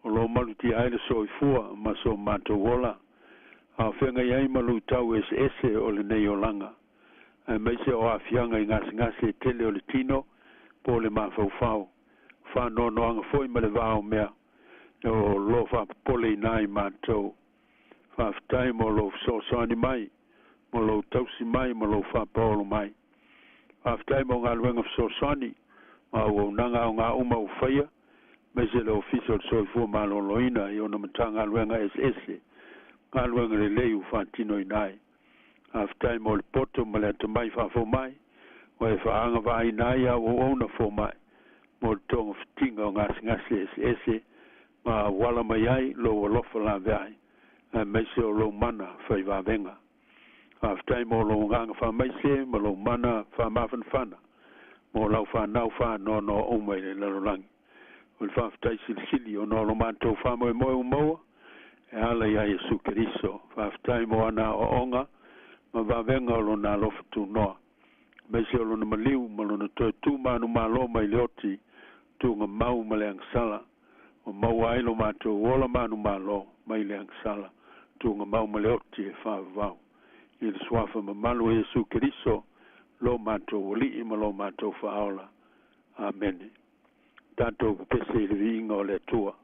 O lo malu ti aile so I fua, ma so mātou wola, a whenga iai malu tau ese o le nei o langa. A meise o awhianga I ngase tele o le tino, po le mawhau. Whanono anga foi ma le vāo mea, o lo whapole I nai mātou. Whawhtai mo lo sosani mai, mo lo tausi mai, mo lo whapolo mai. Whawhtai mo ngā luenga sosani, ma o nanga o ngā uma o whaia, me se le official soifua malo loina I ona matanga luenga SS, ngā luenga le leu whatino I nai. Whawhtai mo le poto ma le atamai whafo mai, o e whaanga vai nai a o ona fo mai. Mo tonga fitinga o ngasi ese ma wala mai ai lo lofa la vai. A mai se o lo mana whai wawenga. Aftai mo lo nganga wha mai se ma lo mana wha mawhan whana. Mo lau wha nau wha no o mai le larolangi. O le wha aftai sili o no lo mantou wha moe umoa. E ala ia Yesu Keriso. Wha aftai mo ana o onga ma wawenga o lo na lofa tu noa. Mai se o lo na maliu ma lo na toi tu manu malo mai leoti tu nga mau ma le angsala. O mau ai lo mantou wola manu malo mai le angsala. Tu nga mau ma leoti e wha vau. I le swafa ma malu Yesu Keriso lo mantou li ma lo mantou whaola. Amen. Tanto pese le vinga o le tua.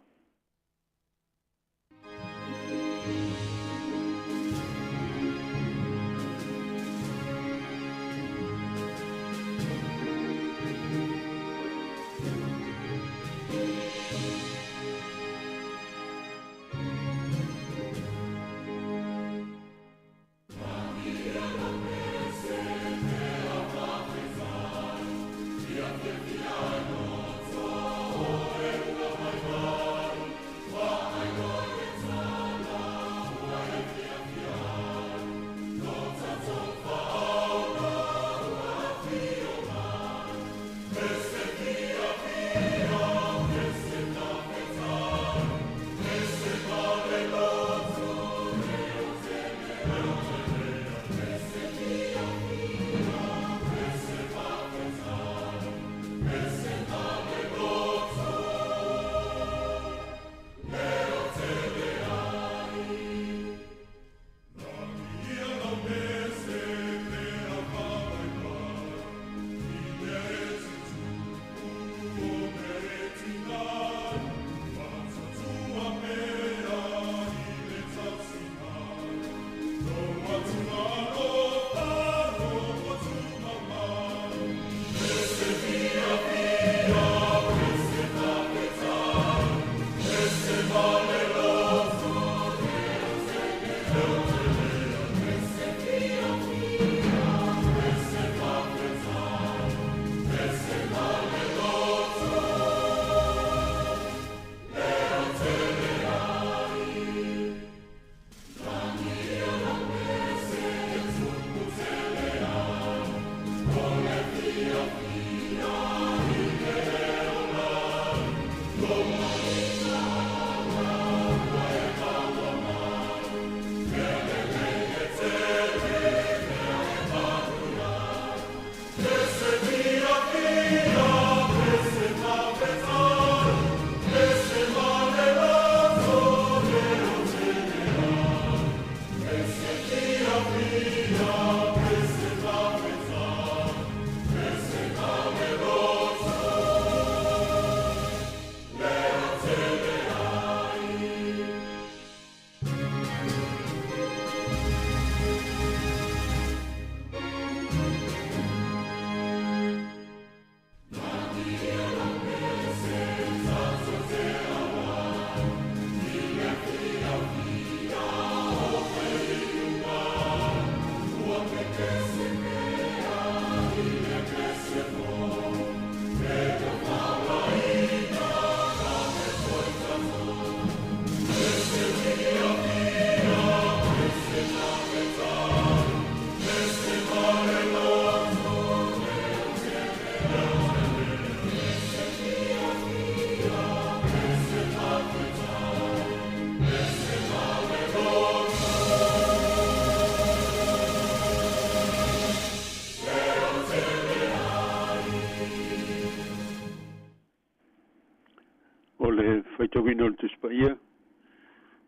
Faitawina o le tuspaia,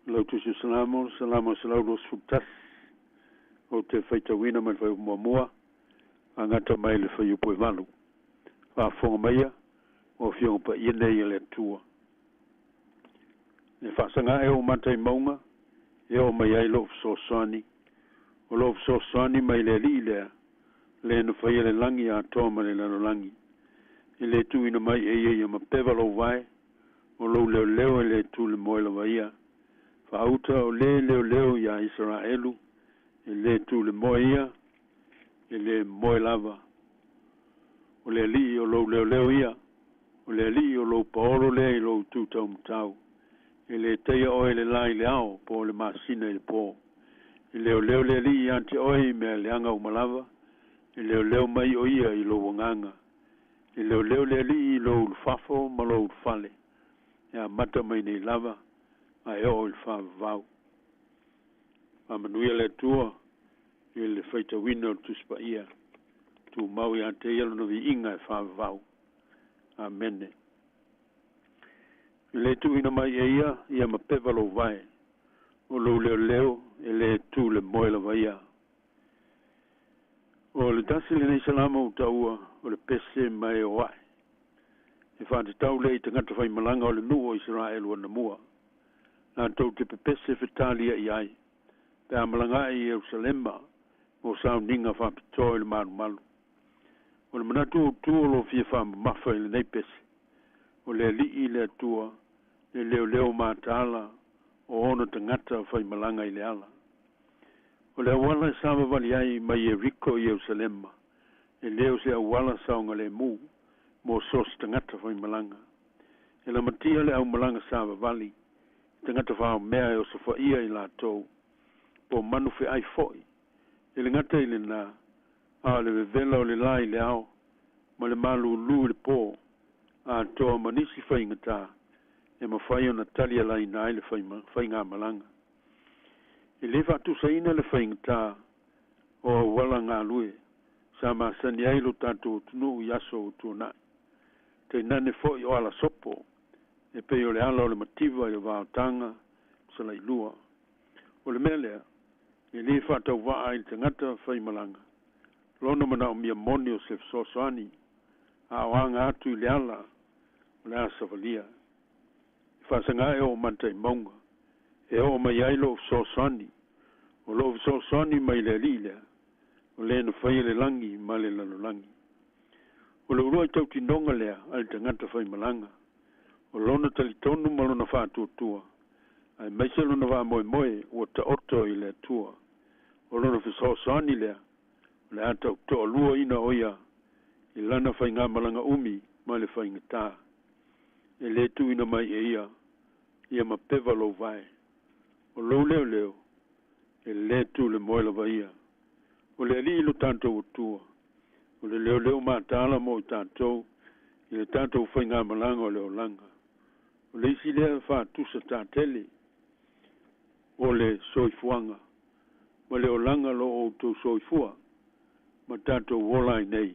lau tusi salamo salau los futas, o te faitawina mai fai muamua, angata mai le fai upo e malu. Whafonga maia, o fionga pa ia nei le tua. E whasanga e o matai maunga, e o mai ai lof sosani, o lof sosani mai le li lea, le no fai le langi a toma le lano langi. E le tu ina mai e ma peva lo vai, o lo leo le tu le moela vaia. Whauta o leo ia Israelu, e le tu le moia, e le moelava. o le li o lo leo ia, o le li o lo paolo le i lo tūtau mtau. E le teia oe le lai le ao, po le masina i le pō. E leo le li i ante oe mea le anga o malava, e leo mai o ia i lo wanganga. E leo le li i lo ulfafo ma lo ulfale. E a mata mai nei lava, a e o il fa vau. A manuia le tua, e le feita wina o tuspa ia. Tu mau i ante ia no vi inga e fa vau. Amene. Le tu ina mai e ia ma pewa lo vai. O lo leo, e le tu le moela vai ia. O le tasi le nei salama o taua, o le pese mai o ai. E whaate tau le i tangata whai malanga o le nua o Israel o na mua. Nā tau te pepese whetalia i ai. Pe a malanga i Jerusalema, mo sao ninga whapitoa i le malu. O le manatu o tua lo fia whama mawha i le nei pese. O le li i le atua, le leo mātala, o ono tangata whai malanga i le ala. O le awala e sama wali ai mai e riko i Jerusalema, e leo se awala saunga le mu, mo sos tangata whai malanga. E la matia le au malanga sama wali, tangata whao mea e o sofa ia i la tau, po manu fe ai foi. E le ngata i le nā, a le vevela o le lai le au, ma le malu lu le po, a toa manisi whai ngata, e ma whai o na talia lai nai le whai ngā malanga. E le whatu saina le whai ngata, o wala ngā lue, sa ma sani ailo tātou tunu i aso o tuanai. Te nane foi o ala sopo, e pe o le ala o le mativa i o vaotanga, sa lai lua. O le melea, e le whatau waa i tangata whai malanga. Lona mana o mia moni o se sosoani, a oanga atu i le ala, o le asa valia. Whasanga e o mantai maunga, e o mai ailo o sosoani, o lo sosoani mai le lilea, o le na whai le langi, ma le lanolangi. O le urua i tau tinonga lea, al tangata whai malanga, o lona talitonu malona whātua, ai maise lona wā moe, o ta oto i le tua, o lona fisosoani lea, le ata to lua ina oia, i lana whai ngā malanga umi, ma le whai ngata, e le tu ina mai e ia ma pewa lo vai, o lo leo, e le tu le moela vai ia, o le ali ilo tātou o tua, o le leo mātala mo i tātou, i le tātou whai ngā malanga o leo langa, o le isi lea whātusa tātele, o le soifuanga, ma leo langa lo o tau soifua, ma tātou wolai nei,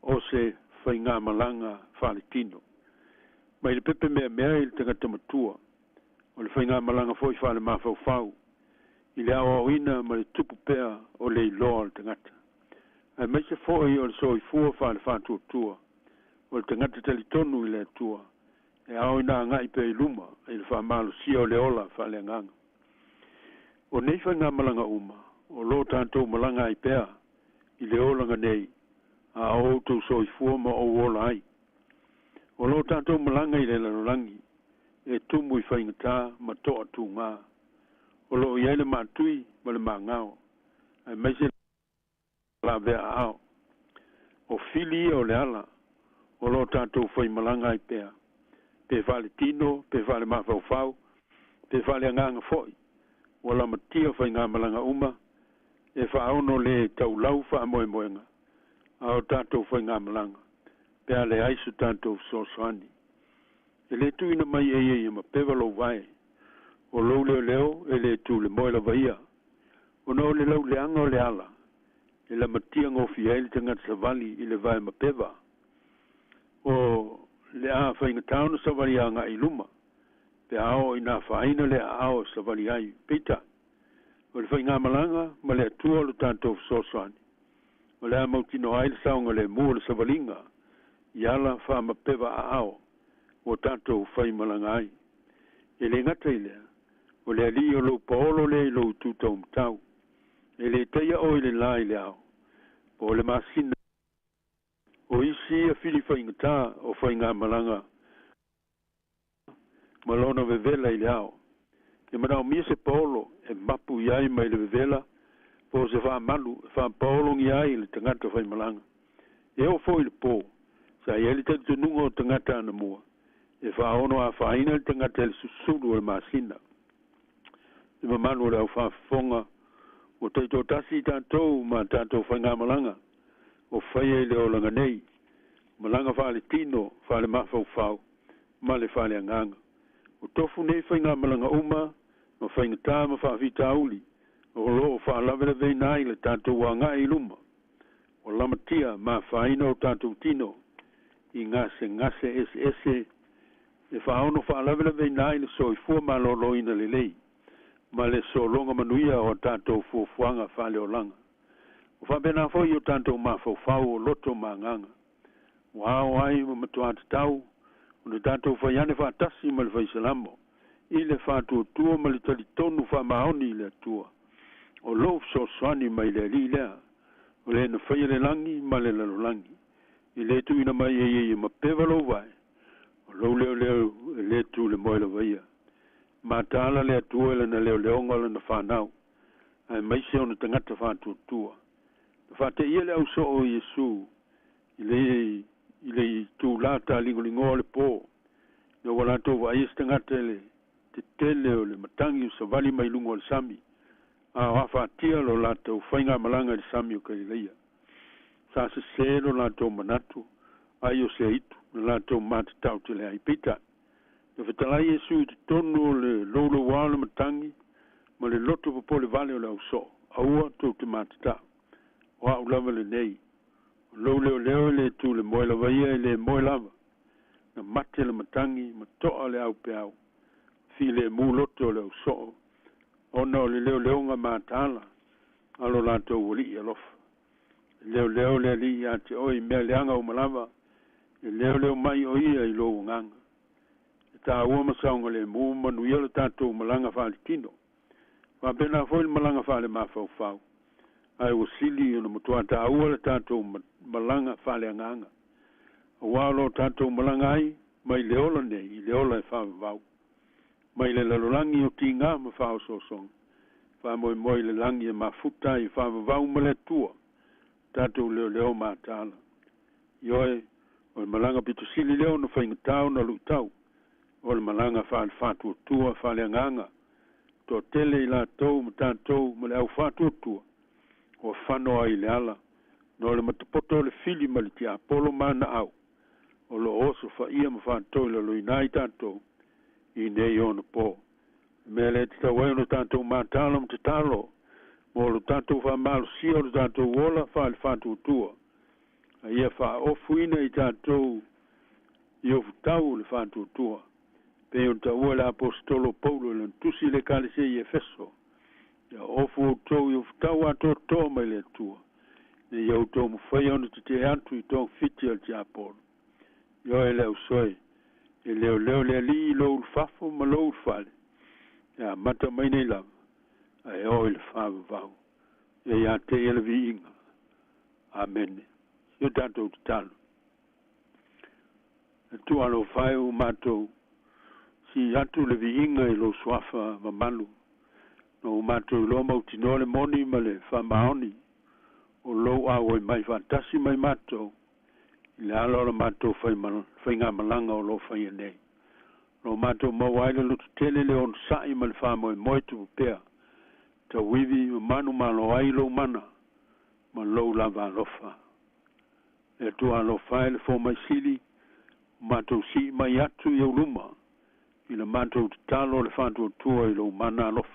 o se whai ngā malanga whaletino. Mai le pepe mea i le tangata matua, o le whai ngā malanga foi whale mawhau, i le awa oina ma le tupu pea o le iloa le tangata. Ai mai se foi o le soifua whale whātua, o le tangata talitonu i le atua, e ao ina ngai pe i luma, i le whamalo sia o le ola whale anganga. O nei whai ngā malanga uma, o lo tātou malanga i pea, i le olanga nei, a o tau soifua ma o ola ai. O lo tātou malanga i le lanolangi, e tumu i whaingata ma toa tū ngā. O lo i aile mātui ma le māngao, ai maise la vea ao. O fili o le ala, o lo tātou whai malanga i pea. Pe whale tino, pe whale mawhau, pe whale anganga foi. O la matia whai ngā malanga uma, e whaono le tau lau wha moenga, a o tātou whai ngā malanga, pea le aisu tātou sosoani. E le tuina mai e ma pewa lo vai, o lo leo, e le tu le moela vaia, o no le lau le anga o le ala, e la matia ngofi e le tangat savali i le vai ma pewa, o le a whai ngatauna savali anga i luma, pe ao ina whaina le ao savali ai, pita, o le whai ngā malanga, ma le atua lo tātou sosoani. O le a mautino aile saunga le mua le savalinga, i ala wha ma pewa a ao, o tātou whai malanga ai. E le ngata i lea, o le ali o lo paolo le i lo tūtau mtau, e le teia o i le la i le ao, po le masina, o isi a fili whai ngata o whai ngā malanga, malona vevela i le ao. E manao mia se paolo, e mapu iai mai le vevela, po se wha malu, wha paolo ngi ai le tangata whai malanga. E o foi le po. Sa ele te tunungo tangata na mua. E whaono a whaina tangata le susuru e masina. E mamanu le au whafonga. O teito tasi tātou ma tātou whainga malanga. O whaia le o langa nei. Malanga whale tino, whale mawhau whau. Ma le whale anganga. O tofu nei whainga malanga uma. Ma whainga tā ma whawhita auli. O loo whaalawere vei nai le tātou wanga i luma. O lamatia ma whaina o tātou tino. I ngase ese. E whaono whaalawere vei nai le soifua ma lolo ina le lei. Ma le solonga manuia o tātou fuafuanga whale o langa. O whabena foi o tātou ma whau o loto ma nganga. Wao ai ma matuata tau. O le tātou whaiane whaatasi ma le whaisalamo. I le whātua tua ma le talitonu whamaoni le tua. O lo so swani mai le li lea. O le na whaia le langi ma le lalolangi. I le tu ina mai e ma pevalo vai. O lo leo le tu le moila vaia. Ma tāla le atua le na leo leonga le na whanau. Ai mai se ona tangata whātua tua. Whate ia le au so o Yesu. I le tu lata lingolingo le po. Ia wala tō wa ies tangata le te tele o le matangi o savali mai lungo le sami. A whaatia lo lata o whainga malanga le sami o kaileia. Sa se sero lata o manatu. Ai o se itu. Lata o matatau te le aipita. Ia whetalai Yesu te tonu le lolo wale matangi. Ma le loto po le vale o le au so. Aua tō te matatau. Wa ulava le nei. Lo leo le tu le moila vaia le moilava. Na mate le matangi, ma toa le au pe au. Fi le mu loto le au so. Ona o le leo nga matala. Alo lato wali i alofa. Leo le li ate oi mea leanga o malava. Leo mai o ia i lo nganga. E ta ua masaunga le mu manuia le tato malanga whali tino. Wa bena foi malanga whale mafau fau. Ai o sili ona mutuata aua le tātou malanga whale anganga. A walo tātou malanga ai, mai leola nei, i leola e whawavau. Mai le lalolangi o ti ngā ma whao sosong. Whamoe le langi e mafuta i whawavau ma le tua. Tātou leo mātala. Ioe, o le malanga pito sili leo na whaingatau na lutau. O le malanga whale whatua tua, whale anganga. Tō tele i la tau ma tātou ma le au whatua tua. O whano ai le ala, no le matapoto le fili ma le ti apolo mana au. O lo oso wha ia ma whantou le lui nai tātou, i nei ona po. Me le te tawai no tātou mātala ma te talo, mo lo tātou wha malo sia o lo tātou wola wha le whantou tua. A ia wha ofu ina i tātou, i ofu tau le whantou tua. Pe on ta ua le apostolo Paulo le tusi le kalise i Efeso. Ia ofu o tau i ofu tau ato tō mai le tua. Ne iau tō mu whai ona te antu i tōng fiti al te apolo. Ia e leo soe. E leo le li i lou fafo ma lou fale. Ia mata mai nei lava. A e o le whawe vau. Ia te ele vi inga. Amen. Ia tātou te talo. E tu alo whai o mātou. Si atu le vi inga i lo swafa ma malu. No mātou lo mau tino le moni ma le whamaoni. O lo a oi mai whantasi mai mātou. I le alo la mātou whai ngā malanga o lo whai anei. Lo mātou mau aile lutu tele le on sai ma le whamoe moitu pēr. Ta wivi manu malo ai lo mana. Ma lo lava alofa. E tu alo whai le fo mai sili. Mātou si mai atu i au luma. I le mātou te talo le whantua tua i lo mana alofa.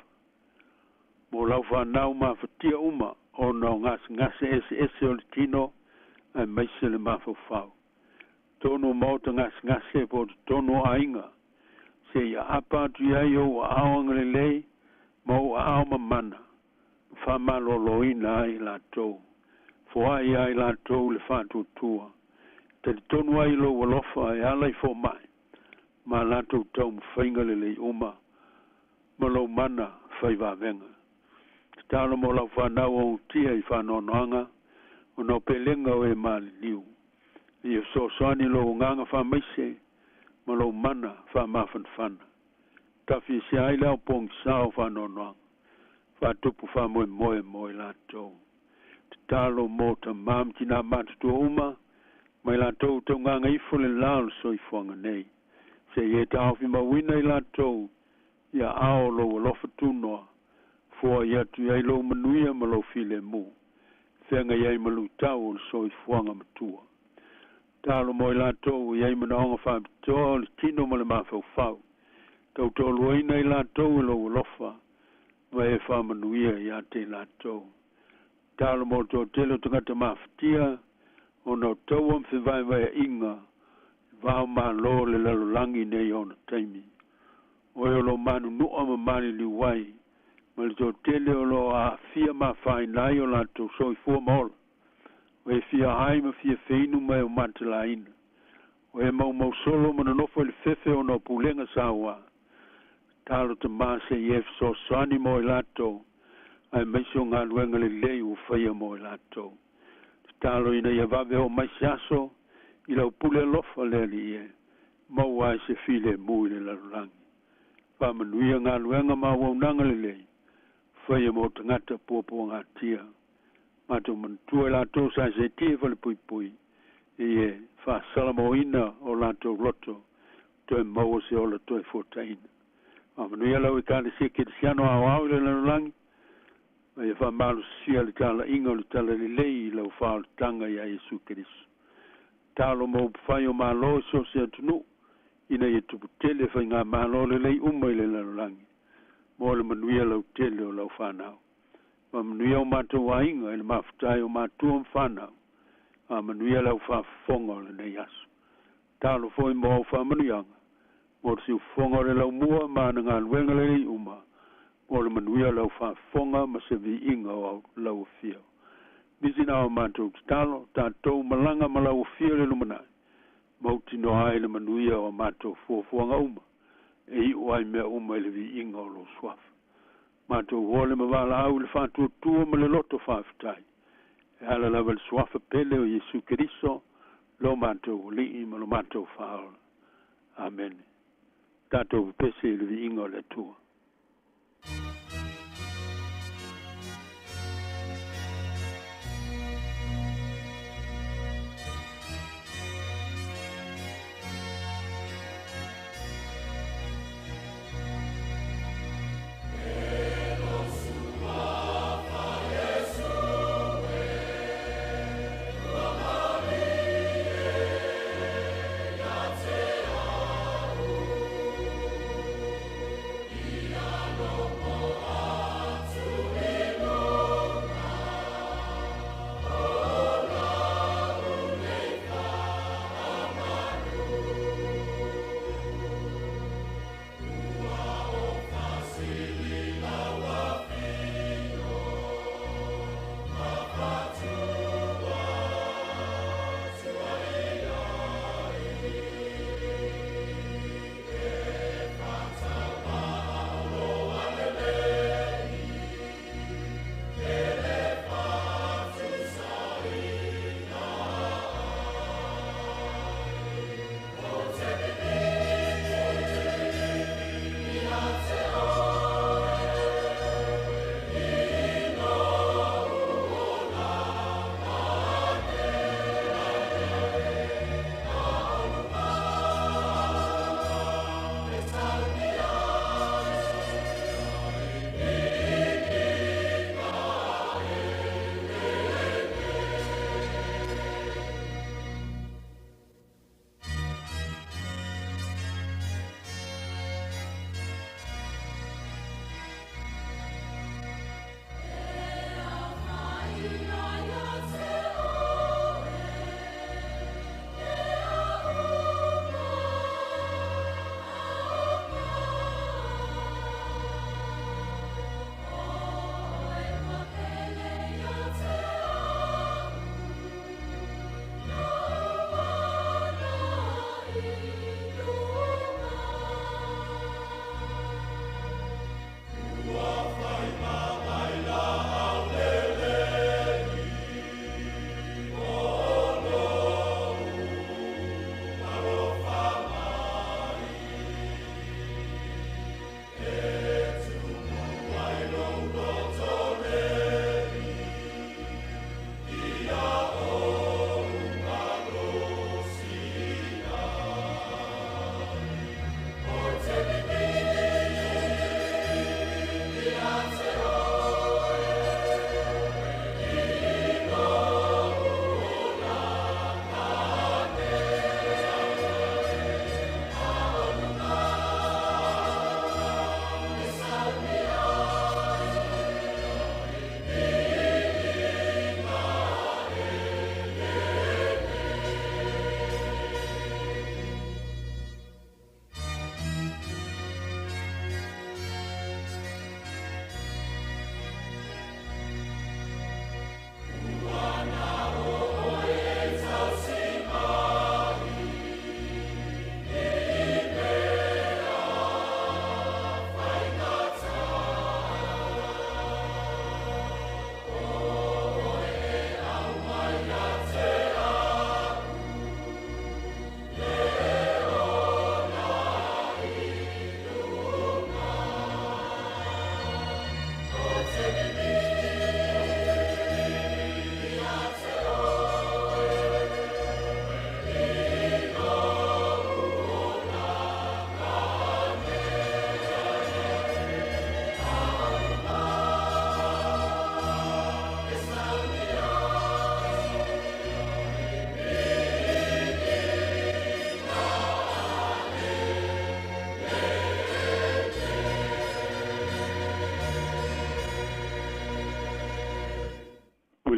Mo lau whanau ma whatia uma o nao ngase ese o le tino ai maise le mawhawhau. Tono mauta ngase po te tono ainga. Se ia apa tu iai o aoanga le lei ma o ao mamana. Whamalolo ina ai la tau. Fua ai la tau le whantua tua. Te tono ai lo walofa e alai fo mai. Ma la tau tau mwhainga le lei uma. Ma lo mana whaiva venga. Talo mo la whanau o tia i whanonoanga, o no pelenga o e mali liu. I so soani lo nganga whamaise, ma lo mana whamafan whana. Tawhi si aila o pong sao whanonoanga, whatupu whamoe moe la tau. Talo mo ta mam tina matutua uma, mai lātou tau ngā ngaifo le lao soifuanga nei. Se e tau fi mawina I lātou ia ao lo lofa tunoa fua ia tu iai lo manuia ma lo file mu. Whenga iai malu tau le soifuanga matua. Talo mo I lātou iai manaonga whaapitoa le tino ma le mawhau whau. Tau tolu aina I lātou lo lofa ma e whamanuia ia te lātou. Talo mo tō telo tangata mawhatia o no tau am whiwai vai inga vau ma lo le lalolangi nei ona taimi. O e lo manu nua ma mani liwai ma le tō tele o lo a fia ma whainai o lātou soi fua maola. O e fia hai ma fia feinu mai o mantala ina. O e mau solo ma nofo le fefe o no pulenga Sāmoa. Talo te maase I e so sani mo I lātou. Ai maiso ngā luenga le lei u whaia mo I lātou. Talo ina ia vave o mai siaso I lau pule lofa le li e. Mau ai se file mui le lalulangi. Whamanuia ngā luenga ma waunanga le lei. Whaia mo tangata pua ngā tia. Mato mantua I lātou sa se tia whale pui. E whaasala mo ina o lātou loto. Toi mau se ola toi fotaina. Whamanuia lau I kāne se ke te siano au le lalulangi. Ia whamalu sia le tala inga le tala le lei lau whaal tanga ia Jesu Keriso. Talo mo whai o malo so se atunu. Ina ia tupu tele whai ngā malo le lei umai le lalulangi. Mo le manuia lau tele o lau whanau. Ma manuia o mātou wainga ele mawhatai o mātua whanau. Ma manuia lau whafonga le nei asu. Talo fwoi mo au whamanuianga. Mo le siu fonga le lau mua ma na ngā luenga le lei uma. O le manuia lau whafonga ma se vi inga o lau fia. Nisi nao mātou talo, tātou malanga ma lau fia le lumanai. Mauti no ai le manuia o mātou fuafuanga uma. E I o ai mea uma le vi inga o lo swafa. Mātou hole ma wala au le whātua tua ma le loto whaafitai. E hala lawa le swafa pele o Jesu Keriso, lo mātou li'i ma lo mātou whaala. Amen. Tātou pese le vi inga o le tua. Yeah.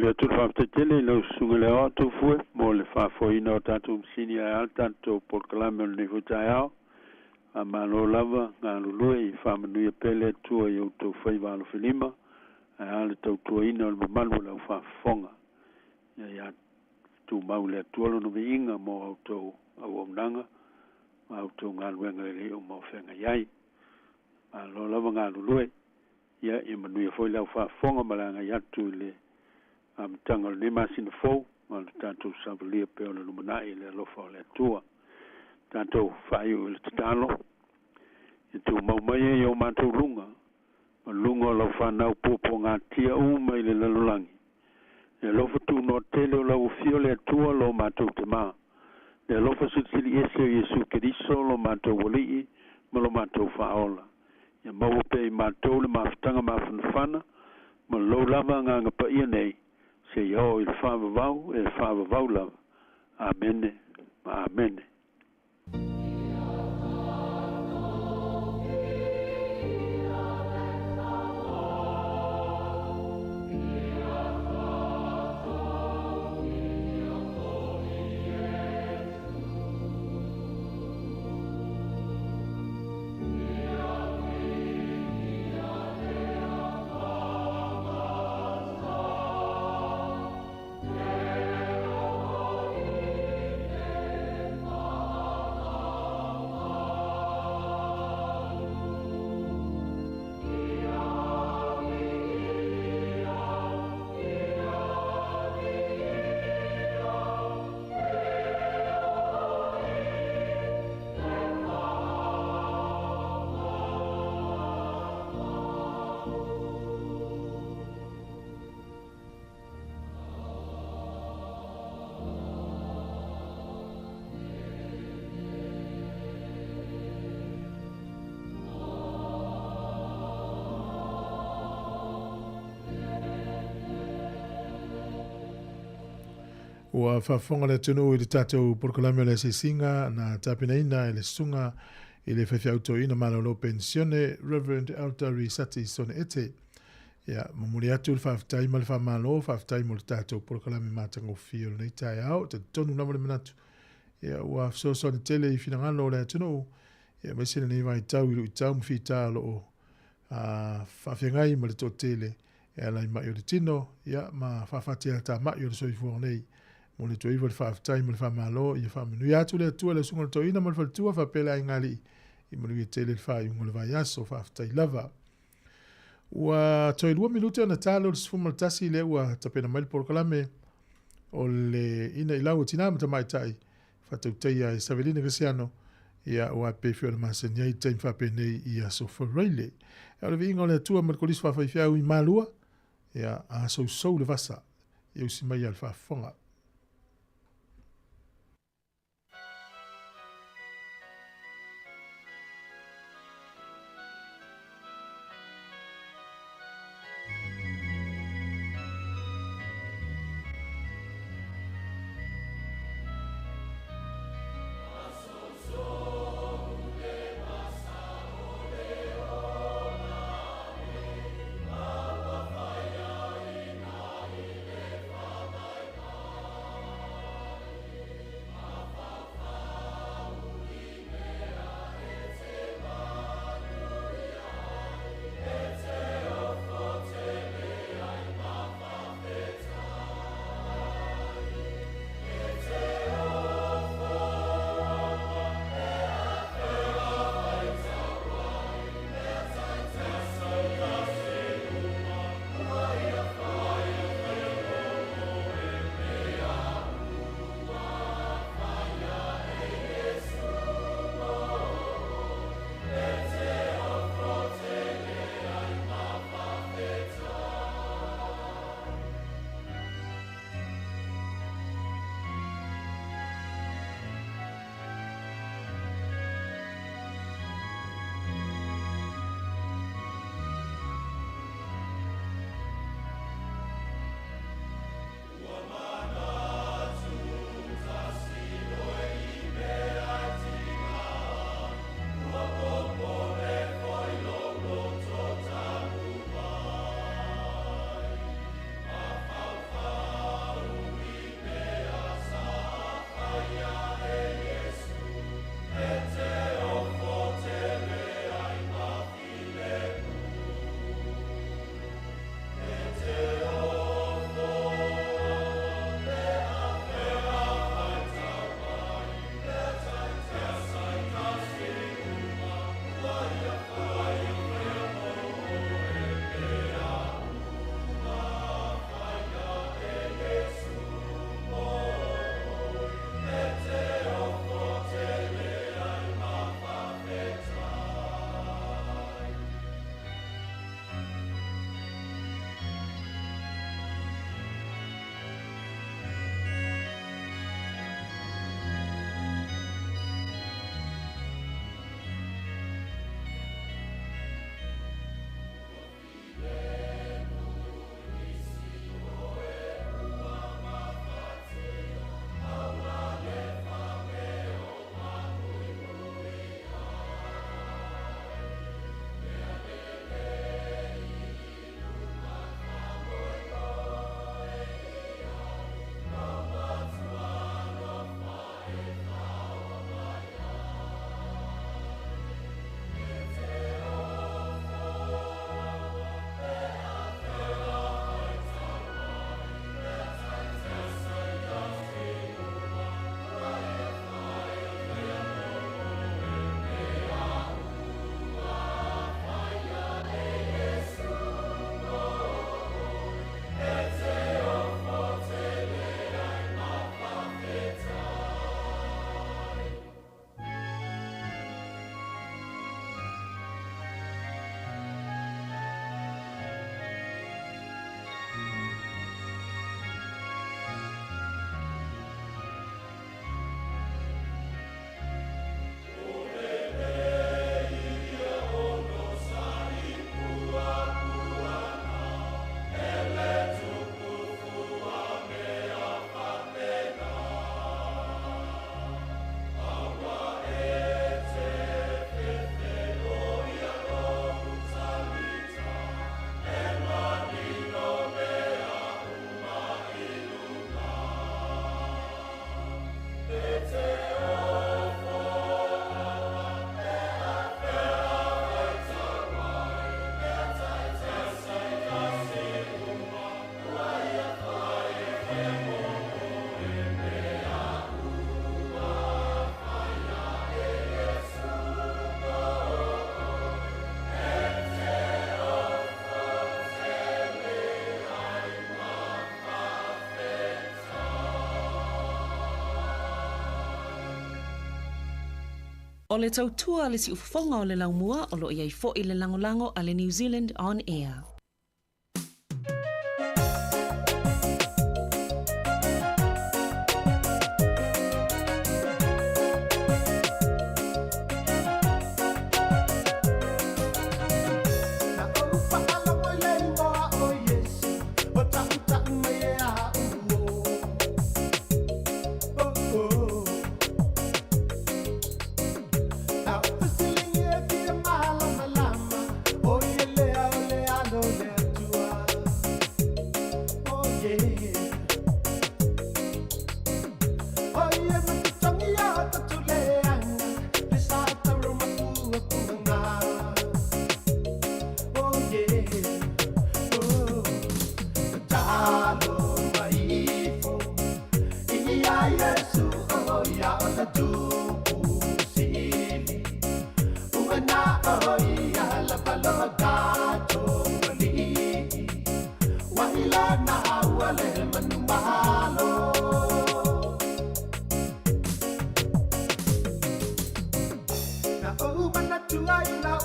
le tu fa tele lo sunga le auto fu mo le fa foi no tatu sini al tanto por clame le futaya a malo lava nga lui fa manu pele tu yo to foi va lo filima a le to tu ina le malu la fa fonga ya tu maule tu lo no vinga mo auto au nanga auto nga wenga le mo fenga yai a lo lava nga lui ya i manu foi la fa fonga malanga ya tu le am tangal ni masin fo mal tanto sablia pe no manai le lo fa le tua tanto fai il talo e tu mau mai yo manto lunga lo fa na popo ngatia mai le lalangi e lo fa tu no tele lo fio le tua lo manto te ma le lo fa sili ese yesu kristo lo manto woli ma lo manto fa ola e mau pe manto le maftanga mafana ma lo lava nga pa nei se yo il fava vau la amen amen Ua whafonga le tunu i le tātou porkolame le se singa na tāpinaina i le sunga i le whawhiauto ina malolo pensione Reverend Elder Sati Sone Ete. Ia, mamuri atu le whawhtai ma le whamalo, whawhtai mo le tātou porkolame mātango fio le nei tai au, te tonu nama le manatu. Ia, ua whsoso ni tele i whinangalo le tunu, ia, mesina nei vai tau i tau mwhi tālo o whawhiangai ma le tō tele, ia lai mai o le tino, ia, ma whawhatia tā mai o le soifuang nei. Mo le toiva le whaafitai mo le whamalo, i whamanui atu le atua le sunga le toina mo le whalatua whapela i ngali i mo le tele le whaiunga le vai aso whaafitai lava. Ua toi 2 minute ana talo le sifuma le tasi le ua tapena mai le porokalame o le ina ilau o tina mata mai tai whatautai a Savelina Kasiano ia ua pefio le masenia i taim whapenei i aso whareile. Ea le vinga o le atua ma le kolisi whawhaifiau i malua ia a sou le vasa i usi mai al whafonga. O le tautua le si ufafonga o le laumua o lo iai fo i le langolango a le New Zealand On Air. Na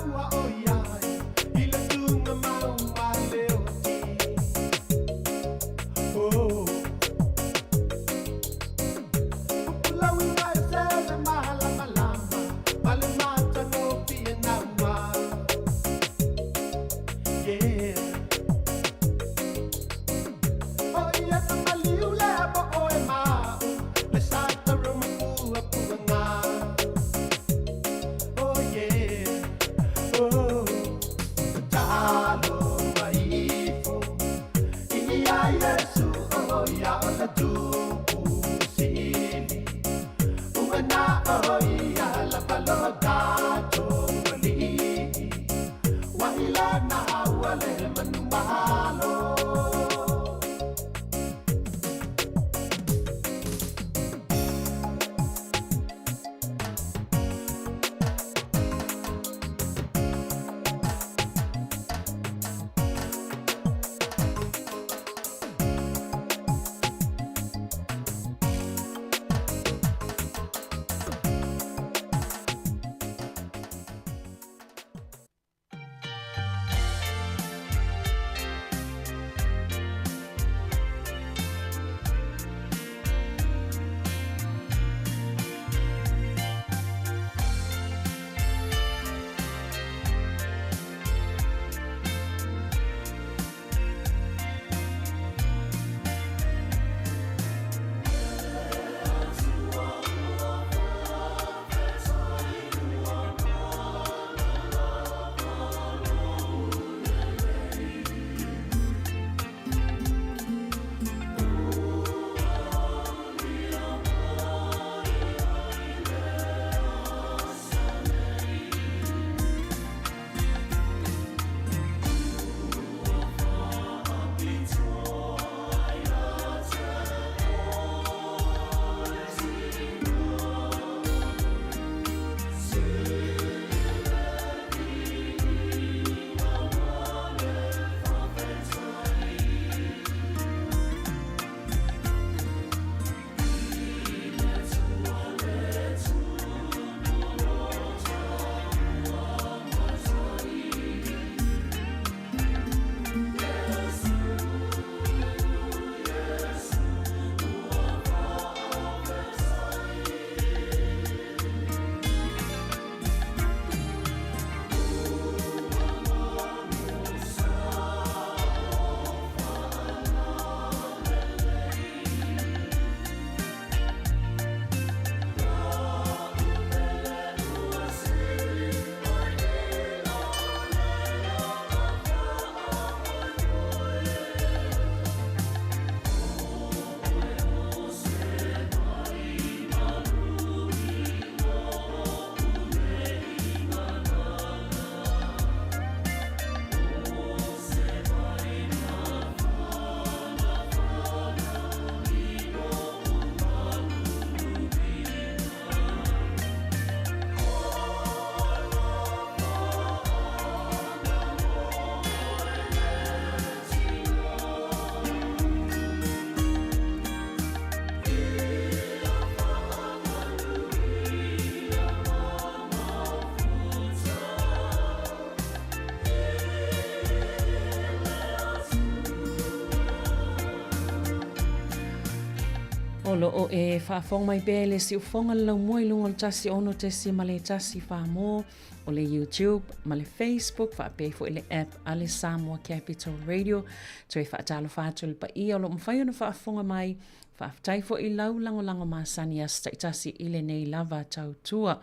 Malo o e whaafong mai bele si ufonga lau moi lunga le tasi ono te si male tasi whaamo o le YouTube, male Facebook, whaape fo ile app ale Sāmoa Capital Radio. Toi whaatalo whaatu le pa ia lo mwhai ona whaafonga mai, whaaftai fo i lau lango masani as taitasi ile nei lava tau tua.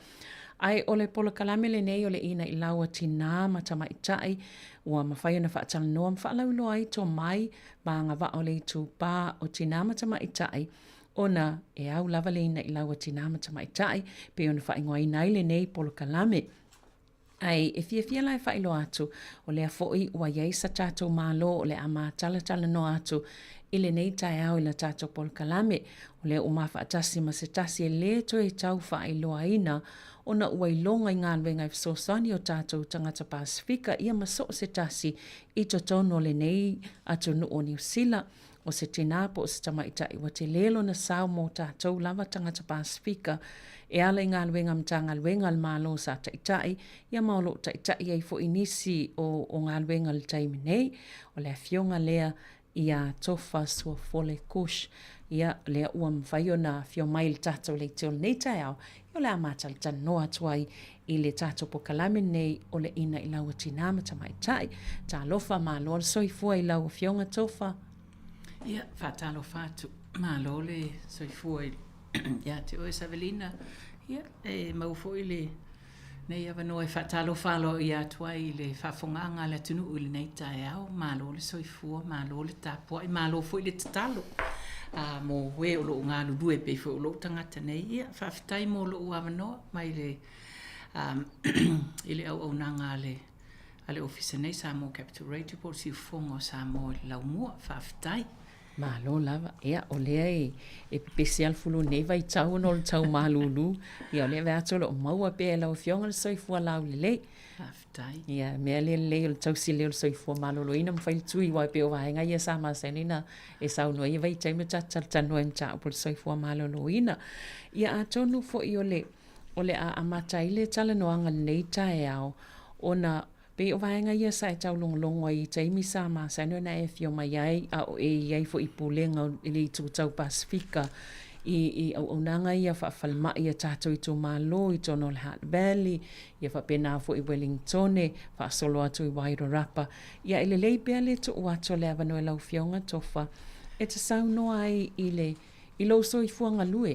Ai ole polo kalame le nei ole ina i laua tina matama i tai, ua mawhai ona whaatalo noa mwhaalau loa ai to mai, banga wa ole i tūpā o tina matama i tai, ona e au lava le ina i laua tina matama i tai, pe ona whaingoa i naile nei polo kalame. Ai, e fia lai whailo atu, o lea foi ua iei sa tātou mālo o le ama tala no atu, ile nei tai au ila tātou polo kalame, o lea umawha atasi ma se tasi e le to e tau whailo aina, ona ua ilonga i ngā wenga i fsosani o tātou tangata Pasifika, ia maso o se tasi i to tono le nei atu nu o New Zealand, o se tina po o se tamaitai wa te lelo na Sāmoa tātou lava tangata Pasifika, e ala i ngā luenga mtanga luenga al malo sa taitai, ia maolo taitai ei fo inisi o ngā luenga le taimi nei, o lea fionga lea ia tofa sua fole kush, ia lea ua mwhaio na fio mai le tātou le teo nei tai au, o lea mātal tan noa tuai i le tātou po kalame nei o le ina i laua tinama tamaitai, tā lofa malo al soifua i laua fionga tofa. Ia, whātalo whātu, malo le soifua i ia te oe Savelina, ia, e maufo i le nei awa noe whaatalo whalo i atua i le whawhonganga le tunu uli nei tae au, malo le soifua, malo le tāpua, i malo fo i le tatalo. Mō we o loo ngā lulue pe fo o loo tangata nei, ia, whawhitai mō loo awa noa, mai le, i le au nanga ale ofisa nei Sāmoa Capital Radio, po si ufonga o Sāmoa i laumua, whawhitai. Malo lava, ea, o lea e pepesi alfulu nei vai tau no le tau malulu. Ia o lea vea tolo o maua pe e lau fionga le soifua lau le lei. Haftai. Ia, mea lea lei o le tau si leo le soifua malulu. Ina mwhaili tui wai pe o vahenga ia sa masenina e sau noa ia vai taime tatal tanua mta o le soifua malulu ina. Ia a tonu fo i o le a amatai le tala noanga nei tae au. Ona pe o vaenga ia sa e tau longo i taimi sa masano na e fio mai ai a o e iai fo i pulenga i le tu tau Pasifika i au nanga ia whawhalma ia tātou i tō malo i tono le Hutt Valley ia whapena fo i Wellington whaasolo atu i Wairarapa ia ele lei bea le to uato le avano e lau fionga tofa e te sau noa ai i lo so i fuanga lue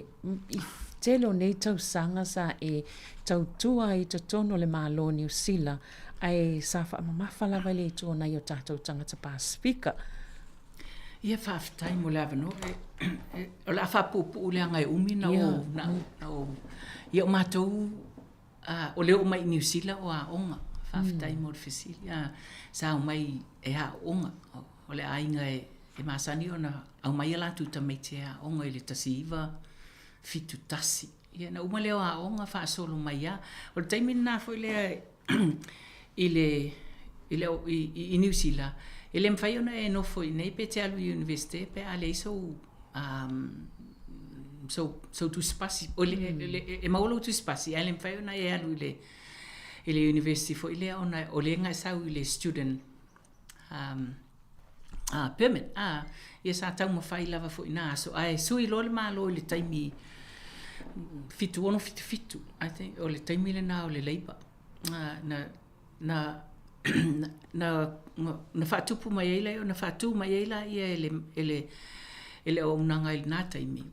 i telo nei tau sanga sa e tau tua i to tono le malo New Zealand ai sa wha lava le tōna i o tātou tangata Pasifika. Ia whawhitai mo lewa no, o la whapupu le angai umi na o, ia o mātou, o leo mai New Zealand o a onga, whawhitai mo le whisili, sa o mai e a onga, o le ainga e masani o na, au mai ala tu tamete a onga i le tasi iwa fitu tasi. Ia na uma leo a onga whaasolo mai a, o le taimin na fo i New Zealand. E le mwhai ona e nofo i nei pe te alu universite pe a le iso so tu spasi. E maolo tu spasi. E le mwhai ona e alu i le university fo i le ona o le ngai sau i le student permit. Ia sa tau mawhai lava fo i nā. So ai sui lo le malo i le taimi fitu ono fitu. I think o le taimi le nā o le leiba. Na whatupu mai eila o na whatu mai eila ia ele o unanga i nā taimi.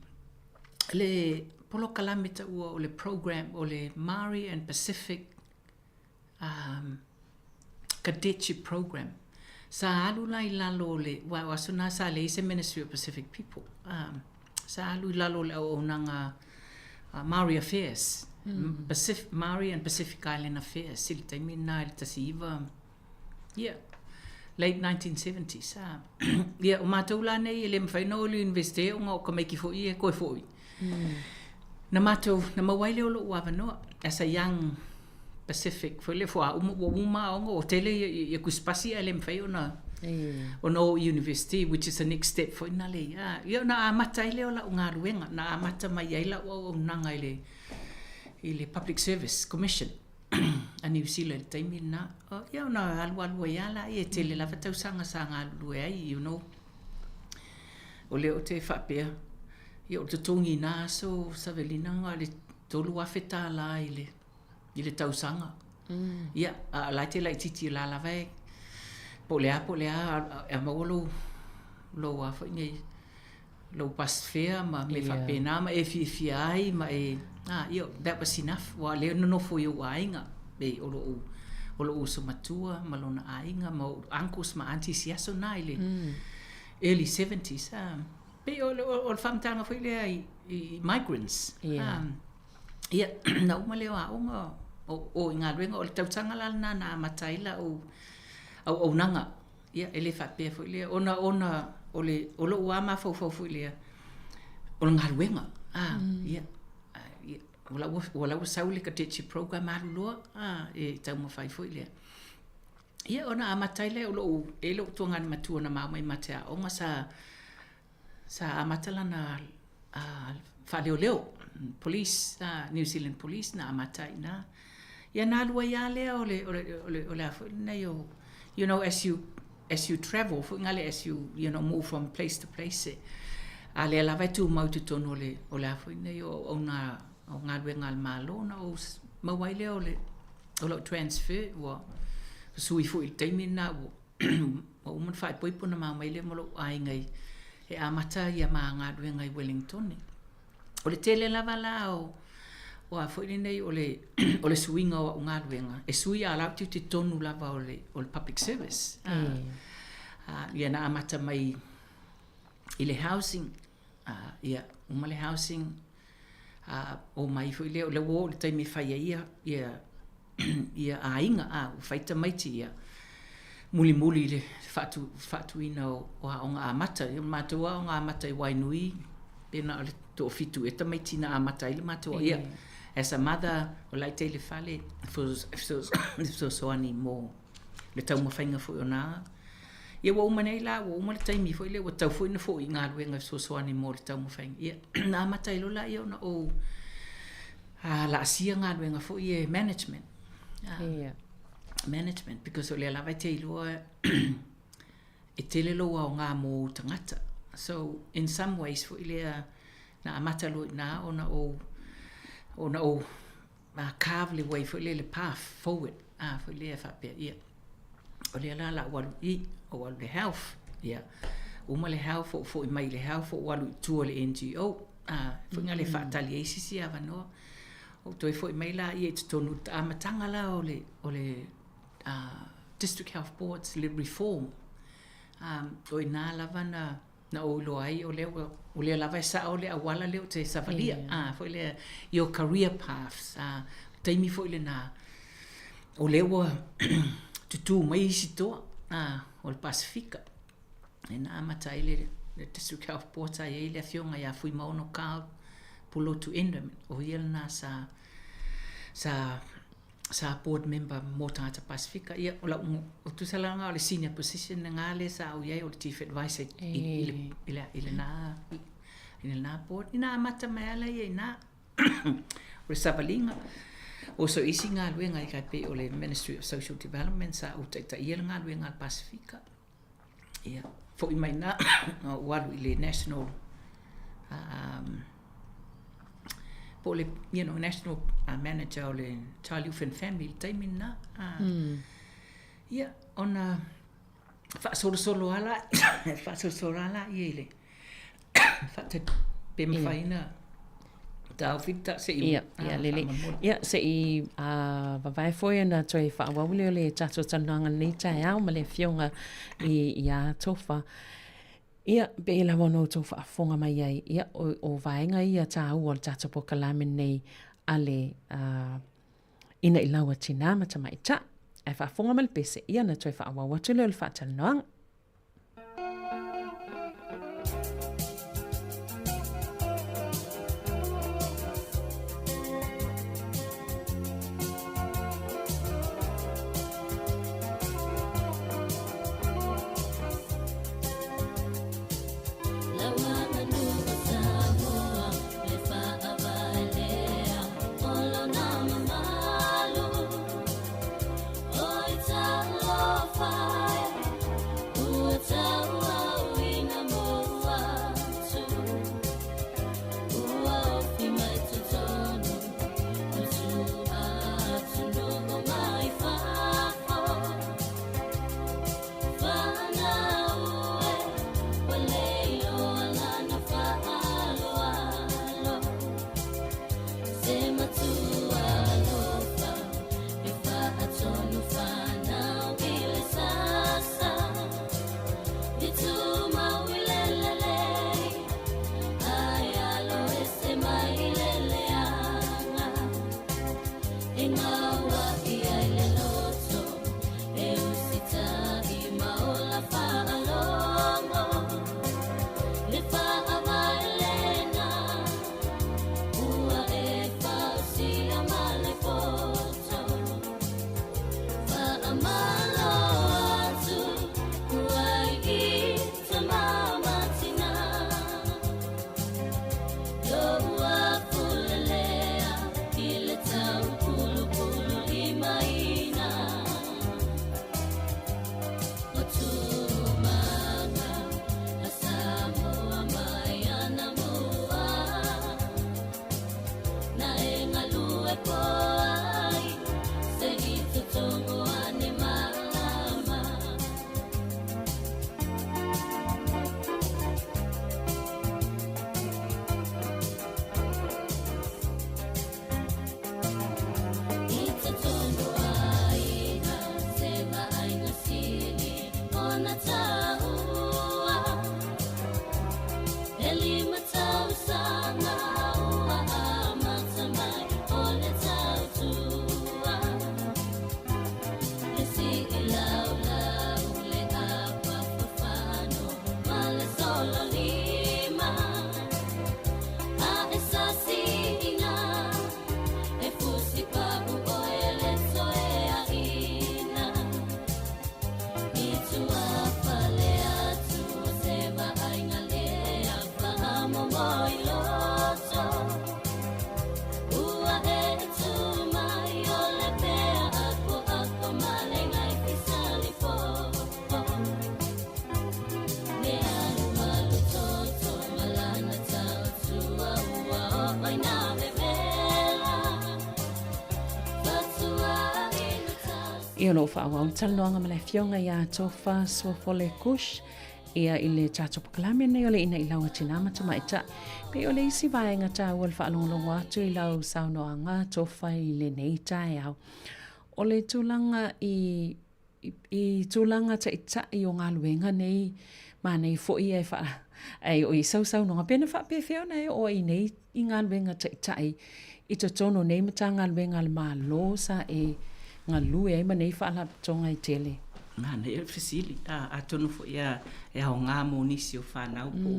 Le polo kalamita ua o le program o le Maori and Pacific cadetship program. Sa alu lai lalo le, waso nā sa le ise Ministry of Pacific People. Sa alu lalo le o unanga Maori Affairs. Maori and Pacific Island Affairs, sili taimi nā ili tasiiwa, late 1970s. O mātou la nei, ele mwhaino o li universite o ngā o ka meiki fo i e koe fo i. Na mātou, na mawaile o lo uawa noa, as a young Pacific, fo le fo a uma o tele i kuspasi ele mwhai o na o no university, which is the next step for ina le. Ia na amata ile o la o ngā ruenga, na amata mai aila o nanga i le Public Service Commission a New Zealand taimi na ia na alu ia la e tele la tausanga sa ngā lue ai, you know. O le o te whapea Ia o te tongi nā so Savelina ngā le tolu awheta la i le tausanga. Ia, a lai te lai titi la lawai. Po lea, e maolo lo a whaingai, lo pasfea ma me whapena ma e fia ai ma e, that was enough. Wa leo nonofo i o ainga, be olo o sumatua, ma lona ainga, ma uncles ma aunties yaso na i le early 70s. Be o le whamtanga whai lea i migrants. Ia, na uma leo a onga o ngā ruenga o le tautanga la na mataila o nanga. Ia, ele whapea whai lea. Ona o lo ua ma fau whai lea. O le ngā ruenga. Ia. Wala ua saule ka techi program arulua. E tau ma whai whai lea. Ia, ona a mataila o lo tuanga ni matua na maumai matea. Onga sa amatala na whaleo. Police, New Zealand Police na amatai na. Ia nā lua ia lea o le afu na yo. You know, as you travel, as you move from place to place, a le la vai tu mau tu tono o le afu na yo o ngā lue ngā malo na o mawai lea o lo transfer wa sui fu il teimi na o uman whai poipo na mai lea mo lo ai ngai e amata ia ma ngā lue ngai Wellington. O le tele lava la o a fwoi nei o le suinga o ngā ruenga. E sui a lau te tonu lava o le public service. Ia na amata mai i le housing. Ia uma le housing. O mai fwoi leo le wo le taimi whaia ia a inga. O whaita maiti ia. Muli le whatu ina o ngā amata. Ia matua o ngā amata i Wainui. Pena o le to fitu e tamaiti na amata i le matua. Ia. As a mother, o lai te le whale, so soani mō le tau mawhainga fwoi o nā. Ia wa umanei la, wa umane taimi fwoi le, wa tau fwoi na fwoi ngā ruenga so soani mō le tau mawhainga. Ia, nā amata i lola ia ona o la asia ngā ruenga fwoi e management. Management, because o le alawai te iloa e tele loa o ngā mō tangata. So, in some ways, fwoi lea na amata loi nā ona o carve le way for le path forward for le whapea ia o le la walu i o walu le health ia uma le health o i mai le health o walu tua le NGO for ngale whaatali e sisi a wanoa o toi fo i mai la i e tonu amatanga la o le district health boards le reform o i nā lava na o lo ai o le lava sa o le awala leo te savalia foi le your career paths taimi foi le na o le wa tu mai sito o le Pasifika e na mata ile le district health board ai le fionga ya fui maono ka pulo to endem o ile na sa board member mo tata Pasifika ia o tu salanga o le senior position nga le sa o ia o le chief advisor ile na board ina mata mai ala ia na o sabalinga o so isi nga luenga i pe o le Ministry of Social Development sa o ta ia nga luenga Pasifika ia fo i mai na walu ile national po le national manager o le Child Youth and Family taimina ia ona fa solo ala ile fa te pem faina David se ia lele ia se i vai foi na toi fa wa le chacho tananga ni tai au ma le fionga i ia tofa ia be la wono tofa fonga mai ai ia o vaenga ia ta o chacho po kalame nei ale ina ilawa tina ma mai cha e fa fonga mal pese ia na toi fa wa tu le fa tanang Ia lo fa wa taloanga mala fionga ia tofa so fole kush ia ile chacho pakalame nei ole ina ilaunga tinama tuma ita pe ole isi vaenga ta wal fa longo atu ilau sauno anga tofa ile nei tai au ole tulanga i tulanga ta ita i o ngaluenga nei ma nei fo ia fa ai o i sau no pena fa pe fiona o i nei i ngaluenga ta ita i to tono nei mata ngaluenga ma lo sa e ngalu e ma nei fa la tonga i tele na nei fasili a tono fo ia e ho nga mo nisi o fa na po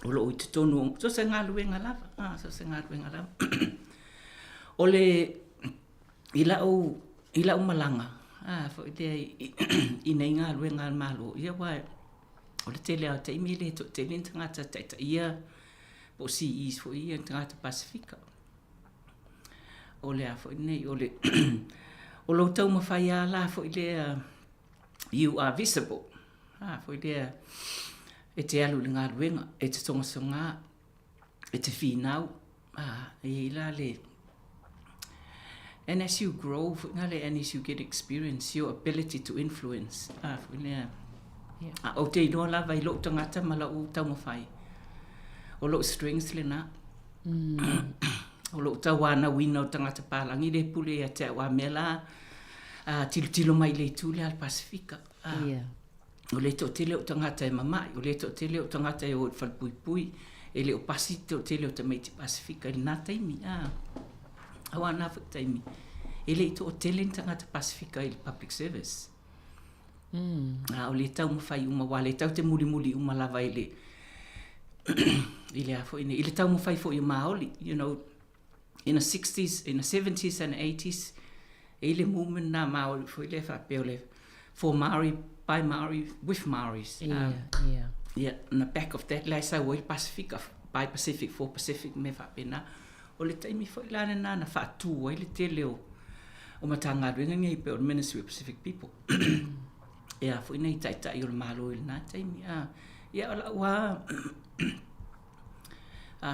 o lo i tono so se ngaluenga lava so se ngaluenga lava ole ila o malanga fo ile i nei ngaluenga malo ia wa o le tele a te imile to te lintanga ta ia po si is fo ia tanga Pacifica o le a fo nei o le o lo tau mawhai a la fo ile you are visible fo ile e te alu le ngā ruenga e te tonga songa e te whinau e ila le and as you grow and as you get experience your ability to influence fo ile o te ilo lava i lo tangata ma la o tau mawhai o lo strengths le na o lo tau ana wina o tangata pālangi le pule a te awa mela tilo mai le tūle al Pacifica o le to tele o tangata e mamai o le to tele o tangata e o whalpui pui e le o pasi to tele o tamaiti Pacifica i nā taimi awa nā whak taimi e le to o tele o tangata Pacifica i public service o le tau mawhai uma wa le tau te muli uma lava i le i le afo i le tau mawhai fo i maoli you know in the 60s, in the 70s and 80s, ele movement na Maori foi le fa pele for Maori, by Maori, with Maoris. Yeah, on the back of that, like so well Pacific, by Pacific, for Pacific me fa pena. O le taimi foi la na fa tu ele tele o matanga ringa ngai pe o Ministry of Pacific People. Yeah, foi nei tai o malo il na taimi yeah ola wa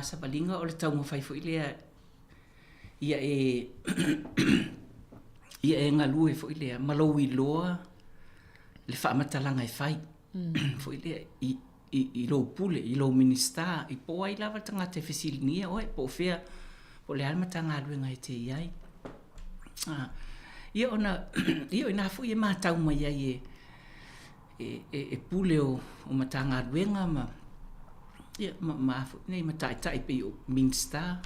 sabalinga o le tau mo fai foi le ia e ngalu e fo ile malo i loa le fa matalanga e fai fo ile i lo pule i lo minister i po ai lava tanga te fisilinia o e po fea po le alma tanga luenga e te iai ia ona ia ina fo i matau mai ai e pule o matanga luenga ma ia ma fo nei matai pe o minister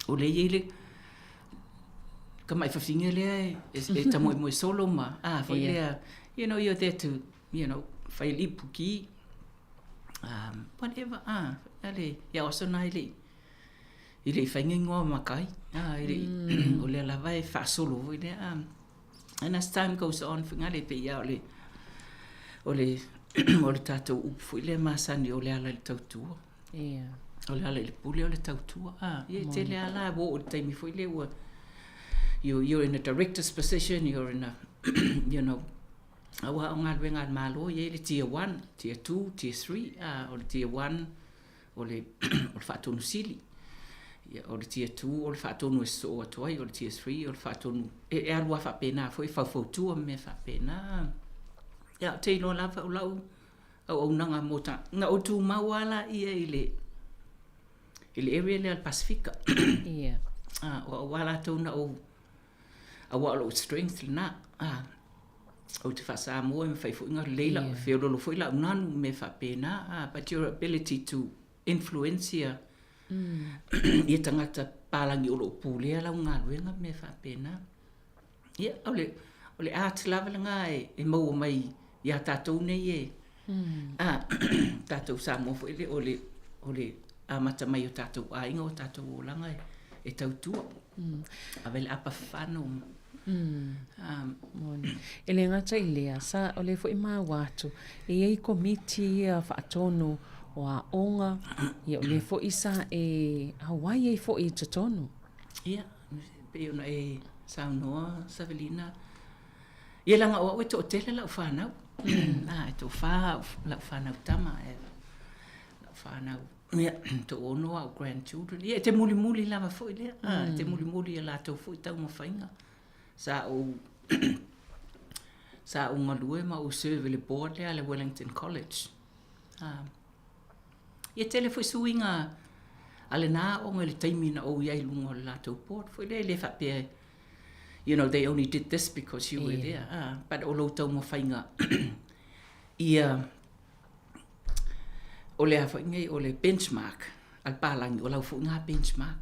o le yele kamai fafinga le e tamo mo solo ma for le you know you're there to you know fai lipuki whatever ale ya oso na ile fainga ngo makai ile o le lava e fa solo ile and as time goes on finga le pe ya o le tato upu ile masani o le ala le tautu o le ala le pule o le tautua ye te le ala wo o taimi foi le wa you're in a director's position you're in a you know awa nga wenga malo ye le tier 1 tier 2 tier 3 o le tier 1 o le fatonu sili o le tier 2 o le fatonu so atoi o le tier 3 o le fatonu e alwa fa pena foi fa tu me fa pena ya te lo la fa lau o nanga mota na o tu mawala ile area le al Pacifica o wala to na o lo strength na o te fa Sāmoa me fai fuinga leila fe lo foi la nanu me fa pena but your ability to influence ia tangata palangi o lo pule la nga luenga me fa pena ia ole art level nga e mo mai ia tatou nei e tatou Sāmoa foi le ole mata mai o tatou ainga o tatou langa e tautua avel apa fano ele ngata ilea sa ole fo ima watu e komiti ia faatono o a onga ia ole fo isa e Hawaii fo i totono ia pe ona e Saunoa Savelina ia langa o to tele la fana to fa la fana tama la fana to ono our grandchildren te muli lava fo ile te muli la to fo tau mo fainga sa o ngalue ma o serve le board le Wellington College. Ia tele foi suinga ale na o ngale taimina o ia lungo la to board foi le fa pe you know they only did this because you were there. But o lo tau mo fainga ia o le fa ngai o le benchmark al palangi o la fu nga benchmark.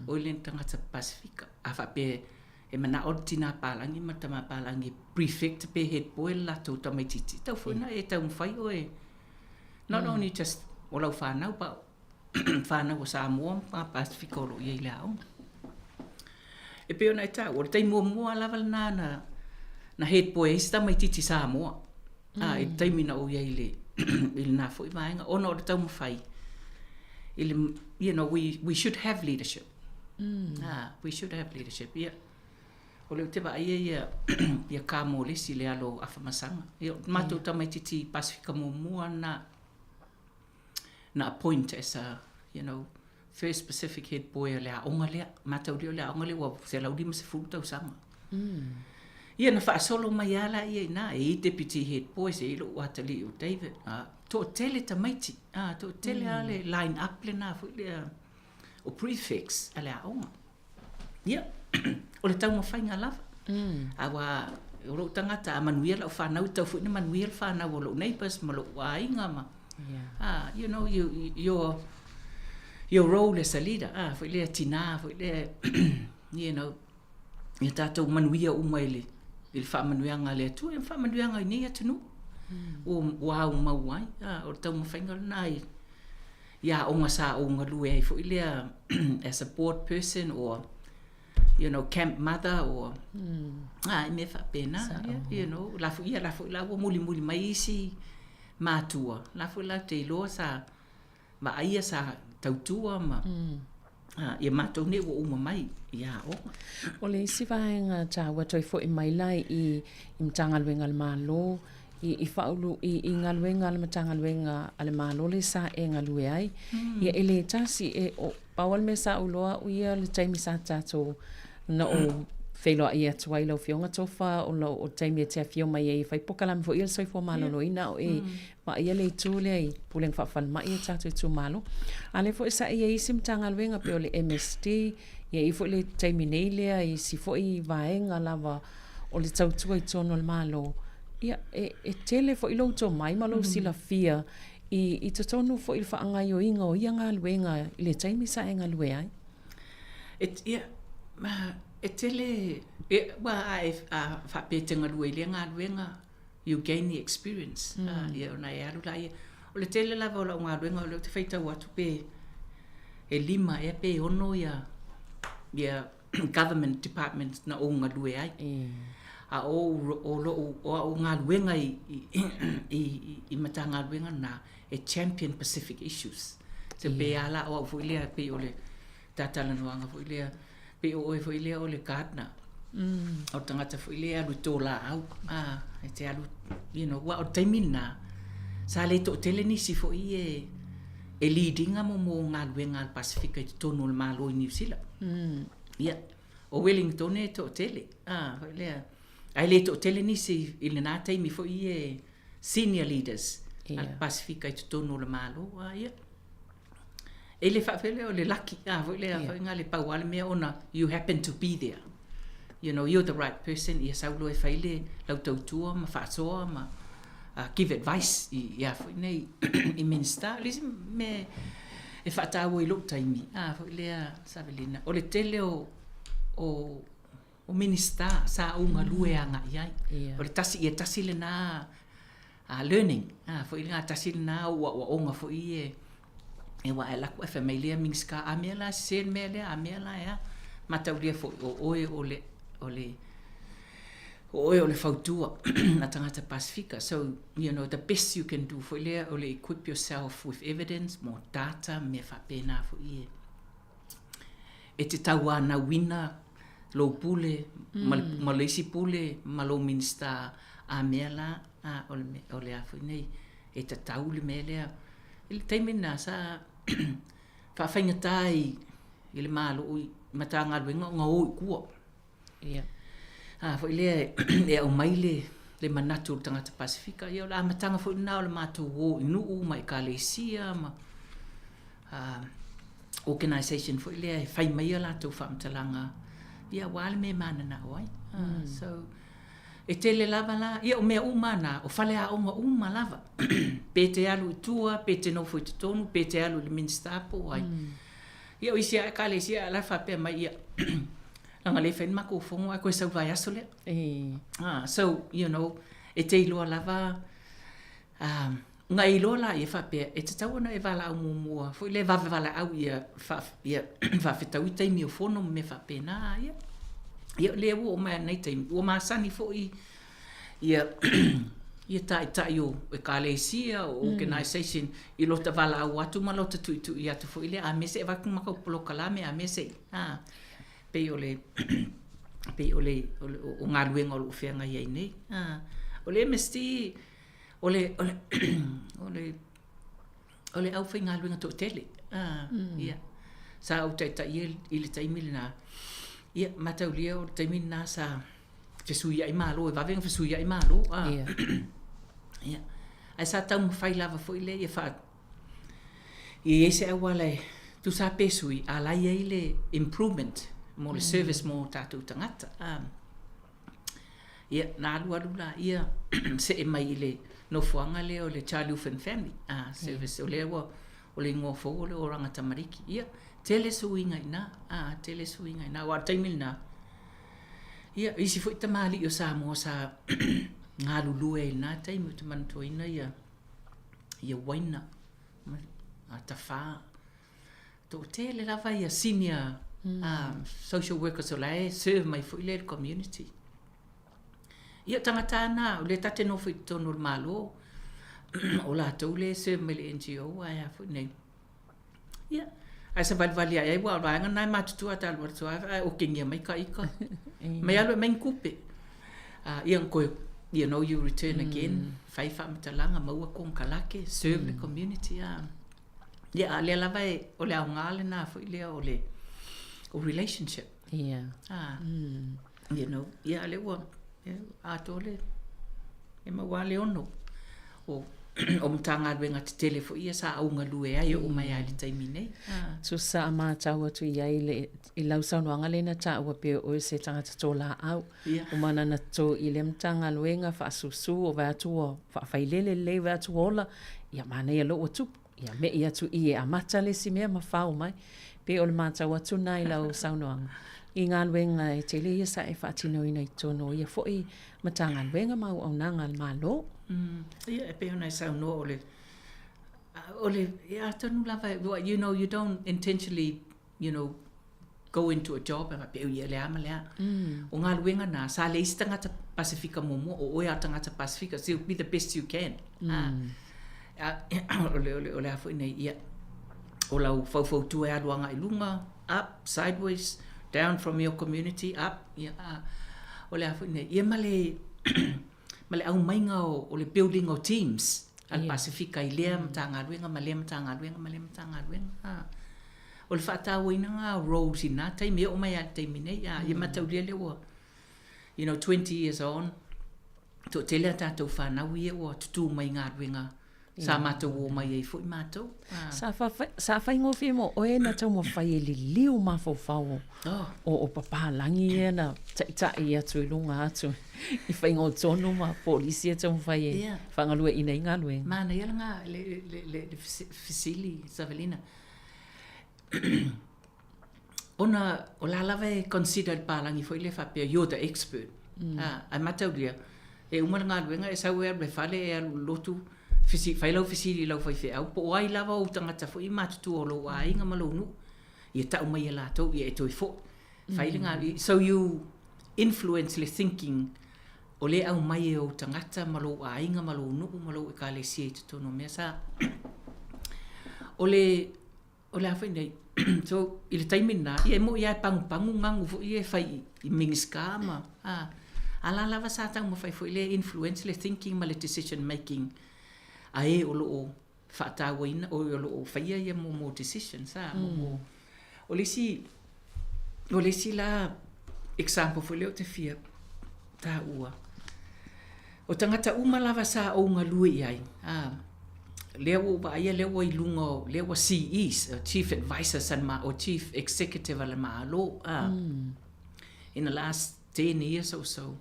O le tangata Pacifica a fa pe e mana o tina palangi ma tama palangi prefect pe head boy la to tamaititi tau fu na e tau fai o e not only just o la fa na pa fa na o Sāmoa pa Pacifica lo ye la o e pe ona ta o te mo ala val na head boy sta maititi Sāmoa e te mina o ye le il na fu mai nga ona o tau fai you know we should have leadership. We should have leadership. Yeah. O le te vai ia ka mo le si le alo afamasanga. Ia matou tamaititi Pacifica mo mua na appoint as a, you know, first Pacific head boy le aonga lea. Matou le aonga lea wa se lau lima se futa usanga. Ia na wha solo mai ala ia na e deputy head boy se ilo watali o David. To tele tamaiti. To tele ale line up le na fu le o prefix ale aonga. Ia. O le tau mawhainga lava. Awa, o lo tangata a manuela o whanau tau fu ni manuela whanau o lo neighbors ma lo wainga ma. You know, your role as a leader. Fu lea tina, fu lea, you know, ia tātou manuia umaile. Il wha manuanga lea tu, il wha manuanga i nea tunu. O wau mauai. O le tau mawhainga nai. Ia onga sa onga lue ai fu lea as a board person or you know, camp mother or me fa pena, you know, la fu la muli mai isi matua. La fu la te lo sa ma ia sa tautua ma. Ia matou ne o uma mai ia o. O le isi vaenga taua toi fo i mai lai i mtanga luenga le malo i faulu i ngaluenga le matanga luenga ale malo le sa e ngalue ai. Ia ele tasi e o pawal me sa uloa u ia le taimi sa tato na o whelo ia tuai lau whionga tofa o taimi e tea whio mai e whai pokalam fo ia soi fo malo loina o e ma ia le tu le ai puleng whawhal mai e tatu tu malo. Ale fo isa ia isim tanga luenga pe o le MST ia i fo le taimi nei lea i si fo i vaenga lava o le tautua i tono le malo. Ia e tele fo i lau to mai malo sila fia i to tonu fo i whaangai o inga o ia ngā luenga i le taimi sa e ngā lue ai. E tele, fa petenga lue le ngā luenga, you gain the experience. Ia ona e alu lai. O le tele lava o la ngā luenga o le te whaita watu pe e lima e pe ono ia government department na o ngā lue ai. A o ngā luenga i mata ngā luenga na e champion Pacific issues. So pe ala o fu ilea pe o le tatala noanga fu ilea pe o fu ilea o le gardener. O tangata fu ilea lu tō la au. E te alu, you know, wa o taimina. Sa le to tele nisi fu i e leadinga mo ngā luenga al Pasifika i tonu le malo i New Zealand. Ia, o Wellington e to tele. Fu ilea. Ai le to tele nisi i le nā taimi fu i e senior leaders al Pasifika i tonu le malo. Ia. E le whawhele o le laki, fu le whainga le pauale mea ona, you happen to be there. You know, you're the right person, ia saulo e whaile, lau tautua, ma whaatoa, ma give advice, ia whainei, i minister. Lisi me, e whaataua i luk taimi, fu lea Savelina. O le tele o minister, sa unga lue a ngā iai. O le tasi, ia tasi le nā learning, fu i ngā tasi le nā ua onga fu i e wa ela ko fa melia mingska amela sen mele amela ya mataulia fo ole fautua na tangata Pasifika. So you know the best you can do for le ole equip yourself with evidence, more data, me fa pena fo i e te taua na wina lo pule malesi pule malo minsta amela ole a fo nei e te taule mele il taimina sa fa whaingatai i le malo ui matanga luenga ngā oi kua. Foi le e au mai le manatu o tangata Pasifika. Ia o la amatanga foi na o le mātou o inuu mai Kalesia ma organisation foi le fai mai la tau whaamtalanga. Ia wale me mana na oai. So, e tele lava la, ia o mea umana, o whale a onga uma lava. Pe te alu i tua, pe te no foi te tonu, pe te alu le ministapo ai. Ia o isi a Kalesia la whapea mai ia. Langa le whain mako o whongo, a koe sau vai aso lea. So, you know, e te iloa lava, nga iloa la i whapea, e te tauana e wala au mua, foi le vave wala au ia whawhetau i teimi o whono me whapea na, ia. Ia le o mea nei teimi, o maa sani fo ia tai o e Kalesia o organisation i lota wala au atu ma lota tu i atu fo i le a mese e waku maka upoloka la me a mese, Pei o le o ngā luenga o lo whianga iei nei. O le MST, o le au whai ngā luenga tō tele. Sa au tai i le taimili nā. Ia, matau lia o le taimili nā sa whesuia i mālo, e wawenga whesuia i mālo. Ia. Ai sa tau mwhai lava fo i le, ia wha. I ese au wale, tu sa pesui, a lai ei le improvement, mo le service mo tātou tangata. Ia, nā alu la, ia, se e mai le no fuanga le o le Child Youth and Family service, o le o le ngō fōu o le oranga tamariki. Ia, tele suinga ina, wa taimil na. Ia, isi fo i tamali o Sāmoa sa ngā lulue i nā taimi o te mantua ina ia waina, ta whā. Tō tele lava ia senior social workers o lai, serve mai fo i le community. Ia tangata na, o le tate no fo i tono le malo, o la tau le serve mai le NGO, ai a fo i nei. Ia, ai sa valvali ai wa wanga nai matutua talu atua, o kingia mai ka ika. Mai alo mai kupe. Ia koe, you know, you return again, fai whamatalanga, maua kong kalake, serve the community. Ia, le lava e, o le au ngāle nā fo i lea o le o relationship. Yeah. You know, ia le ua, ato le, e maua le ono. O mtanga luenga te tele fo ia sa aunga lue ai o mai ai le taimi nei. So sa ama tau atu i ai le i lau saunoanga le na ta ua pe o se tangata tō la au. O mana na tō i le mtanga luenga wha susu o vai atu o wha whailele le vai atu ola. Ia mana ia lo o tupu. Ia me ia tu i e amata le si mea ma whao mai. Pe o le mātau atu nai lau saunoanga. I ngā luenga e tele ia sa e whaatino ina i tono ia fo i matanga luenga mau au nanga al malo. Ia e pe ona e saunoa o le ia tonu lava, you know, you don't intentionally, you know, go into a job and pe ia le ama lea. O ngā luenga nā, sa le isi tangata Pasifika momo, o oe a tangata Pasifika, so be the best you can. O le hafo inei ia. O lau fau tu e aluanga i lunga, up, sideways, down from your community, up. Ia, o le hafo inei. Ia male au mainga o le building o teams. Al Pasifika i lea mtanga luenga, ma lea mtanga luenga. O le whaatau ina ngā roles i nā taimi, o mai a taimi nei. Ia matau lea lewa, you know, 20 years on, to tele a tātou whanau ia o tutu mai ngā luenga. Sa mātou o mai ei fui mātou. Sa whai ngofi mo oe na tau mo whai e li liu mawhau o papalangi e na tai atu i lunga atu. I whai ngō tonu ma polisi e tau mo whai e whangalua ina i ngā lue. Mana ia ngā le fisili, Savelina. Ona o la lava e considered palangi fo i le whapea, you're the expert. Ai matau lia. E umara ngā luenga e sau e le whale e alu lotu. Fai lau fisiri lau fai whea au, po ai lava o tangata fo i matutu o lo a inga malonu. Ia tau mai e lātou, ia e toi fo. Fai ngā, so you influence le thinking o le au mai e o tangata malo a inga malonu, malo e ka le sia i tutono mea sa. O le hawhai nei, so i le taimina, ia e mo ia e pangu ngangu fo i e whai i mingiska ma. Ala lava sa tau ma whai fo i le influence le thinking ma le decision making. A e o loo whaatawa ina, o loo whaia ia mo decision, sa, o lesi la example fo leo te fia, tā ua. O tangata umalava sa o ngā lui ai. Lea wa ia lea wa ilunga, lea wa CEs, Chief Advisors o Chief Executive ala maalo. In the last 10 years or so.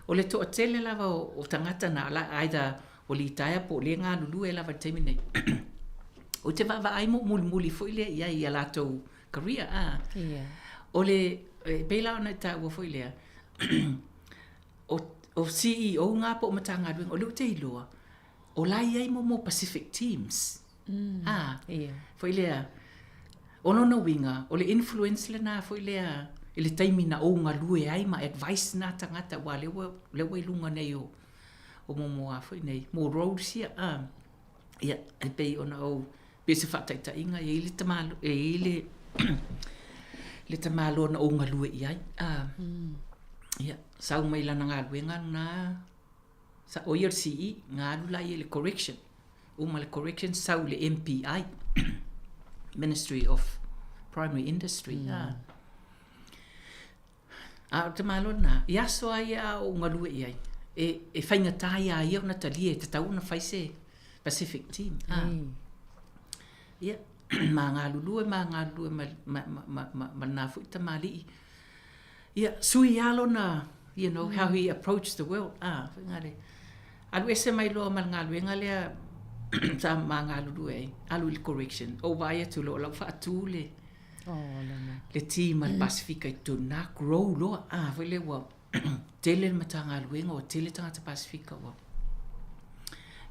O le toa tele lava o tangata na ala aida o li taia po le ngā lulu e lava teimi nei. O te wawa ai mo muli fo ile ia i alatou career. O le peila ona ta ua fo ilea. O CEO ngā po matanga dueng o leu te iloa. O lai ai mo Pacific Teams. Fo ilea. Ono na winga, o le influence le na fo ilea. Ile taimi na o ngā lue ai ma advice nā tangata wa lewa ilunga nei o moa fo nei. Mo roads ia. Ia, e pei ona o pese whataita inga e ile tamalo, e ile le tamalo na o ngā lue iai. Ia, sau mai lana ngā lue ngā nā sa o IRCE ngā lula i le correction. Uma le correction sau le MPI, Ministry of Primary Industry. A te malo na, ia soa ia o ngā lue iai. E whaingata ia ia o na tali e te tau na whaise Pacific Team. Ia, ma ngā lulue, ma nā fuita mali. Ia, sui alo na, you know, how he approached the world. Ngare. Alu ese mai loa mal ngā lue, ngā lea, sa ma ngā lulue, alu il correction. O vaia tu lo, lau wha atu le. Le team al Pasifika I tu nā grow loa. Vai le wa, tele mata ngā luenga o tele tangata Pasifika wa.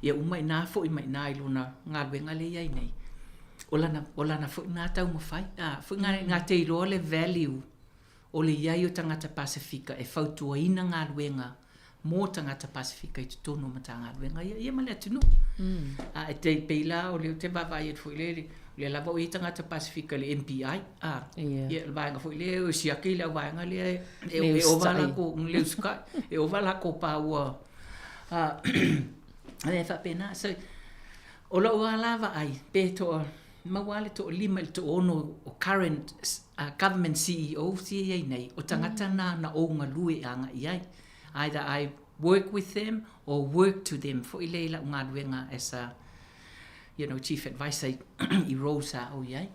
Ia umai nā fo I mai nā I luna ngā luenga le iai nei. O lana fo nā tau mawhai. Fo ngā te iroa le value o le iai o tangata Pasifika e whautua ina ngā luenga mō tangata Pasifika I tutono mata ngā luenga. Ia male atunu. E te peila o le te wawai e fo le lava o I tangata Pasifika le MPI. Ia vaenga fo le o siaki le vaenga le e ovala ko le sky e ovala ko pa ua. Ale fa pena so o lo lava ai pe to mawale to lima to ono o current government CEO si nei o tangata na o nga lue anga iai. Either I work with them or work to them for ileila ngā luenga as a chief advisor I rosa o iai.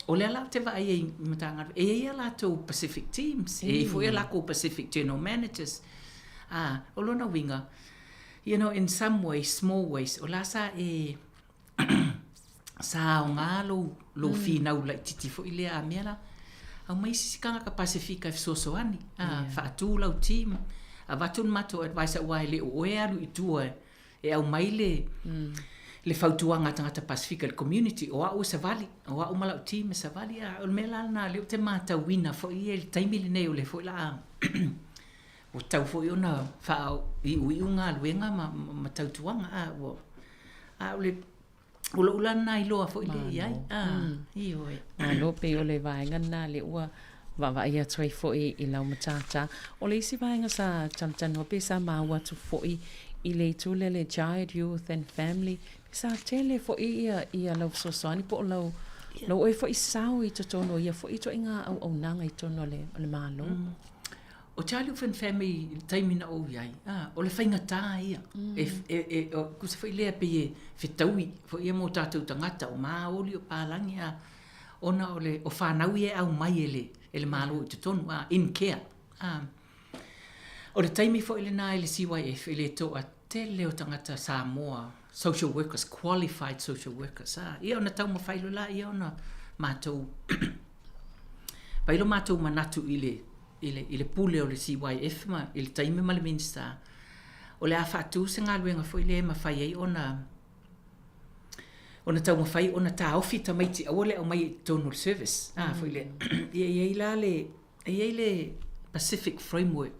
O le ala te wa ai matanga e ala to Pacific Teams e fo ala ko Pacific General Managers. O lona winga. In some ways, small ways, o la sa e sa o ngā lo whinau lai titi fo ile a mea au mai sisikanga ka Pasifika e sosoani. Whaatu lau team. A watun mato advisor wai le o e alu I tua e au mai le whautuanga tangata Pasifika le community o au savali o au malau team e savali o me la na le te mata wina fo I le taimi le nei o le fo la o tau fo I ona whao I unga luenga ma tautuanga o le ula na I loa fo I le iai I oi lo pe o le vaenga na le ua Wawa ia toi foi I lau matata. O le isi vaenga sa tantano pe sa maua tu foi I le tule le child, youth and family. Pe sa tele foi ia lau sosoani po lau oi foi sao I totono ia foi to inga au nanga I tono le malo. O child, youth and family taimina o iai. O le whaingata ia. Kusa foi lea pe whitaui foi ia mo tātou tangata o maa oli o pālangi ona o whanau ia au mai ele malo I te tonu, in care. O le taimi fo ele nā ele CYF, ele toa tele o tangata Sāmoa, social workers, qualified social workers. Ia ona tau mawhailo la, ia ona mātou, pailo mātou manatu ile pule o le CYF, ile taimi ma le minister. O le a whātu se ngā luenga fo ele mawhai ei ona tau mawhai, ona tā ofi ta maiti awole au mai tonal service. Fo ile, le Pacific Framework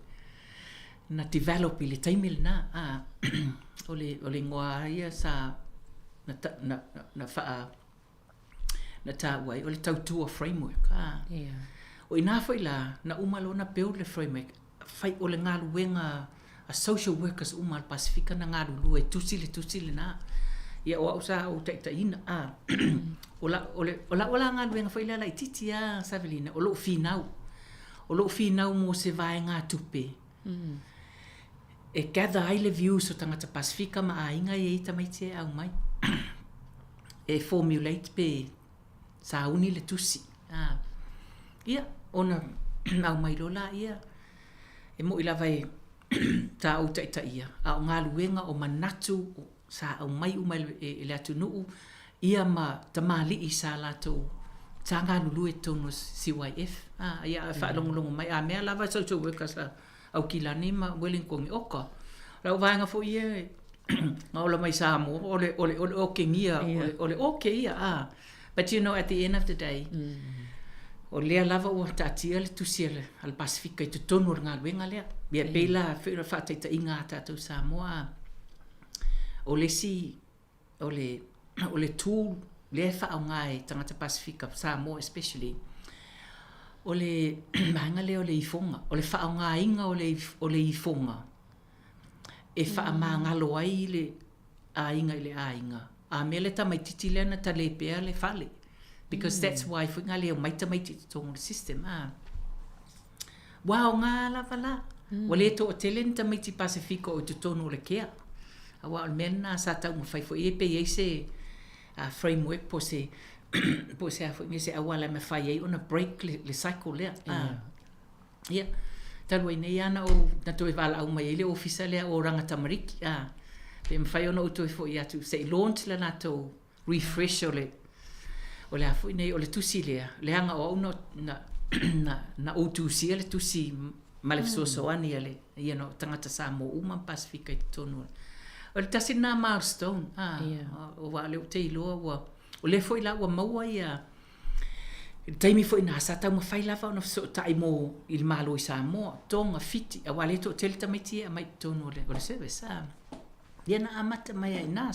na develop ile taimile na. O le ngoa ia sa na tā wai, o le tautua framework. O ina fo ila, na umalo na build le framework, fai o le ngā luenga a social workers umal Pasifika na ngā lulu e tusile na. Ia o usa o ta ina ola ngā luenga foi la titi Savelina o lo finau mo se vai ngā tupe e gather ai le views o tangata Pasifika ma ainga e tamaiti au mai. E formulate pe sa uni le tusi. Ia, ona au mai lola ia. E mo ila vai ta au ta ia. A o ngā luenga o manatu sa au mai umai e le atu nuu. Ia ma tamali i sa lato ta ngā lulu e tono CYF. Ia e whaalongolongo mai. A mea lava social workers au kilani ma Wellington i oka. Rau vanga fo ia ngā ola mai Sāmoa. Ole oke ngia. Ole oke ia. But you know, at the end of the day, o lea lava o tātia le tusia le al Pasifika I tu tonu ngā luenga lea. Bia pēla whira whātaita I ngā tātou Sāmoa. O le si, o le tū, lea whao ngai tangata Pasifika, Sāmoa especially. O le maanga lea o le ifonga. O le whao ngā inga o le ifonga. E wha mā ngalo ai le a inga I le a inga. A mele ta mai titi lena ta le pea le whale. Because that's why whinga leo maita maiti tongo le system. Wow, ngā lava la. Wa le to o telen ta maiti Pasifika o tu tono le kea. A wa o mena sa tau mo fai fo e pe e se framework po se a fo se awala me fai e on a break le cycle lea. Yeah. Talua nei ana o na toi wala au mai ele ofisa lea o ranga tamariki. Pe mwhai ona uto fo I atu se launch la nato refresh o le afu nei o le tusi lea. Le anga o auno na o tusi le tusi malefisosoani ale. Ia no tangata Sāmoa uma Pasifika I tonu. O le tasi nā milestone. O wa leo te iloa wa. O le fo ila wa maua ia. Taimi fo ina sa tau mawhai lava ona so tai mo il malo I Sāmoa. Tonga fiti. A wale to tele tamaiti a mai tonu o le service. Ia na amata mai ai nā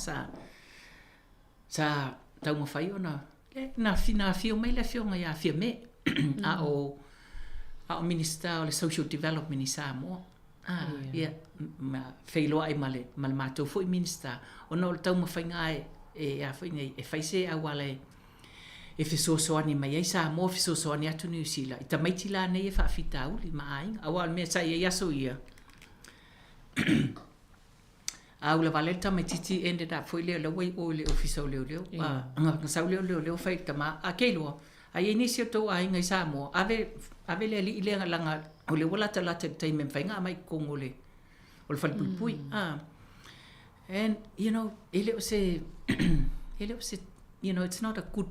sa tau mawhai ona. Na fio mai le fio ngai a fia me. A o minister o le social development I Sāmoa. Ia whailoa ai male mātou fo I minister. Ona o le tau mawhai ngai e a whai nei e whaise a wale e fisosoani mai ai Sāmoa fisosoani atu New Zealand. I tamaiti la nei e whaafita auli ma ainga. A wale mea sai e aso ia. Au la vale tamaiti ended up foi leo wai o le ofisa o leo. Nga sau leo fai tama a keilua. A inisio to a inga I Sāmoa. Ave le li le langa o le wala ta lata tai me fai nga mai kongo le. O le falpui. And you know, ele se you know, it's not a good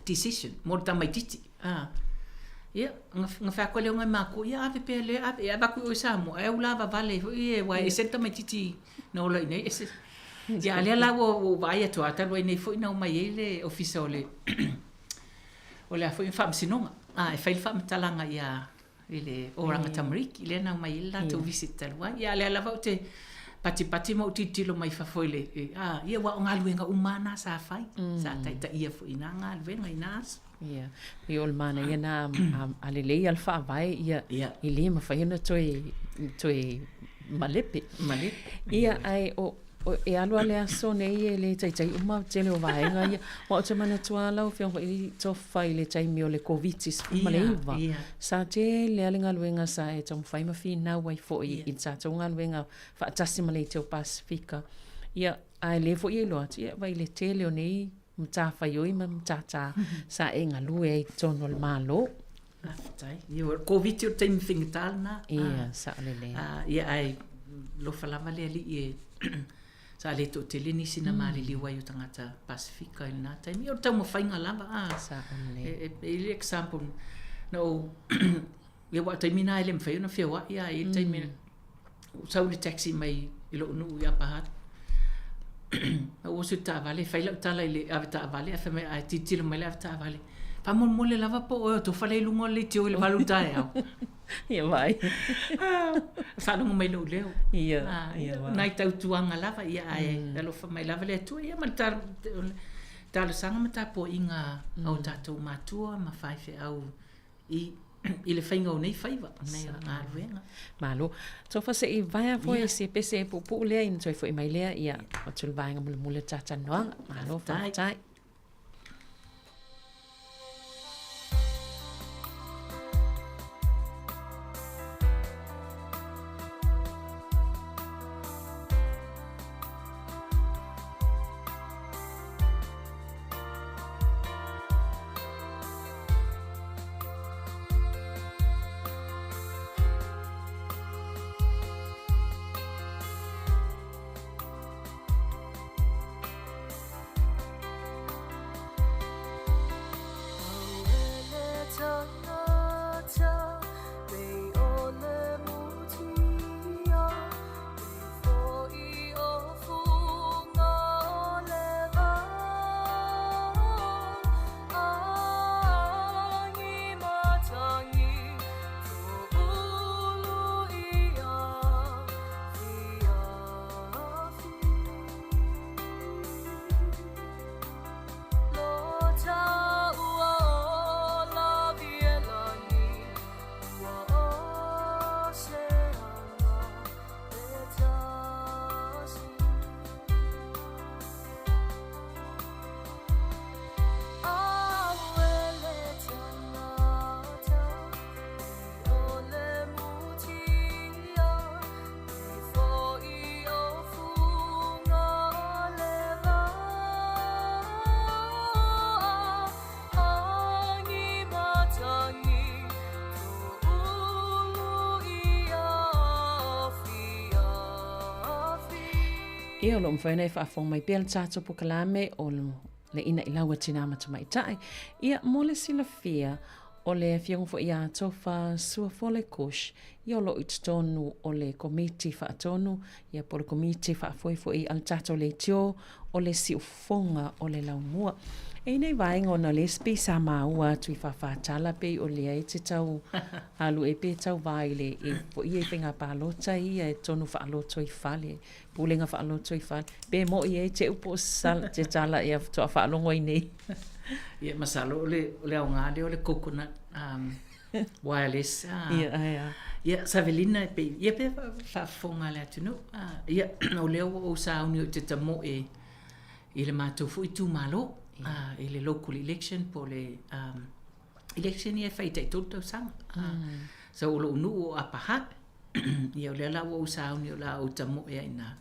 decision. Mo tamaiti. Ia, nga whakua leo ngai mako, ia ave pēr leo, ave abaku o Sāmoa, e ulava vale, ia wai e senta mai titi na ola inei, ia lea lawa o vai atua, talua inei fo ina o mai ele ofisa o le afo in whamsinonga, e whail whamatalanga ia ele oranga tamariki, lea na o mai ele lato visit talua, ia lea lava o te pati mo titilo mai whafoile, ia wa o ngā luenga umana sa whai, sa taita ia fo ina ngā luenga ina aso. Ia, I ol mana ia na alelei al whaavai ia I le mawhaina toi malepe. Ia ai o e alua le aso nei e le tai uma tele o vaenga ia o te mana tua lau whiong I to whai le taimi o le COVID-19 maleiva. Sa te le alinga luenga sa e tong whai mawhina wai fōi I sa tonga luenga whaatasi malei te o Pasifika. Ia ai le fōi e loa ia vai le tele o nei mta whaioi ma mtata sa e ngalu e tono le malo. Ia COVID o taimi whingital na. Ia, sa lele. Ia ai lo whalama le ali e sa le to te lini sina maali liwai o tangata Pasifika I nā taimi. O tau mo whainga lava. Sa lele. E example, no, ia wa taimi nā ele mwhai ona whiawa. Ia e taimi, sau le taxi mai I lo unu I apahat. O su ta vale fai la tala ile ave ta vale fa me a titilo mai la ta vale pa mole lava po o to fale lungo le tio le valuta e ia vai fa lungo mai lo leo ia nai tau tuanga lava ia ai lo fa mai lava le tu ia ma ta lo sanga mata po inga au tatou matua ma fai fe au I le whainga o nei whaiwa, nei a ruenga. Malo, so fa se I vai a foi se pese e pupu lea in toi foi mai lea ia o tul vaenga mule tata noanga. Malo, tai. Ia o lo mwhaina e whaafong mai pia le tātou pukalame o le ina ilaua tina matamai tai. Ia mole sila fia o le fiango fo ia tofa sua fole kush. Ia o lo itonu o le komiti whaatonu. Ia po le komiti whaafoi fo i al tātou le tio o le siufonga o le laumua. E nei vaenga o na lesbi Sāmoa tui whawhatala pe o lea e te tau alu e pe tau vai le e po i e whenga pālota i e tonu whaaloto i whale, pūlenga whaaloto i whale. Pe mo i e te upo te tala i a toa whaalongo i nei. Ia masalo o le au ngāle o le coconut wireless. Ia Savelina pe ia pe whafonga le atunu. Ia o leo o sauni o te tamo i le mātou fu i tū malo. I le local election po le election ia whai tei tōtou sanga. So o lo unu o apaha, ia o le ala o sauni o la o tamo e aina.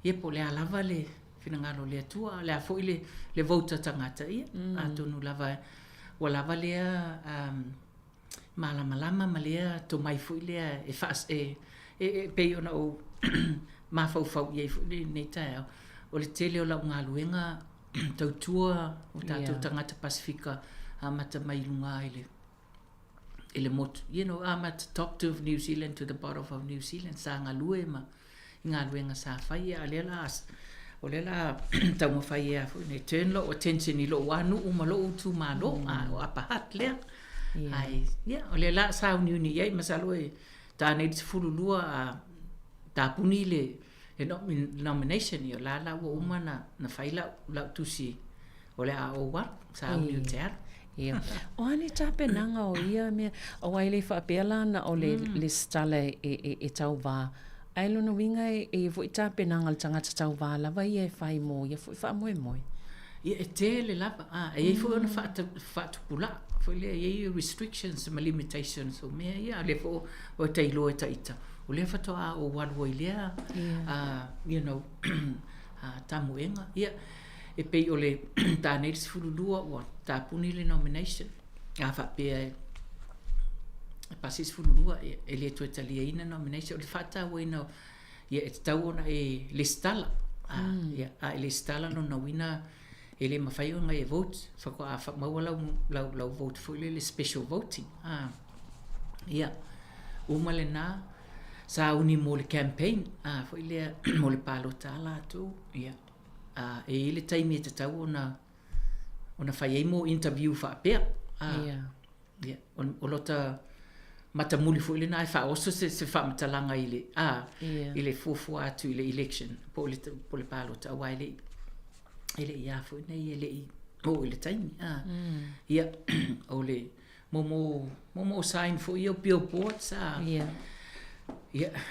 Ia po le alava le whinangalo le atua, le afo i le vouta tangata ia, a tonu lava, o lava lea malama lea to mai fo i lea e fas e pei ona o mafau ia i fo i nei tae o le tele o la unga luenga tautua o tātou tangata Pasifika amata mai lunga i le motu. You know, amata top two of New Zealand to the bottom of New Zealand. Sa ngā lue ma, ngā luenga sa whai a o lela taunga whai a ne turn lo o tension i lo wanu uma lo utu ma lo o apahat lea. Ai, o lela sa uniuni iei masalo e tā nei te fululua a tā puni le nomination yo la wo uma na faila la tusi o le a o wa sa u te ar ia o ani tape nanga o ia me o ai le fa pela na o le stale e tau va ai lo no winga e vo tape nanga le tanga tau va la vai e fai mo ia fa mo ia e te le lava e fo na fa pula fo le e restrictions ma limitations o me ia le fo o te lo e taita o le fatoa o wadwa ilea you know tamuenga ia e pei o le ta nei fululua o ta puni le nomination a fa pe pasis fululua e le to italiana nomination o le fata o no ia e tau ona e listala ia a listala no na wina ele mafai ona e vote fa ko a fa mawala la vote for le special voting ia uma le na sa uni mo le campaign fo ile mo le palota la tu ia e ile taimi te tau ona fai mo interview fa pe ia o lota mata muli fo ile na fa oso se fa matalanga ile ile fo atu ile election po le palota wa ile ia fo nei ile o ile taimi ia o le momo sign fo io billboard sa ia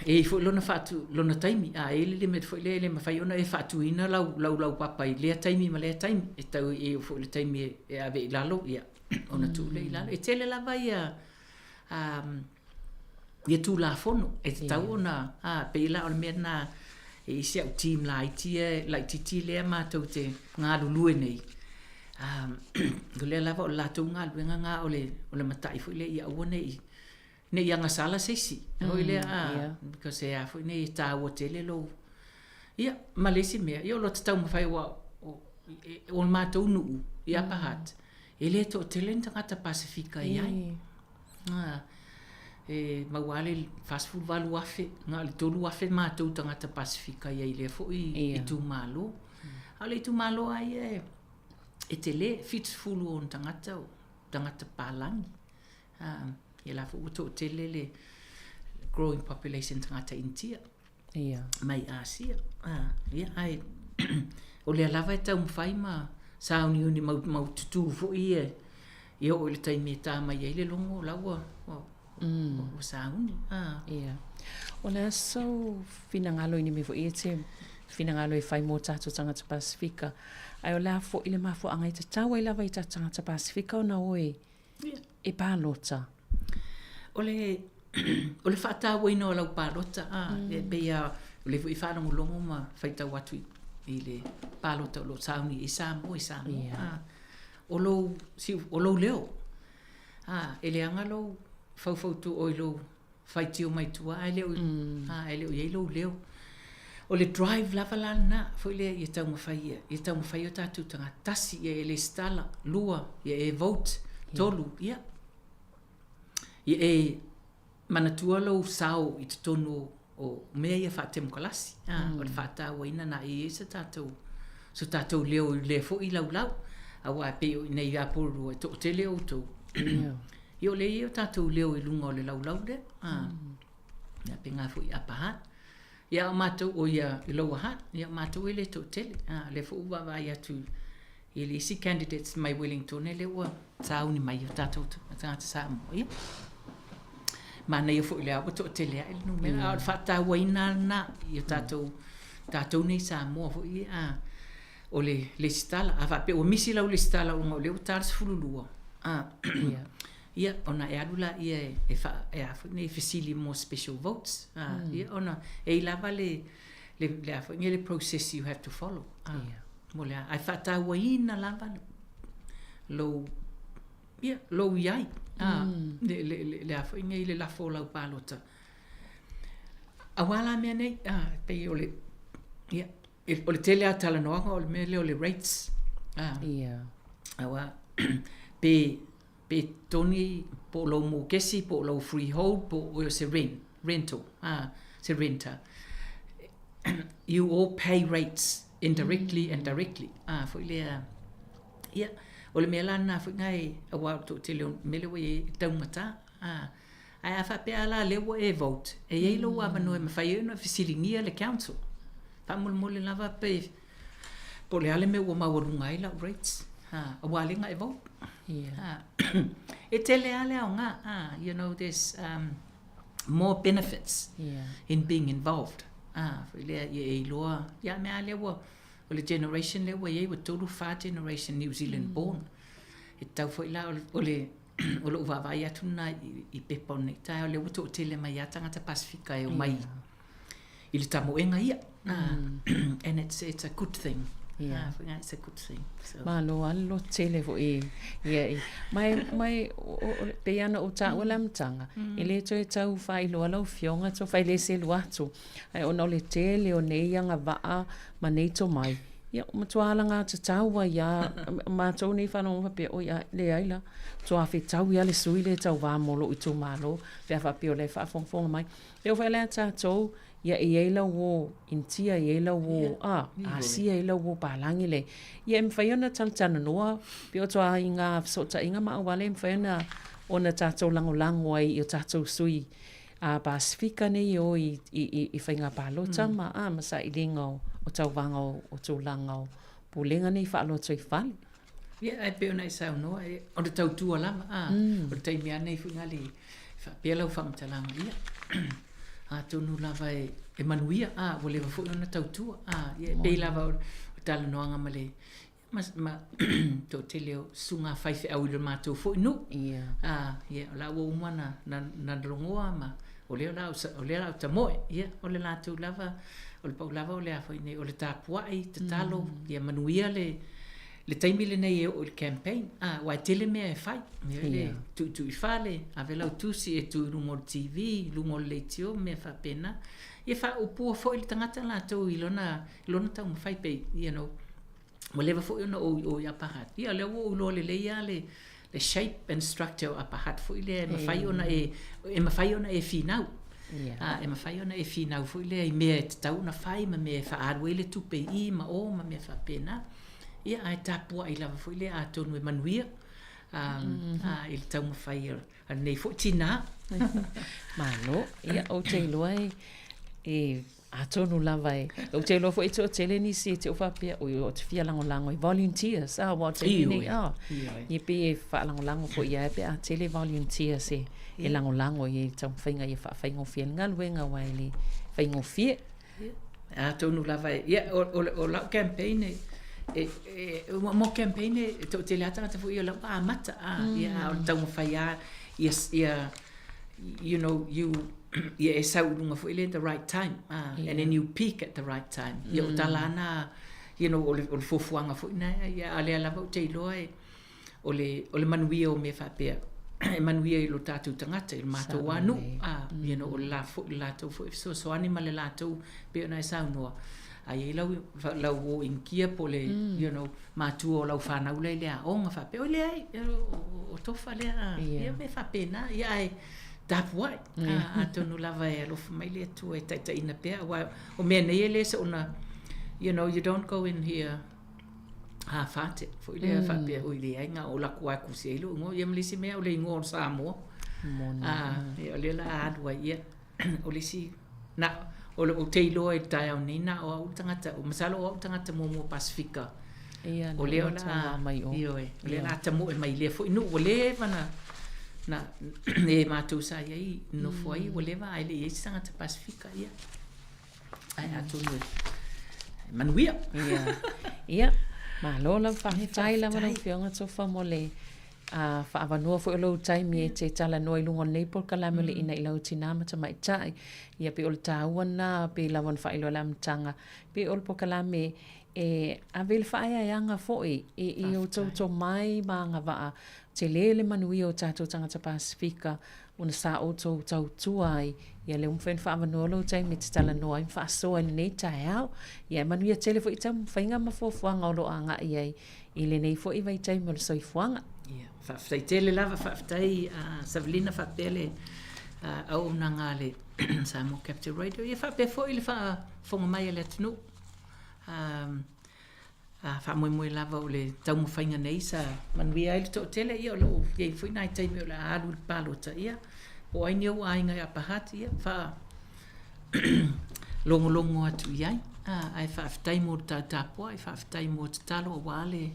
e fo lona fatu lona taimi ele le met fo le mafai ona e fatu ina lau papa i le taimi ma le taimi e tau e fo le taimi e ave lalo ia ona tu le lalo e tele la vai ia tu la fono e tau ona pe la o me na e sia team la itie la titi le ma tau te nga lulu nei le lava o la tu nga o le matai fo le ia o nei ne yanga sala sesi hoile because e afu ne ta o tele lo ia malesi me io lo tau mafai wa o matou nu ia pahat ele to talent ngata Pasifika ia e mawale fast food valu afe nga le tolu afe matou ngata Pasifika ia ile fo i tu malo ale tu malo ai e tele fit fulu on tangata palangi ia la fu to tele growing population tangata intia mai Asia ia ai o le lava ta fai ma sa uni mau tutu fo ia o le taimi ta mai ile longo lawa o sa uni ia o le so finangalo ini me fo ia te finangalo e fai mo tatu tangata Pasifika ai o la fo ile ma fo anga te tawa i lava i tangata Pasifika o na oe e palota o le fata wino o lau palota e beia o le fui whanau longo ma whaita watu i le palota o lo sauni i Sāmoa o lo leo e le anga lo fau tu o lo whaitio mai tua e leo iei lo leo o le drive lava lana foi le ia tau mawhai o tātou tanga tasi ia le stala lua ia e vote tolu ia e manatua lo sao i te tono o mea ia whaatemu kalasi o le whaata waina na e sa tātou leo le fo i lau awa pe o nei a poru e to te leo to io le io tātou leo i lunga o le lau de ia pe ngā fo i apaha ia o mātou o ia i loa hat ia o mātou i le to tele le fo uwa vai atu i le isi candidates mai Wellington e le ua tāuni mai o tātou tangata Sāmoa ia mana ia fo i le awa to tele a il numera o whata waina na i o tātou nei Sāmoa fo i o le stala a pe o misi lau le stala o le utars fululua ia ona e alula ia e fa e a nei facility more special votes ia ona e lava le afa le process you have to follow mo le ai fa ta waina lava lo iai le afa le la fo lau palota awala me nei pe o le ia o le tele a talanoanga o le mele o le rates awa pe toni po lo mo kesi po lo freehold po o se rental se renta you all pay rates indirectly and directly for le ia o le mela na fo ngai awa to tele mele we taumata ai afa pe ala le wo e vote e lo wa no me fai no facilinia le council pa mol lava pe po le ale me wo ma wo ngai la rates awa le ngai vote e tele ale nga you know there's more benefits in being involved le e loa ya me ale wo o le generation le wo ye wo tolu fa generation New Zealand born e tau foi la o le va vai atuna i pepone ta o le wo to tele mai atanga ta Pasifika e o mai i le tamoenga ia and it's a good thing it's a good thing malo allo tele vo mai pe ana o ta o lamtanga ele to e tau fai lo alo fionga to fai le se luatu ai ona le tele o nei anga va ma nei to mai ia o matuala nga te tau wa ia ma to nei fa no pe o ia le aila to a fe tau ia le sui le tau va molo i to malo pe fa pe o le fa fong mai le fa le ta to ia e la wo intia e la wo si e la wo palangi le ia mfaiona tantana noa pe o toa inga so ta inga ma wale mfaiona ona tato lango ai o tato sui a Pasifika nei o i whainga palota ma sa i linga o tau wanga o tau langa o pulenga nei wha alo tui whale ia ai pe ona i sao noa o le tau tua lama o le taimia nei whinga li pe lau whamtalanga ia tonu lava e manuia o le fo ona tautua pe lava o tala noanga male ma to teleo sunga fai fe au le matou fo no la wo umana na longoa ma o le la tamoe o le la tu lava o le pau lava o le afo nei o le tapua i te talo manuia le taimile nei o le campaign wa tele me fai le tu I fale avela tu si e tu lungo TV lungo le tio me fa pena e fa o pu fo il tangata la tu ilona ta un fai pe you know mo leva fo no o ya pahat ia le o lo le ia le shape and structure a pahat fo ile me fai ona me fai ona e finau e me fai ona e finau fo ile me ta una fai me fa arwele tu pe I ma o ma me fa pena ia ai tapua I lava foi le a tonu e manuia il tau mawhai nei fo tina malo ia o te loa e a tonu lava o te loa fo ito tele ni si te ufa pia o te fia lango I volunteers wa te ni i pe e wha lango fo ia pe a tele volunteers e lango i tau whainga i whaingo fia ngaluenga waili whaingo fia a tonu lava ia o lau campaign mo campaign to te lata ta fu la mata ia o tau fai ia you know you sa unga fu ile the right time and then you peak at the right time ia talana you know o fofuanga fu na ia ale la te loe o le manuia o me fa pe e manuia I lo tātou tangata, I mātou wānu, you know, o la fo I lātou fo so ani ma le lātou, pe ona e saunoa. Ai e lau o inkia po le, you know, mātua o lau whanau le lea onga whape, o lea o tofa lea, ia me whape na, ia ai, tapu ai, a tonu lava e alofa mai lea tu e taita ina pea, o mea nei e le sa ona, you know, you don't go in here, whate, fo I lea whape o I lea inga o laku ai kusi eilu, ngo ia malisi mea o le ingo o Sāmoa, o lea la adua ia, o lisi, na, o le o teilo e tai au nei na o au tangata o masalo o au tangata mo Pasifika o le ona mai o le na tamo e mai le fo inu o le mana na e mātou sa ia no foi o le vai le ese tangata Pasifika ia ai atu no manuia ia ma lo la fa tai la mana fionga so fa mole a fa avanua fo lo tai mi te tala no I lungo nei por kala mele ina I lau tina ma mai tai ia pe ol tawana pe lawan fa ilo lam tanga pe ol por kala me avel fa ia yanga fo I o to mai manga va te lele manui o tato tanga ta Pasifika una sa o to tuai ia le umfen fa avanua lo tai mi te tala no ai fa so nei tai au ia manui tele fo I tam fainga ma fo fuanga o lo anga ia I le nei fo I vai tai mo so I fuanga whaftai tele lava whaftai Savelina whapele au nanga le Sāmoa Capital Radio ia whape fo I le whafonga mai le tunu whamoe lava o le taumu whainga nei sa manuia I le to tele ia o lo iei fo I nai taimi o le alu palota ia o aini au ainga ia pahati ia wha longo atu iai ai whaftai mo tāpua ai whaftai mo talo o wale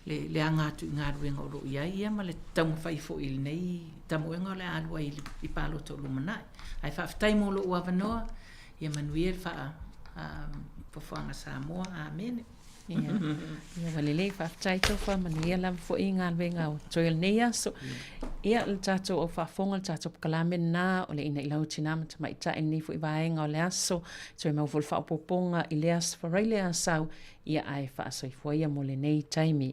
le angatu ngaruenga o lo ia ma le tamu fai fo I nei tamu enga le alua I palo to lumanai ai whaftai mo lo uavanoa ia manuia wha pofuanga Sāmoa amen ia walele whaftai to wha manuia lam fo I ngaruenga o toil neia so ia le tato o whafonga le tato kalame na o le ina ilau tinama ta mai ta ni fo I vaenga o le aso so I mau fol whapoponga I le as whareile asau ia ai whaasoifua ia mo le nei taimi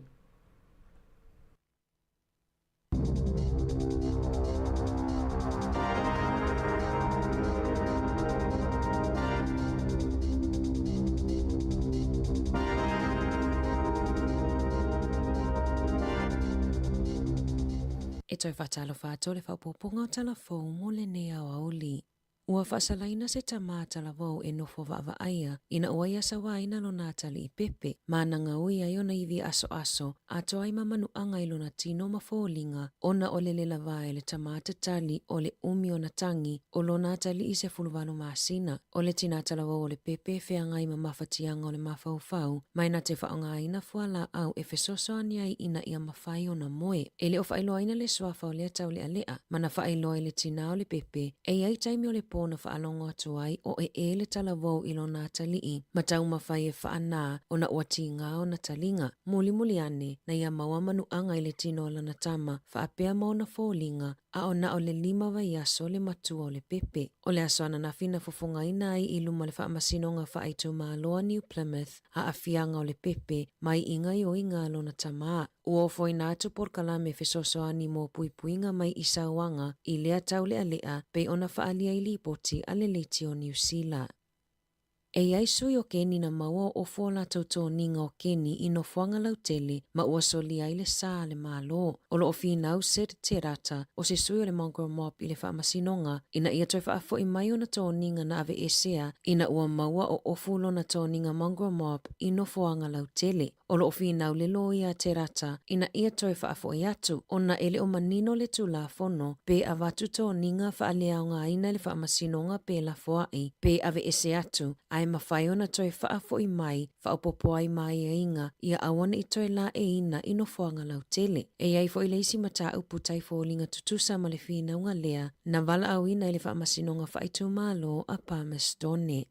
E toi whatalo whato le whaupoponga o talafou mo le nea o auli. Ua whaasalaina se tamata la vau e nofo vaava aia, ina ua ia sawaina lo natali I pepe, mananga ui ai ona iwi aso, ato ai mamanu anga ilo na tino mafoolinga, ona o le lava e le tamata tali o le umi o na tangi, o lo natali I se fuluvano masina, o le tinata la vau o le pepe feanga I mamafatianga o le mafaufau, mai na te whaonga aina fuala au e fesoso ani ai ina ia mafai o na moe, e le o whailo aina le swafa o le tau le alea, mana whailo le tina o le pepe, e ai taimi o le na whaalongo atu ai o e le talavou I lona talii, matau mawhai e whaana o na uati ngā o na talinga, muli ane na ia maua manu anga I le tino o lana tama, whaapea mau na fōlinga, a o na o le lima vai aso le matua o le pepe. O le aso ana na fina fofonga ina ai I luma le whaamasinonga whaaitu loa New Plymouth, a afianga o le pepe, mai inga I o inga lona tama. Uofo ina atu por kalame fesoso ani mo puipuinga mai isawanga I lea tau le alea, pei ona whaalia I lipoti a le leti o New Zealand. E ai sui o keni na maua o fola tauto ninga o keni I no fuanga lautele ma ua soli ai le saa le malo. O lo o finau set te rata o se sui o le mangrove mop I le whaamasinonga ina ia toi whaafo I mai o na tō ninga na ave esea ina ua maua o ofulo na tō ninga mangrove mop I no fuanga lautele. O lo o finau le lo ia te rata ina ia toi whaafo I atu o na ele o manino le tula fono pe avatu tō ninga whaaleaonga aina le whaamasinonga pe la foai pe ave ese atu ai mawhai ona toi whaafo I mai, whaupopo ai mai e inga, ia awana I toi la e ina ino whaanga lau tele. E ai fo I leisi mata upu tai fōlinga tutusa ma le whina unga lea, na wala au ina I le whaamasinonga whaitu malo a Palmerston.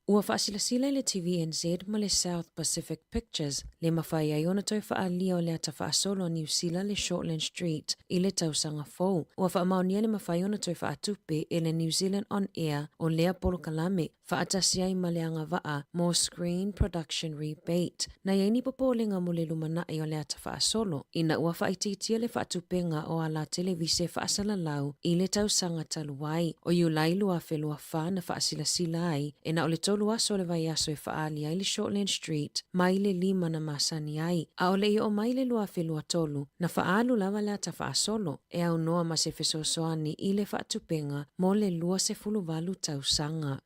Ua whaasilasila le TVNZ ma le South Pacific Pictures le mawhai ai ona toi whaalia o le ata whaasolo New Zealand le Shortland Street i le tausanga fou. Ua whaamaunia le mawhai ona toi whaatupe e le New Zealand On Air o lea polo kalame whaatasi ai ma le anga waa mo screen production rebate. Na yaini popolenga mo le lumanai o le ata whaasolo ina ua whaititia le whaatupenga o ala televise whaasalalau i le tausanga taluai o iulailu a whelua wha na whaasilasila ai e na o le tolu aso le vai aso e whaali ai le Shortland Street mai le 5 na masani ai a o le i o mai le lua whelua tolu na whaalu lava le ata whaasolo e au noa ma se fesosoani i le whaatupenga mo le lua se fuluvalu tausanga.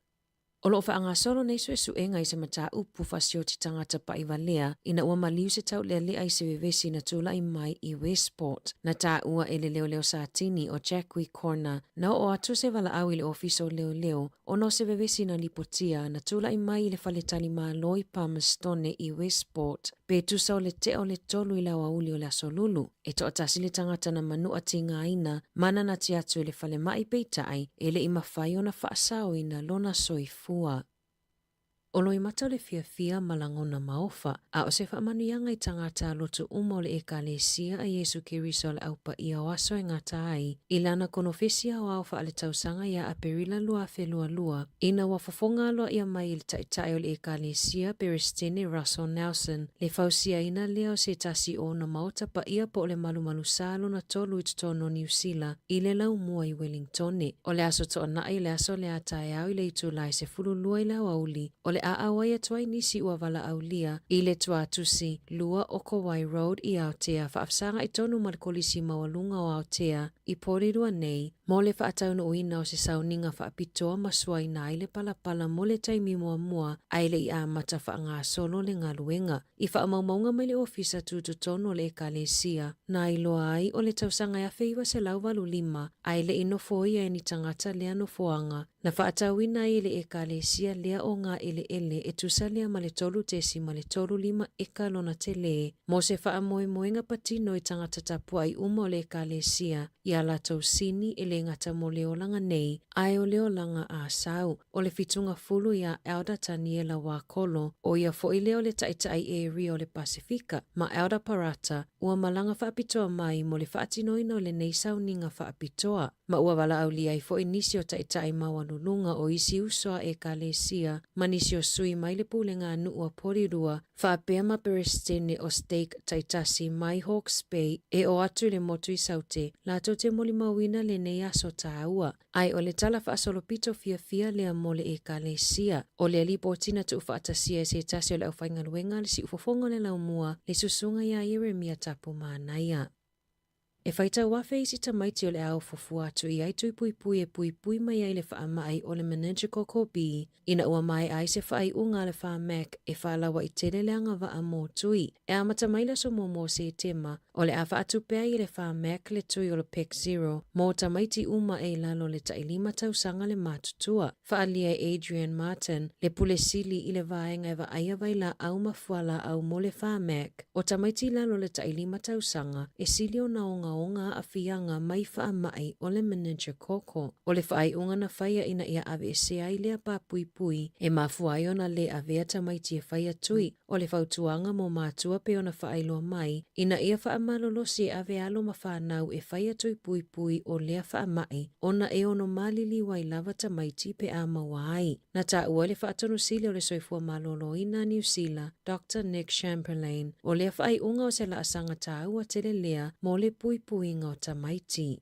O loo whaanga solo nei su e ngai se mata upu whasio ti tangata pa i valea ina ua maliu se tau lele ai se vevesi na tula i mai i Westport. Na ta ua ele leo sa tini o Jacqui Corner na o atu se vala au i le ofiso leo o no se vevesi na lipotia na tula i mai i le faletali maa loi Palmerstone i Westport. Pe tusa o le te o le tolu i lawa uli o le asolulu. E to atasi le tangata na manu ati ngā ina mana na ti atu i le fale mai peitai ele i mawhai o na whaasao i na lona soifua. Olo i mata le fia malangona maofa, a o se whaamanuianga i tangata lotu uma le ekalesia a Yesu Kiriso le aupa ia waso e ngata ai, ilana konofesia o au wha ale tausanga ia a perila lua lua, ina wa fofonga loa ia mai il taitai o le ekalesia Peristine Russell Nelson, le fausia ina leo se tasi o na maota pa ia po le malu salo na tolu i tutono New Zealand, i le lau mua i Wellingtone. O le aso to na i le aso le atai au i le itu lai se fulu lua i lau auli, o le a awai atuai nisi ua wala aulia i le tua tusi lua o Kowai Road i Aotea whaafsanga i tonu malkolisi mawalunga o Aotea i porirua nei mo le whaataunu uina o se sauninga whaapitoa masua i na ile palapala mo le taimi mua aile i a mata whaanga solo le ngaluenga i whaamaumaunga mai le ofisa tututono le ekalesia na iloa ai o le tausanga ya feiwa se lauvalu 5 aile i nofoia e ni tangata lea nofoanga na whaatauina i le ekalesia lea o ngā ele e tusa lea ma le tolu tesi ma le tolu 5 eka lona te le. Mo se whaamoemoenga patino i tangata tapua i umo le ekalesia i ala tau sini e le ngata mo leolanga nei ai o leolanga a sau o le fitunga fulu i a Elda Taniela Wakolo o ia fo i leo le taitai e rio le Pasifika ma Elda Parata ua malanga whaapitoa mai mo le whaatinoina o le nei sauninga whaapitoa ma ua wala au li ai fo i nisi o taitai mawalulunga o isi usoa ekalesia ma nisi o sui mai le pulenga anu ua porirua whaapea ma Peristine o Stake taitasi mai Hawke's Bay e o atu le motu i saute la te moli mawina le nei aso taua. Ai o le tala whaasolopito fia lea mole e kalesia. O le lipotina tu whaatasia e se tasi o le au whaingaluenga le si ufofonga le laumua le susunga ia Yeremia tapu maanaia. E whaita wafe isi tamaiti o le au fofua atu i ai tui pui mai ai le wha mai o le menengical kopi ina ua mai ai se whai unga le wha mek e whaalawa i tele le anga wa mo tui. E amata maila so mo se tema o le awa atu pea i le wha mek le tui o le PEC 0 mo tamaiti uma e lalo le tailima tausanga le matutua. Whaalia Adrian Martin le pule sili i le vaenga e wa aia waila au mafuala au mo le wha mek o tamaiti lalo le tailima tausanga e sili o na onga a fianga mai wha mai o le manager koko. O le whaai unga na whaia ina ia ave e se ai lea pa pui e mafuai ona le avea tamaiti e whaia tui o le whautuanga mo mātua pe ona whaai loa mai ina ia wha malolosi e ave alo ma whanau e whaia tui pui o lea wha mai ona e ono malili wai lava tamaiti pe a mawai. Na ta ua le whaatonu sili o le soifua malolo ina New Zealand Dr. Nick Chamberlain o lea whaai unga o se la asanga ta ua tele lea mo le pui ngau tamaiti.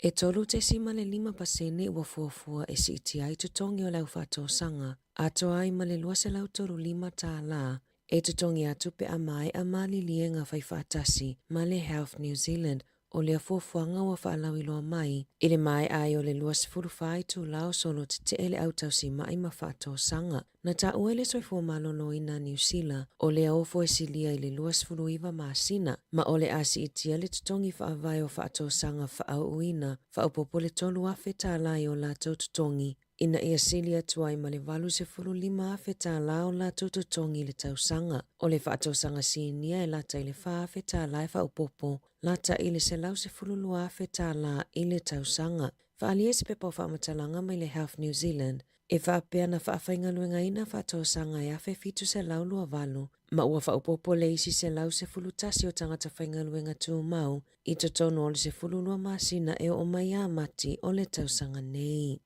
E tolu te sima le 5% ua fuafua e si iti ai tutongi o lau whato sanga. Ato ai ma le lua se lau toru 5 tā la. E tutongi atu pe a mai a mali lienga whai whaatasi ma le Health New Zealand o lea fuafuanga wa whaalau iloa mai. Ile mai ai o le lua se furufai tu lao solo te ele au tausi mai ma whato sanga. Na ta uele soifua malolo ina New Zealand o lea ofo e silia i le lua se furuiva maasina ma o le asi itia le tutongi whaavai o whaato sanga whaau uina whaupopo le tolu afe tā lai o la tutongi. Ina ia silia tuai ma le 85 afe tā la o la tutongi le tausanga. O le whaato sanga sinia e lata i le whaafe tā lai whaupopo lata i le se lau se fululu afe tā la i le tausanga. Whaalia se pepa o whaamatalanga mai le Health New Zealand E whaapea na whaafaingaluenga ina whaatosanga e awhe fitu se lau lua valu, ma ua whaupopo le isi se lau se fulutasi o tangata whaingaluenga tū mau, i to tono o le se fululua masina e o mai a mati o le tausanga nei.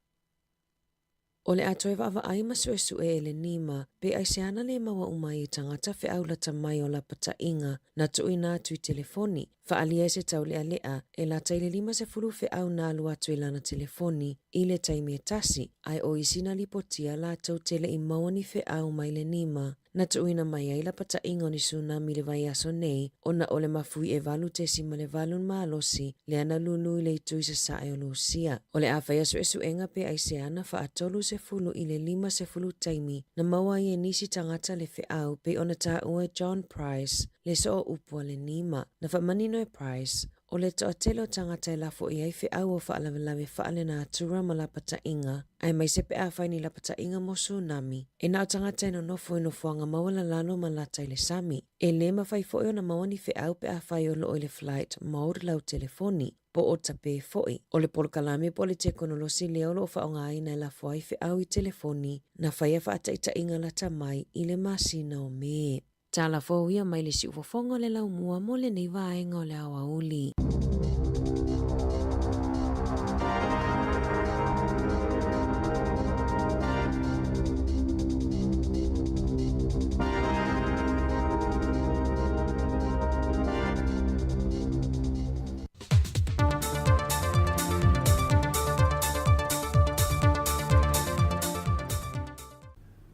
O le ato e wawa ai masu e le nima, pe ai se ana le maua umai i tangata whi au lata mai o la pata inga na tui nā tui telefoni, whaalia e se tau lea lea e la taile lima se fulu whi au nā lua tui lana telefoni i le taimi e tasi, ai o isina lipotia la tau tele i mawani whi au mai le nima, na tui na mai ai la pata inga ni tsunami le vai aso nei, o na ole mafui e valu te sima le valun maalosi, le ana lulu i le tui sa sae o lusia. O le awhai aso e enga pe ai se ana wha atolu se fulu i le lima se fulu taimi na maua i e nisi tangata le whi au pe ona ta ue John Price le so o upua le nima. Na wha manino e Price o le toa telo tangata e lafo i ai whi au o wha alawelawe wha ale na atura ma lapata inga ai mai sepe a whai ni lapata inga mo tsunami. E nao tangata ino nofo ino fuanga mawala lalo ma lata i le sami. E le ma whai fo na mawani whi au pe a whai o lo i le flight mode lau telefoni. Po o tape foi. O le polkalami po le teknolosi leo lo wha o ngā ina la whai whi au i telefoni na whai a wha ata inga lata mai i le masina o me. Tala fōia mai le si ufofongo le lau mua mo le nei vaenga o le awa uli.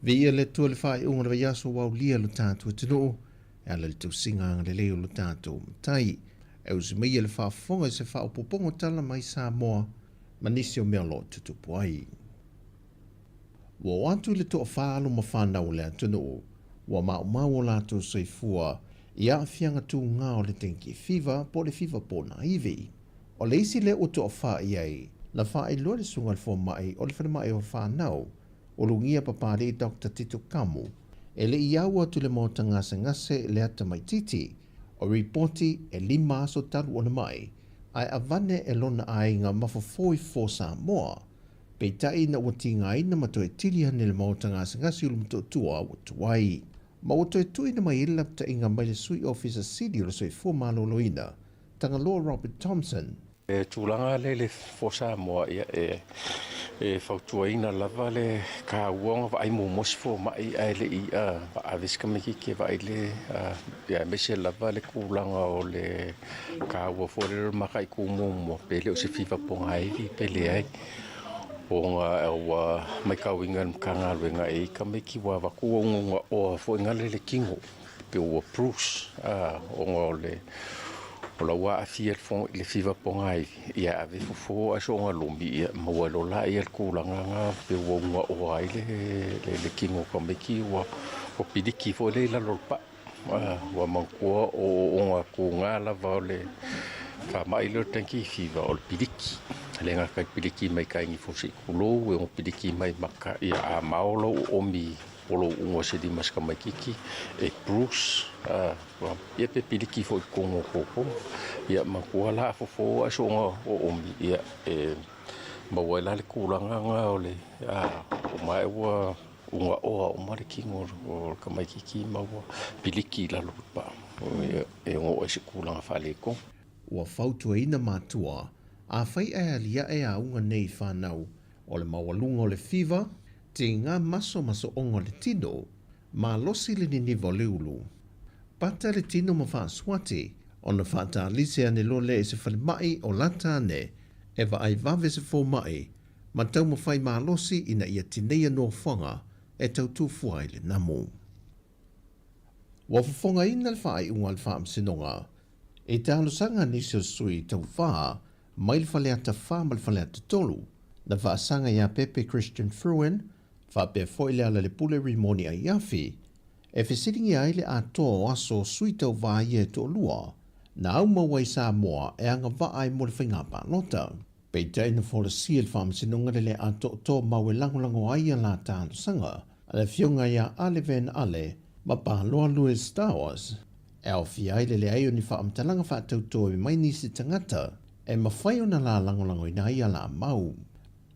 Via le tua le whai unga le yaso wau lia lo tātua tino, e ala le tau singa le leo lo tātua tai, e usi meia le whaafonga se wha upopongo tala mai Sāmoa, manisi o mea lo tutupu ai. Wa atu le toa whaalo ma whanau le atino, wa mau lato soifua, i a whianga tū ngā o le tenki whiwa po le whiwa po na iwi. O le isi le o toa wha i ai, na wha i loa le sunga le fo mai o le whanamai o whanau, o lungia papare Dr. Tito Kamu, e le iau atu le mota ngase le ata mai titi, o ripoti e 5 aso talu ona mai, ai avane e lona ai ngā mafafoi fo Sāmoa, pe tai na wati ngā ina mato e tiliha ni le mota ngase ulu mato tua o tuai. Ma wato e tui na mai ilapta inga mai le sui officer city o le soi fo maloloina, tanga Law Robert Thompson. E tūlanga le fo Sāmoa ia e fautuaina lava le ka uonga wa ai mo mosfo mai ai le i a aviska me ki va ile ya mese lava le kulanga o le ka wo fo le makai ku mo pele o se fifa po ai pele ai o nga o mai ka winga kanga wenga e ka me ki wa ku ngo o fo ngale le kingo pe o Bruce o ngole o la wa fiel fon le fiva pongai ia ave fo a so nga lombi ia mo lo la ia ku la nga pe wo nga o ai le kingo ko me ki wa o pidiki fo le la lolpa wa manko o nga ku nga la va le fa mai le tanki fiva o pidiki le nga ka pidiki mai ka ngi fo si kulo o pidiki mai maka ia a maolo o mi polo ungo se di mas kamai kiki e Bruce ia pe piliki fo kongo koko ia makuala fo aso o omi ia mawela le kulanga nga ole o mai wa unga o mari kingo o kamai kiki mawa piliki la lupa e ngo e kulanga fale ko wa fautu ina matua a fai alia e a unga nei whanau o le mawalunga o le fiva te ngā maso ongo le tino, ma losi le ni nivo leulu. Pata le tino ma wha swati, o na whata lise ane lo le e se whale mai o lata ane, e wa ai vave se fo mai, ma tau ma whai ma losi ina ia tinea no whanga, e tau tu fuai le namu. Wa whafonga ina le whai unga le wha amsinonga, e te alusanga nisio sui tau wha, mai le whale ata wha ma le whale ata tolu, na wha asanga ia Pepe Christian Fruin, fa pe foile ala le pule rimoni ai afi, e fesiringi ai le ato aso suitau va ie to lua, na au mawai Sāmoa e anga va ai mo le whaingapa lota. Pei te ina fola siel wha msinunga le ato to mawe langolango ai ala tāno sanga, ale fionga ia ale ven ale, ma pa loa Louis Star Wars, e au fi ai le aio ni wha amtalanga wha tautoa i mai nisi tangata, e mawhai o na la langolango ina ai ala mau.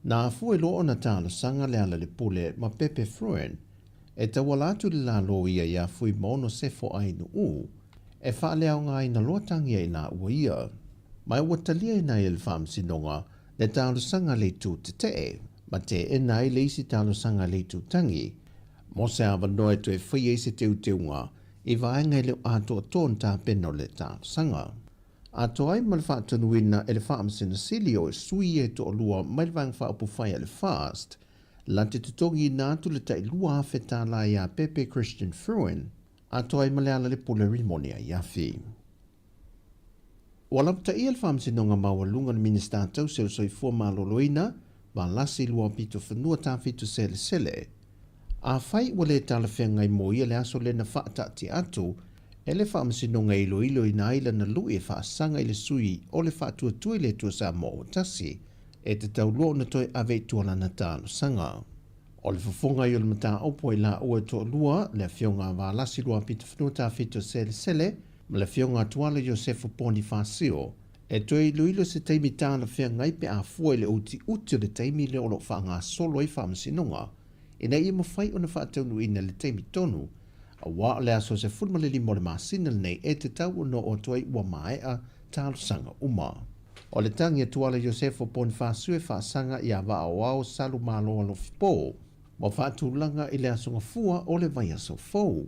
Na fue lo ona talo sanga le ala le pule ma pepe fruen, e tawala atu le la lo ia fui mono sefo ainu u, e wha leo ngai na loatangi e na ua ia. Mai watalia e nai e le whaam sinonga, le talo sanga le tu te te, ma te e nai le isi talo sanga le tu tangi. Mo se awa noe to e whai e se teu teunga, i vaenga e leo ato ton ta peno le talo sanga. Ato ai mal wha tanuina e le whaam sina silio e sui e to lua mai le vang wha upu whai le fast, la te tutongi nātu le tai lua awheta la ia Pepe Christian Fruin, ato ai maleala le pule rimonia iafi. Walapta ia le whaam sinonga maua lunga na minista tau se soi fua maloloina, wa lasi lua pito whanua tāwhitu sele sele. A whai wale tala whengai mo ia le aso le na whaata ti atu, e le whaam sinonga ilo i na aila na lui e whaasanga i le sui o le whaatua tui le tua Sāmoa o tasi, e te tau loa na toi ave tuala na tāno sanga. O le whafonga i o le mata opo i la ua toa lua, le whionga wa lasi lua pita whanua tāwhitu sele sele, ma le whionga tuala Josefo Poni Fasio, e toi ilo se teimi tāna whengai pe a fua le uti uti le teimi le olo whaanga solo i whaam sinonga, e na ia mawhai o na whaataunu ina le teimi tonu, a wā le aso se fulma le limo le māsina nei e te tau no o toi ua maea tālo sanga uma. O le tangi tuala Josefo Bonifasio e whaasanga i a wā o ao salu mālo alo fipo, ma whaatulanga i le asonga fua o le vai aso fau.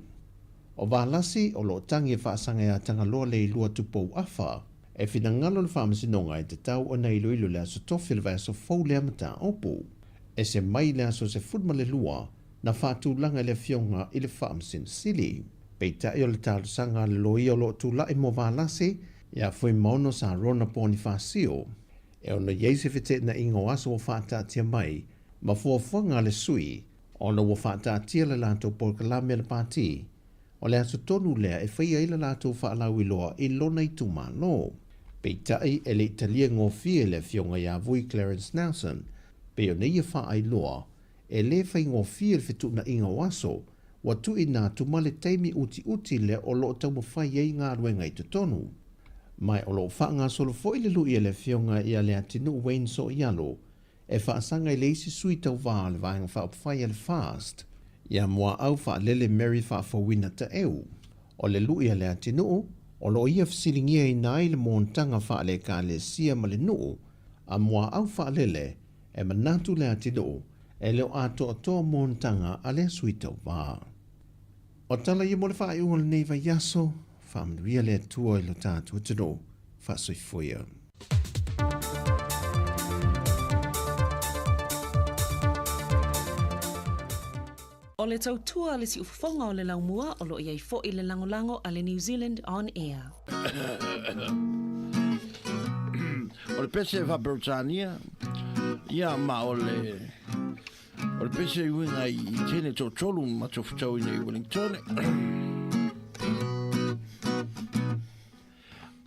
O wā lasi o lo tangi e whaasanga i a tanga loa le ilua tupou afa, e whina ngalo le whaamasinonga i te tau o nei ilo le aso tofi le vai aso fau le amata opu, e se mai le aso se fulma le lua, na whaatulanga le fionga i le whaamsin sili. Peita i o le tālu sanga le loi o lo tula i mo wālasi, ia fui maono sa rona poni whaasio, e ona yeise fite na ingo aso o whaatatia mai, ma fuafuanga le sui, o na wa whaatatia le lato polkalame le pāti, o le aso tonu lea e whaia i le lato whaalau i loa i lona i tuma lo. Peita i e le italia ngō fie le fionga ia vui Clarence Nelson, pe o neia wha ai loa, e le whai ngō fie le fitu na inga waso, wa tu i nā tumale teimi uti le o lo tau mawhai ei ngā ruenga i te tonu. Mai o lo wha ngā solo fo i le lui e le fionga i a le atinu Wayne so ialo, e whaasanga i le isi sui tau wā le vāinga wha upwhai le fast, ia mua au wha lele Mary wha whawina ta eu. O le lui e le atinu, o lo ia fsilingia i nai le montanga wha le ka le sia ma le nuu, a mua au wha lele, e manatu le atinu, e leo ato atoa montanga a le suita wā. O tala i mo le wha iunga le neiva yaso, wha mnuia le atua i lo tātua tino, wha soifuia. O le tautua le si ufafonga o le laumua o lo iai fo i le langolango a le New Zealand On Air. O le pese fa Britannia, ia ma o le pese uinga i tene tō tolu ma tō whatau i nei Wellington.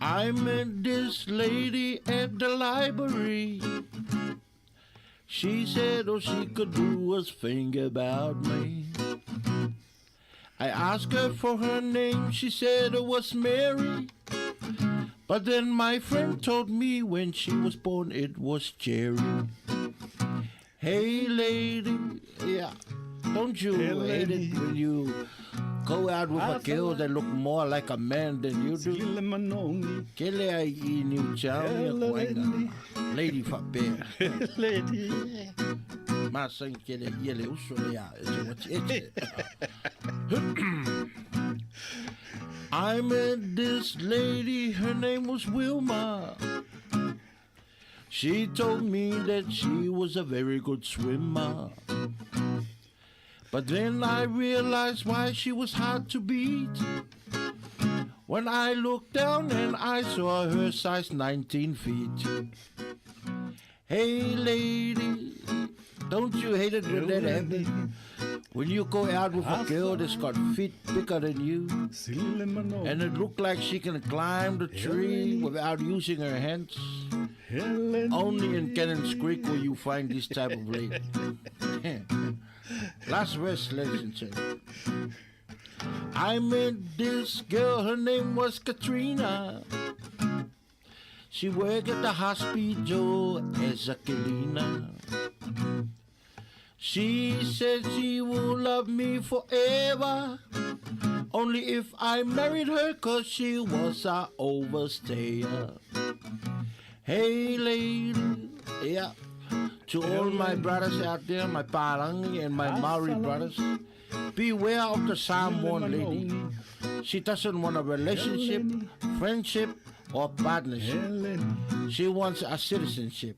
I met this lady at the library. She said all she could do was think about me. I asked her for her name, she said it was Mary. But then my friend told me when she was born it was Jerry. Hey lady, yeah, don't you hate it when you go out with a girl that look more like a man than you do? Kele ai I New Town, lady fa bear. Lady. Ma sang kele yele uso ya, I met this lady, her name was Wilma. She told me that she was a very good swimmer. But then I realized why she was hard to beat. When I looked down and I saw her size 19 feet. Hey lady, don't you hate it when that happens? When you go out with a girl that's got feet bigger than you, and it look like she can climb the tree without using her hands. Only in Cannons Creek will you find this type of lady. Last verse, ladies and gentlemen. I met this girl, her name was Katrina. She worked at the hospital as a cleaner. She said she will love me forever, only if I married her, 'cause she was a overstayer. Hey lady, yeah, to all my brothers out there, my Parangi and my Maori brothers, beware of the Samoan lady. She doesn't want a relationship, friendship, or partnership. She wants a citizenship.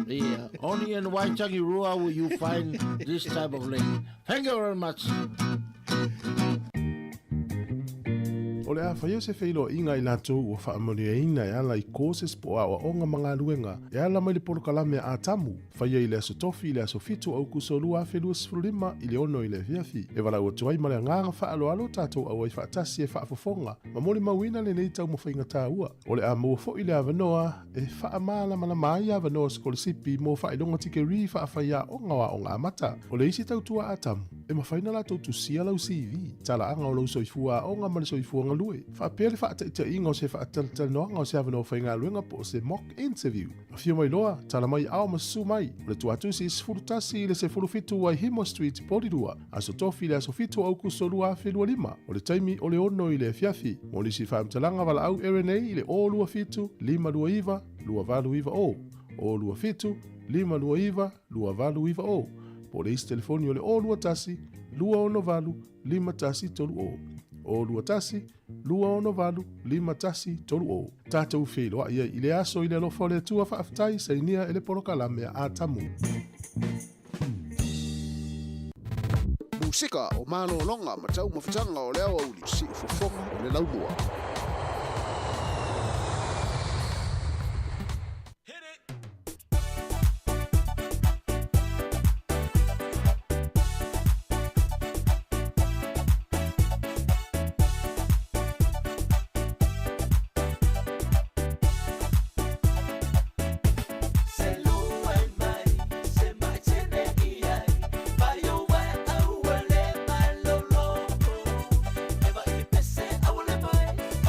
Yeah, only in Waitangi Rua will you find this type of lady. Thank you very much. O le a whaia se whailo inga I lātou o whaamoni e ina e ala I kōses po a o onga mga luenga e ala mai le porokalame a tamu. Whaia I le aso tofi I le aso fitu au kusolua whelua sifurulima I le ono I le fiafi. E wala ua tuai ma le nganga whaalo alo tātou au ai whaatasi e whaafofonga. Ma moli mawina le nei tau mawhainga tā ua. O le a mua fo I le avanoa e whaamala mana mai avanoa skolisipi mo whaidonga tike ri whaafaya onga wa onga amata. O le isi tau tua a tamu. E mawhaina la tau tusia lau CV. Tala anga o lau soifua onga ma le soifua lui. Whaapea le whaataita inga o se whaataltal noanga o se avano whainga luenga po o se mock interview. A whio mai loa, tala mai ao masu mai. O le tuatu si isfurutasi le se furufitu ai Himo Street Porirua. Aso tofi le aso fitu au kusolua whelua lima. O le taimi o le ono I le fiafi. Mo nisi whaamtalanga wala au RNA I le o lua fitu, lima lua iwa, lua valu iwa o. O lua fitu, lima lua iwa, lua valu iwa o. Po le isi telefoni o le o lua tasi, lua ono valu, lima tasi tolu o. O lua tasi, lua ono valu, lima tasi tolu o. Tātou wheloa ia I le aso I le alofa o le tua whaaftai sa inia e le porokalame a tamu. Musika o malo longa matau mawhitanga o leo au li si ufofonga o le laumua. Bye.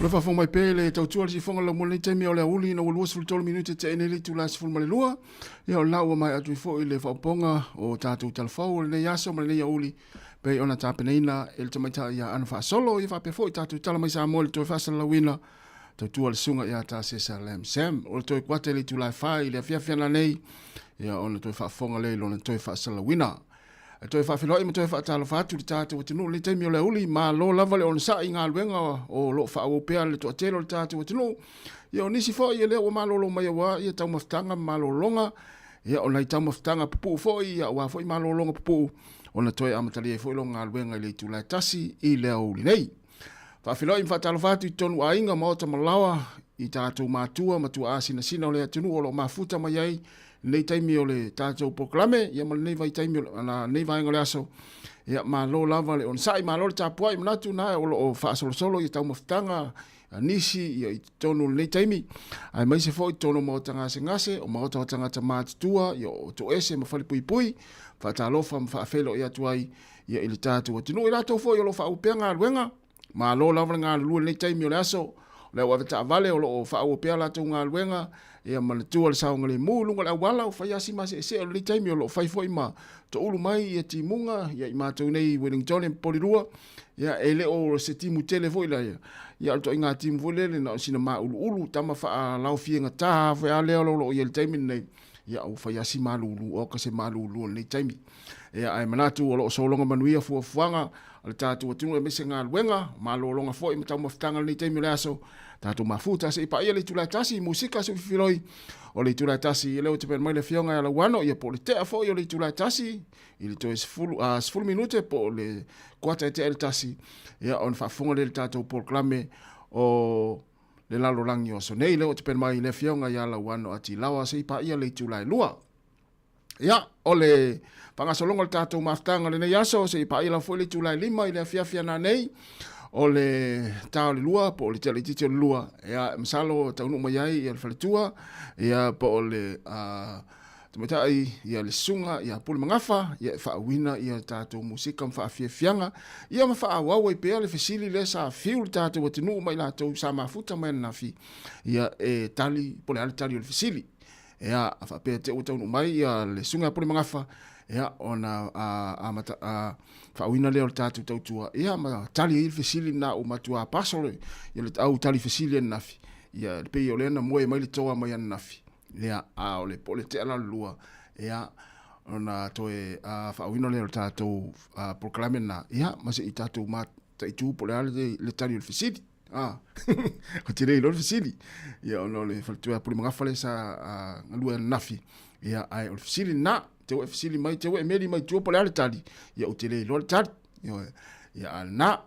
Le fa mai pele tau tua si fonga la mo le temi o le uli na ulua sul tolu minute te ene le tu la si fulma le lua. Ia o lau mai atu fo i le whauponga o tātou talafau le yaso ma le ia uli. Pe ona tāpeneina e le tamaita ia ana wha solo i wha pe fo i tātou tala mai Sāmoa le toi whasa la wina. Tau tua le sunga ia tā sesa lem Sam. O le toi kuate le tu lai whai le fiafia nei. Ia ona toi whafonga le lona toi whasa la wina. Toi fa filo ima toi fa talo fa tu tata o tinu le temi o le uli ma lo lava le on sa inga luenga o lo fa o pe le to telo le tata o tinu ia o nisi fo ia le o ma lo mai wa ia tau maftanga ma lo longa ia o lai tau maftanga pu fo ia wa fo ma lo longa pu ona toi amatali fo longa luenga le tu la tasi i le uli nei fa filo ima fa talo fa tu tonu a inga ma o tamalawa i tata matua asina sina o le tinu o lo mafuta mai ai nei taimi o le tātou proklame, ia ma nei vai taimi na nei vai ngole aso, ia ma lo lava le on sai ma lo le tāpua i manatu na o lo whaasolo solo i tau maftanga, nisi ia i tonu nei taimi, ai mai se fo i tonu mo tangase ngase, o ma o tangata mātutua, ia o to ese ma whali pui pui, whaatalofa ma whaafelo ia tuai, ia i le tātou atinu, i rato fo i o lo whaupea ngā luenga, ma lo lava ngā lua nei taimi o le aso, le wa veta vale o lo whaupea lato ngā luenga, ia mana tua le saunga le mulunga le awala o whai asi mase se o le taimi o lo whai fo ima to ulu mai ia timunga ia i mātou nei Wellington e Polirua ia e le o se timu tele fo ila ia alto inga timu fo lele na sina maa ulu tama wha lau fienga taha fo ia leo lo ia le taimi nei ia o whai asi maa lulu o ka se maa lulu nei taimi ia ai manatu o lo solonga manuia fua fuanga ale tātou atunu e mese ngā luenga maa lo longa fo ima tau maftanga nei taimi le aso tātou mafuta se ipa ia le tula tasi musika se filoi o le tula tasi leo te pen mai le fionga ala wano ia po le tea fo i le tula tasi i le toe sfulu minute po le kuata e te el tasi ia on whafunga le tātou proklame o le lalo rangi o so nei leo te pen mai le fionga ia ala wano ati lawa se ipa ia le tula lua ia o le pangasolonga le tātou maftanga le nei aso se ipa ia la fo le tula lima i le fiafia na nei o le tau le lua, po le tele titi o le lua, ea masalo taunu mai ai, ia le whaletua, ea po le tamatai, ia le sunga, ia pule mangafa, ia whaawina, ia tātou musika mwhaafiafianga, ia ma whaawawai pea le fesili le sa fiu le tātou wa tinu mai lātou sa mafuta mai nafi, ia e tali, pole ale tali o le fesili, ea a whapea te o taunu mai, ia le sunga pule mangafa, ia ona whaawina leo le tātou tautua, ia ma tali i fesili na o matua pasole, ia le au tali fesili e nafi, ia le pei o lena moe mai le toa mai an nafi, ia a o le pole te ala lua, ia ona toe whaawina leo le tātou proklame na, ia ma se i tātou mata i tū pole ale le tali o le fesili, o te rei lo le fesili, ia ona le whaletua puli mangafale sa ngalua nafi, ia ai o le fesili na, te o fisili mai te o meri mai tu po le tali ia o te le lo tali ia na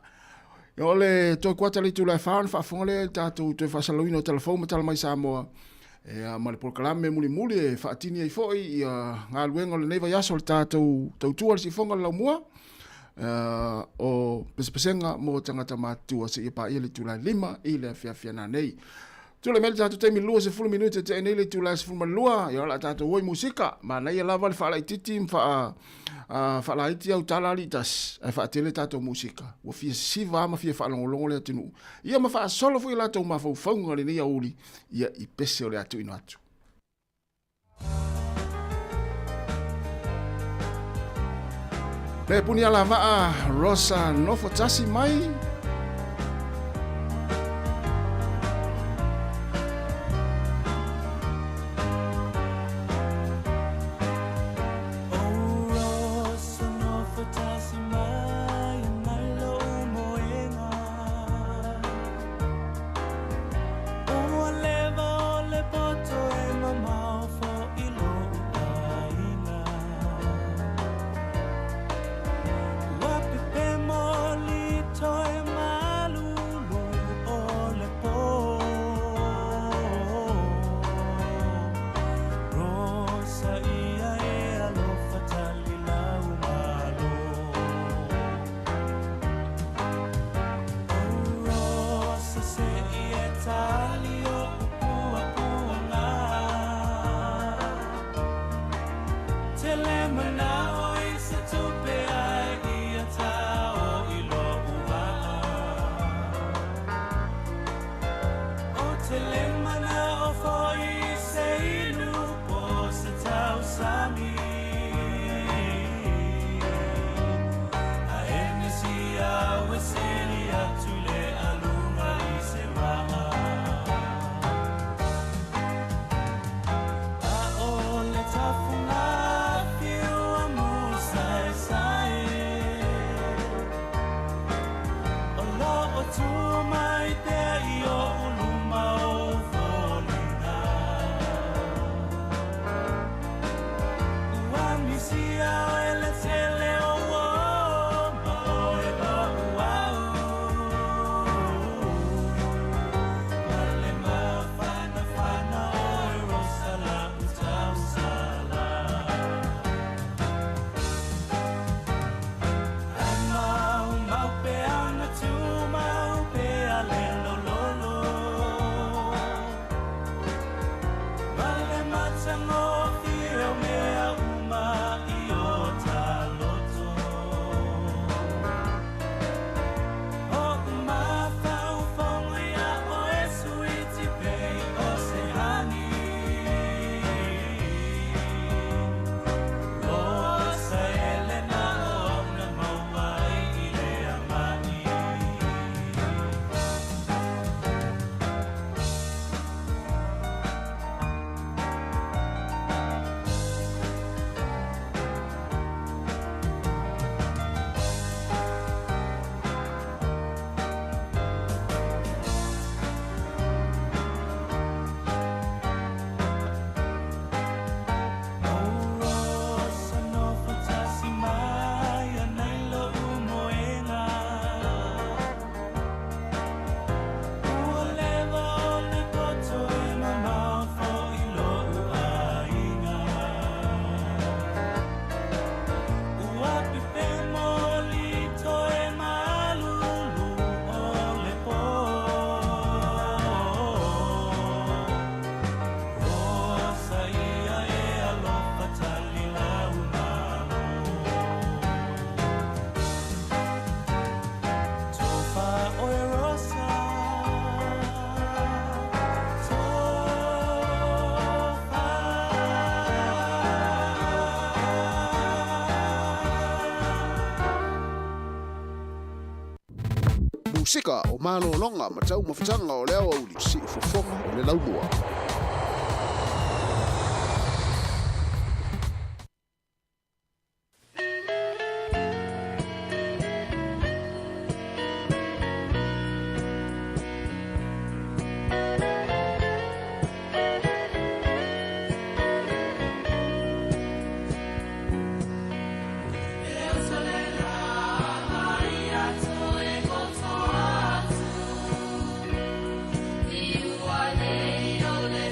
ia le to kwata le tu la fa fonga le tatu te fa salino telefone tala mai Sāmoa ia ma le proklame muli e fa tini ai foi ia nga luenga le neva yaso le tatu tu si fonga la mua o pesenga mo tangata matua se pa ia le tu la lima ile fia na nei tu le mel tatu te mi lua se fulu minute te nei le tu la se fulu lua ia la tatu oi musika ma nei la val fa la titi fa la iti au tala litas e fa tele tatu musika o fia si va ma fia fa longo le tinu ia ma fa solo fu la tu ma fa fonga le ia uli ia i pese o le atu ino atu le punia la va rosa no fotasi mai Time Musika o malolonga ma tau mawhitanga o leo au li si ufofonga o le laumua. Ole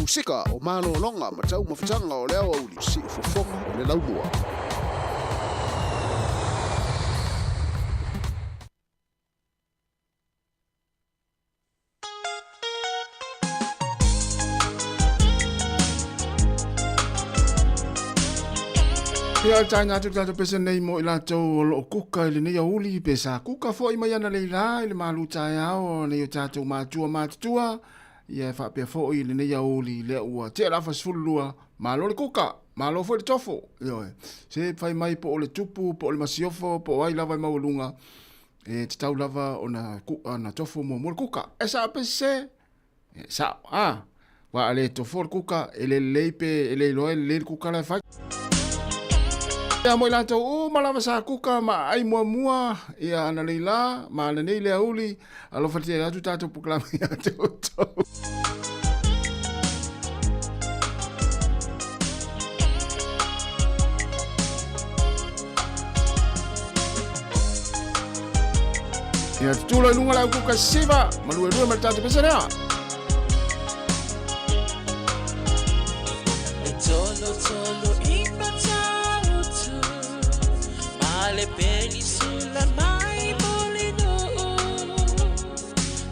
musika o malolonga ma tau mawhitanga o leo au li si ufofonga o le laumua. Ia taina tu tato pesa nei mo ila tau lo kuka ile nei uli pesa kuka fo i mai ana leila ile malu tai ao nei tato matua ia fa pe fo ile nei uli le ua te la fa sulua malo le kuka malo fo le tofo yo se fai mai po le tupu po le masiofo po ai lava mai ulunga e te tau lava ona na tofo mo le kuka esa pese sa wa ale tofo le kuka ele leipe ele lo le kuka la fa ia mo ilato o malama sa kuka ma ai mua ia ana leila ma ana nei le uli alo fatia atu tato proklama ia toto ia tulo lunga la kuka siva malue ma tato pesera tolo le peninsula mai molino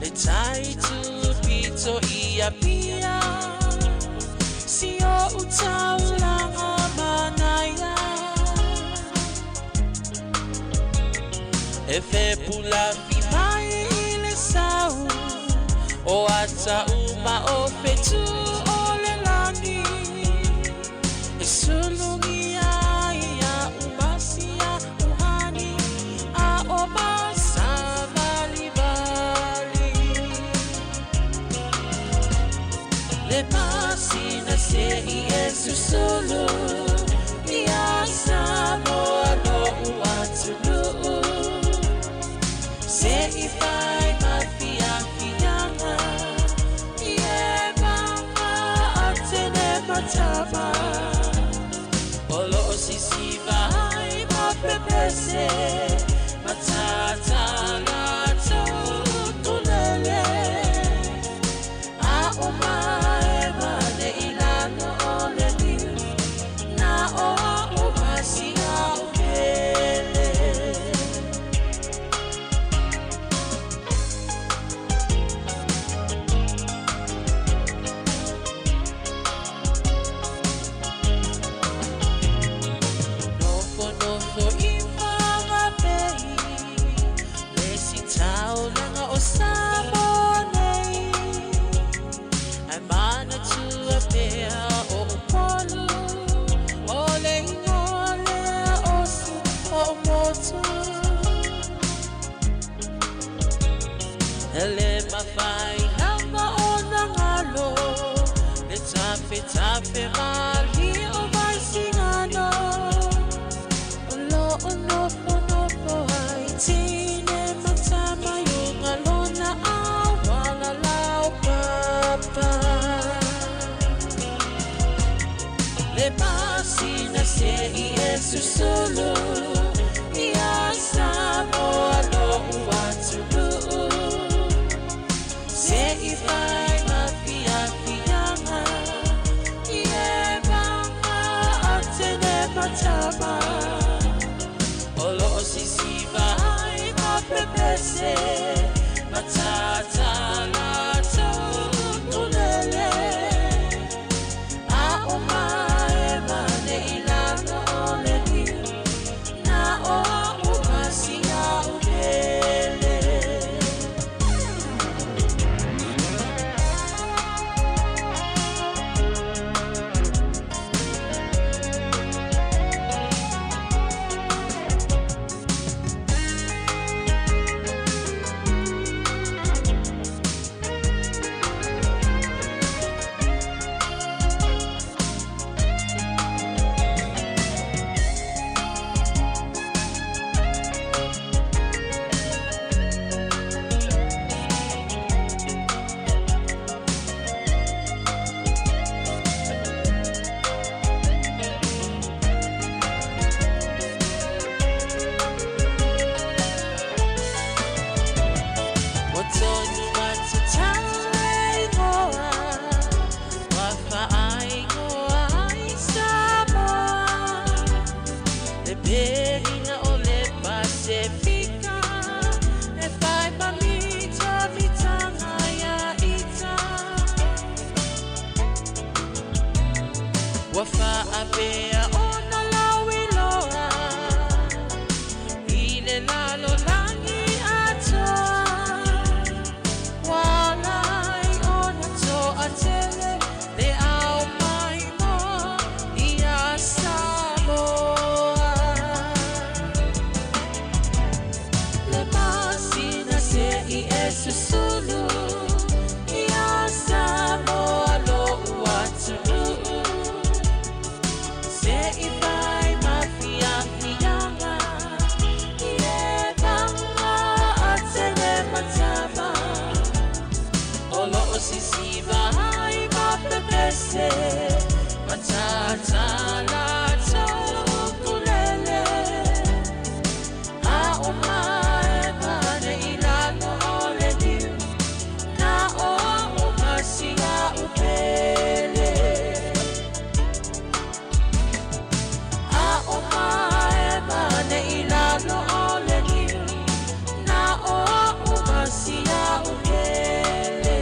le tai tu pito ia pia si o utau la manaya e fe pula fi mai le sau o ata uma o petu o le lani e sulungi solo ia Sāmoa no uatulu se I fai mafianga ie mama atene matama olo sisi vai mapepese matata lato tulele a omae mane ilano tape mali o mai singano no ai tine matama yunga lona awala lau papa le pasina se I esu solo ia Sāmoa no uatulu se I fai mafianga matama olo sisi vai mapepese matata lato tulele a omae mane ilano ole pea ona lawi loa I le lalo langi atoa Walai ona toa tele le au mai moa I a Samoa Le masina se I e susulu I a Samoa lo uatu Se I vai mafia fianga I e banga a tele matama Olo o sisiva ai mapepese Matata la tokulele A o mae mane I lalo o le niu Na o masia upele A o mae mane I lalo o le niu Na o masia upele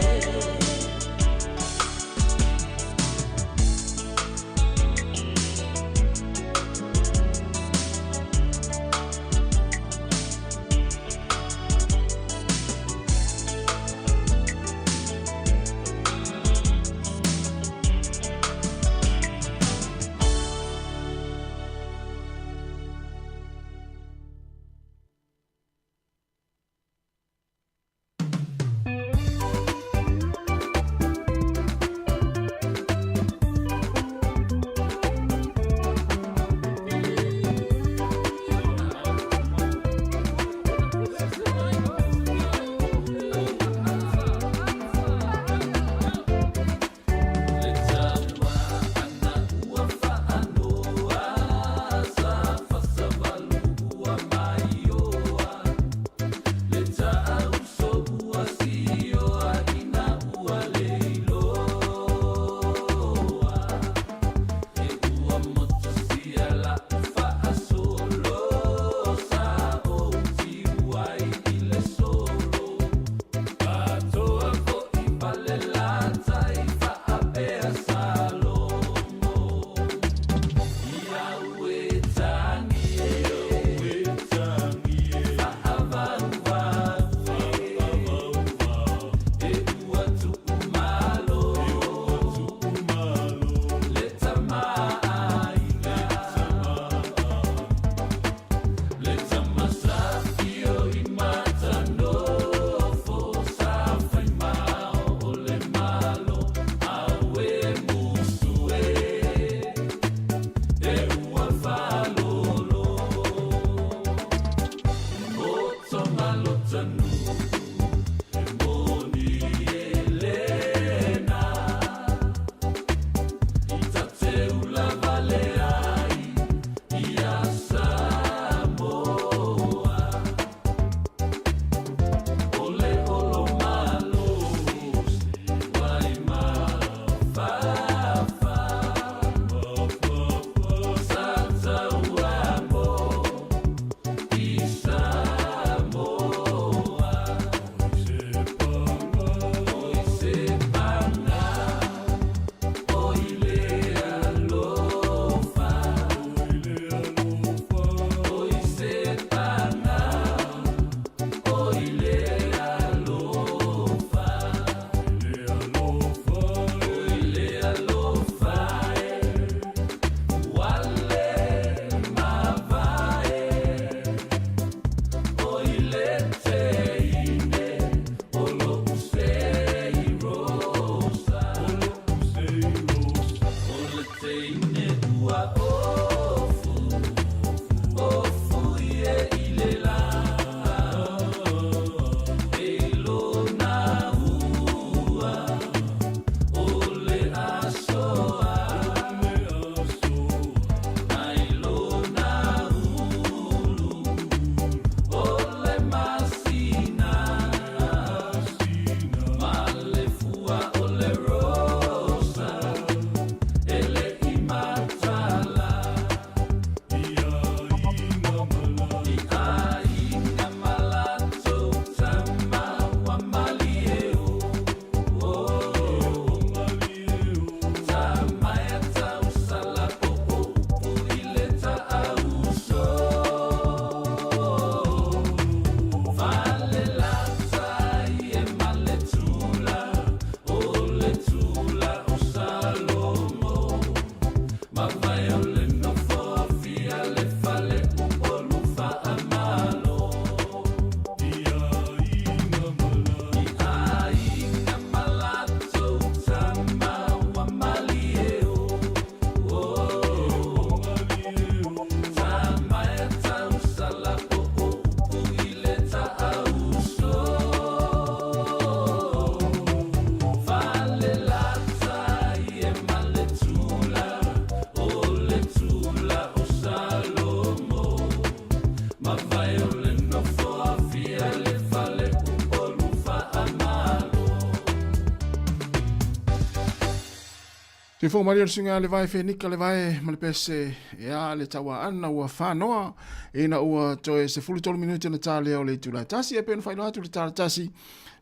Te fo mari singa le vai fenika le vai ma le pese ya le tawa ana ua whanoa ina ua toe se fulu tolu minuti na tale o le tula tasi e pena whaino atu le tala tasi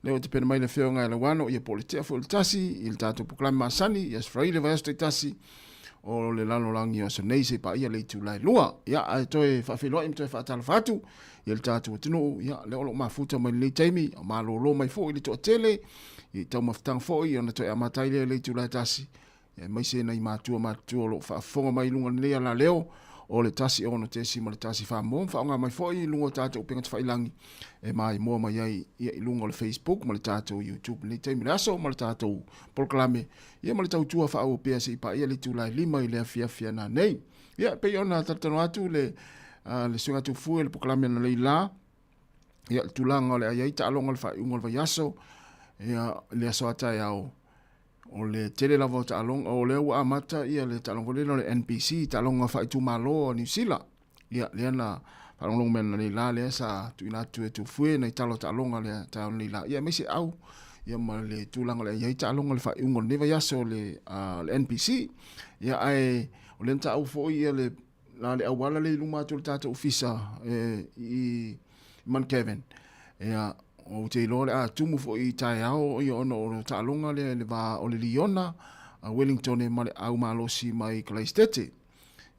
le o te pena mai le whionga e le wano i a politea fu le tasi i le tātou poklami masani i as frai le vai asto tasi o le lano langi o sa neise pa ia le tula lua ya a toe whawhiloa im toe whaatala whatu i le tātou tino ya le olo mafuta mai le taimi o malolo mai fo i le toa tele i tau maftang fo i ona toe amatai le tula tasi mai se nei matua lo fa fonga mai lunga nei la leo o le tasi ono te si mo le tasi fa mo fa nga mai foi lunga tata o penga fa ilangi e mai mo mai ai i lunga le Facebook mo le tata o YouTube ni te miraso mo le tata o proclame ia mo le tau tua fa o PSI pa ia le tu lai lima i le fia na nei ia pe ona tata no atu le sunga tu fu le proclame na le la ia tu langa le ai ta longa le fa ungol va yaso ia le aso ata ia o le tele lava ta along o le ua amata ia le ta along le NPC ta along fa tu malo ni sila ia le na pa long men le la le sa tu ina tu fue na talo ta along le ta ni la ia me se au ia ma le tu lang le ia ta along le fa ungol ne va yaso le NPC ia ai o le ta au fo ia le la le awala le luma tu ta ofisa i man Kevin ia o te lore a tumu fo i tai ao i ono o ta longa le va o le Liona Wellington e male au malosi mai Kleistete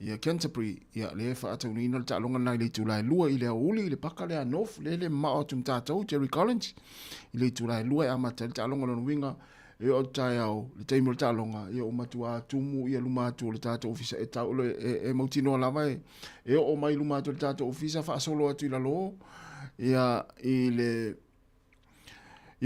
ia Canterbury ia le fa atu ni no ta longa nai le tulai lua i le uli le paka le anof le ma o tum tatau Jerry Collins i le tulai lua a mata ta longa no winga e o tai ao le taimol ta longa ia o matua tumu ia luma atu le tata ofisa e ta e mautino lava e o mai luma atu le tata ofisa fa solo atu la lo ia i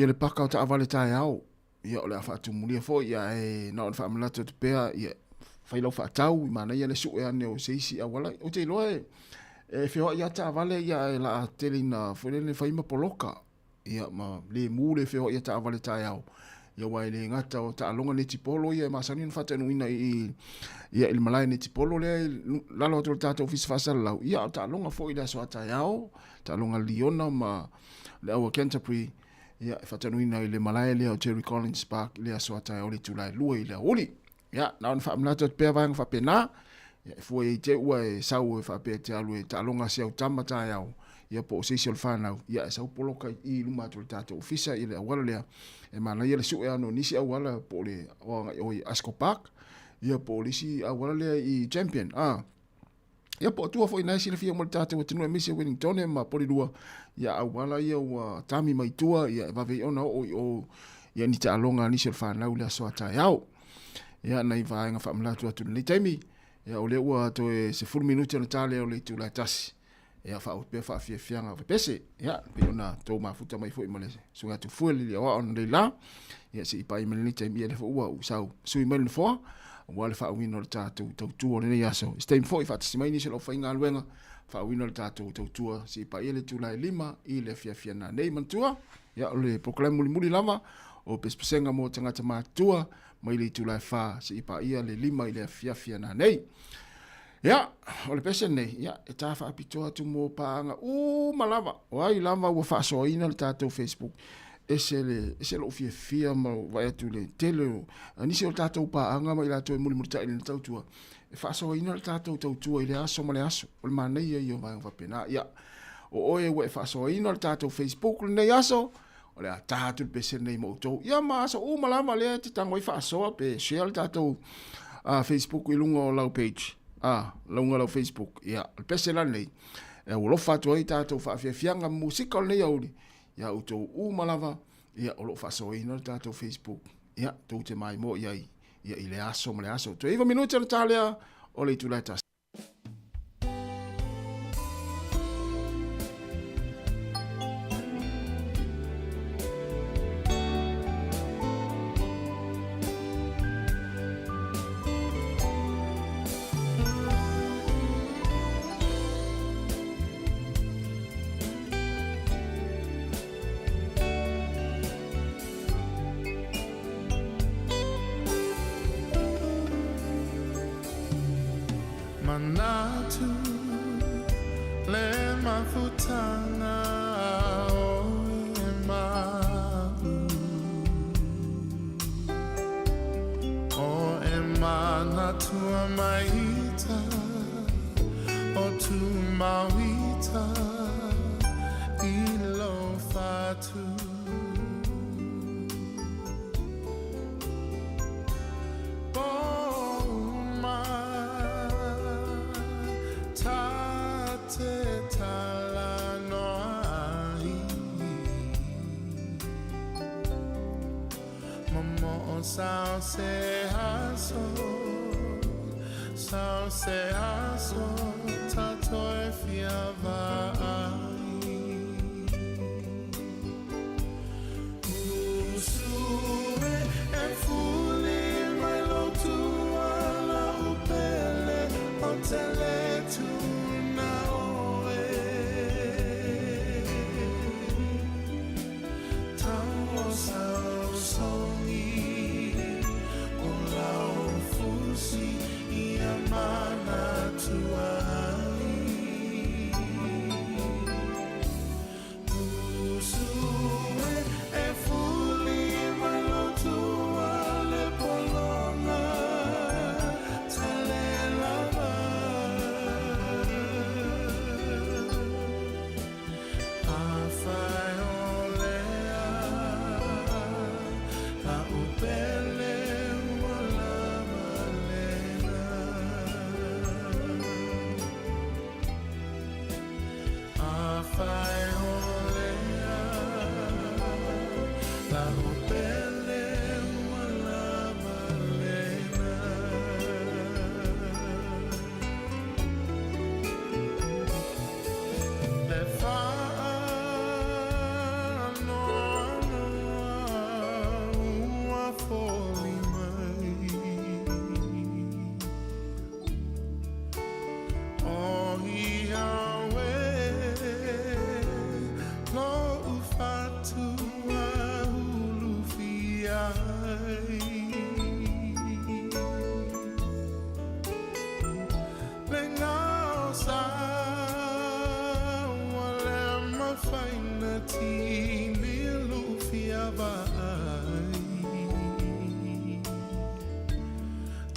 le paka o ta avale tai au ia o le afa atu mulia fo ia e na on fa mlato te pea ia fai lau fa tau mana ia le su e ane o seisi a wala o te loe e feo ia ta avale ia e la telina fo le fai ma poloka ia ma le mule feo ia ta avale tai au ia wai le ngata o ta alonga ne tipolo ia masani fa tanu ina i ia il malai ne tipolo le lalo to tata office fa sala ia ta alonga fo ida so ta yao ta alonga Liona ma le au Canterbury ia fatanuina i le malai le o Jerry Collins Park le aso ata o le tulai lua i le oli ia na on fa mlato pe vang fa pena ia foi te ua e sau e fa pe te alu e talonga sia tamata ia ia po social fan ia sau poloka i luma to tata ofisa i le wala le e mana ia le su e ano nisi awala po le o Asco Park ia polisi awala le i champion ia po tua foi nai sina fia mo tata o tunu misi Wellington ma poli lua ia awala ia wa tami mai tua ia va ve ona o ia ni ta longa ni sel fan le so ata yao ia nai va nga fa mla tua tu ni taimi ia o le ua to se full minute na tale o le tu la tasi ia fa o pe fa fia nga pese ia pe ona to ma futa mai foi mole sunga tu fueli ia wa on le la ia si pa i mele ni taimi ia le fo ua usau sui mele fo wale fa wino le tatu tu le yaso stem foi fa tsi mai ni selo fa inga luenga fa wino le tatu tu si pa ile tu la lima ile fia na nei mantua ya le proclaim muli lava o pespesenga mo tanga tama tua mai le tu la fa si pa ile le lima ile fia na nei ya o le pesen nei ya e ta fa apitoa tu mo pa nga malava wai lava wo fa so ina le tatu Facebook ese lo fia ma vai tu le tele ani se o tatou pa anga mai la to muli tai le tau tua e fa so ina le tatou tau tua ile aso male aso o le mana ia io vai va pena ia o e we fa so ina le tatou Facebook le aso o le tatou pese nei mo to ia ma so o malama le te tango fa so pe share le tatou Facebook i lungo lau page lungo lau Facebook ia le pese la nei e o lo fa to i tatou fa fianga musika nei auli ia uto malava ia o lo faso ina tato Facebook ia to te mai mo ia ile aso male aso to eva minuto na talia o le tulata Manatu le mafutanga o ema Ana tua maita o tu mauita I lo fatu Boma ta te tala no ai Momo sao se haso Sao se aso tato e fiava ai Usue e fuli mai lo tua la upele o tele tu na oe Tamo sao songi o lau fusi Mana tuai Usue e fuli mai lo tua le polonga tele lava Afai olea la upele Fai olea la upele wala malena Le fa no ua foli mai O Yahweh Lo ufatu ahulu fiai Lengao sa wale mafaina ti lilu fiavai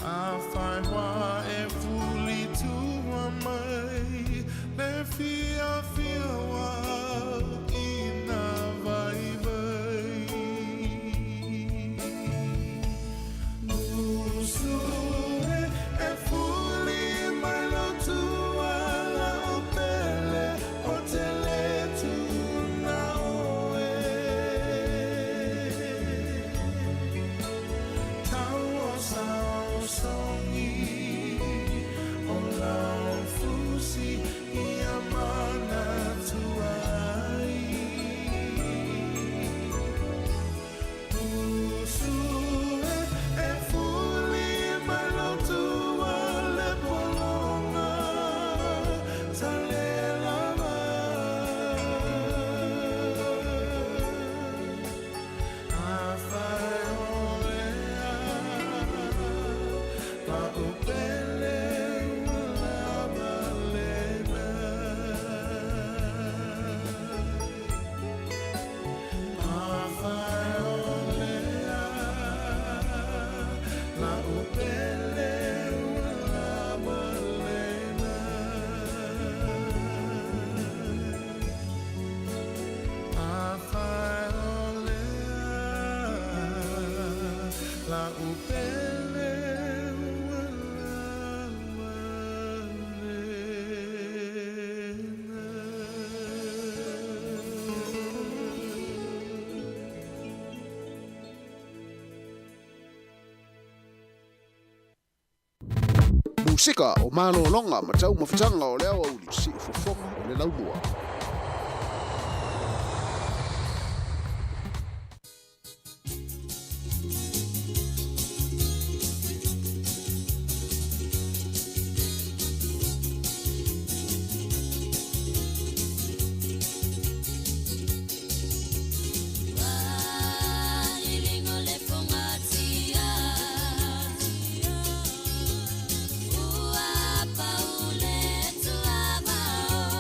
Afai wa e fuli tua mai Le fia wa Musika o malolonga ma tau mawhitanga o leo au li si fofonga o le laumua. Ua paule tu amao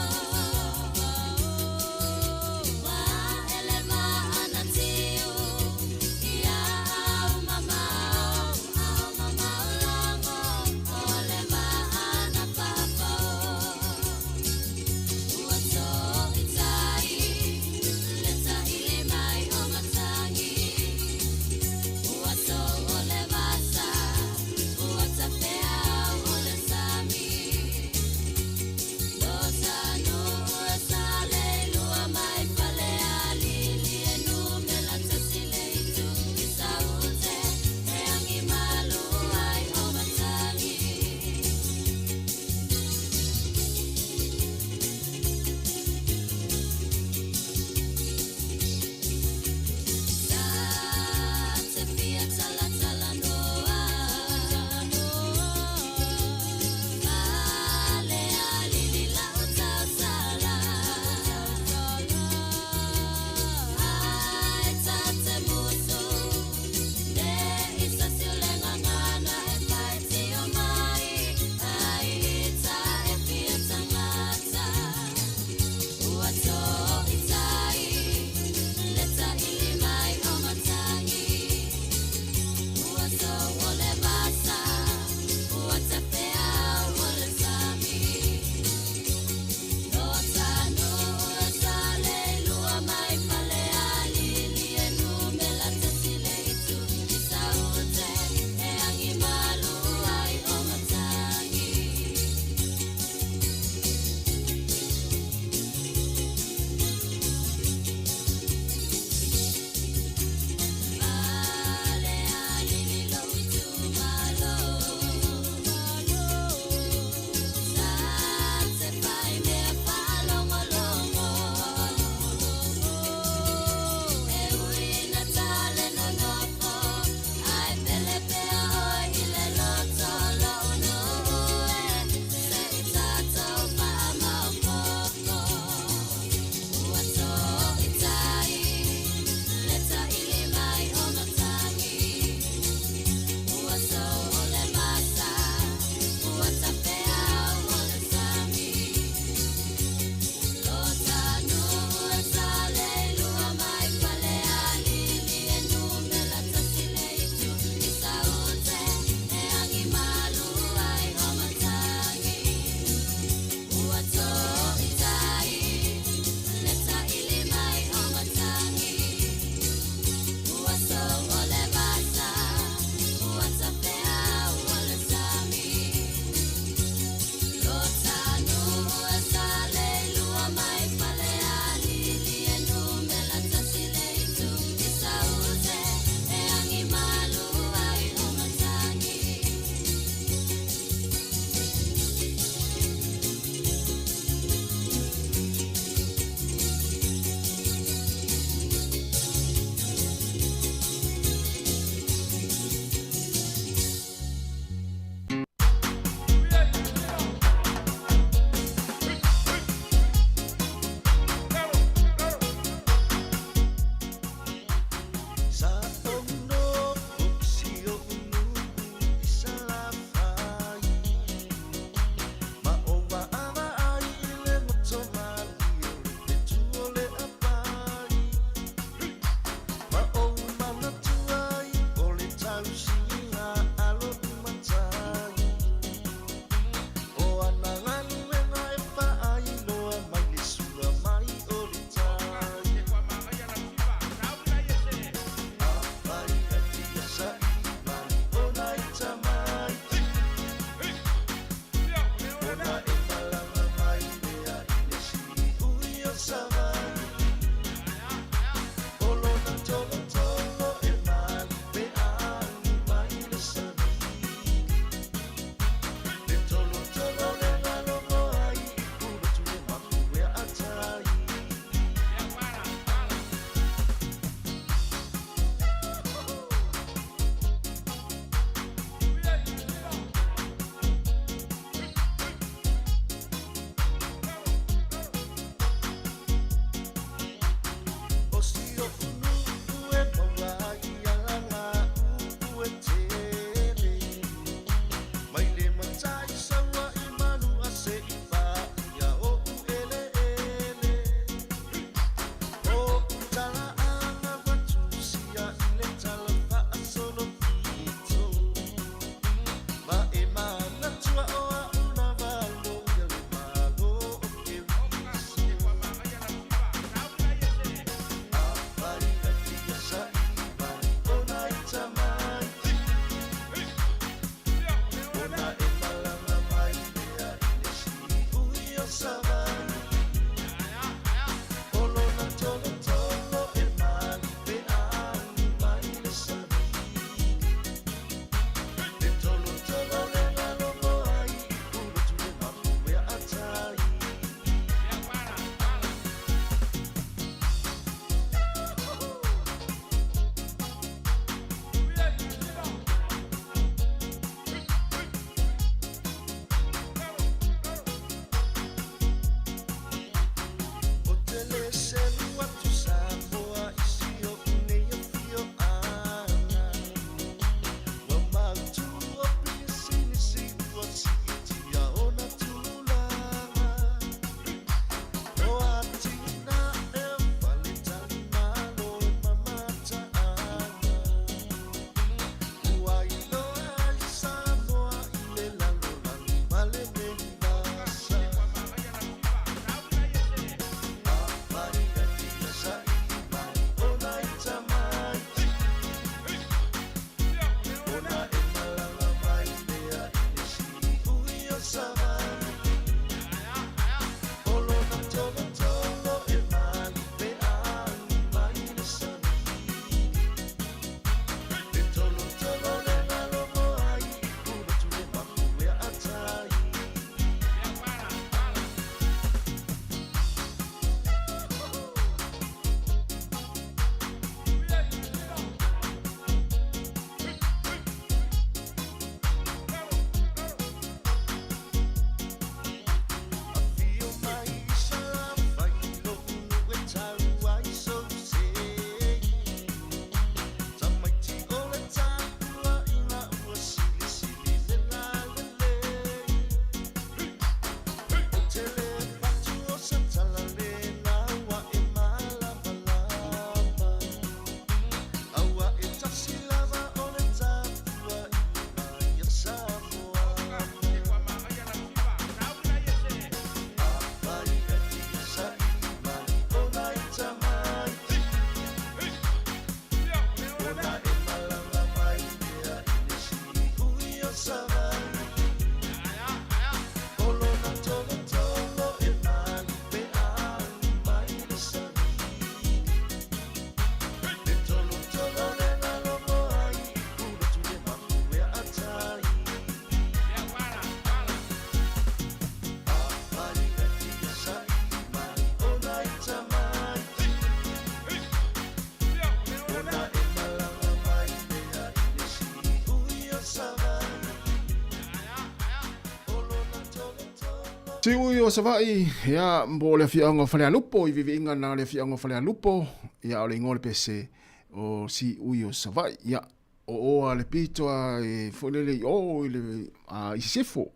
Si ui o savai, ia mbo le fianga whalea lupo, I vivi inga na le fianga whalea lupo, ia o le ngore pese o si ui o savai, ia o oa le pitoa e wholele I o I le I sifo,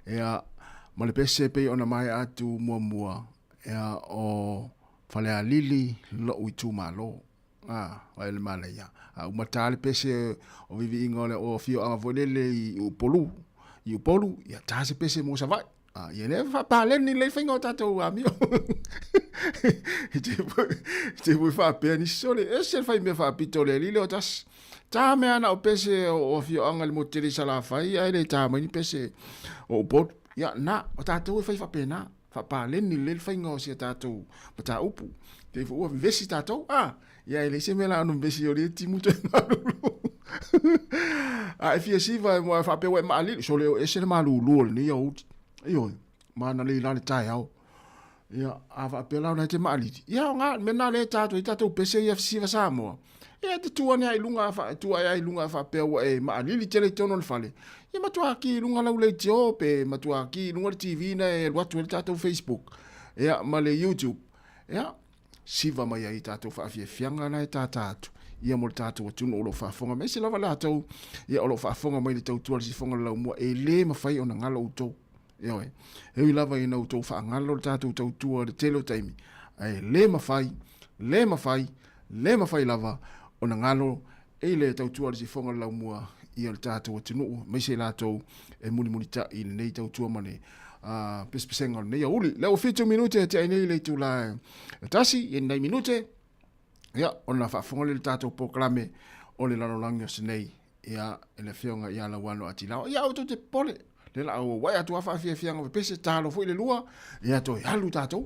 ia ma le pese pe ona mai atu mua mua, ia o whalea lili lo ui tu malo, vai le mana ia, umata le pese o vivi inga le o fio anga wholele I upolu, ia tase pese mo savai, ia le fa palen ni le fingo tatou amio te voi fa pe ni sole ese fa me fa pitole li le otas ta me ana o pese o fio anga le moteri sala fai ai le ta mai pese o pot ia na o tatou fa pena fa palen ni le fingo si tatou pata upu te vo vesi tatou ia le se me la no vesi o le timu te fia si va mo fa pe we mali sole ese le malu lu ni o Iyo, mana le lale tai au. Ia, awa apela na te maaliti. Ia, nga, mena le tato, I tato pese ia siva Sāmoa. Ia, te tua ni ai lunga afa, tua ai lunga afa pewa e maalili tele tono le fale. Ia, matua ki lunga lau le tio, pe matua ki lunga le TV na e watu le tato Facebook. Ia, ma le YouTube. Ia, siva mai ai tato whaafia fianga na e tātātu. Ia mo le tato atunu olo whaafonga. Mese lava la tau, ia olo whaafonga mai le tau tua si fonga lau mua. E le mawhai o na ngala utou. Ia we, hewi lava ina utou whaangalo tātou tau tua le telo taimi. Ai le mawhai lava o na ngalo e le tau tua le si fonga lau mua ia le tātou atinuu. Meise lātou e muni ta I nei tau tua mane pespesenga nei a uli. Leo 5 minute te ai nei le tu la tasi e nei minute. Ia, o na whaafonga le tātou poklame o le lanolangi o senei. Ia, e le whionga ia la wano ati lao. Ia, auto te pole. Le la o wai atu afa fia fianga pese talo foi le lua ia to halu tatou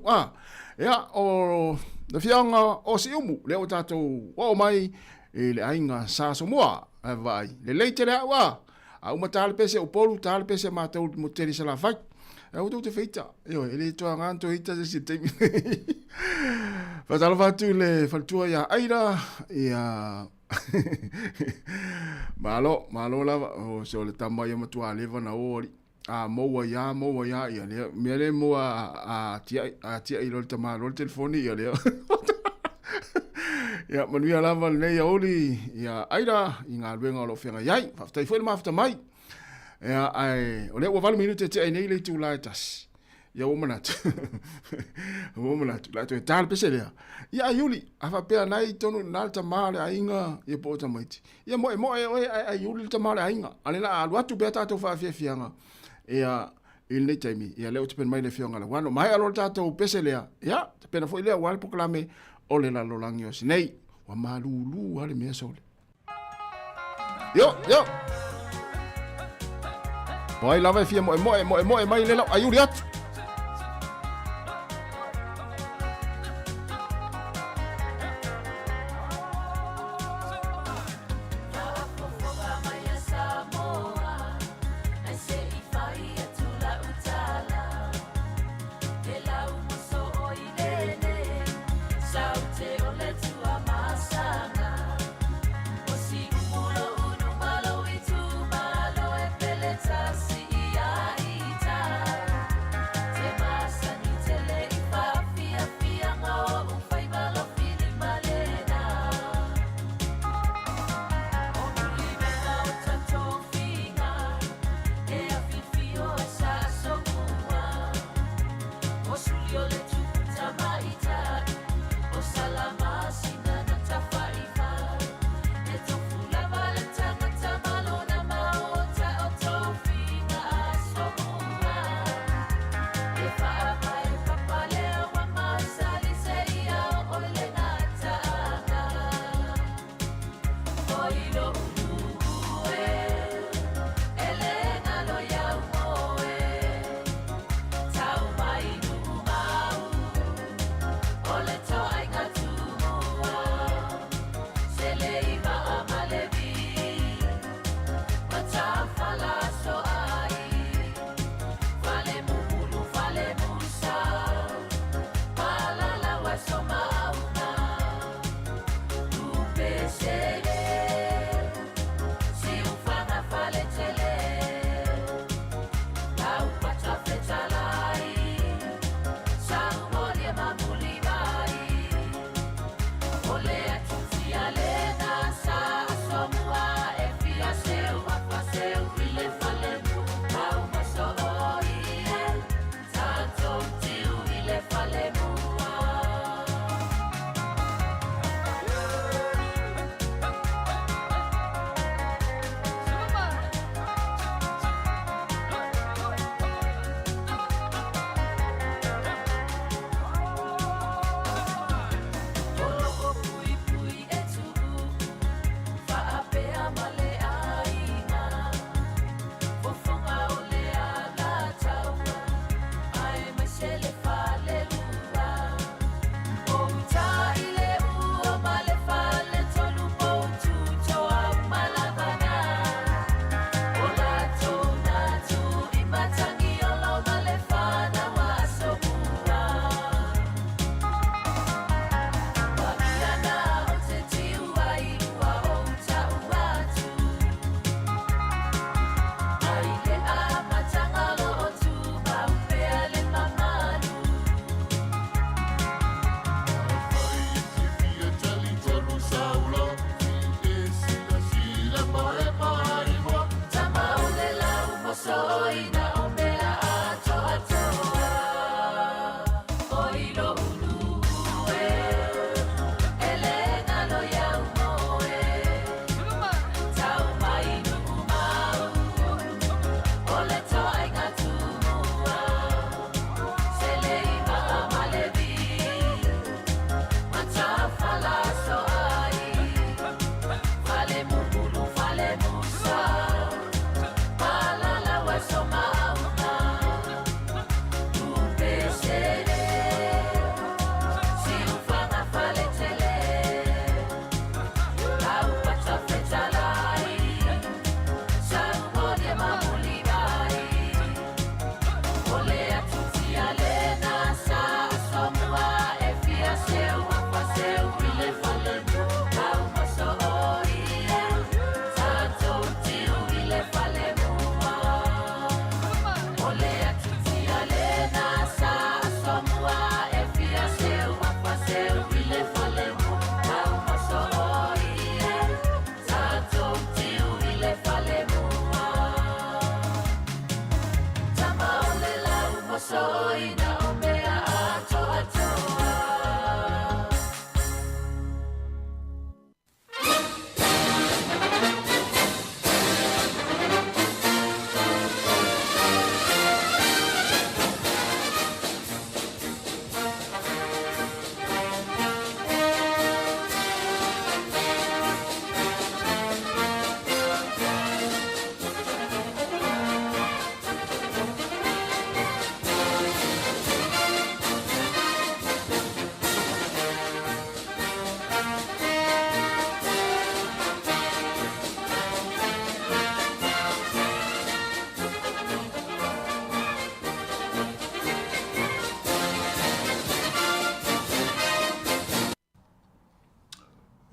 ia o le fianga o si umu le o tatou o mai e le ainga Sāmoa vai le leite le wa a uma tale pese o polu tale pese ma tau mo teri sala fai e o te feita io ele to nganto ita se te fa talo fatu le faltua ia aira ia malo lava o so le tama ia matua leva na ori moa ia ia le mele moa tia I lo tama lo telefoni ia le ia manuia lava nei oli ia aira I ngā luenga lo whenga iai whaftai fwele mafta mai ia ai o le ua 20 minute te ai nei le tu lai tas ia o manatu la tu e tāle pese lea ia aiuli awha pēr nei tonu nal tama le ainga ia po tamaiti ia moe aiuli le tama le ainga ale la alu atu pēr tātou whaafia fianga ia il nei taimi ia leo te pen mai le fionga la wano mai alo tātou pese lea ia te pena fo ilea wale poklame o le la lolangi o sinei wa malulu hale mea sole yo Wai lava e fia moe mai le lau aiuli atu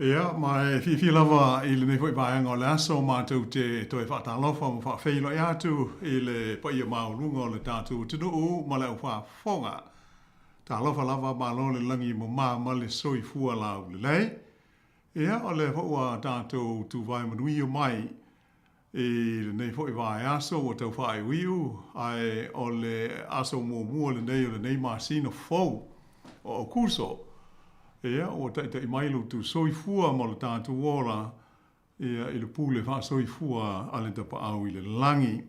Ia, mai fi lava i le nei fwoi baenga o le aso mātou te toi whaatalofa mo whaafeilo i atu i le pai maulunga o le tātou tunu u ma le au whaafonga. Tā lofa lava malo le langi mo ma le soi fua lau le lei. Ia, o le fwua tātou tu vai manui o mai i le nei fwoi vai aso o tau whae wiu ai o le aso mua le nei o le nei masino fau o kuso. Ia, o tai mailu tu soifua ma le tātou ora ia i le pule wha soifua ale tapa au i le langi.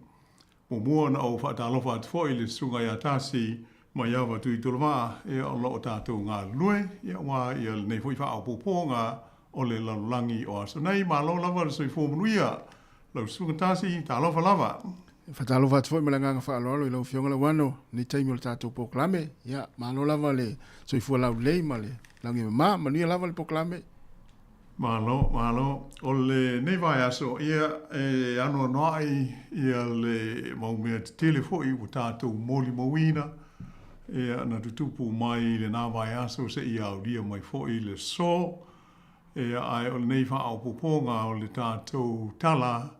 Mo mua na au whaatalofa atu fo i le sunga ia tasi ma iawa tu i tolwa ia o lo o tātou ngā lue ia wā ia le nei fwoi wha au poponga o le langi o aso. Nei, ma lo lava le soifua manuia lau sunga tasi tālofa lava. Whatalofa atu fo i malanga whaaloalo i lau fionga la wano ni taimi o le tātou poklame. Ia, ma lo lava le soifua lau lei ma le langi manuia lava le poklame. Malo. O le nei vai aso, ia ano noai, ia le maumea te telefoi o tātou moli mawina, ia na tutupu mai le nā vai aso se ia au ria mai foi le so, ia ai o le nei wha au poponga o le tātou tala,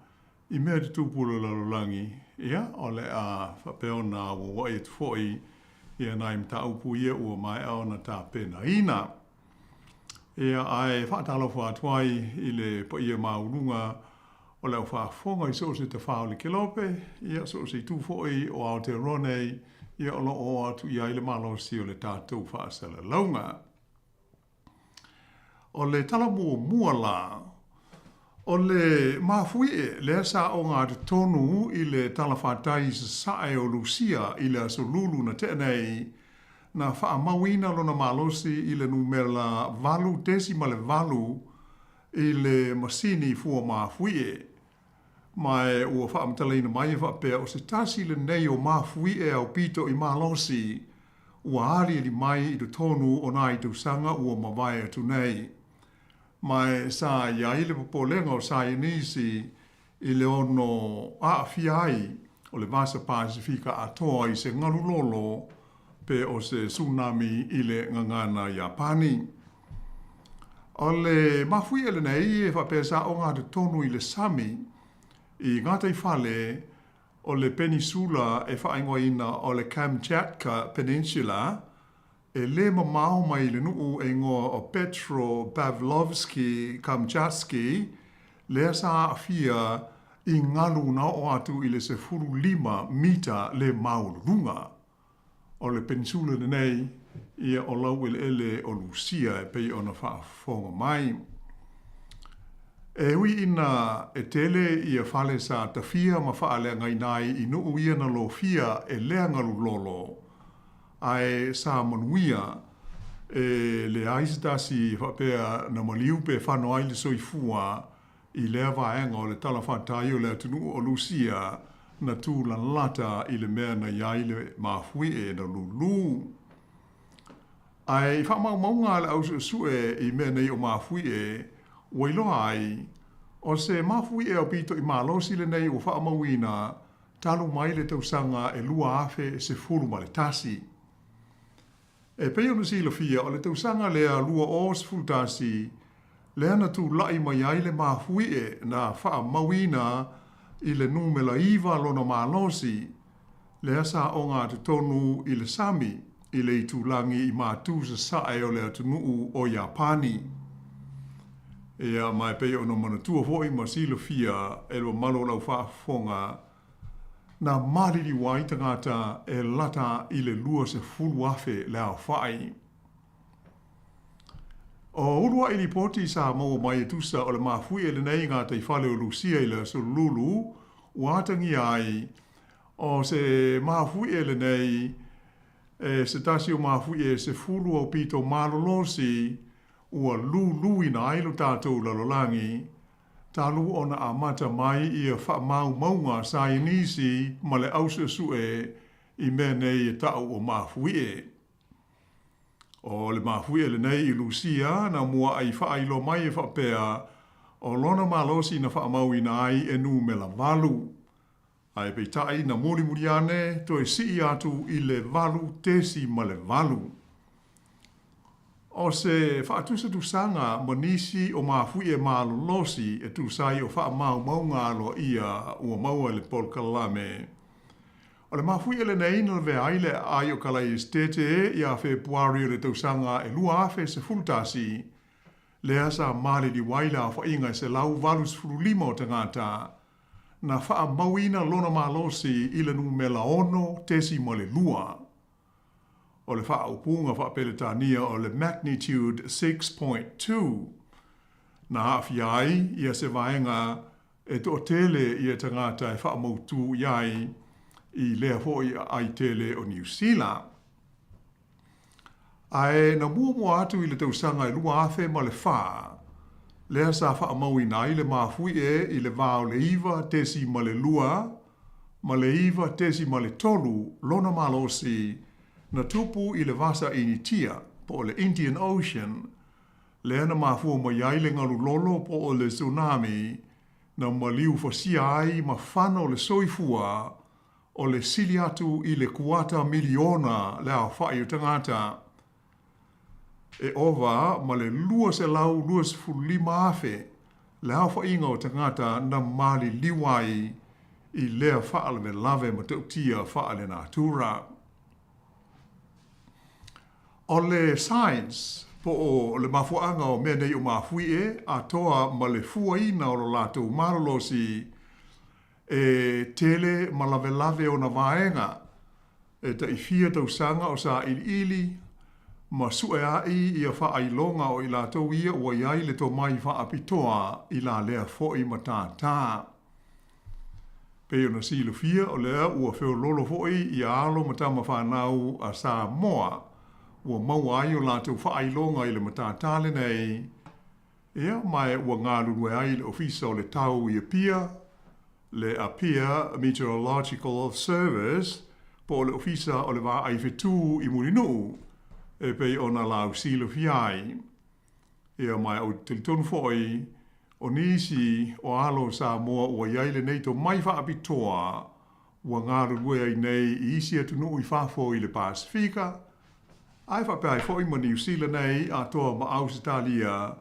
i mea tutupu le lalolangi, ia o le a whapeona o wai tu foi, ia nai mta upu ia ua mai au na tā pena ina. Ia ai whaatalofa atuai i le pa ia maurunga o leo whaafonga i so se te whao le kelope, ia so se tūfoi o Aotearoa ia o lo o atu i aile malosi o le tātou whaasala launga. O le tala mua la, o le mafui le sa o ngā te tonu i le tala whātai sa sae o Lucia i le aso lulu na tenei na whaamawina lona malosi i le numera valu tesi ma le valu i le masini fua mafui mai ua whaamtalaina mai whapea o se tasi le nei o mafui au pito i malosi ua ari li mai i le tonu o nai tu sanga ua mawai atu nei. Mai sa iai le popolenga o sa inisi i le ono aafiai o le vasa Pasifika atoa i se ngalulolo pe o se tsunami i le ngangana Japani. O le mafui ele nei e whapea sa o ngā te tonu i le Sami i ngātai whale o le peninsula e whaingoina o le Kamchatka Peninsula e le mamao mai le nuu e ngoa o Petro Pavlovski Kamchatski le sa afia i ngalu na o atu i le 15 mita le maurunga. O le peninsula nei ia o lau ele o Lucia e pei ona whaafonga mai. E hui ina e tele ia whale sa tawhia ma whaale ngai nai i nuu ia na lo fia e lea ngalu lolo. Ai sa manuia e le aisitasi whapea na maliupe whano ai le soifua i lea vaenga o le tala whatai o le atunu o Lucia na tū lata i le mea na iaile mafui e na lulu. Ai whamaunga le au sue i mea nei o mafui e wailoa ai o se mafui e au pito i malosi le nei o whamauina talu mai le tausanga e lua afe se furu ma le tasi. E pei ona sila fia o le tausanga lea lua o se furu tasi lea na tū lai mai ai le mafui e na whamauina i le numela iwa lona malosi, le asa o ngā te tonu i le Sami, i le itūlangi i mātū sa sae o le atunuu o Japani. Ea mai pei o no manatua hoi ma sila fia e lo malo lau whaafonga na mariri wai tangata e lata i le lua se fulu afe le au whai. O urua i ripoti Sāmoa mai e tusa o le mafui e le nei ngā te whale o Lucia i le Solulu, uatangi ai o se mafui e le nei se tasi o mafui e se fulu o pito malolosi ua lului na ailo tātou lalolangi, talu ona amata mai i a wha maunga sa inisi ma le ausa sue i mea nei e tau o mafui e. O le mafui e le nei i Lucia na mua ai whaailo mai e whapea o lona malosi na whaamau ina ai e nu me la valu. Ai peitai na muri ane to e si atu i le valu tesi ma le valu. O se whaatusa tu sanga manisi o mawhui e malolosi e tu sai o wha mau maunga lo ia ua maua le polkalame. O le mawhui e le neina le vea aile ai o kalai estete e ia Februari o le tau sanga e lua afe se fultasi le asa mali di waila o whainga se lau valus fululima o tangata na wha mauina lona malosi i le numela ono tesi mo le lua. O le wha upunga wha peletania o le magnitude 6.2 na hawhi ai ia se vaenga e to tele i e tangata e wha mautu iai i lea hoi ai tele o New Zealand. Ai na mua atu i le tausanga i lua afe ma le wha. Lea sa wha mauina i le mawhui i le vao le iwa tesi ma le lua, ma le iwa tesi ma le tolu lona malosi na tupu i le vasa initia po le Indian Ocean, lea na mafua ma iai le ngalu lolo po o le tsunami na maliu fasia ai ma whana o le soifua o le sili atu i le kuata miliona le au whai o tangata. E ova ma le lua se lau lua se fulima afe le au whainga o tangata na mali liwai i lea whaale me lave ma tautia whaale na tura. O le science, po o le mafuanga o mea nei o mafui a toa ma le fuaina o lo lato marolosi e tele ma lave o na vaenga e ta ifia tausanga o sa ili ma sue ai i a whaailonga o i lato ia o iai le to mai whaapitoa i la lea foi ma tā. Peo na silo fia o lea ua feo lolo foi i a alo ma tama whanau a Sāmoa ua mau ai o lātou whaailonga i le matātale nei, ea mai ua ngārunue ai le ofisa o le tau i a pia, le a pia Meteorological Service, po le ofisa o le wā aifetu i Murinu, e pei o na lau silo fiai. Ea mai o tilitonu foi, o nisi o alo Sāmoa ua iaile nei to mai whaapitoa, ua ngārunue ai nei i isi atunu i whafo i le Pasifika, ai whapai fo ima New Zealand nei a toa ma Australia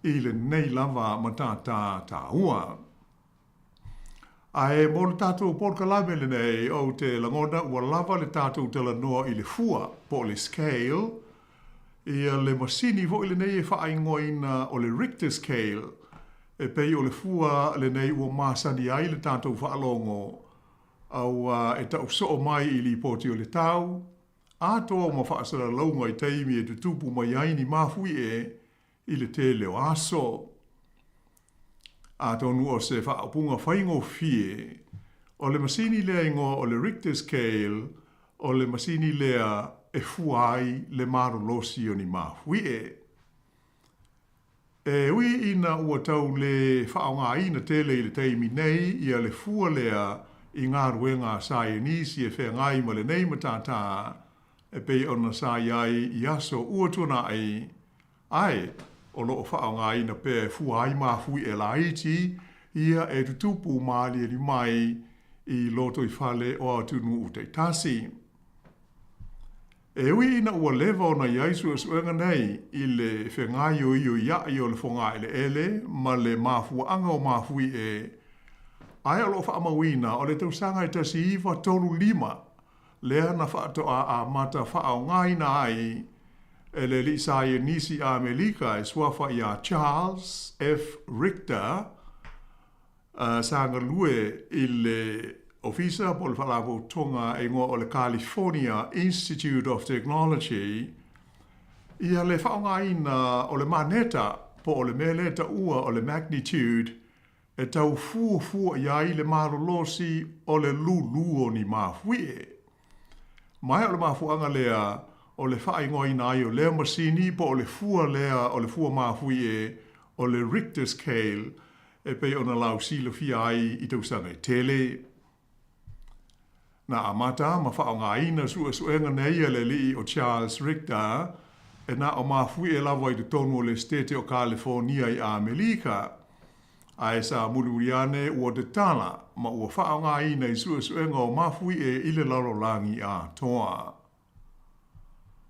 i le nei lava ma tā ua. Ai mo le tātou porkalame le nei o te langona ua lava le tātou tala noa i le fua po le scale i le masini fo i le nei e whaingoina o le Richter scale e pei o le fua le nei ua masani ai le tātou whaalongo au e tau so mai i li poti o le tau a toa ma whaasara launga i teimi e te tupu mai aini mafui i le tele o aso. A tonu o se whaapunga whaingo fie, o le masini lea ingo o le Richter scale, o le masini lea e fuai le maro losi o ni mafui E ui ina ua tau le whaonga ina tele i le teimi nei, ia le fua lea i ngā ruenga scienisi e whengai ma le nei matata, e pei ona sa iai i aso uatuna ai o loo whaonga ina pe fuai mafui e laiti ia e tutupu maali e mai i loto i whale o atunu u te tasi. E ui ina ua lewa ona iai suenga nei i le whengai o i o i o le whonga ele ma le mafuanga o mafui ai o loo whaamawina o le tausanga i tasi iwa tolu lima lea na whaatoa a mata whaao ngaina ai e le li scienisi a Amerika e suafa i a Charles F. Richter sanga lue i le ofisa po le whalavo tonga e ngoa o le California Institute of Technology ia le whaao ngaina o le maneta po o le meleta ua o le magnitude e tau fua iai le marolosi o le lulu o ni mafui Mai o le mafuanga lea o le whaingoina ai o lea masini po o le fua lea o le fua mafui o le Richter scale e pei ona lau silo fia ai i tausanga i tele. Na amata ma whaonga ina suenga nei le li o Charles Richter e na o mafui lava i te tonu o le stete o California i Amerika. Ai sa muluriane ua te tala ma ua whaonga ina i suenga o mafui ile lalo langi a toa.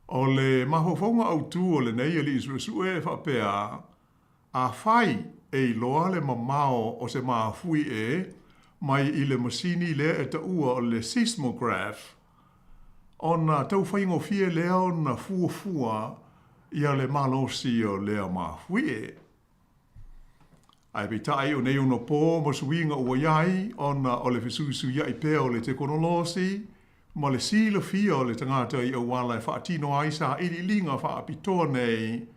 O le mahofonga au tu o le nei ali isu e whapea a whai e loa le mamao o se maafui e mai i le masini le e ta ua o le seismograph o na tau whaingo fie leo na fuafua ia le malosi o lea maafui e. Ai bitai o nei uno pō masuinga ua iai o na o le fisuisu iai pēo o le teknolosi ma le sila fia o le tangata i awala e whaatino ai sa ili linga whaapitoa nei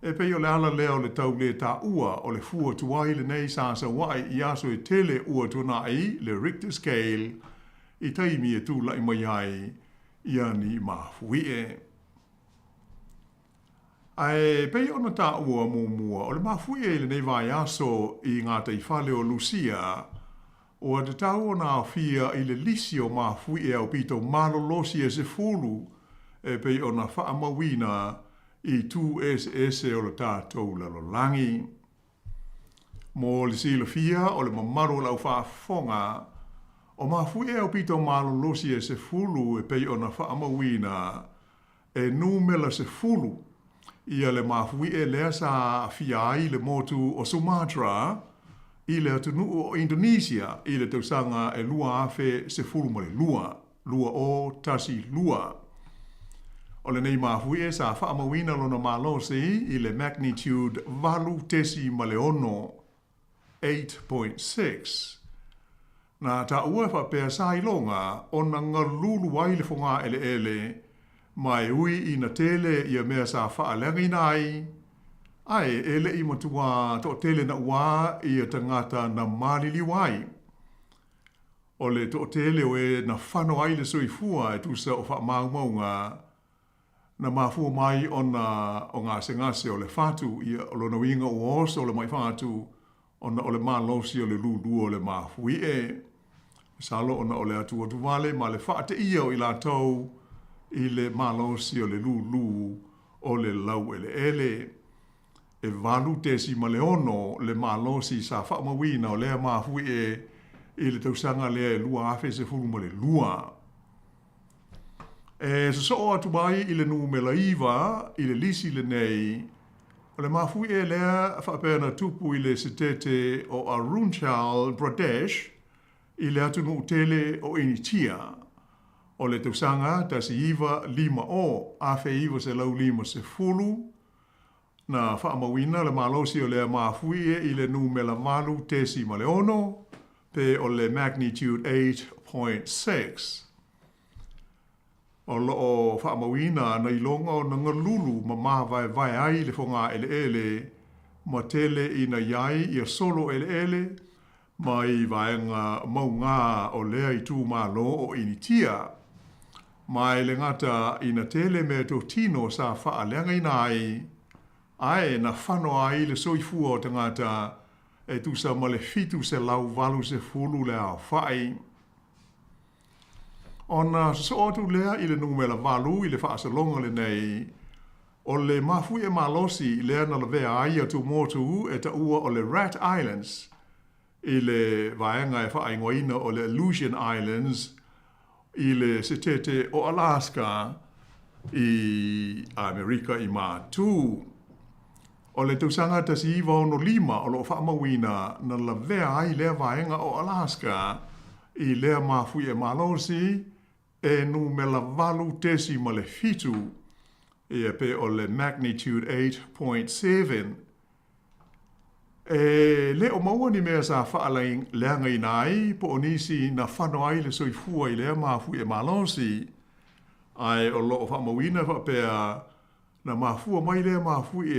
e pei o le ala leo le tau le tā ua o le fua tuai le nei sa wai i aso e tele ua tunai le Richter scale i taimi e tūla i mai ai i ani mafui e. Ai pei ona tā ua mua o le mafui e le nei vai aso i ngā teifale o Lucia o te tau o nā fia i le lisi o mafui e au pito malolosi e se fulu e pei o na whaamawina i tū ese o le tātou lalolangi. Mō le sila fia o le mamaru lau whaafonga o mafui e au pito malolosi e se fulu e pei o na whaamawina e numela se fulu ia le mafui e lea sa fia ai le motu o Sumatra i le atunu o Indonesia i le tausanga e lua afe se fulu male lua o tasi lua. O le nei mafui e sa whaamawina lona malosi i le magnitude valu tesi male ono 8.6. Na ta ua whapea sa ilonga o na ngalulu wai le fonga ele mai ui i na tele i a mea sa whaalengi nai, ai ele i matua to tele na ua i a tangata na malili wai. O le to tele o e na whano ai le soifua e tusa o whaamaumaunga na mafua mai o ngā sengase o le whatu i o lo na winga o oso o le mai whatu o le malosi o le lulu o le mafui e. Salo o le atua tuwale ma le whaate ia o i la tau i le malosi o le lulu o le lau ele. E valu tesi ma le ono le malosi sa whaamawina o lea mafui e i le tausanga lea e lua afe se fulu ma le lua. E so atu mai i le numela iwa i le lisi le nei o le mafui e lea whapena tupu i le setete o Arunachal Pradesh i le atunu tele o Initia. O le tausanga tasi iwa 5 o afe iwa se lau 5 se fulu na whaamawina le malosi o lea mafui e i le numela malu tesi ma le ono pe o le magnitude 8.6. O loo whaamawina na ilonga o na ngalulu ma maha vai ai le fonga ele ma tele i na iai i a solo ele ma i vaenga maunga o lea i tū malo o Initia. Ma le ngata i na tele me to tino sa whaalenga i nai ai na whano ai le soifua o tangata e tu sa ma le fitu se lau valu se fulu le a whai. Ona so atu lea i le numela valu i le whaasalonga le nei o le mafui e malosi i lea na le vea ai atu motu e ta ua o le Rat Islands i le vaenga e whaingoina o le Aleutian Islands i le setete o Alaska i Amerika i mātū. O le tausanga tasi iwa ono 5 o lo whaamawina na la vea ai lea vaenga o Alaska i lea mafui e malosi e numela valu tesi ma le fitu e pe o le magnitude 8.7. E le o maua ni mea sa whaalaing leanga i nai po o nisi na whano ai le soifua i lea mafui e malosi ai o lo o whaamawina whapea na mafua mai lea mafui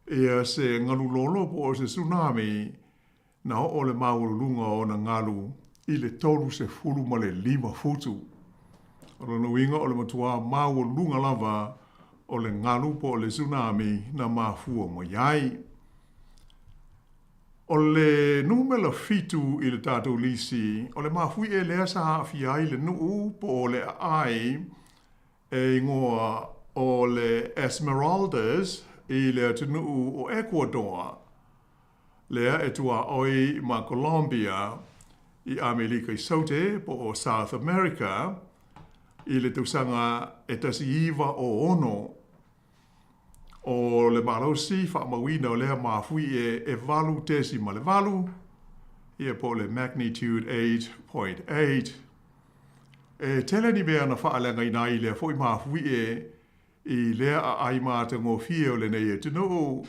e se ngalulolo po o se tsunami na o le maulunga o na ngalu i le tolu se fulu ma le 5 futu. O le nuinga o le matua maulunga lava o le ngalu po o le tsunami na mafua mo iai. O le numela fitu i le tātou lisi, o le mafui e lea sa hawhi ai le nuu po o le ai e ingoa o le Esmeraldas i le atunu o Ecuador. Lea e tua oi ma Colombia i Amerika i Saute po o South America i le tausanga e tasi iwa o ono. O le malosi wha mawina o lea mawhui e valu tesi ma le valu, ia po le magnitude 8.8. E tele ni mea na whaalenga i nai lea fwoi mawhui i lea a aimata ngō fie o le nei e tino,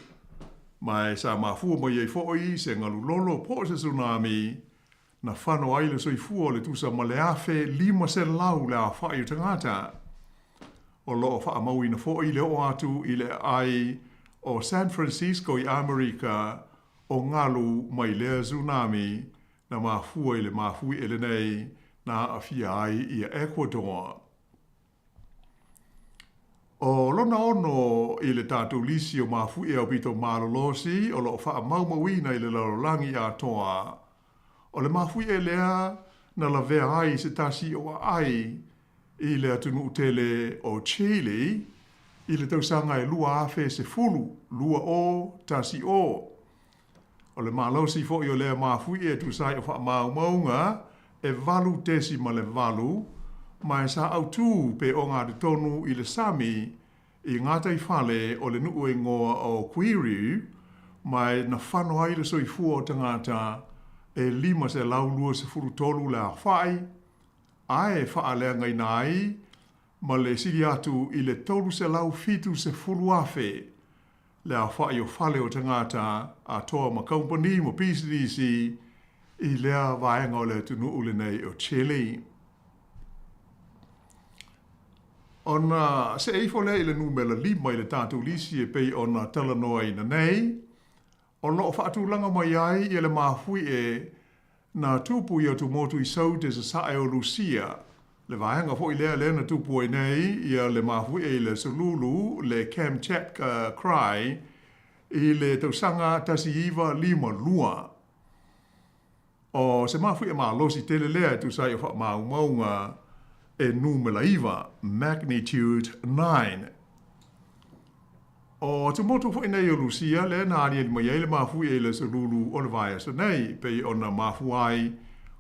mai sa mawhua mo iei fwoi se ngalu lolo po se tsunami, na whano aile soi fua le tusa ma le afe 5 se lau le a whai o tangata. O loo wha maui na fwoi le o atu i le ai o San Francisco i Amerika o ngalu mai lea tsunami na mawhua i le mawhui ele nei na a fia ai i Ecuador. O lona ono i le tātou lisi o mawhui au pito malolosi o loo wha maumawina i le larolangi a toa. O le mawhui e lea na la vea ai se tasi o ai i le atunu utele o Chile i le tausanga e lua afe se fulu, lua o tasi o. O le malosi fo i o lea mawhui e tusai o wha maumaunga e valu tesi ma le valu, mai sa autu pe o ngā te tonu i le sami i ngātai whale o le nuu e ngoa o Quiri, mai na whano ai le soifua o tangata e 5 se lau lua se furu tolu le a whai, ae whaalea ngai nai, ma le siri atu i le tolu se lau fitu se furu afe, le a whai o whale o tangata a toa ma company mo PCDC i lea vaenga o le tunu ule nei o Chile. Ona se eifo le i le numela 5 i le tātou lisi e pei ona talanoa ina nei, o loo whaatulanga mai ai i le mawhui e na tupu i o tumotu i sau te sa sae o Lucia. Le vaenga fo i lea le na tupu e nei i le mawhui e le Sululu, le Kamchatka Cry, i le tausanga tasi iwa 5 lua. O se mawhui e losi tele lea tu sai o wha maunga e numela iwa, magnitude 9. O te motu fo nei o Lucia, le nāni e mai le mawhui e le Sululu o le vaia sa nei, pei o na mawhuai,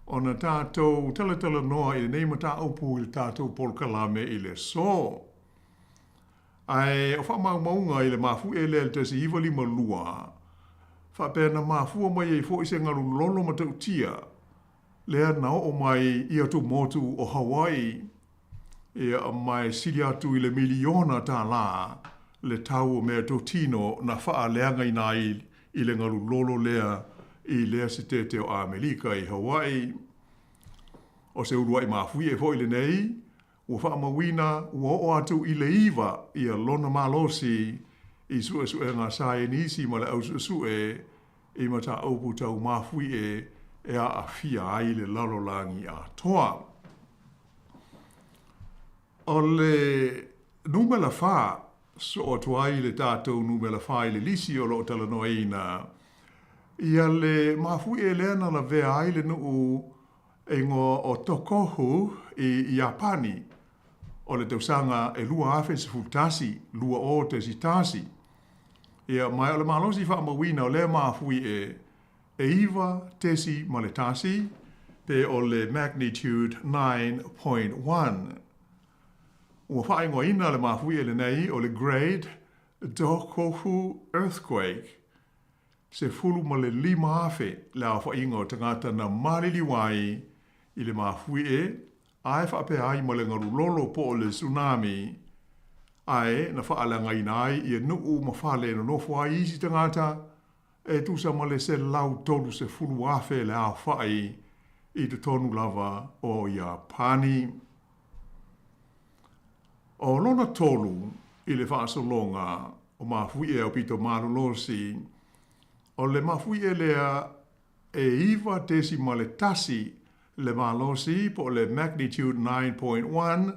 o na tātou tala noa i le nei mata upu i le tātou polkalame i le so. Ai, o wha maunga i le mawhui e le tasi iwa 5 lua, wha pēr na mawhua mai e fo i se ngaru lolo matau tia, lea na o mai i atu motu o Hawaii, e mai sili atu i le miliona tā la, le tau o mea tino na wha leanga i nai i le ngaru lolo lea i lea se te o Amerika i Hawaii. O se urua i mawhui e fo i le nei, ua wha mawina ua o atu i le iwa i a lona malosi i sue ngā sae nisi ma le au sue i mata aupu tau mawhui e a fia ai le lalolangi a toa. O le numela wha, so o tuai le tātou numela wha i le lisi o lo talanoa ina, ia le mawhui e leana la vea ai le nuu e ngō o Tokohu i Japani, o le tausanga e lua afe se fultasi, lua o te sitasi. Ia mai o le malosi wha mawina o le mawhui e iwa tesi ma le tasi, pe o le magnitude 9.1. Ua wha ingoa ina le mawhui e le nei o le grade Tokohu earthquake, se fulu ma le 5 afe le a wha ingoa tangata na marili wai i le mawhui ai wha pe ai ma le ngaru lolo po o le tsunami, ai na wha alanga ina ai i e nuu ma whale no nofo ai isi tangata, e tusa ma le se lau tolu se fulu afe le a whai i te tonu lava o Japani. O lona tolu i le whaasolonga o mawhui e au pito marolosi, o le mawhui e lea e iwa tesi ma le tasi le malosi po le magnitude 9.1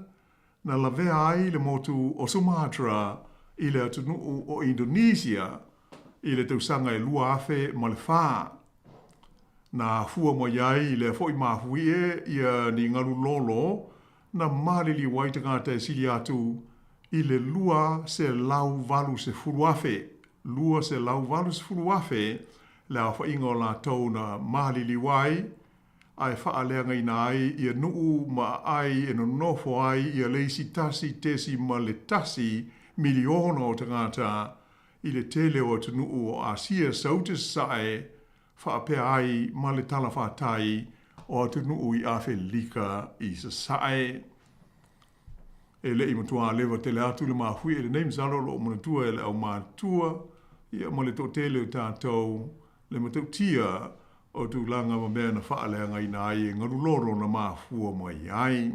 na la vea ai le motu o Sumatra i le atunuu o Indonesia i le tausanga e lua afe ma le wha. Na fua mo iai i le foi mawhui i ni ngaru lolo na marili waitangata e sili atu i le lua se lau valu se furu afe. Lua se lau valu se furu afe le a wha ingo la tau na marili wai ai whaalea i nai ia nuu ma ai e no nofo ai ia leisi tasi tesi ma le tasi miliona o tangata i le tele o te nuu o Asia sauti sae whaapea ai ma le tala whātai o te nuu i awhe lika i sa sae. E le i matua lewa te le atu le mahui e le neim zalo lo manatua e le au mātua ia ma le tō tele o tātou le matau tia o tu langa ma mea na whaalea ngai na ai e ngaruloro na mafua mai ai.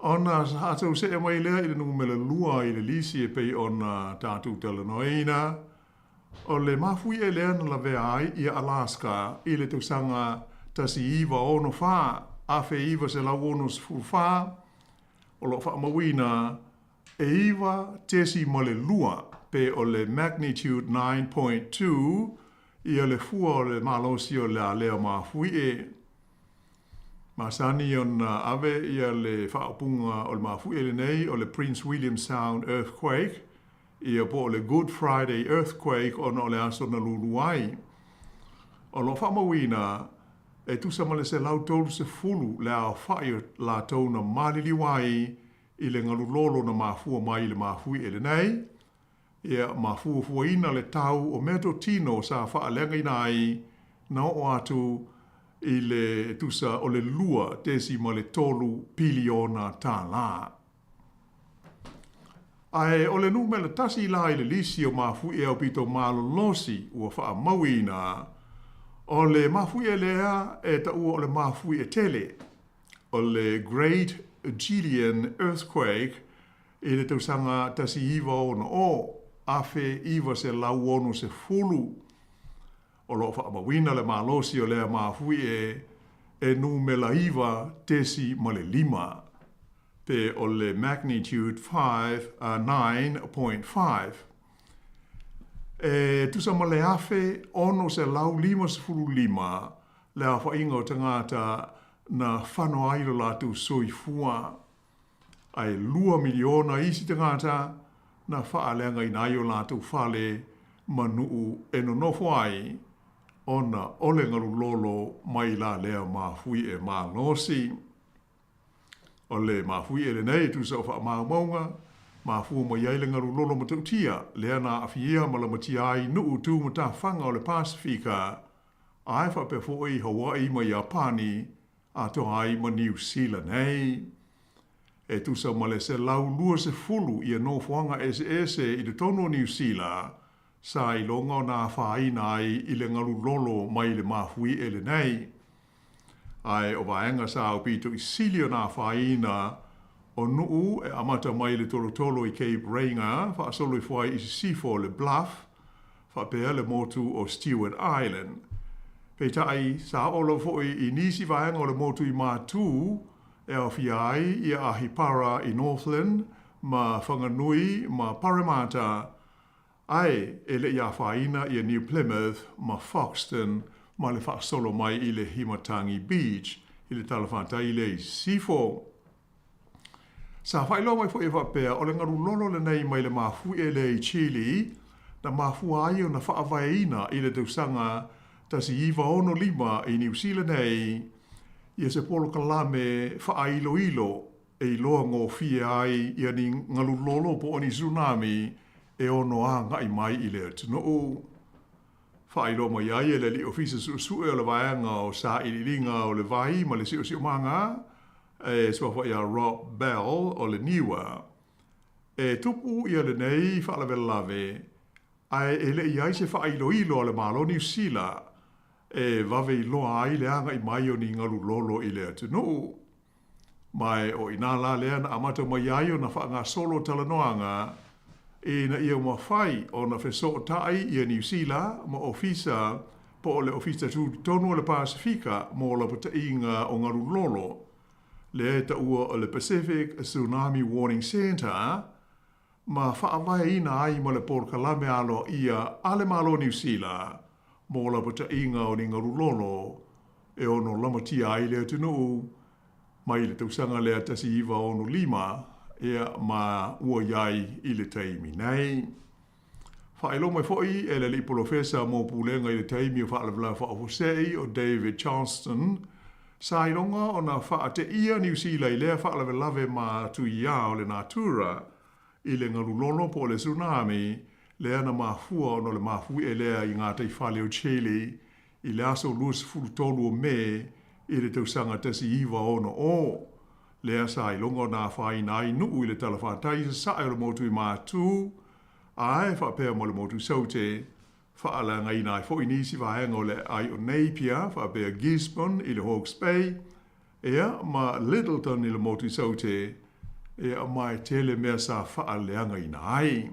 Ona hātou se e mai lea i le nungu mele lua i le lisi e pei ona tātou talanoina. O le mafui e lea na lavea ai i Alaska i le tausanga tasi iwa ono wha, awhe iwa se lau ono sifu wha, o lo wha mawina e iwa tesi ma le lua pe o le magnitude 9.2 ia le fua o le malosi o le alea mafui e. Masani on ave ia le whaapunga o le mafui e le nei o le Prince William Sound earthquake, ia po le Good Friday earthquake o le aso na luluai. O lo whamawina e tusa ma le se lau tolu se fulu le au whai la tau na maliliwai i le ngalulolo na mafua mai le mafui e le nei. Ia mafuafuaina le tau o meto tino sa whaalenga nai na o atu i le tusa o le lua tesi ma le tolu piliona tā la. Ai o le nume le tasi la i le lisi o mafui e au pito malolosi ua wha mawina o le mafui e lea e ta ua o le mafui e tele o le Great Julian Earthquake i le tausanga tasi iwa o na o afe iwa se lau ono se fulu. O lo wha mawina le malosi o lea mafui e nu me la iwa tesi ma le lima. Pe o le magnitude 9.5. E tusa ma le afe ono se lau lima se fulu lima le a whainga o tangata na whano ailo la tu soi fua. Ai 2 miliona isi tangata na whaalenga i nai o lātou whale manuu e no nofo ai ona ole ngaru lolo mai la lea mafui e mānosi. O le mafui e le nei tu sa wha maunga, mafua mai ai le ngaru lolo matautia, lea na awhia ma la matia ai nuu tu mata whanga o le Pasifika, ai wha pe foi Hawaii ma Japani, a to ai ma New Zealand nei. E tu sa ma le se lau lua se fulu i a no whanga ese i le tono New Zealand, sa i longa o nā whaina ai i le ngaru lolo mai le mafui e le nei. Ai o vaenga sa au pito i sili o nā whaina o nuu e amata mai le tolo i Cape Rainga, wha solo i whai i sifo le Bluff, wha pēa le motu o Stewart Island. Peitai sa olo foi i nisi vaenga o le motu i mātū, e au fiai i a Ahipara i Northland, ma Whanganui, ma Parramatta, ai e le ia whaina i a New Plymouth, ma Foxton, ma le whaasolo mai i le Himatangi Beach, i le talawhata i le sifo. Sa whailo mai fo e whapea o le ngaru lolo le nei mai le mafu e le i Chile, na mafu ai o na whaavaina i le tausanga tasi iwa ono lima i New Zealand nei, ia se polo kalame whaailo ilo e i loa ngō fia ai i ani ngaru lolo po ani tsunami e ono a ngai mai i le atunoo. Whailo mai ai e le li ofisa su e o le vaianga o sa ililinga o le vai ma le sio manga, e swafa ia Rob Bell o le niwa. E tupu ia le nei whaalawela lave, ai e le iai se whailo ilo o le malo New Zealand, e vave i loa ai le anga i mai o ni ngaru lolo i le atunoo. Mai o inala lea na amata mai ai o na whaanga solo talanoanga, e na ia mawhai o na wheso tai i a New Zealand ma ofisa po o le ofisa tonu o le Pasifika mo la pata inga o ngaru lolo. Le ta ua o le Pacific Tsunami Warning Center ma whaawai ina ai ma le por kalame alo ia ale malo New Zealand mo la pata inga o ni ngaru lolo e ono lamatia ai le tunu mai le tausanga le atasi iwa ono lima ea ma ua iai i le taimi nei. Whaelo mai fwoi e le li profesa mō pūlenga i le taimi o whaalawala whaofosei o David Johnston, Saironga o na wha te ia New Zealand i lea whaalawalawe ma tui ia o le natura i le ngarulolo po le tsunami, lea na mahua o no le mahui e lea i ngā tei whale o Chile, i le aso luas fulutolu o me i le tausanga tasi iwa ono o. Lea Saironga o na whai nai nuu i le talawhatai sa sae o le motu i mātū, ae whapea mo le motu saute, whaala ngai nai fo inisi vahenga o le ai o Napier, whapea Gisborne i le Hawke's Bay, ea ma Littleton i le motu saute, ea mai tele mea sa whaaleanga i nai.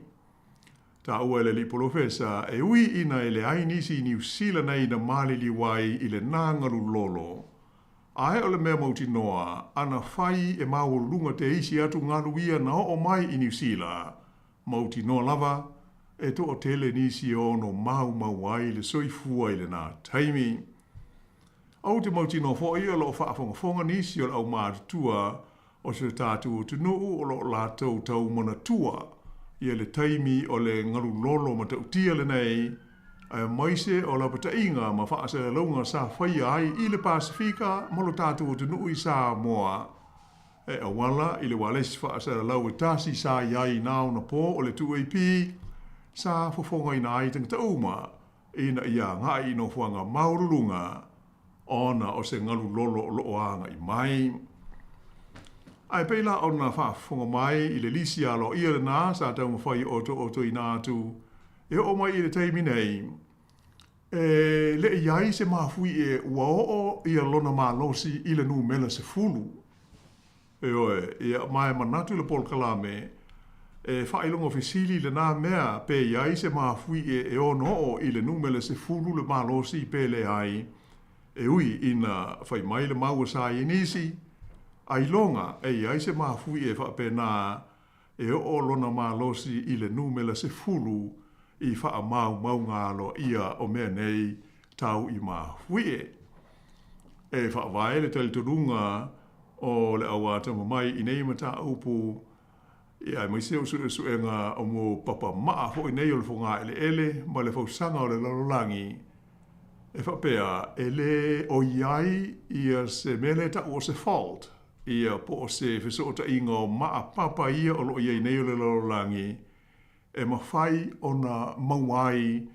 Ta ua le li profesa e ui ina i le ai nisi New Zealand nei na mali li wai i le nangaru lolo. Ae o le mea mauti noa, ana whai e mau lunga te isi atu ngaru ia na o mai i New Zealand, mauti no lava, e to o tele nisi o no mau ai le soifua i le nā taimi. Au te mauti no fo ia lo whaafonga nisi o le au mātua o se tātu o tunuu o lo lātou tau mana tua i le taimi o le ngaru lolo ma tau tia le nei, a maise o la pata inga ma whaase launga sa whai ai i le Pasifika ma lo tātu o tunuu i Sāmoa, e awala i le walesi whaase lau e tasi sa iai nao na po o le 2AP, sa fofonga ina ai tangata uma, ina ia ngai no fuanga maurulunga, ona o se ngalu lolo o loo anga i mai. Ai peila ona whaafonga mai i le lisi alo ia le nā, sa tau mawhai oto i nātu, e o mai i le teimi nei, le iai se mafui e ua o ia lona malosi i le nu mela se fulu. E oe, ia mai manatu le pol kalame, e whailonga fisili le nā mea pe iai se mafui e ono o i le nu mela se fulu le malosi pe le ai, e ui ina whai mai le maua sa i nisi, ai longa e iai se mafui e whape nā e o lona malosi i le nu mela se fulu i wha mau ngalo ia o mea nei tau i mafui e. E wha vai le taliturunga o le awata mai i nei mata upu i ai mai seo suenga o mo papa maa ho i nei o le whonga ele ma le whausanga o le lalolangi. E whapea, e le o iai ia se mele ta o se fault, ia po se whesota inga o maa papa ia o lo iai nei o le lalolangi, e mawhai o na mauai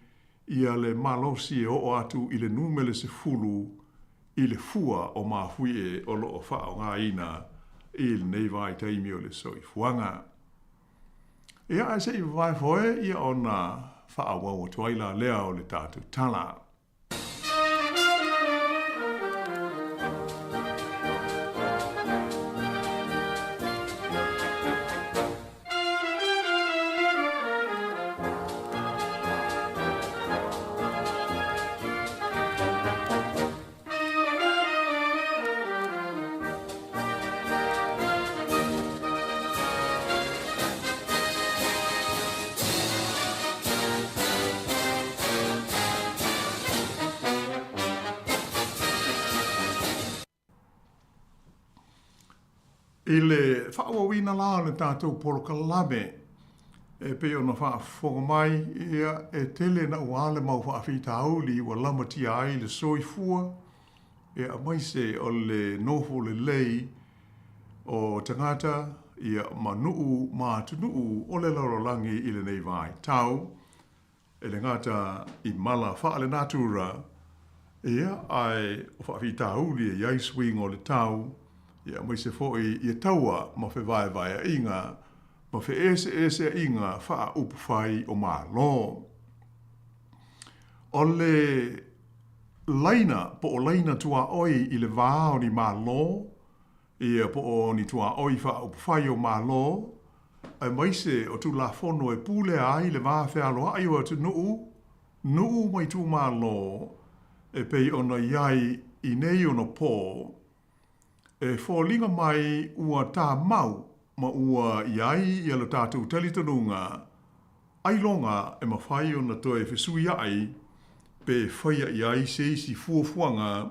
ia le malosi e o atu i le numele se fulu i le fua o mahui e o lo o whao ngā ina i le nei vai taimi o le soi fuanga. Ia a se i vai foe ia o na whao wau o tuaila lea o le tātu tala. I le whaawawina la le tātou porokalame e pe ona whaafonga mai ia e tele na uale mau whaafita auli wa lamati ai le soifua e a maise o le nofo le lei o tangata ia manuu mātunuu o le larolangi i le nei vai tau e le ngata i mala wha le natura ia ai o whaafita auli e iai swing o le tau ia mai se foi ia taua ma fe vai a inga ma fe ese inga fa upu fai o malo. O le laina po o laina tua oi i le vāo ni malo ia po o ni tua oi fa upu fai o malo ai mai se o tu la fono e pule ai le vā fe aloa ai o tu nuu mai tu malo e pei ona iai i nei ono po e fōlinga mai ua tā mau ma ua iai i alo tātou talitanunga, ai longa e mawhai o na toe whesui ai pe whaia iai seisi fuafuanga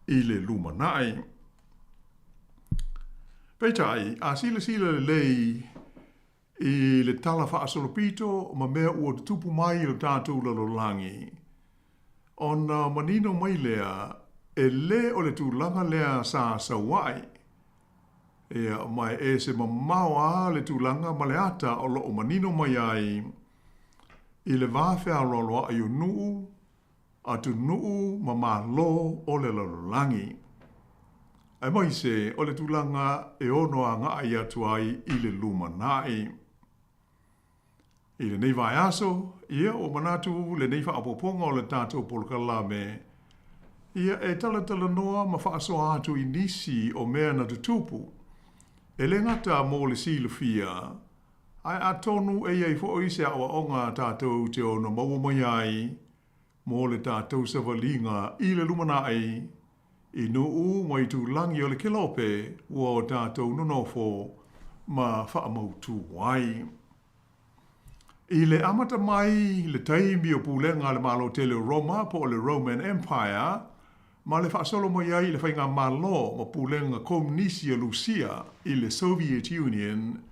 i le lumanai. Peitai, a sila lei I le tala whaasolopito ma mea ua tupu mai o tātou lalolangi. Ona manino mai lea, e le o le tūlanga lea sa Sawai. Ea mai e se mamau a le tūlanga ma le ata o lo o manino mai ai. I le vāwhea roloa i o nuu, atu nuu ma malo o le lalolangi. Ai mai se o le tūlanga e ono a ngā i atu ai i le luma nai. I le nei vai aso, ia o manatu le nei whaapoponga o le tātou polkala me. Ia e tala noa ma whaaso atu i nisi o mea na tutupu. E le ngata mō le silu fia. Ai a tonu e iei fo ise awa onga tātou te ono maua mai ai. Mō le tātou savalinga i le lumanai. I nuu mai tu langi o le kelope ua o tātou nonofo ma whaamautu wai. I le amata mai le taimi o pulenga le malo tele Roma po le Roman Empire, ma le whaasolo mai ai le whainga malo ma pulenga komunisi a Lucia i le Soviet Union,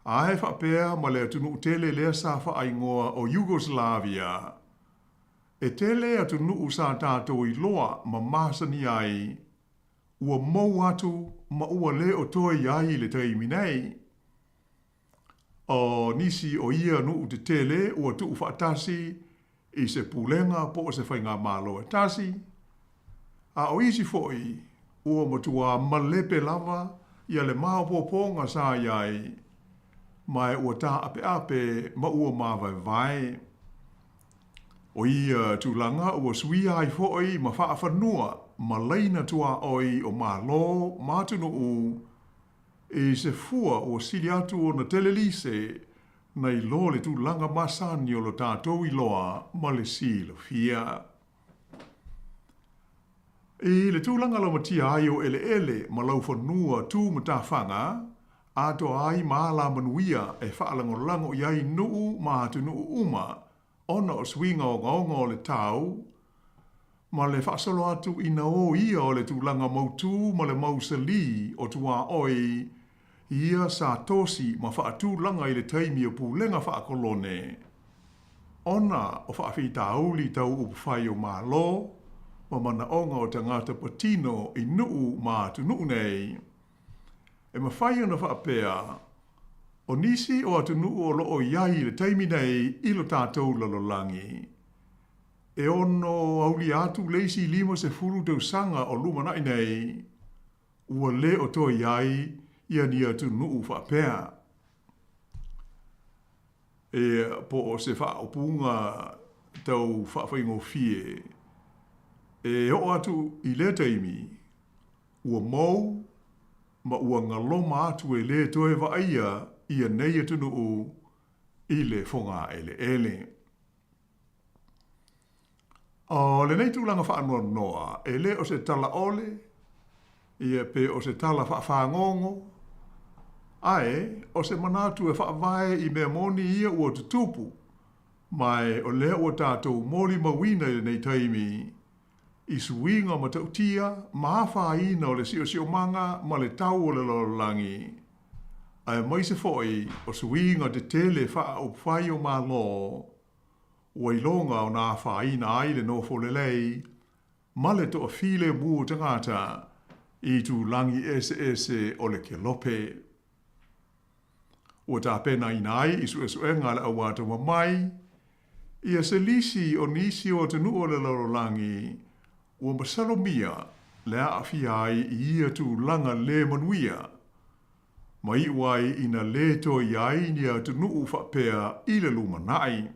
a he whapea ma le atunu tele lea sa whaingoa o Yugoslavia. E tele atunu sa tātou i loa ma masani ai, ua mau atu ma ua le o toi ai le taimi nei. O nisi o ia nuu te tele ua tuu whaatasi i se pulenga po se whainga malo e tasi. A o isi foi ua matua malepe lava ia le maho poponga sa iai. Mai ua ta ape ma ua mawai vai. O ia tūlanga ua sui ai foi ma whaafanoa ma leina tua oi o malo matunu u. E se fua o sili atu o na telelise na i lo le tūlanga masani o lo tātou i loa ma le silo fia. E le tūlanga lo matia ai o ele ma lau whanua tū matawhanga, ato ai maala manuia e whaalangolango i ai nuu ma atu nuu uma, ona o swinga o ngaonga o le tau, ma le whaasolo atu ina o ia o le tūlanga mautu ma le mausali o tua oi, ia sa tosi ma whaatu langa i le taimi o pulenga whaakolone. Ona o whaawhita auli tau upawhai o malo, ma mana onga o tangata patino i nuu ma atu nuu nei. E ma whai ana whaapea, o nisi o atu nuu o loo iai le taimi nei ilo tātou lalolangi. E ono auli atu leisi lima se furu tau sanga o lumanai nei, ua le o to iai ia ni atu nuu whaapea. E po o se whaopunga tau whaawhaingo fie. E o atu i le taimi, ua mau, ma ua ngaloma atu e le toe vaia ia nei atu nuu i le whonga ele. O le nei tūlanga whaanoa noa, e le o se tala ole, ia pe o se tala whaangongo, ae, o se manatu e whaavae i mea moni ia ua tutupu, mai o lea ua tātou moli mawina i nei taimi, i suinga ma tautia, ma whaina o le sio manga, ma le tau o le lololangi. Ae mai se foi, o suinga te tele wha o whai o ma lo, ua ilonga o nā whaina ai le nofo le lei, ma le to a file mua tangata, i tu langi ese o le kelope. Ua tā pena inai i suenga le awata mamai, ia se lisi o nisi o tenu o le lololangi, ua masalomia le aafia ai i ia tu langa le manuia, ma i wai ina le to iai ni a tenu u whapea i le lumanai.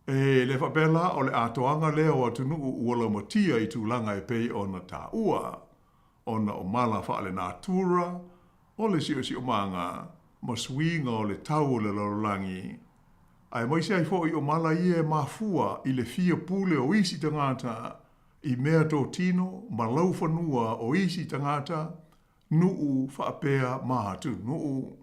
E le whapela o le atoanga leo a tunu uola matia i tūlanga e pei o na tā ua, o na o mala whaale nātura, o le sio manga, ma swinga o le tau o le lorolangi. Ai maise ai fo i o mala i e mafua i le fia pule o isi tangata, i mea tō tino, ma lau whanua o isi tangata, nuu whaapea mahatu nuu.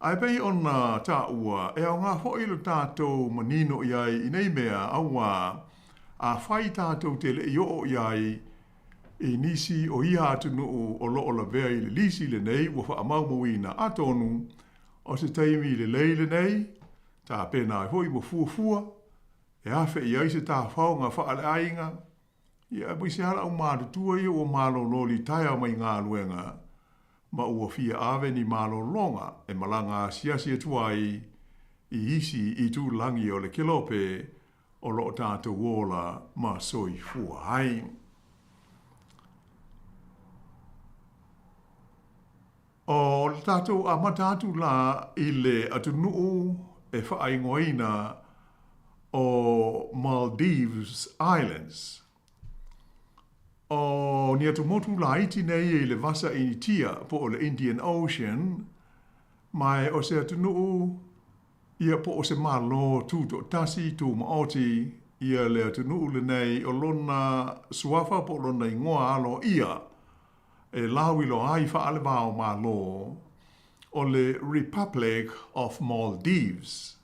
Ai pei ona tā ua, e au ngā hoilo tātou manino iai i nei mea aua a whai tātou te le i o iai I nisi o ia atu nuu o lo o la vea i le lisi le nei ua wha amau mawina atonu o se taimi le leile nei ta pena hoi mo fuafua e awhi i aise ta whaunga wha ale ainga ia e se hala au mātu tua i o malo loli taia mai ngā luenga ma ua fia ave ni malo longa e malanga siasi atuai i isi i tu langi o le kilope o lo tātou wola ma soi fua hai. O le tātou a matatu la i le atunuu e whaingoina o Maldives Islands. O ni atu motu la iti nei i le vasa initia po o le Indian Ocean, mai o se atunuu ia po o se malo tūto tasi tū maoti ia le atunuu le nei o lona suafa po lona ingoa alo ia e lawi lo ai whaale wao malo o le Republic of Maldives.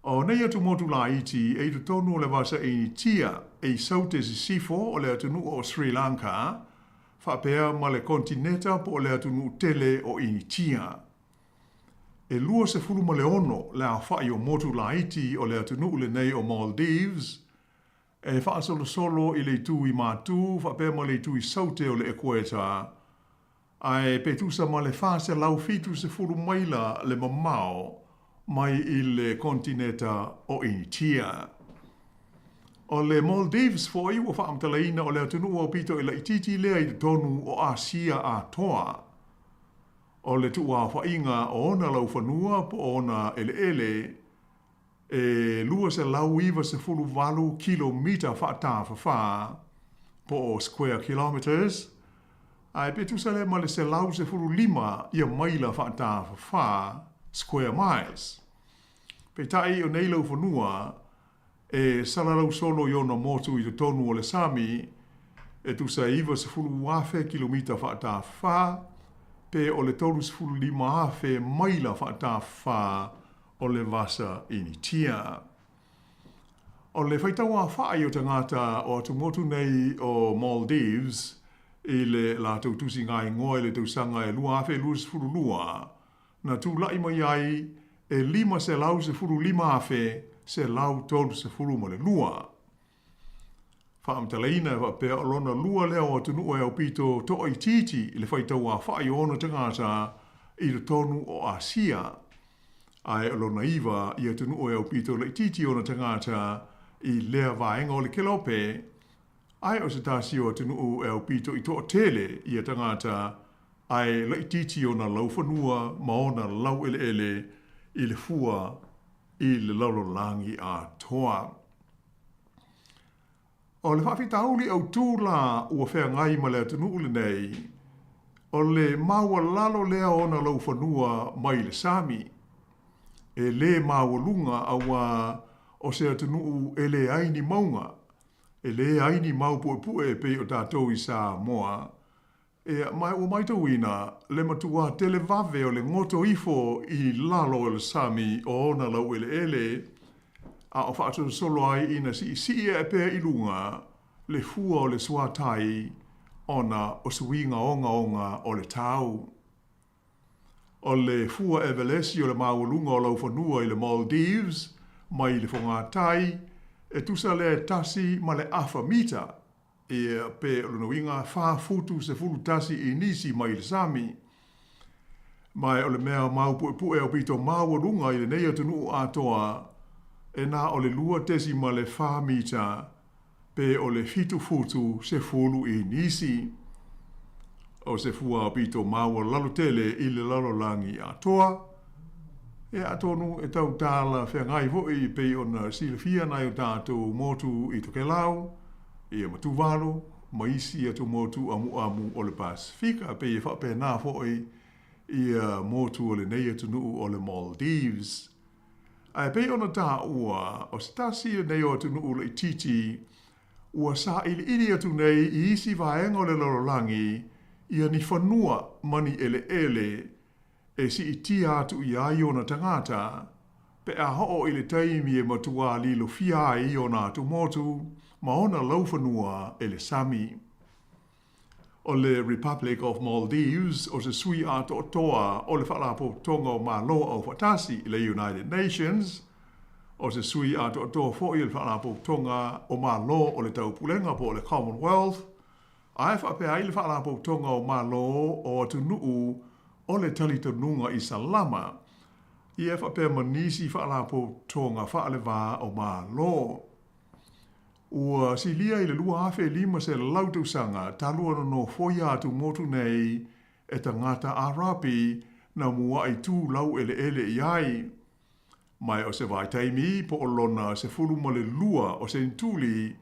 O nei atu motu la iti e tu tonu le vasa e tia e saute si sifo o le atunu o Sri Lanka whapea ma le kontineta po le atunu tele o initia. E lua se fulu ma le ono le a whai o motu la iti o le atunu le nei o Maldives e wha solo i le tu i mātū, whapea ma le tu i saute o le Equator, ai petusa ma le whase lau fitu se furu maila le mamao mai i le kontineta o initia. O le Maldives fo i wa whaamtalaina o le atunu o pito i la ititi lea i tonu o Asia a toa. O le tua whainga o ona lau whanua po ona ele e lua se lau iwa se fulu walu kilomita whaata whawha po square kilometers. Ai petu se le male se lau se fulu lima ia maila whaata whawha square miles. Pe tai o nei lau whanua e salalau solo i ona motu i te tonu o le Sami e tu sa iwa se fulu wafe kilomita whaata whawha pe o le tolu se fulu lima afe maila whaata whawha o le vasa initia. O le whaitaua whaai o tangata o atu motu nei o Maldives i le la tau tusi ngai ngoe le tau sanga e lua afe lua se furu lua na tu lai mai ai e lima se lau se furu lima afe se lau tolu se furu ma le lua. Whaamtalaina wa pea o lona lua leo atu nua e au pito to i titi i le whaitaua whaai o ona tangata i le tonu o Asia. Ai alona iwa i atu nuu e au pito le titi o na tangata i lea vaenga o le kelope. Ai o se tasi o atu nuu e au pito i toa tele i a tangata ai le titi o na laufanua ma o na lau ele i le fua i le laulolangi a toa. O le whawhitauli au tūla ua whea ngai ma le atu nuu le nei. O le maua lalo lea o na laufanua mai le Sami. E le mawalunga awa o se atunuu e le aini maunga. E le aini mau pue pe o tātou i Sāmoa. E mai o mai tauina le matua tele vave o le ngoto ifo i lalo o le Sami o ona lau ele. A o whaatu solo ai ina si e pe i lunga le fua o le suatai ona o suinga onga o le tau. O le fua evelesi o le mawalunga o lau whanua i le Maldives, mai le whangatai, e tusa le tasi ma le afa mita, e pe o le nuinga whaafutu se fulu tasi i nisi mai le Sami. Mai o le mea mau pue o pito mawalunga i le nei atunu atoa, e na o le lua tesi ma le whamita, pe o le fitu futu se fulu i nisi. O se fua o pito maua lalo tele i le lalo langi a toa. E atonu e tau tāla whea ngai voi pe o na silafia nai o tātou motu i toke lau, i a matu walo, maisi atu motu amu o le Pasifika, pe i whape nā foi i a motu o le nei atu nuu o le Maldives. Ai pe o na tā ua, o stasi o nei o atu nuu le titi, ua sa ili atu nei i isi vaenga o le lalo langi, ia ni whanua mani ele e si i tia atu i ai o na tangata, pe a ho i le taimi e matua li lo fia i o na atu motu, ma ona lau whanua e le Sami. o le Republic of Maldives o se sui a toa o le whaalapo tonga o malo au whatasi i le United Nations o se sui a toa fo i le whaalapo tonga o malo o le taupulenga po le Commonwealth ai whapea i le whaalapo tonga o malo o atunuu o le talitonunga i Salama i e whapea manisi whaalapo tonga whaalewa o malo. Ua silia i le lua afe lima se le lautausanga talua no foia atu motu nei e tangata arapi na mua i tū lau ele i ai. Mai o se vai taimi po o lona se fulu ma le lua o se intuli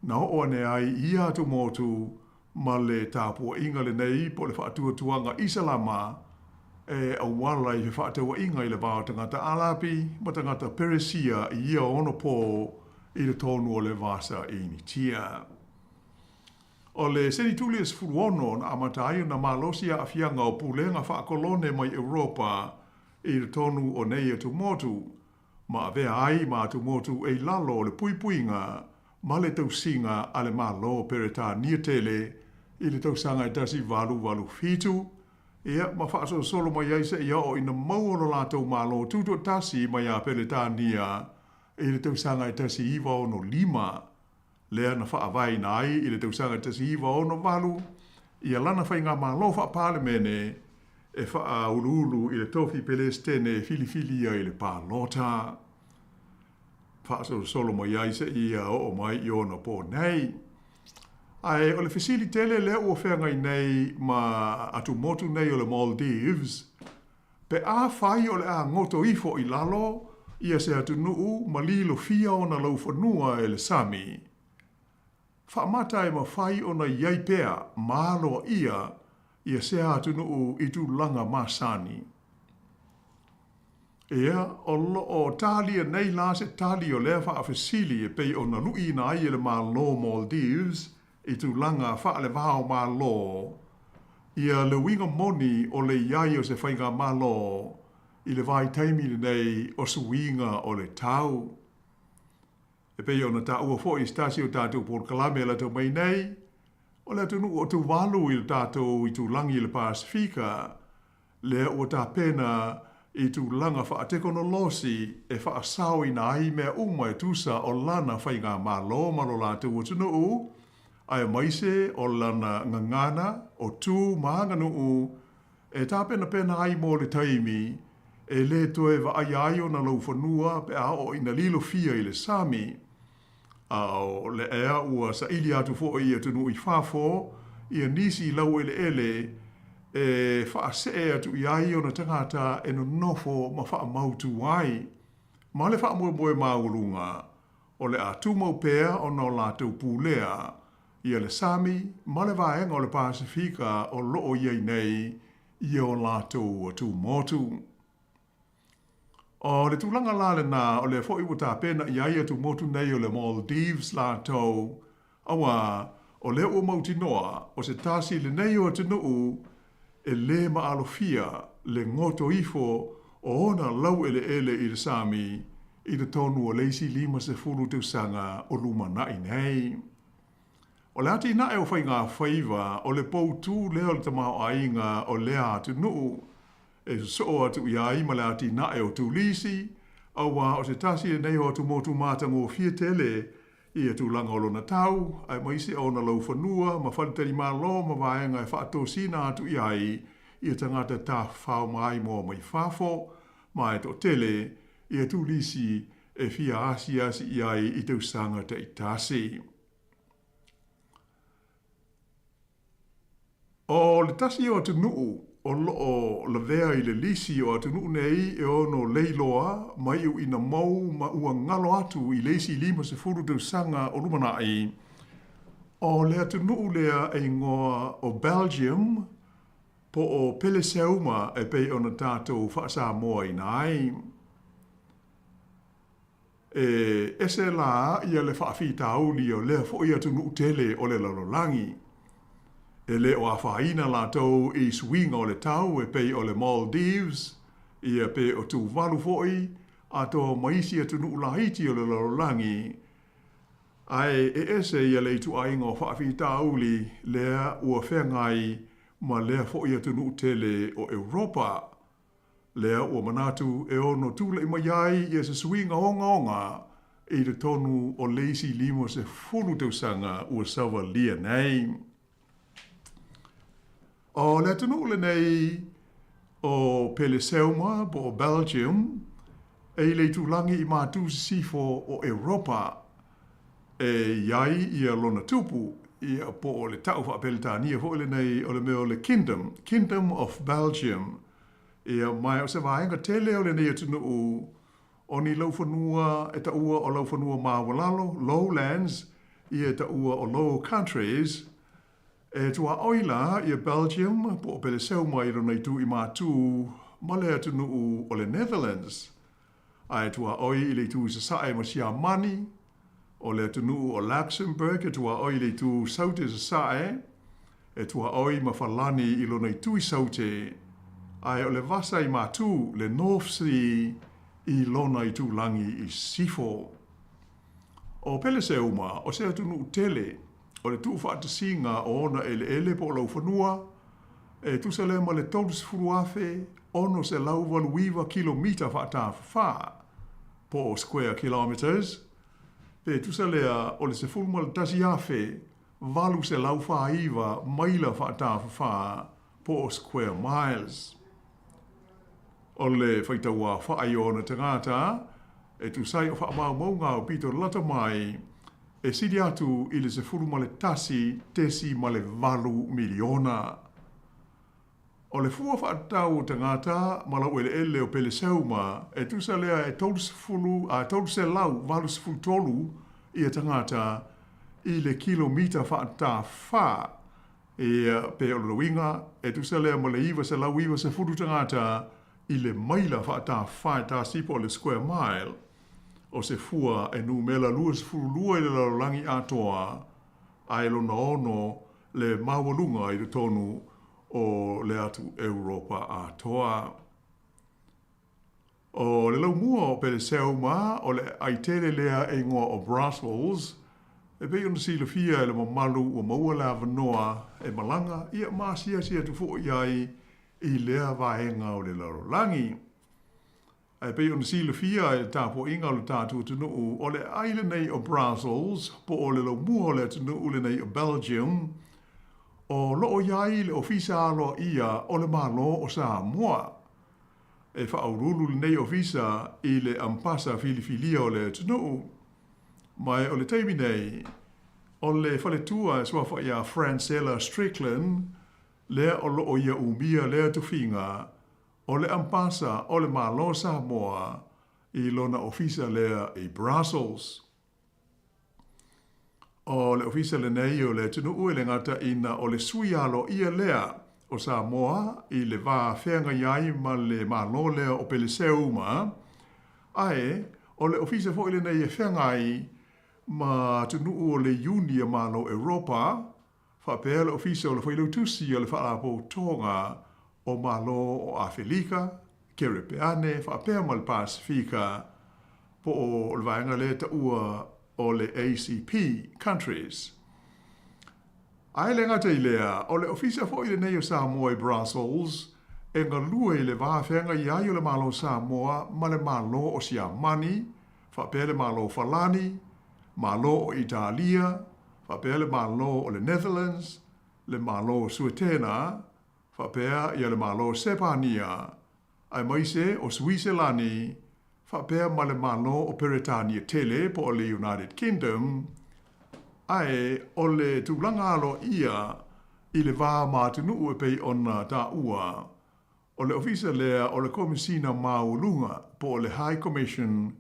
na o ane ai i atu motu ma le tāpua inga le nei po le whaatua tuanga i Salama e awala i whaatua inga i le vāo tangata arapi ma tangata Peresia i ia ono po i le tonu o le vasa i ni tia. O le senituli e sfuruono na amatai na malosi a afianga o pulenga whaakolone mai Europa i le tonu o nei e tumotu, ma avea ai ma tumotu e lalo le puipuinga, ma le tausinga a le malo pereta niatele i le tausanga e tasi valu fitu, ia ma whaaso solo mai aise ia o ina mauolo lato malo tuto tasi mai a pereta nia, i le tausanga i tasi iwa ono 5, lea na whaavai nai i le tausanga i tasi iwa ono 8, i a lana whainga malo whaapale mene e wha ulu i le tofi pelestene filifilia i le pālota. Wha solo mo iaise i a o mai i ono po nei. Ai, o le fasilitele lea ua whengai nei ma atu motu nei o le Maldives, pe a whai o le a ngoto ifo i lalo, ia se atu nuu ma lilo fia o na lau whanua e le Sami. Whaamata e ma whai o na iai pea maaloa ia se atu nuu i tu langa masani. Ia, o loo talia nei la se tali o lea whaafesili e pei o na lui na ai le malo Maldives i tu langa whaale vao malo. Ia le winga moni o le iai o se whainga malo i le vai taimi le nei o suinga o le tau. E pei ona ta ua fo i stasi o tātou por kalame la tau mai nei, o le tunu o tu walu i le tātou i tu langi le Pasifika, le o ta pena i tu langa wha tekonolosi e wha asau i na ai mea uma e tusa o lana whainga malo malo la tu o tunu u, ai maise o lana ngangana o tu maanganu e ta pena ai mo le taimi, e le toe wa ai aio na lau whanua pe a o ina lilo fia i le Sami. O le ea ua sa ili atu fo i atunu i whafo, i a nisi lau ele, e wha se atu i aio na tangata e no nofo ma wha mautu ai. Ma le wha moe maurunga, o le atu mau pea o no lātou pūlea, i a le Sami, ma le vaenga o le Pasifika o loo iei nei, i o lātou atu motu. O le tūlanga lale nā o le fōi wata pena i aia tu motu nei o le Maldives la tau, awa o le o mauti noa o se tasi le nei o te nuu e le maalofia le ngoto ifo o ona lau ele i le Sami i le tonu o leisi 5 te sanga o lumana i nei. O le ati na e o whai ngā whaiva o le poutu leo le tamau ainga o lea te nuu e so atu i ai ma le ati na e o tu lisi, au wa o se tasi e nei o atu motu mātango fietele i atu langa o lona tau, ai maise o na lau whanua, ma whalitari malo, ma vaenga e whaato sina atu i ai, i a tangata ta whao mai mo mai whafo, ma e to tele, i atu lisi e fia asi i ai i tau sanga te itasi. O le tasi o atu nuu, o loo la vea i le lisi o atu nuu nei e ono leiloa mai u ina mau ma ua ngalo atu i leisi 5 tau sanga o lumanai. O le atu nuu lea e ngoa o Belgium po o pele seuma e pei ona tātou wha Sāmoa i nai. E ese la ia le whaafita auli o lea fo i atu nuu tele o le lalolangi. E le o awhaina la tau i swinga o le tau e pei o le Maldives, i a pe o tu walu foi, a tō maisi atu nuu lahiti o le lalolangi, Ai ese ia le tu ai ngo whaafita uli lea ua whengai ma lea fo ia tunu tele o Europa. Lea ua manatu e ono tula i maiai ia se suinga onga i te tonu o leisi limo se fulu tausanga ua sawa lia nei. O lea tunu le nei o Pele Sāmoa po o Belgium e le tulangi i mātu sifo o Europa e iai ia lona tupu ia po o le tau whaapelitania fo le nei o le meo le Kingdom of Belgium ia mai o se vaenga tele o le nei atunu o ni laufanua e ta ua o laufanua mawalalo, lowlands, ia ta ua o low countries e tua oila ia Belgium po o Pele Sāmoa i rona i tu i mātu ma le atunu o le Netherlands ai tua oi i le tu i sasae ma sia mani o le tunu o Luxembourg e tua oi le tu saute sasae e tua oi ma falani i lona i tui saute ai o le vasa i matu le North Sea i lona i tu langi i sifo. O Pele Sāmoa o se tunu tele o le tu whaatasinga o ona ele po lau whanua e tu se le ma le tautus furuafe ono se lau waluiva kilomita whaatawha po square kilometers pe tu se lea o le se fulma le tasi afe valu se lau whaiva maila whaatawha po square miles. O le whaitaua whaai o na tangata e tu sai o whaamau maunga o pito lata mai e sidi atu i le se fulma le tesi ma le valu miliona. O le fua whaatau tangata malau ele o Pele Sāmoa e tu sa lea e tolu se lau valu se fulu tolu i a tangata i le kilomita whaatawha e pe o lawinga e tu sa lea ma le iwa se lau iwa se fulu tangata i le maila whaatawha e ta sipo le square mile o se fua e nu mela lua se fulu lua i le laulangi atoa ai lona ono le mawalunga i le tonu o le atu Europa a toa. O le lau mua o Pele Sāmoa o le aitele lea e ngoa o Brussels e pei ona silafia e le mamalu o maua la vanoa e malanga ia maasia tu fo iai i lea vaenga o le larolangi. E pei ona silafia e tapo inga o le tatu tunu o le aile nei o Brussels po o le lau mua o le tunu le nei o Belgium o loo iai le ofisa alo ia o le malo o Sāmoa. E whaurulu le nei ofisa i le ampasa filifilia o le tunu. Mai o le teimi nei, o le whaletua e swafa ia Francella Strickland, lea o loo ia umia lea tufinga, o le ampasa o le malo Sāmoa i lona ofisa lea i Brussels. O le ofisa le nei o le tunu ue le ngata ina o le suialo ia lea o Sāmoa i le vā whenga iai ma le malo lea o Pele Sāmoa. Ae, o le ofisa fo ile nei e whengai ma tunu o le Unia malo Europa, whapea le ofisa o le whailau tusi o le whaalapo tonga o malo o Awhelika, Kerepeane, whapea ma le Pasifika, po o le vaenga le ta ua o le ACP countries. Ai le ngata i lea, o le ofisa fo i le nei o Sāmoa i Brussels, e ngā lua i le vāwhenga i ai o le malo Sāmoa ma le malo o Siamani, whapea le malo Falani, malo o Italia, whapea le malo o le Netherlands, le malo o Suetena, whapea i le malo o Sepania, ai maise o Switzerlani, whapea ma le malo o Peretania Tele po o le United Kingdom, ai o le tūlanga alo ia i le vā mātunu e pei ona tā ua, o le ofisa lea o le komisina maulunga po o le High Commission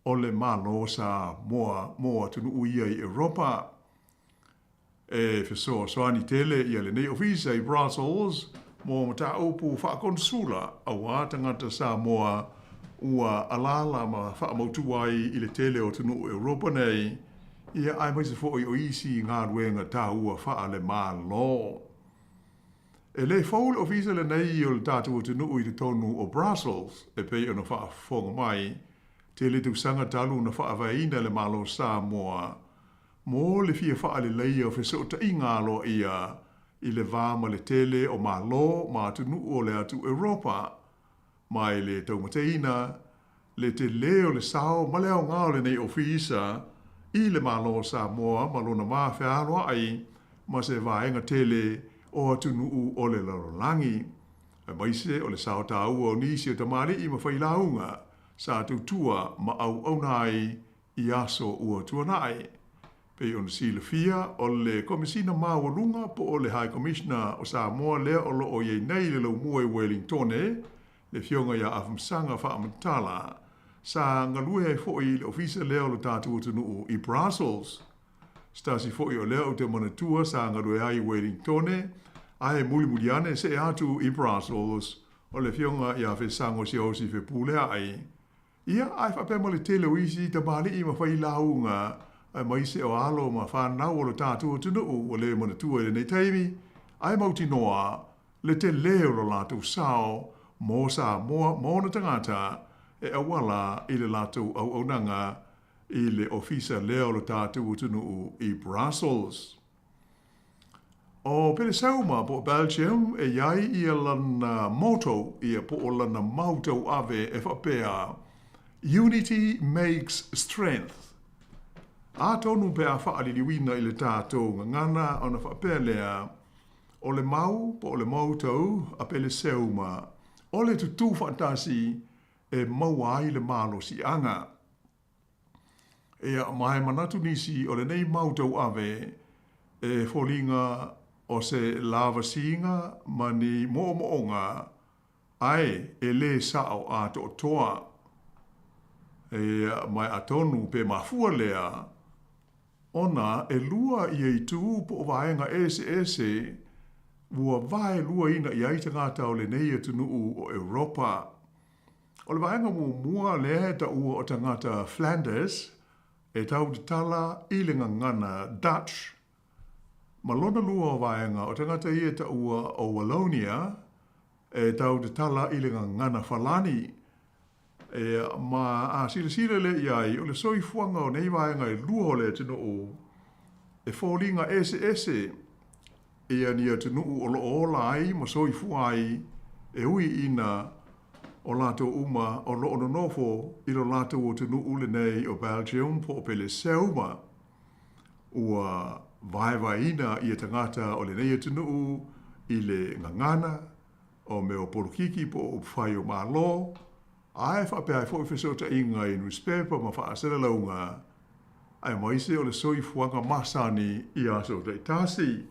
o le malo sa moa tunu uia i Europa. E whesoa soani tele i le nei ofisa i Brussels mo mata upu whaakonsula a wātangata sa moa ua alala ma whaamautuai i le tele o tunu Europa nei ia ai mai se fo o isi ngā ruenga tā ua wha le malo. E le faul ofisa le nei o le tātua tunu i le tonu o Brussels e pei ona wha fonga mai te le tu sanga talu na wha avaina le malo Sāmoa mo le fia wha le leia o wheso ta inga lo ia i le vāma le tele o mā lo mā tunu o le atu Europa, mai le taumateina, le te leo le sao ma leo ngā le nei ofisa i le mā lo Sāmoa ma lona mā whiaroa ai ma se vāenga tele o atunu o le larolangi. Maise o le sao tāua o nisi o tamari i ma whailaunga sa tutua ma au nai i aso ua tuanai. Pei on si le fia o le komisina mawalunga po o le High Commissioner o Samoa lea o lo o ye nei le lau mua i Wellingtone, le fionga ia afumsanga whaamantala, sa ngalue e fōi le ofisa lea o le tātua tunuu i Brussels. Stasi fōi o lea o te manatua sa ngalue ai Wellingtone, ai muli ane se atu i Brussels o le fionga ia whesango si ausi whepulea ai. Ia ai whapema le tele uisi ta mali i ma whailaunga ai maise o alo ma whanau o le tātua tunuu o le manatua i le nei teimi, ai mauti noa le te leo lo lātou sao mō Sāmoa mō na tangata e awala i le lātou au nanga i le ofisa leo lo tātua tunuu i Brussels. O pere sauma po Belgium e iai i lana moto i po o lana mautou ave e whapea Unity makes strength. A tonu pe a whaaririwina i le tātou ngana o na whapea lea o le mau po o le mautou a pele sauma o le tutu whaatasi e maua ai le malo si anga. E a mai manatu nisi o le nei mautou ave e wholinga o se lava singa mani moonga ai e le sao a to toa. E mai atonu pe mafua lea ona e lua i e tu po vaenga ese ua vae lua ina i aita ngata o le nei atunuu o Europa. O le vaenga mua lea ta ua o tangata Flanders e tau te tala i le ngangana Dutch. Malona lua o vaenga o tangata i e ta ua o Wallonia e tau te tala i le ngangana Falani. E ma a sila le iai o le soifuanga o nei vaenga e lua o le atunuu e fōlinga ese e ani atunuu o lo ola ai ma soifua ai e ui ina o lato uma o lo ono nofo i lo lato o tunuu le nei o Belgium po pele seuma ua vai ina i tangata o le nei atunuu i le ngangana o me o porukiki po o whai o malo ai whapea ai fōi whesota inga i newspaper ma whaasera launga ai maise o le soifuanga masani i aso dei tasi.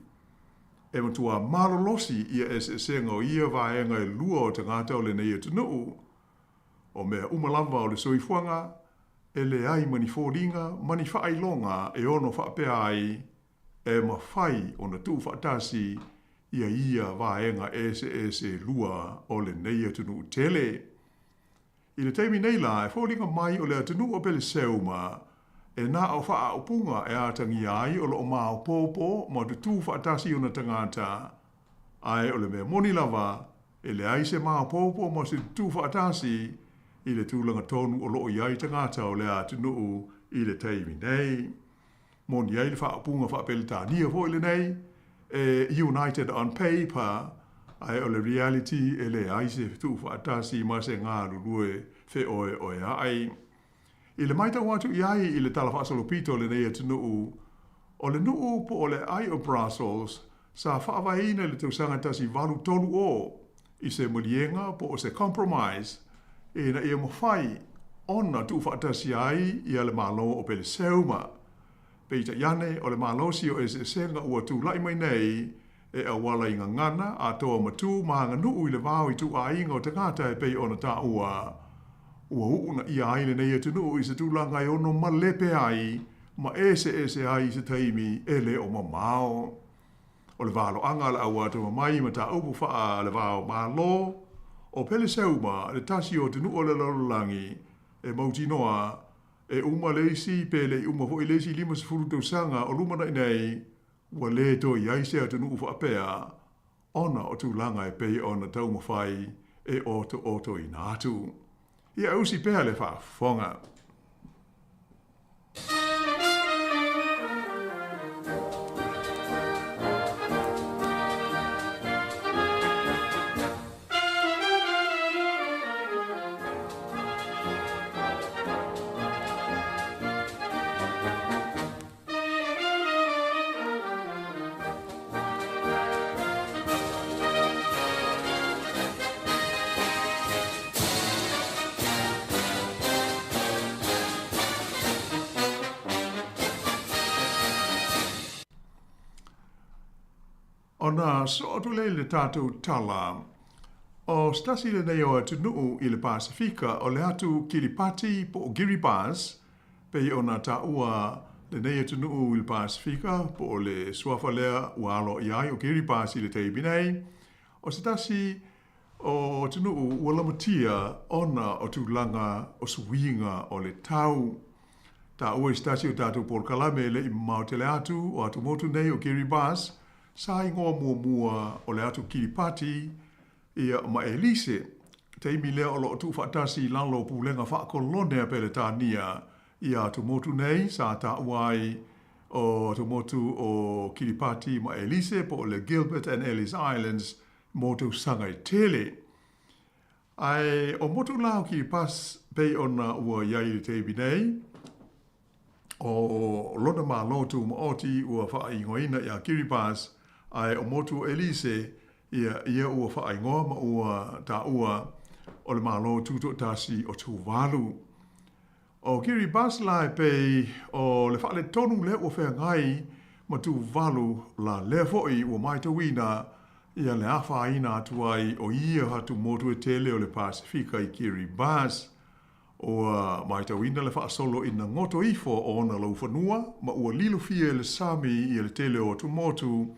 E matua malolosi ia senga o ia vaenga e lua o tangata o le nei atunuu. O mea umalamba o le soifuanga e le ai mani fōringa mani whailonga e ono whapea ai e ma whai o na tū whaatasi ia vaenga ese lua o le nei atunuu tele. I le teimi nei la e fōringa mai o le atunuu o pele seuma e nā au wha upunga e atangi ai o lo o mao pōpō ma tu tū whaatasi o na tangata. Ai o le mea moni lava e le ai se mao pōpō ma se tū whaatasi i le tūlanga tonu o lo o iai tangata o le atunuu i le teimi nei. Moni ai le wha upunga wha pele tā nia fo i le nei e United on Paper ai o le reality e le ai se tū whaatasi ma se ngā lulue fe oe ai. I le maita watu iai i le tala whaasolopito le nei atunuu o le nuu po o le ai o Brussels sa whaavaina le tausanga tasi walu tolu o i se mulienga po o se compromise e na ia mawhai ona tu whaatasi ai i le malo o pele seuma. Peita iane o le malo si o e se senga ua tu lai mai nei e awala i ngangana a toa matu maanga nuu i le vau i tu a inga o tangata e pei ona ta ua. Ua uuna ia aile nei atunuu i se tūlanga i ono ma lepe ai, ma ese ai se taimi e le o mamao. O le valo anga le au atu mai ma ta upu faa le vao malo, o pele seuma le tasi o tunu o le lalolangi e mauti noa e uma leisi pele i uma fo i leisi lima se furu tausanga o lumana nei ua le to i aise atunuu fa apea, ona o tūlanga e pei ona taumawhai e oto i nātu. Ia usi pēa le whaafonga. Ona so tu le tātou tala. O stasi le nei o atu nuu i le Pasifika o le atu Kiribati po o Kiribati pe ona ta ua le nei atu nuu i le Pasifika po o le suafa lea ua alo iai o Kiribati le teibinei. O stasi o atu nuu ua lamatia ona o tūlanga o suwinga o le tau. Ta ua i stasi o tātou Porkalame le i mau te le atu o atu motu nei o Kiribati sa ingoa mua o le atu Kiribati ia ma elise teimi lea o loo tu whaatasi lalo pulenga whaakolone a pele tānia ia tu motu nei sa ta uai o tu motu o Kiribati ma elise po le Gilbert and Ellice Islands motu sangai tele. Ai o motu lao Kiribati pei ona ua iai te binei o lona ma lotu ma oti ua whaingoina ia Kiribati ai o motu elise ia ua whaingoa ma ua ta ua o le malo tuto tasi o tu walu. O Kiribati lai pei o le whaale tonu le ua whea ngai ma tu walu la le foi ua mai tawina ia le awha ina atuai o ia hatu motu e tele o le Pasifika i Kiribati. O mai tawina le wha solo ina ngoto ifo o ona lau whanua ma ua lilo fia le sami i le tele o tu motu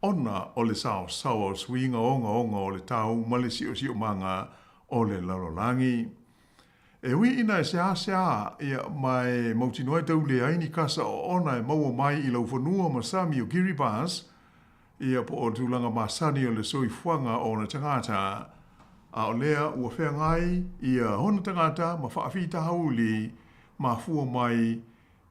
ona o le sao o swinga onga o le tau ma le sio manga o le lalolangi. E wi ina e sea ia mai mautinoe tau le aini kasa o ona e maua mai i lau whanua ma sami o Kiribati ia po o tūlanga masani o le soifuanga o na tangata a o lea ua whea ngai ia hona tangata ma whaafita hauli ma fua mai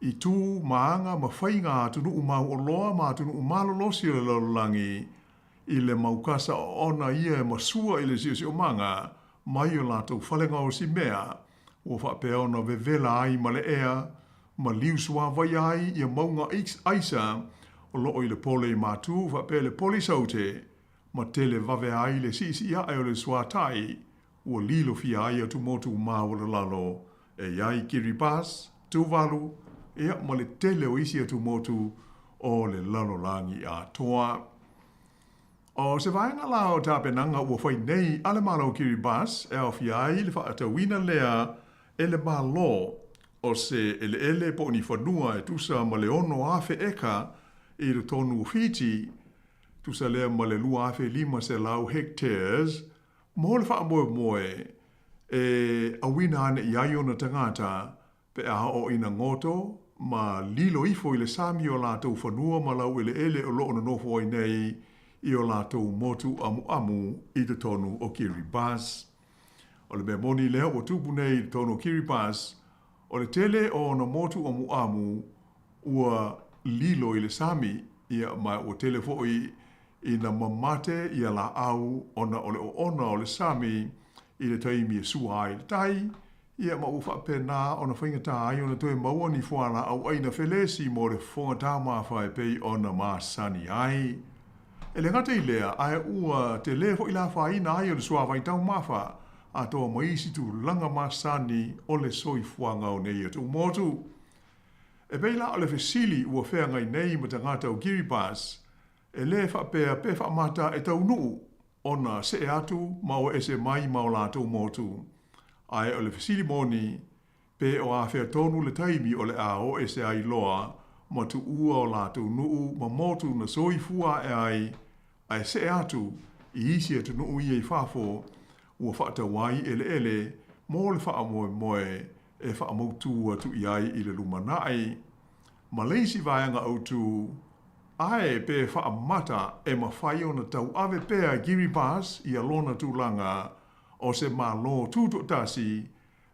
i tū maanga ma whainga tunu umau o loa ma tunu umalo losi o le lalolangi i le maukasa o ona ia ma sua i le sio manga mai o lātou whalenga o si mea o whapea ona vevela ai ma le ea ma liusua vai ai ia maunga aisa o loo i le pole i mātū whapea le pole saute ma tele vave ai le sisi ia ai o le suatai ua lilo fia ai atu motu umau o le lalo e iai Kiribati, Tuvalu, ia ma le tele o isi atu motu o le lalolangi a toa. O se vaenga la o tāpenanga ua whai nei ale malo Kiribati e au fiai le whaatawina lea e le malo o se ele po ni whanua e tusa ma le ono afe eka i le tonu Fiji tusa lea ma le lua afe 5 lau hectares mo le whaamoe e awina ane i ai ona tangata pe a o ina ngoto ma lilo ifo i le sami o lātou whanua ma lau ele o loo na nofo ai nei i o lātou motu amu i te tonu o Kiribati. O le mea moni lea o tupu nei i te tonu o Kiribati, o le tele o na motu amu ua lilo i le sami ia mai o tele foi i na mamate i la au ona o le sami i le taimi e sua ai le tai ia ma ufa pena ona whaingata ai ona toe maua ni fuala au aina felesi mo le whongata mawhai pei ona masani ai. E le ngata i lea, ai ua te lefo i la whaina ai o le sua vaitau mawha a toa maisi tu langa masani o le soi fuanga o nei atu motu. E pei la o le fesili ua whea ngai nei ma tangata o Kiribati e le whapea pe whamata e tau nuu ona se e atu ma o ese mai ma o lātou motu. Ai o le fesili moni, pe o a whea tonu le taimi o le a o ese ai loa, ma tu ua o lātou nuu, ma motu na soifua e ai se e atu, i isi atu nuu i e whafo, ua whaata wai ele, mo le wha moe, e wha mautu atu i ai i le lumanai. Ma leisi vaianga autu, ai pe wha mata e ma whai ona tau ave pea Kiribati i alona tūlanga, o se malo tuto tasi,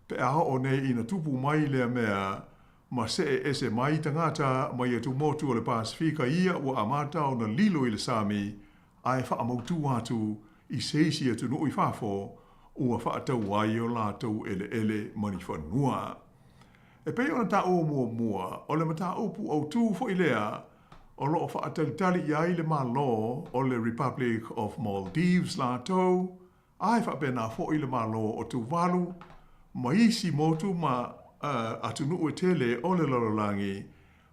pe aho o nei ina tupu mai lea mea, ma se e ese mai tangata mai e tu motu o le Pasifika ia ua amata o na lilo i le sami, ai wha amautu atu i seisi atu no i whafo, ua wha atau ai o lātou ele mani whanua. E pei ona ta o mua, o le mata upu au tū fo i lea, o loo wha atalitali i ai le malo o le Republic of Maldives lātou, ai whapena fo i le malo o Tuvalu, ma isi motu ma atu nuu e tele o le lalolangi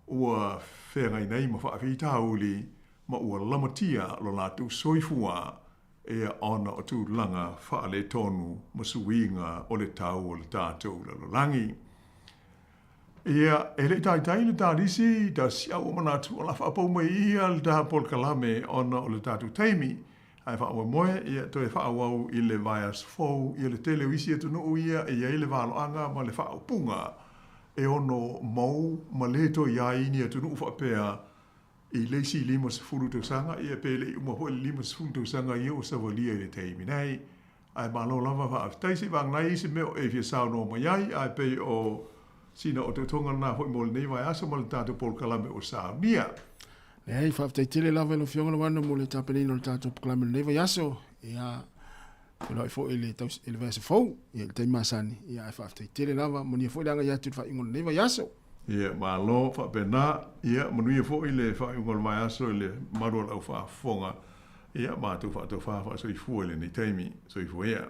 ua whengai nei ma whaawhita uli ma ua lamatia lo lātou soifua e ona o tūlanga wha le tonu ma suinga o le tau o le tātou le lolangi. Ia, e le tai le tārisi, ta sia o manatu o la whaapau mai ia le tā pol kalame ona o le tātou taimi, ai wha moe, ia toi whaawau i le vaias fau, ia le telewisi atu no ia, ia i le waloanga ma le whaapunga, e ono mau ma le to ia ini atu no whaapea, i leisi lima se furu tau sanga, ia pele i umaho i lima se furu tau sanga ia o savalia i le taimi nei, ai malo lava wha aftaisi wang nai se meo e fia sao no maiai, ai pe o sina o te tonga na hoi mo le nei vai asa ma le tātou pol kalame o sao nia. Nei, whaaftaitele lava lo fionga wana mo le tāpenino le tātou pol kalame le nei vai aso, ia Kula fo ele taus ele vai se fo, ia te masani, ia e whaaftaitele lava, mo nia fo le anga ia tu whaingon le nei vai aso. Ia, malo, whapena, ia, manuia fo i le whaingon mai aso i le marua lau whaafonga, ia, mātou whaatou whaafaa so i fua le nei taimi, so i fua ia.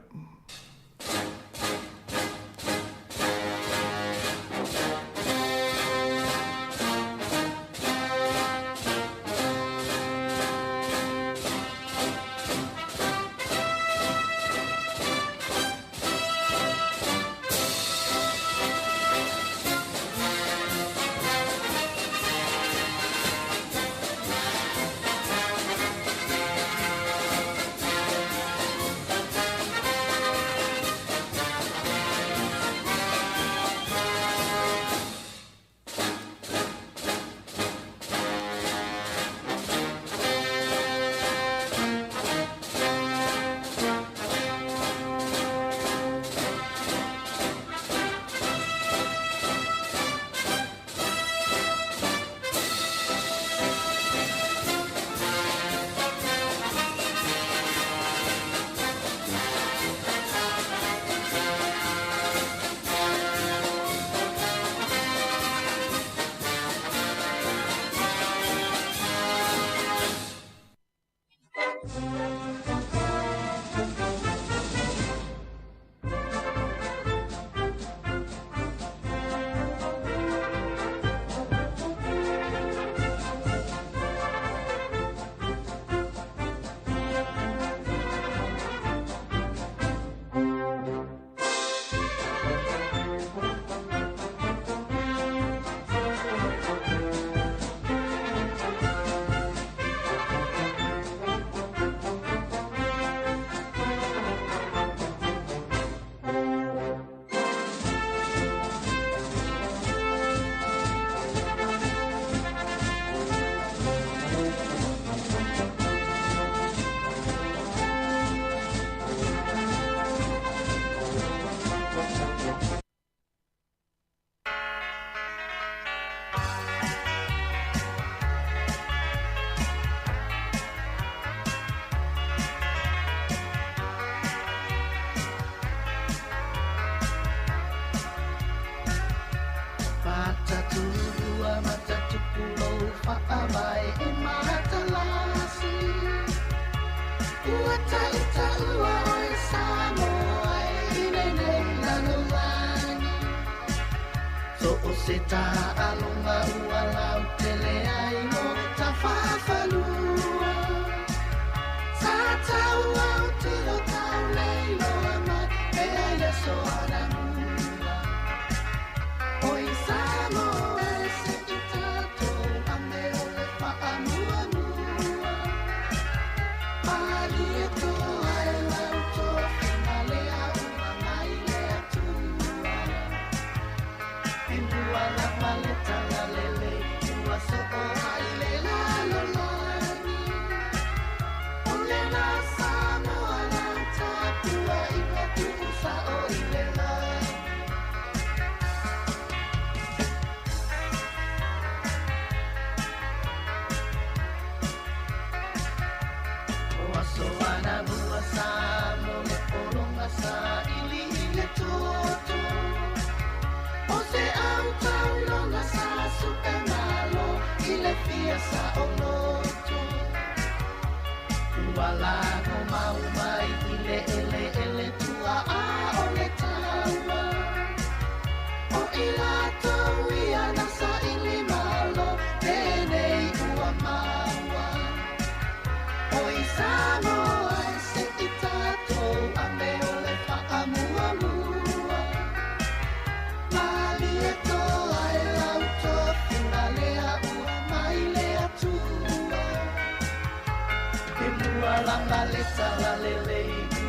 langa le tala lele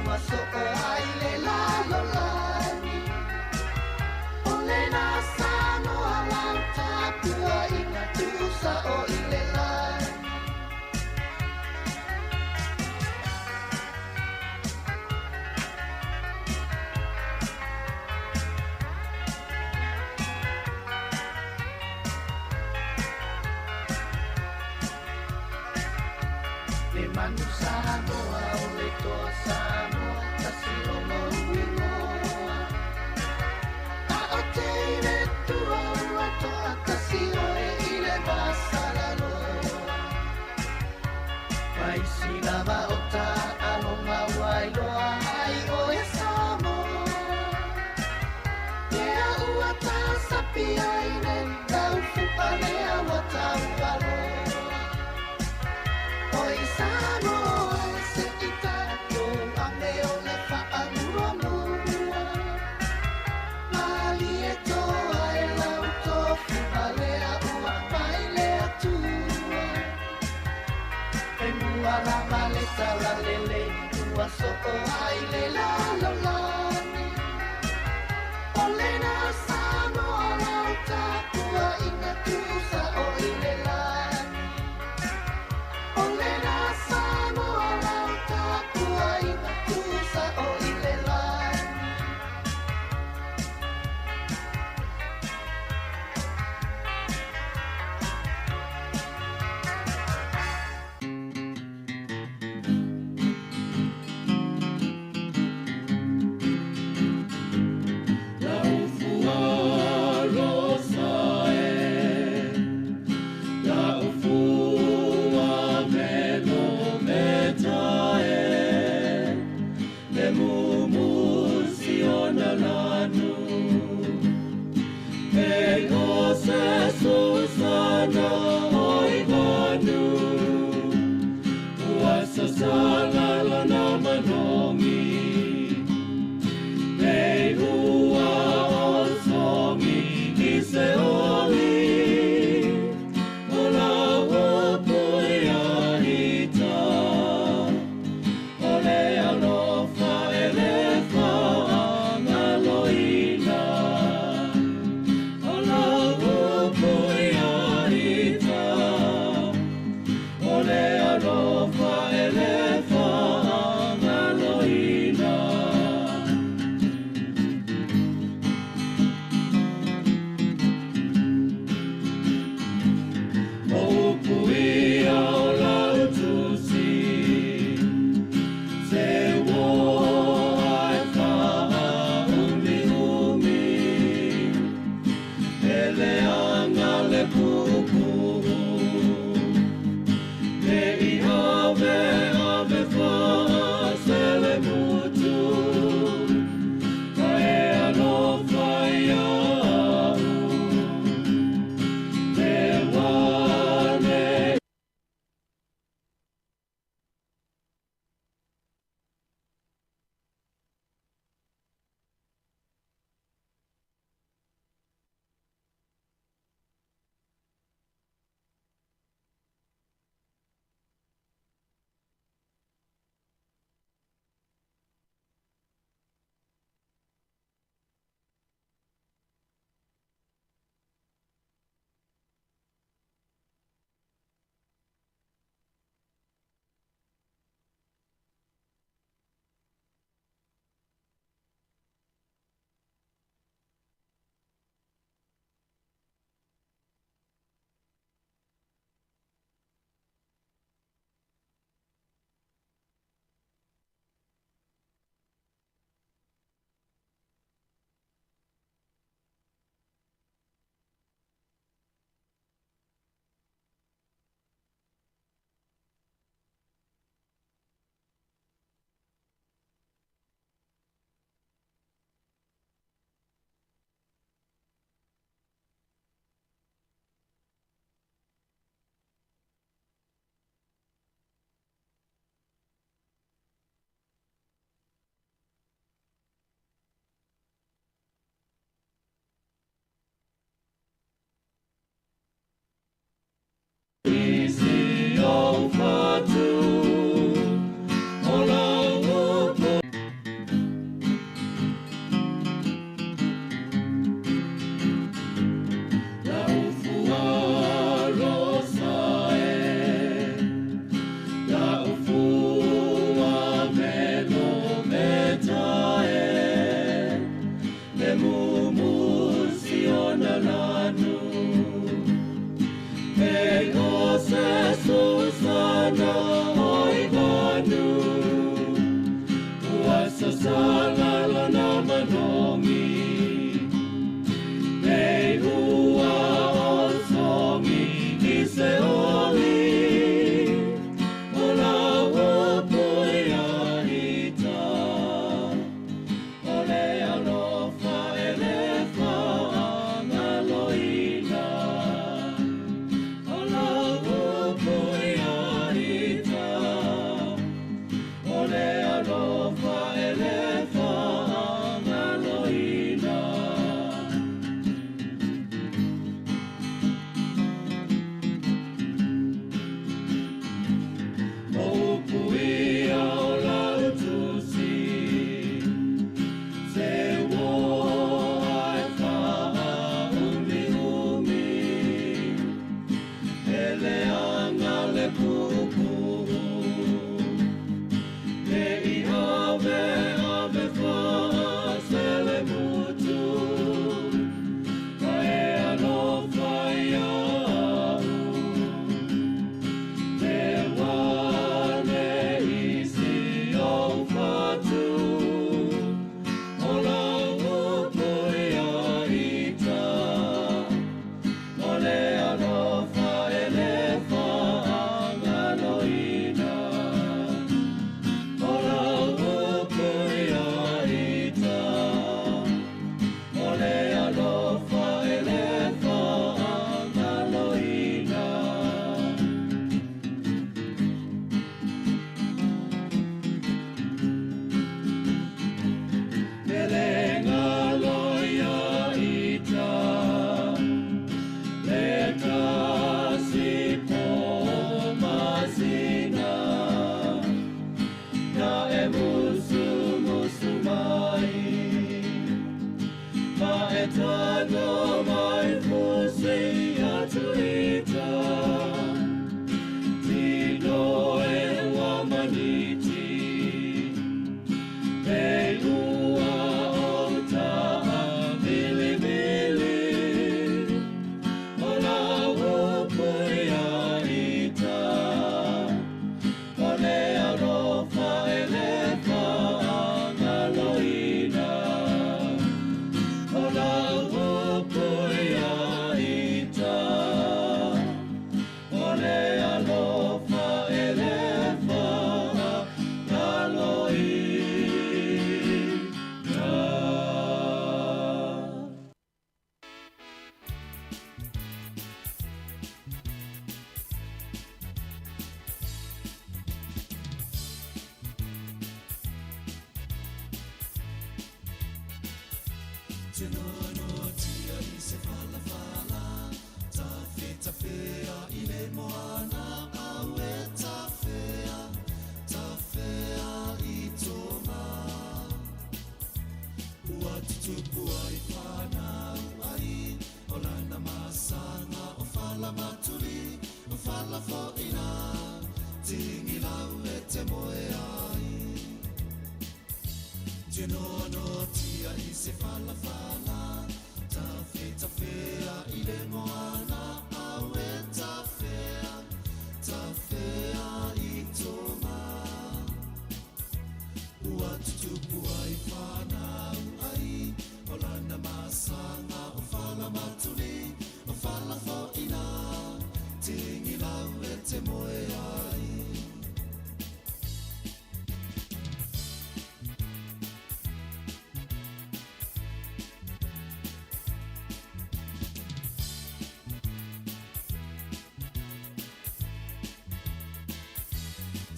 ua so o ai le la lo lani o le na Samoa lang tapua inga tusa o i le lani le manu Samoa o le toa Samoa tasi o maui moa a o te ire tua ua toa tasi o e i le masala loa mai si lava o ta alonga wai loa ai o e Samoa ea ua ta sapi ai ne tau fupa lea wa tau aloa oi Samoa se i tato a me o le whaamua mua mali e toa e lau tofu a lea ua mai lea tua e mua la male tala lele ua so o ai le la lo lani o le na Samoa lau tapua inga tusa o i le lani o le na Samoa lau tapua inga tusa o i le lani Ole alofa elefa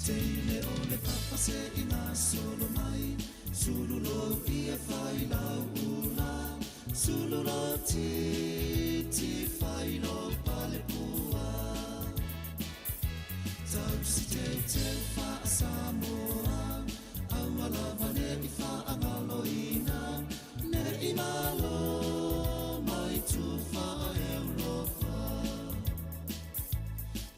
Teile o le papa se ina solo mai Sululo ia fai la una Sululo ti fai lo pale pua Tau si te fa a Sāmoa Aua lava ne i fa angaloina Ne i malo mai tu fa a Europa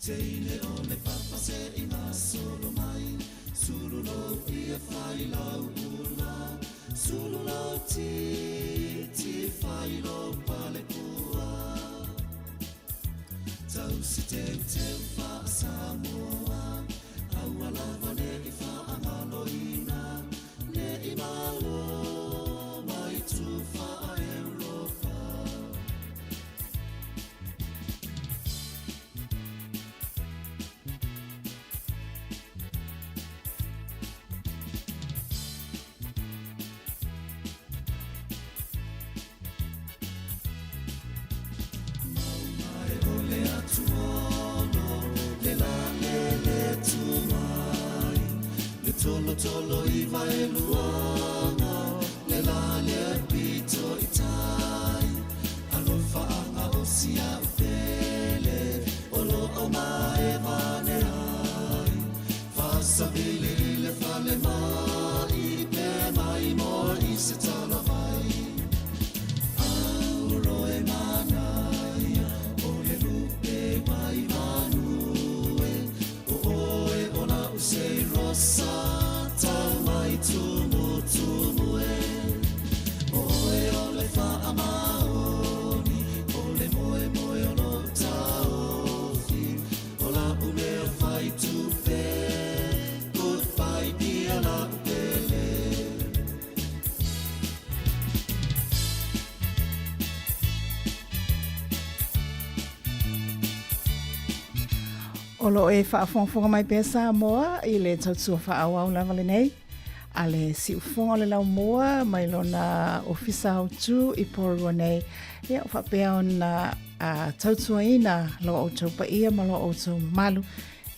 Teile o le papa se ina solo mai Sululo ia fai la una Sululo ti fai lo pale pua tau si te wha Samoa Aua lava ne I wha angaloina Ne I malo mai tu wha Europa Tolo iwa e luanga Le la le pito I tai Alo whaanga o sia upele Olo o mae vane ai Whasabili le whale mai Pe mai mo I se tala vai Auro e manai O le lupe mai manue O oe ona o se rosa Tau mai tumu tumu e Oe ole wha maoni Ole moe moe ono taofi Ola ume o whai tupe Goodbye pia la upele Olo e whaafonga mai pe Sāmoa I le tautua whaawau lava le nei. A le si ufonga le lau moa mai lona ofisa hautu I porua nei. Ia o whapea ona tautua ina lo o tau pa ia ma lo o tau malu.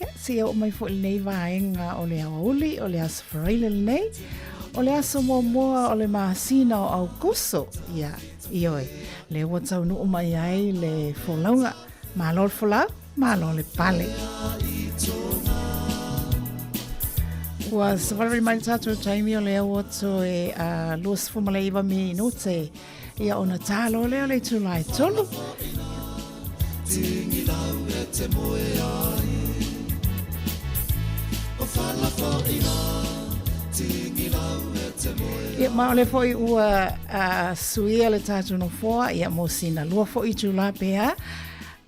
Ia si o mai fo le nei vaenga o le awauli o le asa wharaile le nei. O le asa moa o le maasina o au kuso. Ia ioi. Le ua tau nu mai ai le wholaunga. Malo le wholau. Malo le pale. Ua sawari mai tatu taimi o lea wato e luas fumale iwa minute. Ia ona talo leo le tulai tolu. Tingi lau e te moe ai. O whala fo ina. Tingi lau e te moe ai. Ia maole fo I ua suia le tatu no foa. Ia mo sina lua fo I tula pea.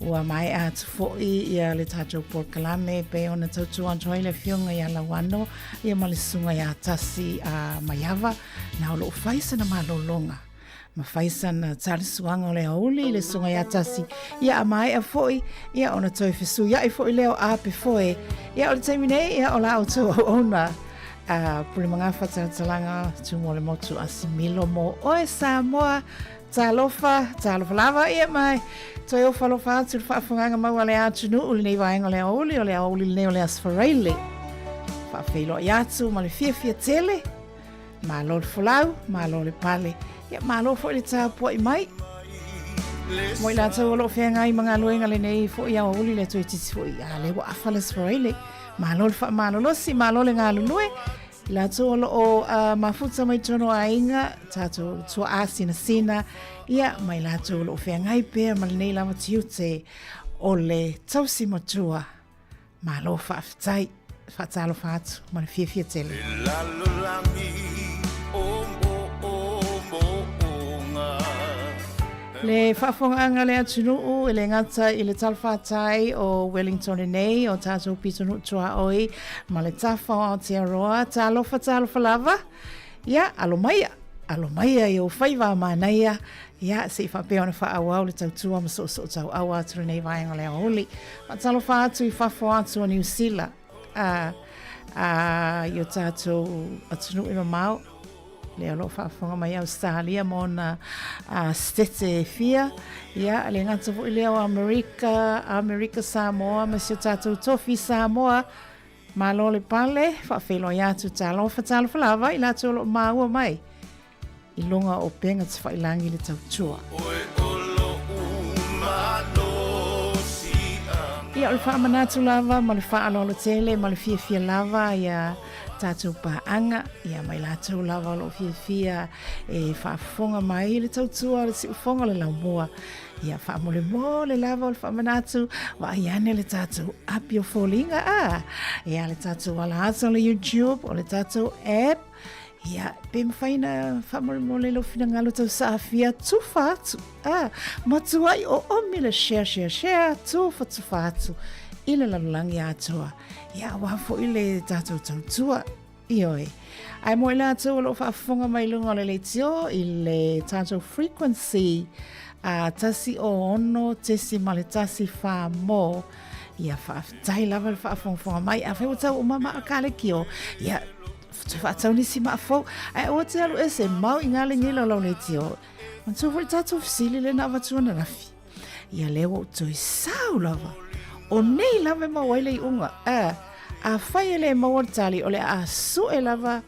Ua mai atu fo'i ia le tātou porkalame pe ona tautu antoi le fionga ia la wano ia ma le sunga ia tasi a maiava na o loo faisa na malolonga. Ma faisa na tali suanga o le auli le sunga ia tasi ia a mai a fo'i ia ona toi fesu ia I fo'i leo a pe fo'i ia o le taimine ia o la auto ona puli mga whatalatalanga tu mo le motu asimilo mo oe Sāmoa talofa lava ia mai toi o whalofa atu le whaafunganga maua le atu nu uli nei vaenga le auli o le auli le neo le asfareile whaafeilo I atu ma le fia tele ma lo le wholau ma lo le pale ia ma lo fo le tāpua I mai mo I la tau o lo whenga I mga luenga le nei fo I auli le toi titi fo I le wa afa le asfareile ma lo le wha ma lo losi ma lo le ngā lulue La tolo o mafuta mai tono a inga, tato tua asina sina, ia mai la tolo o whengai pēr ma nei lama tiute o le tausi matua, ma lo whaafitai, whaatalo whaatu, ma le fia tele. Le whaafonga le atunuu I le ngata I le talwhātai o Wellington nei o tātou pitonu tua oi ma le tafa o Aotearoa talofa lava ia alomaia I o whaiva manaia ia se whapea ona whaawau le tautua ma so tau awa atu nei vaenga le aoli ma talofa atu I whafo atu o New Zealand I o tātou atunuu I mau le alo whaafonga mai Australia mo na stete fia ia le ngata fo I leo Amerika Sāmoa ma si o tātou tofi Sāmoa ma lo le pale whaafelo I atu talofa lava I la tolo maua mai I longa o penga te whailangi le tautua ia o le whaamanatu lava ma le whaalolo tele ma le fia lava ia tātou paanga, ia mai lātou lava lo fia e whaafonga mai le tautua le si ufonga le laumoa. Ia whaamole mo le lava o le whaamanatu, wa iane le tātou api o fōlinga ia le tātou wala asa o le YouTube, o le tātou app, Ia, pe mwhaina whamore lo fina ngalo tau saafia tufa atu. Matuai o omile share, tufa atu. Ile lalulangi atua. Ia, wafo ile tatou tautua. Ioi. Ai mo ila atua lo whaafonga mai lunga le tio ile tatou frequency. Tasi o ono, tesi male tasi wha mo. Ia whaafitai lava le whaafonga mai. A wheu tau umama akale kio. Ia, whaatau nisi maafo. Ai o te alu ese mau ingale ngila lau le tio. Mantua wale tatou fisili le na watuana rafi. Ia leo o toi sau lava. O nei lava mawaile I unga. A whai ele mawatali o le a su e lava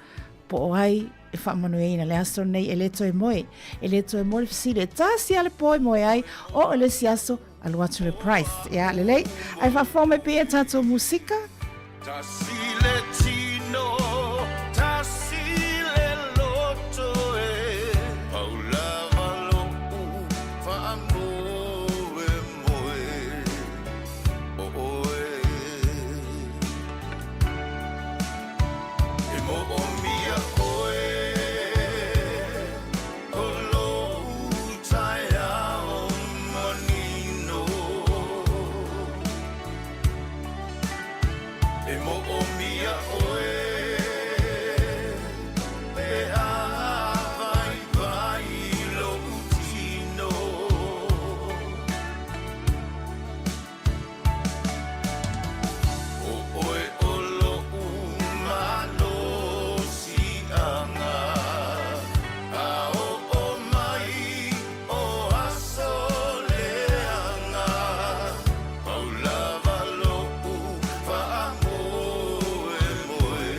po o ai e whaamanueina le aso nei e leto e moe. E leto e moe fisile tasi ale po e moe ai o le siaso alu atu le price. Ia lelei. Ai whafome pe e tatou musika. Tasi le tino, tasi le loto e paulava lopu whaamoe moe o oe e mo o mia oe o lou tai ao manino e mo o mia oe e a vai lo utino o oe o lo umano si anga a o mai o aso leanga paulava lo whaamoe moe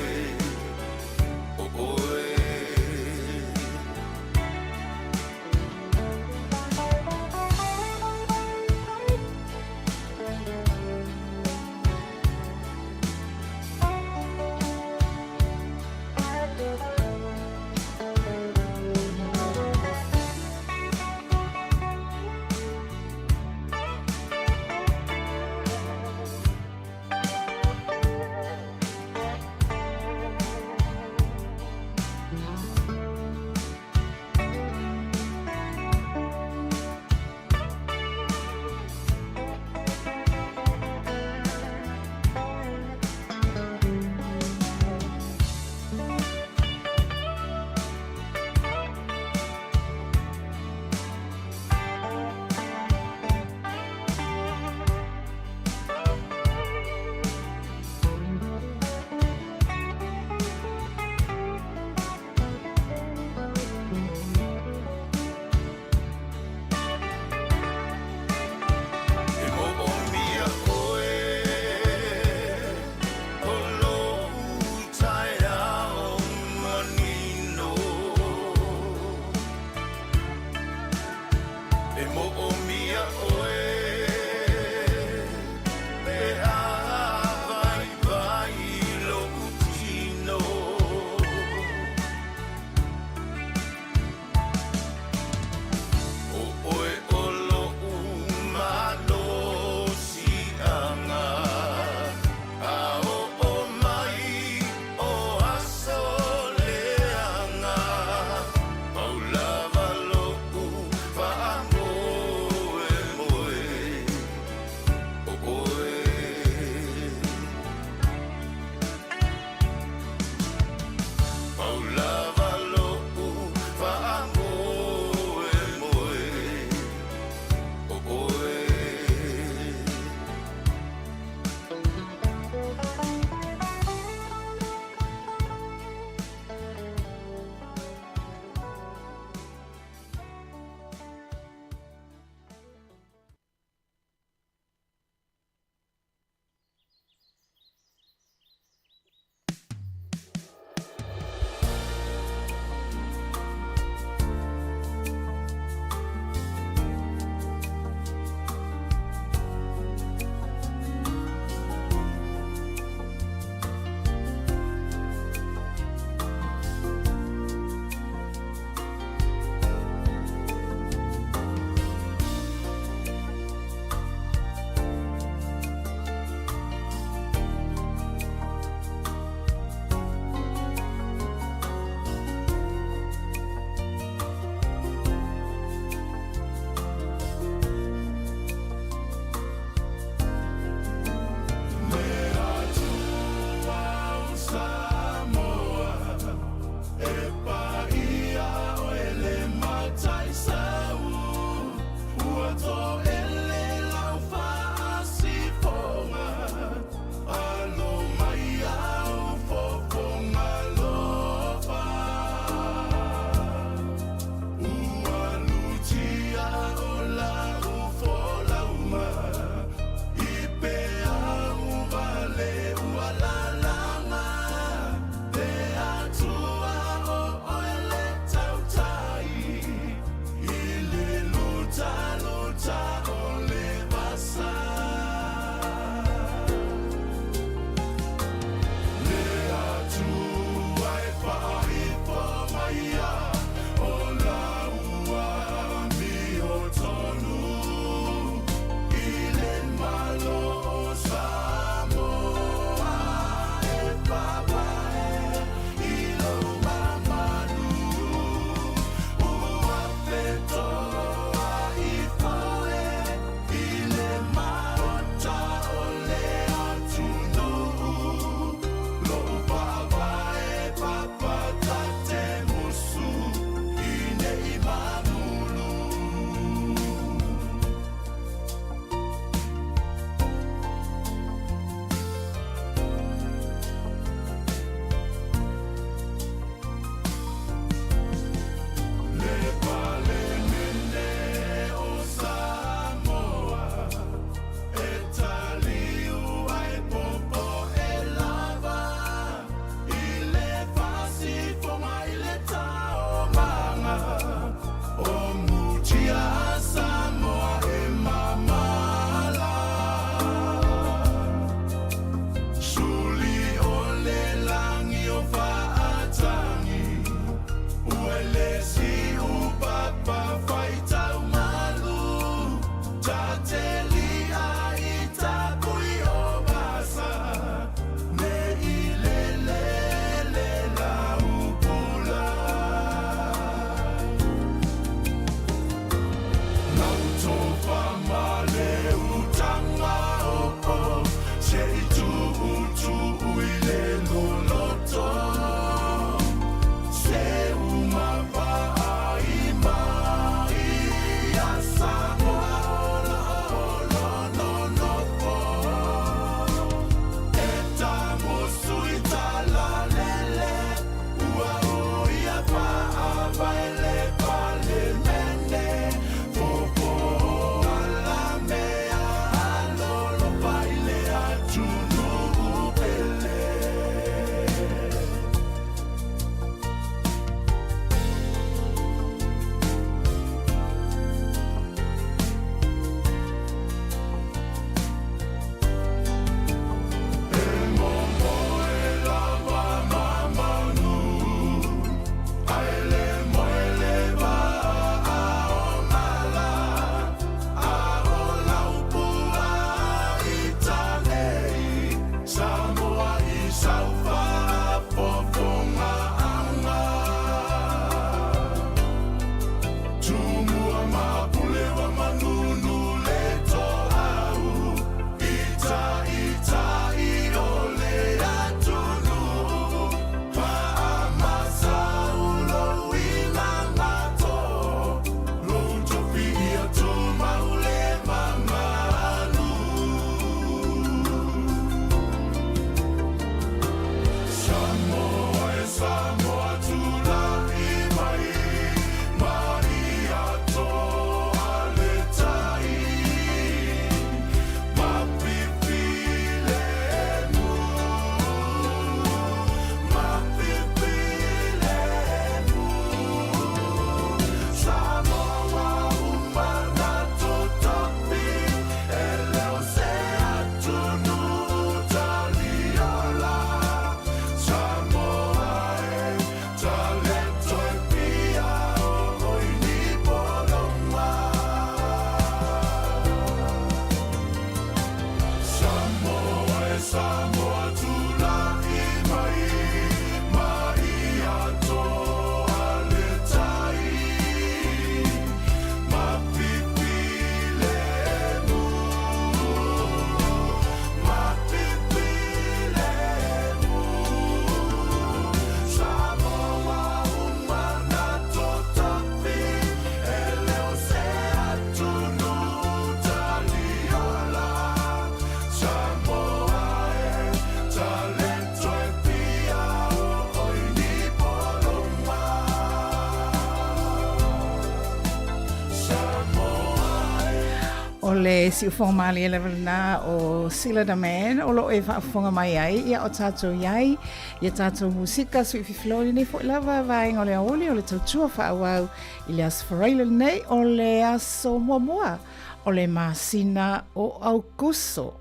le si ufonga mali level na o Sila da Man o lo e whaafonga mai ai ia o tātou iai ia tātou musika sui fiflori nei fo lava vai ngole aoli o le tautua whaawau i le asfaraila nei o le aso mua o le masina o Augusto.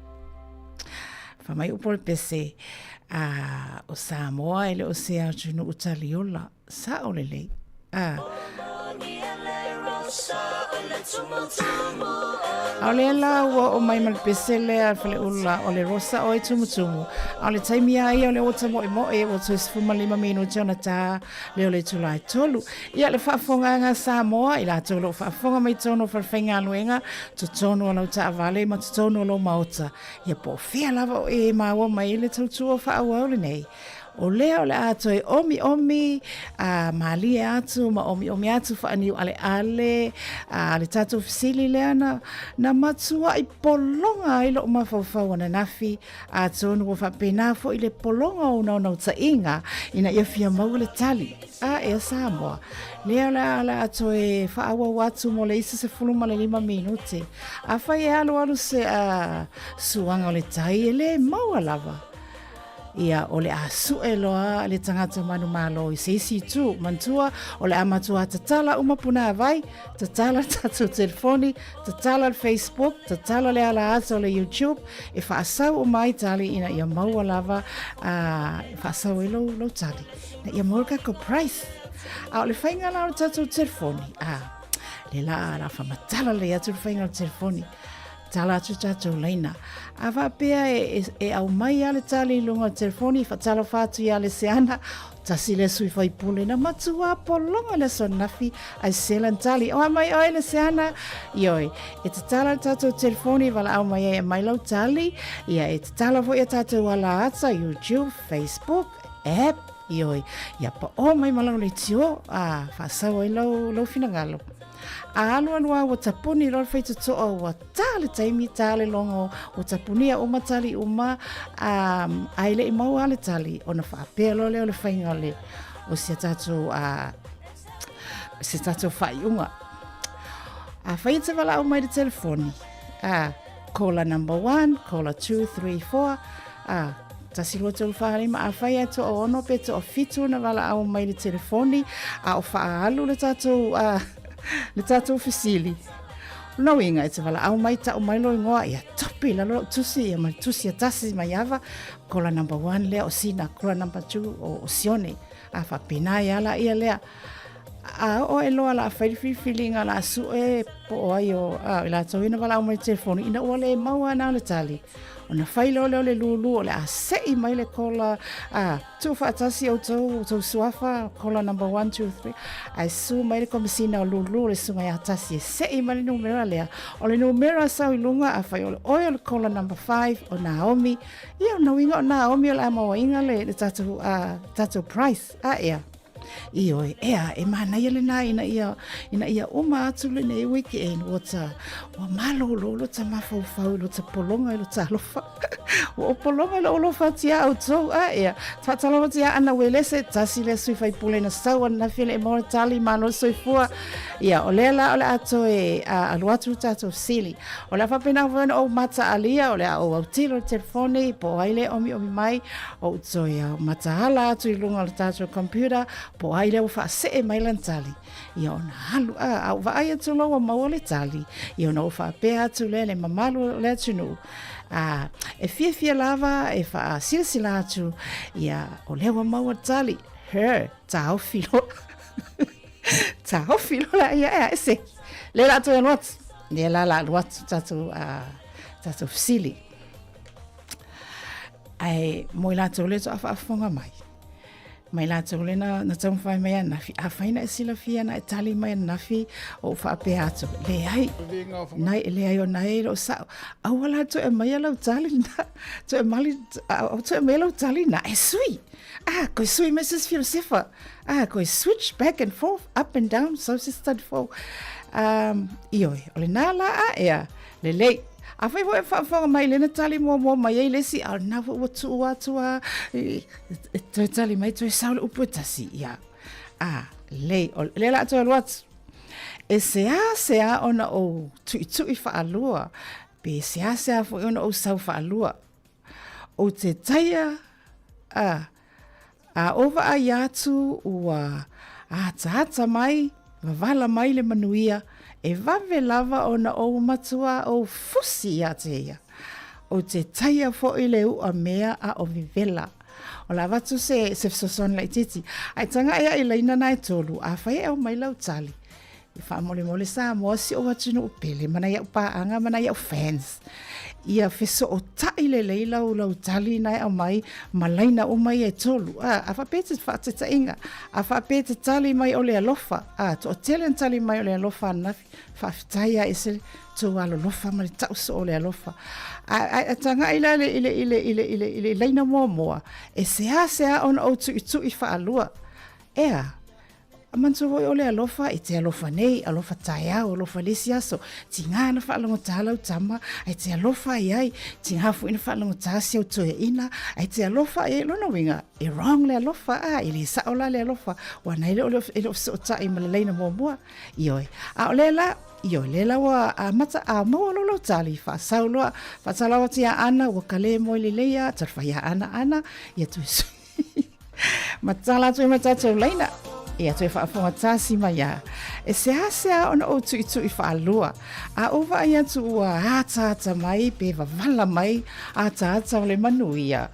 Whamai upo le pese o Sāmoa e le o se au tunu utaliola sa o le lei. Au le la ua o mai mal pesele a fale ula o le rosa o e tumutumu. Au le taimia ia o le ota mo e o tu esfuma 5 minuti ona tā leo le tulai tolu. Ia le whaafonga ngā Sāmoa i la tolo whaafonga mai tono whawhenga anuenga tu tono o lau ta avale ma tu tono o lau maota. Ia po fea lava o e maua mai le tautua whaawau le nei. O leo le ato e omi mali e atu ma omi atu whaaniu ale le tatou fisili lea na matua i polonga i lo mawhawhau ana nafi a tonu o whapena fo i le polonga o nau ta inga ina ia fia mau le tali e Sāmoa leo le ato e whaawa watu mo le isa se fuluma le 5 minuti a whai e alu se suanga o le tai e le maua lava ia o le asu e loa le tangata manu malo i seisi tu mantua o le amatua tatala umapuna vai tatala tatu telefoni tatala le Facebook tatala le ala asa o le YouTube e whaasau o mai tali ina ia maua lava whaasau e lo tali na ia maua kako price a o le whainga la o tatu telefoni le la whamatala le atu le whainga o telefoni tala atu tātou leina. A whapea e au mai ale tali lunga telefoni, whatala whātu i ale seana, tasi le sui whaipule na matua polonga le son nafi ai selan tali. O mai o ele seana, ioi, e te tala tātou telefoni wala au mai e mai lau tali, ia e te tala fo ia tātou wala ata, YouTube, Facebook, app, ioi, ia pa o mai malau le tio, whasau e lau finangalo. A alo anua o tapuni lor feita toa o tale taimi tale longo o tapuni a uma tali uma aile i mau ale tali o na whaapea lo leo le whainga le o se tatou whaiunga. A whaita wala au mai de telefoni. Caller number 1, caller 2, 3, 4. Tasi lua tolu whaharima a whai ato o ono pe to o fitu na wala au mai de telefoni a o whaalu le tātou fisili. Nau inga e te wala au mai ta o mai loi ngoa ia topi la lo tusi ia mai tusi a tasi mai ava kola number 1 lea o sina kola number 2 o sione a whapena ia la ia lea a o e loa la whairifilinga la su e po o ai o ila tau ina wala au mai telefoni ina ua le maua na le tali o na whailo leo le lulu o le a sei mai le kola tu whaatasi o tau suafa kola number 1, 2, 3 ai su mai le komisina o lulu le sunga ya tasi e sei mai le numera lea o le numera sau ilunga a whai o le oio le kola number 5 o Naomi ia o nawinga o Naomi o le amawa inga le tatou price ea Ioi, e mana ia le nā ina ia uma atu le nei weekend o malo lo ta mafau lo ta polonga lo ta alofa o polonga lo alofa tia au tau whatalawa tia ana welese tasi le sui fai pule na sau na fele e mora tali mano soifua ia o lela o le ato aluatu tato sili o le whapena vana o mata alia o le o autilo telefone po aile omi mai o utoia mata hala atu i lunga le tato computer po ai leo fa se mai lan tali ia ona halu au vai atu lo ma le tali ia ona fa pe atu le mamalu le tunu e fia lava e fa silsila atu ia o leo ma tali her tau filo la ia ese le la tu not le la what tatu sili ai mo la tu le fa fonga mai la tole na tau whai mai anafi. A whaina e sila fia na e tali mai anafi o whaape atu. Le ai, nai le ai o nai o sao. Awala to e mai alau tali na, to e mai alau tali na, e sui. Koe sui Mrs. Filosefa. Koe switch back and forth, up and down, so sister for. Ioi, o le nā la ea, le lei. A whai wo e whaafanga mai lena tali mua mai ei lesi al nawa ua tu atua e tali mai tu e saule upu e tasi ia. Le la atu alu atu. E sea ona o tui whaalua. Pe sea fo ona o sau whaalua. O te taia a ova a iatu ua a taata mai, wavala mai le manuia, e vave lava ona o matua o fusi ia te ia. O te taia fo i le ua mea a o vivela. O la watu se soson lai titi. Ai tanga ia i leina nai tolu, a whai au mai lau tali. I wha mole Sāmoa si o watu no upele, mana ia upaanga, mana ia fans. Ia feso o tai le leila o lau tali nai au mai, malaina o mai e tolu. A wha pete whaateta inga, a wha pete tali mai o le alofa. To o telen tali mai o le alofa nafi, whaafitaia e se tō alo lofa, ma le tauso o le alofa. A tanga ila ile leina moa. E sea on o tui whaalua. Ea, a manso voi o le alofa, e te alofa nei, alofa taia, alofa lesi aso. Ti ngā na whaalango tālau tama, ai te alofa ai, ti ngā fu ina whaalango tāsi au toia ina, ai te alofa e lona winga, e wrong le alofa, i le saola le alofa, wana ile o so tai ma le leina mua, ioi. A o lela, Io lela wa a mata a mo lo tali fa saulo fa salawa tia ana wa kale mo le leia tarfa ya ana ya tu matala tu mata tu leina ya tu fa fa tasi ma ya e se hasa on o tu fa lua a ova ya tu wa ata mai pe va vala mai ata le manuia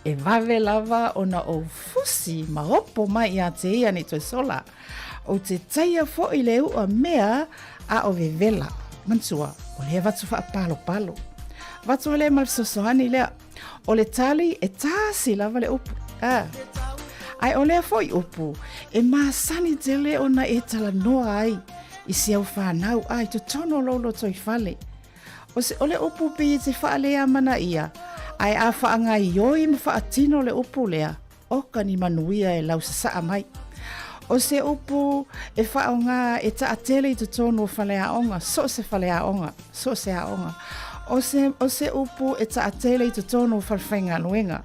e vave lava ona o fusi ma opo mai ya te ia ni tu sola o te taia fo i leu a mea a o vevela. Mansua, o le vatu wha palo. Vatu le mal sosohani lea. O le tali e tāsi lava le upu. Ai o lea fo i upu. E maasani te le ona e tala noa ai. I si au whanau ai to tono lolo toi fale. O le upu pe i te wha lea mana ia. Ai a wha anga i oi ma wha atino le upu lea. Oka ni manuia e lau sa mai. O se upu e whaonga e ta atele i tutono whalea onga, so se whalea onga. O se upu e ta atele i tutono whalwhainga luenga,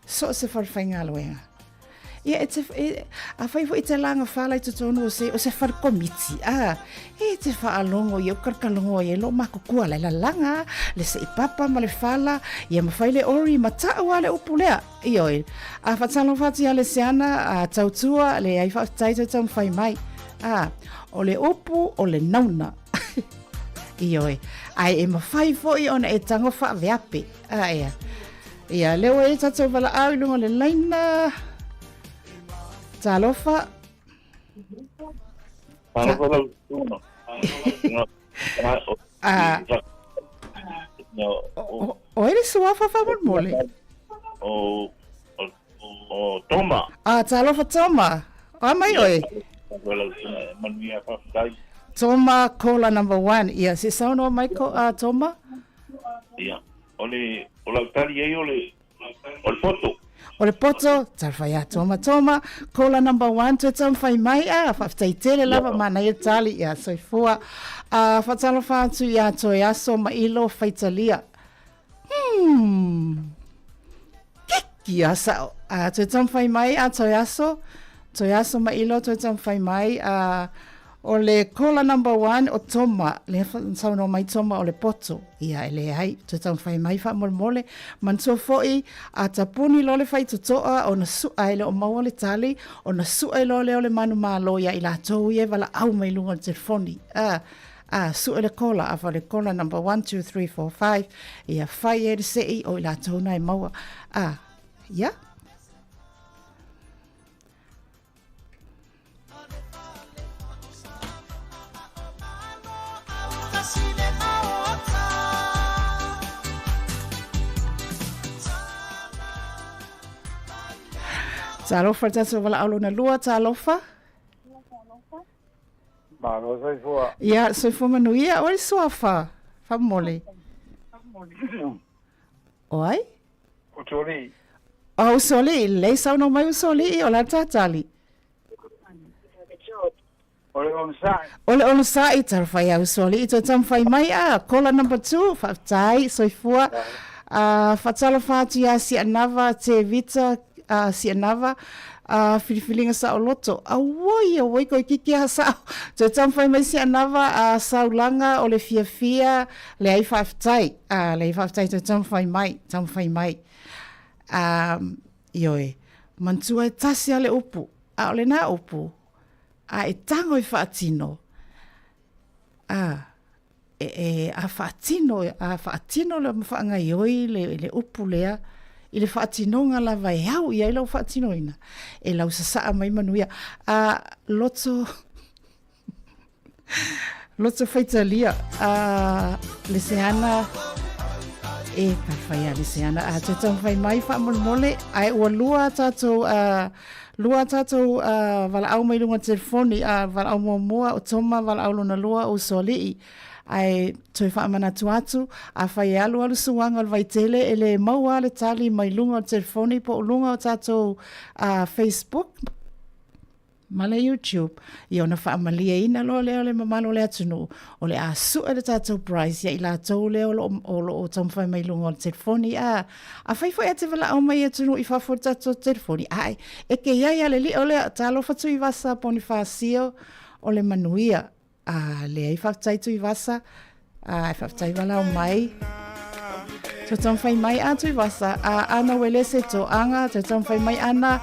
so se whalwhainga luenga. Ia a whaifo i te langa whala i tutono o se wharkomiti, e te whaalongo i ukarkalongo i lo mako kua le langa, le se i papa ma le whala, ia mawhaile ori ma taua le upu lea. Ioi, a whatalo whati a le seana, a tautua, le ai whaitaito tau mwhai mai. O le upu, o le nauna. Ioi, ai e mawhaifo i ona e tango wha veape. Ia, leo e tatou wala au ilunga le laina. Talofa. O ele suafa fa mole. O Toma. Talofa Toma. Mai oi. Toma cola number 1. Ia se sauno mai ko Toma. Ia. Ole tali ai ole foto. O le poto, tarwhai a Toma, kola number 1, tu tam whai mai whaftai tele lava mana i tali ia soifua. Whatalo whātu ia toi aso ma ilo whaitalia. Kiki asa, tu tam whai mai a toi aso ma ilo tu tam whai mai o le kola number 1 o Toma, le sauno mai Toma o le poto. Ia ele ai, tu tau whai mai wha mole. Mantua foi, a tapuni lo le whai tutoa, o na sua ele o maua le tali, o na sua ele o le manu malo ia i la tau ie wala au mai lunga le telefoni. Sua le kola, a le kola number 1, 2, 3, 4, 5, ia whai e sei o i la tau nai maua. Ia? Talofa tato wala alo na lua talofa. Malo soifua. Ia soifua manuia o le soafa. Fa mole. Oi? O soli. O soli, le sauno mai o soli o la tatali. Ole onsai. Ole onsai tarfa ia o soli i to tamfai mai kola number 2 fa tai soifua. Fatalo fatu ia si anava te vita si anava, whiriwhiringa sa o loto. Awoi, koe kiki ha sao. Te tamwhai mai si anava saulanga o le fia, le ai whaftai. Le ai whaftai te tamwhai mai. Ioe, mantua e tasi ale upu. A ole nā upu. A e tango i whaatino. A whaatino le mawhaanga ioi le upu lea. I le whaatino ngā lava e au, i lau whaatino ina. E lau sasaa mai manuia. Loto whaitalia. Le seana e ka whaia le seana. Te tau whai mai wha mole. Ai ua lua tātou wala au mai lunga telefoni. Wala au mua o toma, wala au luna lua o solii. Ai toi wha amana atu, a whai alu suanga o vaitele e le maua le tali mai lunga o telefoni po lunga o tātou Facebook, ma le YouTube. I ona wha amalia ina lo leo le mamalo le atunu, o le a sua le tātou prize, ia i la tau leo o tamwhai mai lunga o telefoni. A whai ate wala au mai atunu i whafo tātou telefoni. Ai, e ke iaia le li o le talo fatu i wasa poni whaasio o le manuia. Le ai whaftai i wasa, ai whaftai wala o mai. Te tamwhai mai atu i wasa, ana wele se to anga, te tamwhai mai ana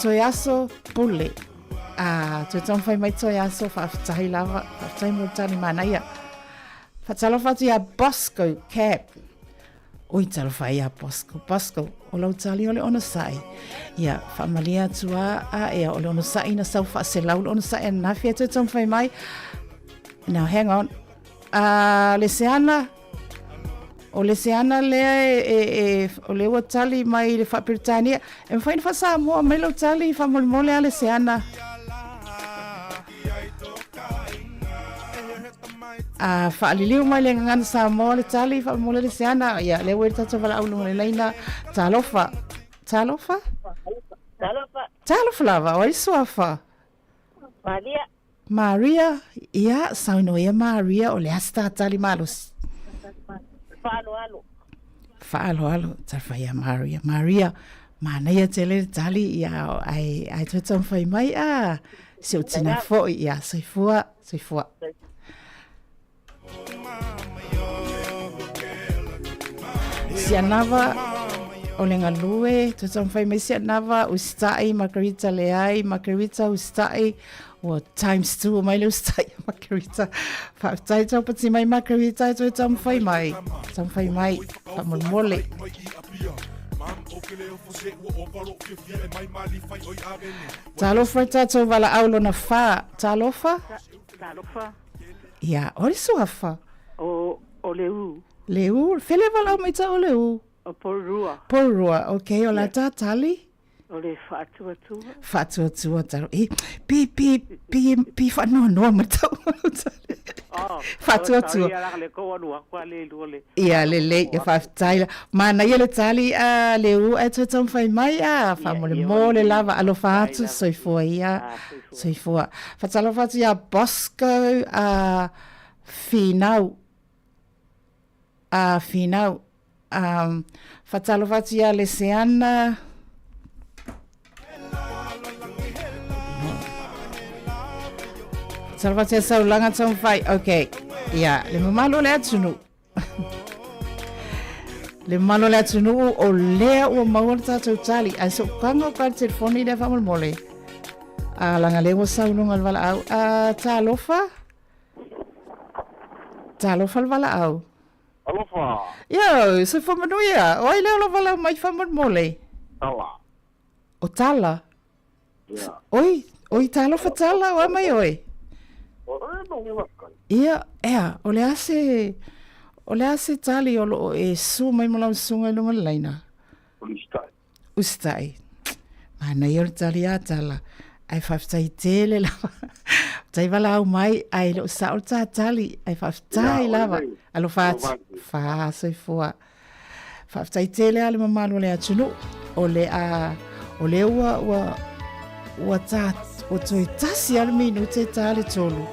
toi aso pule. Te tamwhai mai toi aso whaftai lava, whaftai mo tani manaia. Whatalo whatu ia Bosco Cap. Oi talo whai ia Bosco, o lau tali ole ona sai. Ia, whamalia tua ea ole ona sai na sau whaase lau ona sai na whia te tamwhai mai. Now hang on. Le seana lea o le ua tali mai le whapiritania. E mwhain wha Sāmoa mai lau tali whamolimole a le seana. Whaaliliu mai le ngana Sāmoa le tali whamole le seana. Ia, le ua tata wala au lunga le leina. Talofa lava, o iso afa. Maria, ia, sauno ia Maria, o le asta tali malos. Whaalo, tarwha ia Maria, mana ia tele tali, ia, ai tuatam whai mai, se o tina foi, ia, soifua. Si anava, o le ngalue, tuatam whai mai si anava, ustai, Margarita leai, Margarita ustai, o times 2 o mai le ustai, Margarita. Whaftai tau pati mai Margarita, e tuatam whai mai, whamolmole. Talofa tātou wala aulo na wha, talofa? Ia, ori suafa? O leu. Leu, whele wala au mai ta o leu? O porurua. Okay, o la tā tali? O le whaatuatua. Whaatuatua taro. Pi whanoa ma tau tali. Whaatuatua. Ia, le, e whaftaila. Mana ia le tali leu e tuatam whai mai whamole lava alo whaatu soifua ia. Soifua. Whatalo whaatu ia Bosco Finau. Finau. Whatalo whaatu ia le seana. Salvate saulanga tau whai. Okay. Ia, le mamalo le atunu. Le mamalo le atunu o lea ua maua tātou tali. Ai so kanga o kare telefoni le whamolmole. Langa lewa saulunga alwala au. Talofa alwala au. Alofa. Yo, so whamanuia. Oi leo la wala mai whamolmole. Tala. O tala? Yeah. Oi talofa tala, oa mai oi? Ia, o le ase tali o e su mai mola sunga lunga leina. Ustai. Mana i o tali a tala. Ai whaftai tele lava. Tai wala au mai, ai lo sa o tali. Ai whaftai lava. Alo whaati. Whaasoi fua. Whaftai tele ale mamalo le atunu. O le ua tat. O toi tasi al minute tale tolu.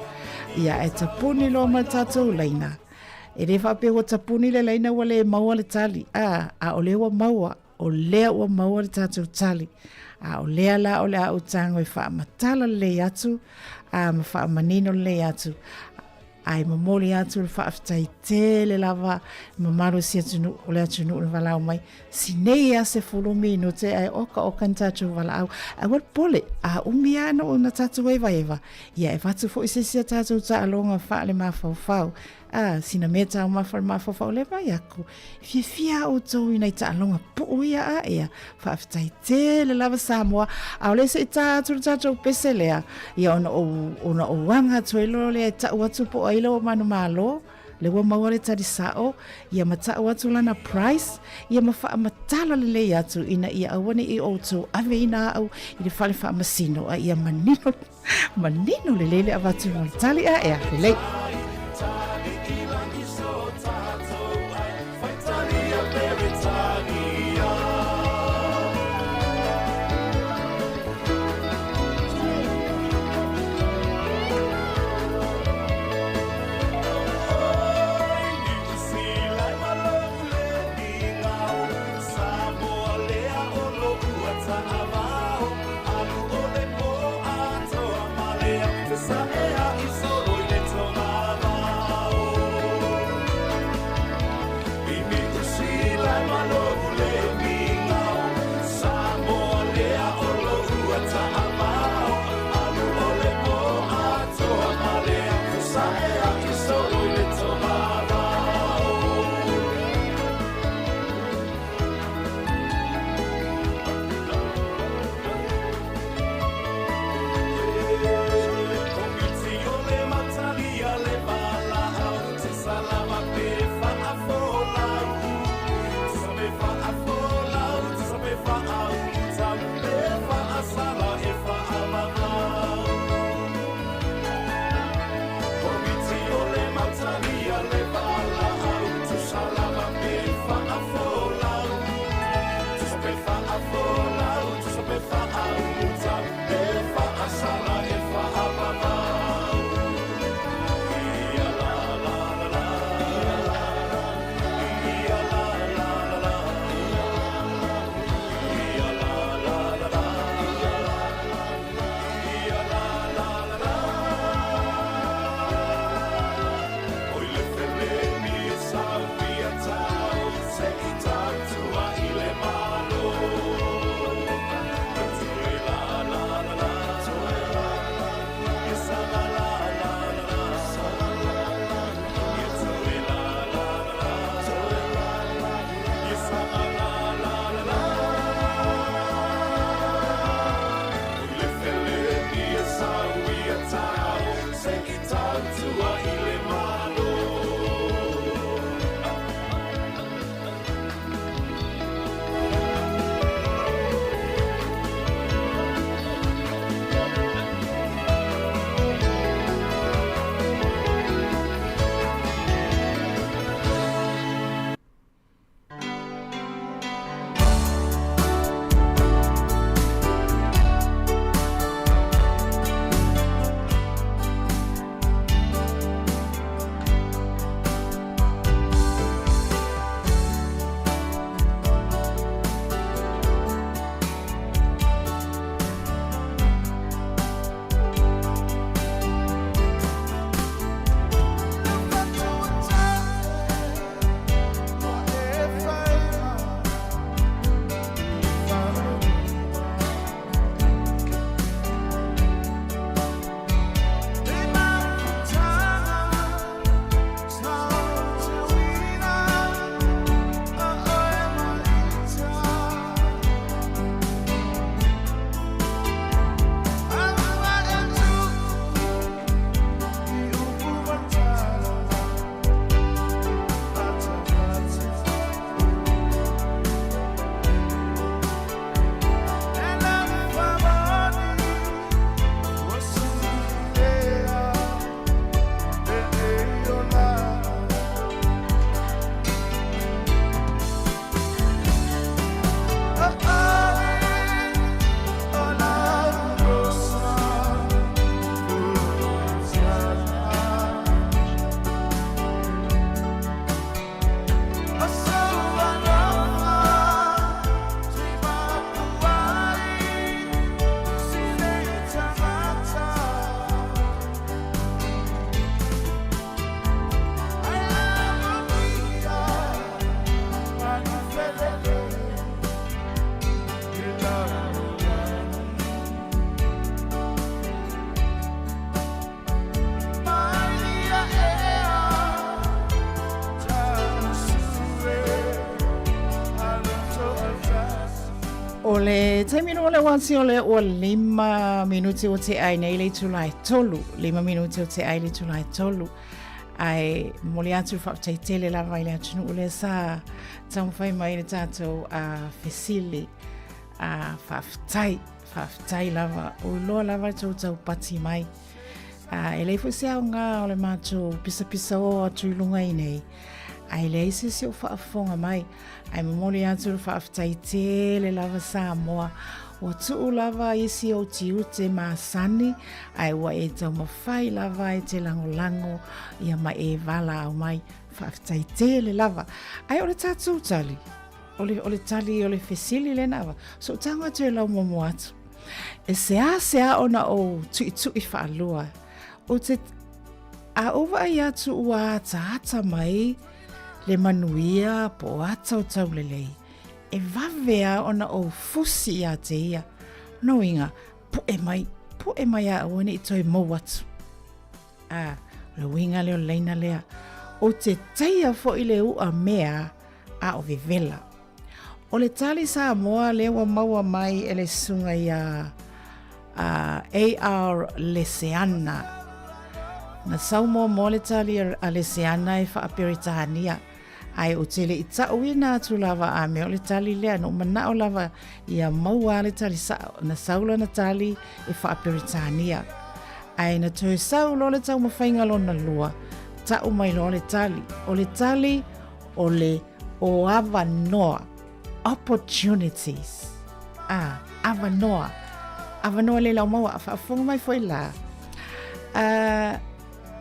Ia e tapuni lo ma tatou leina. E le whape o tapuni le leina wa le maua le tali. O le ua maua. o lea ua maua le tātou tali. O lea la o le au tango e wha matala le atu, ma wha manino le atu. Ai mamoli atu le whaafitai tele lava mamaro si atunu o le atunu o le walau mai sinei a se fulumi no te ai oka ntatu walau a wat pole a umiana o na tatu eva ia e watu fo ise si tatu ta alonga wha le mafau sina meta o mafau le vai aku fia o tau ina i ta alonga po ia a ea whaafitai tele lava Sāmoa a le se tatu peselea ia ona o wanga tuelo le ta watu po ai lo manu malo le wa mawale tari sao ia mata watu lana price ia mafa matala le atu ina ia awani I auto ave ina au I le fale fa masino ia manino le lele avatu no tali a ea le Sa ea I solo I le tonga Ole taimino ole wasi ole o 5 minuti o te ai nei le tulai tolu. 5 minuti o te ai le tulai tolu. Ai moli atu whakataitele lava i le atunu ole sa taumwhai mai le tātou fesili whaftai lava o loa lava tau pati mai. E le fusia o ngā o le mātou pisa o atu lunga i nei. Ai le isi si o whaafonga mai. Ai mamoli atu whaftai tele lava Sāmoa. O tuu lava isi o tiute maasani. Ai wa e tau mawhai lava e te lango ia ma e vala au mai. Whaftai tele lava. Ai o le tātou tali. O le tali o le fesili le nawa. So tanga tu e lau momo atu. E sea ona o tui whaalua. O te a ova ai atu ua ata mai le manuia po atau tau lelei. E vavea ona o fusi a te ia. No inga, pu e mai a oane i toi mau atu. Le winga leo leina lea. O te taia fo i le ua mea a o vivela. O le tali Sāmoa lewa maua mai e le sunga ia AR Leseana. Na Sāmoa mo le tali a Leseana e whaaperitahania. Ai o tele i tau ina atu lava a me o le tali lea no mana o lava ia maua le tali na saula na tali e whaaperitahania. Ai na tue saulo le tau mawhainga lo na lua. Tau mai lo le tali. O le tali o le o ava noa. Opportunities. Ava noa. Ava noa le lau maua. Whaafonga mai foi la.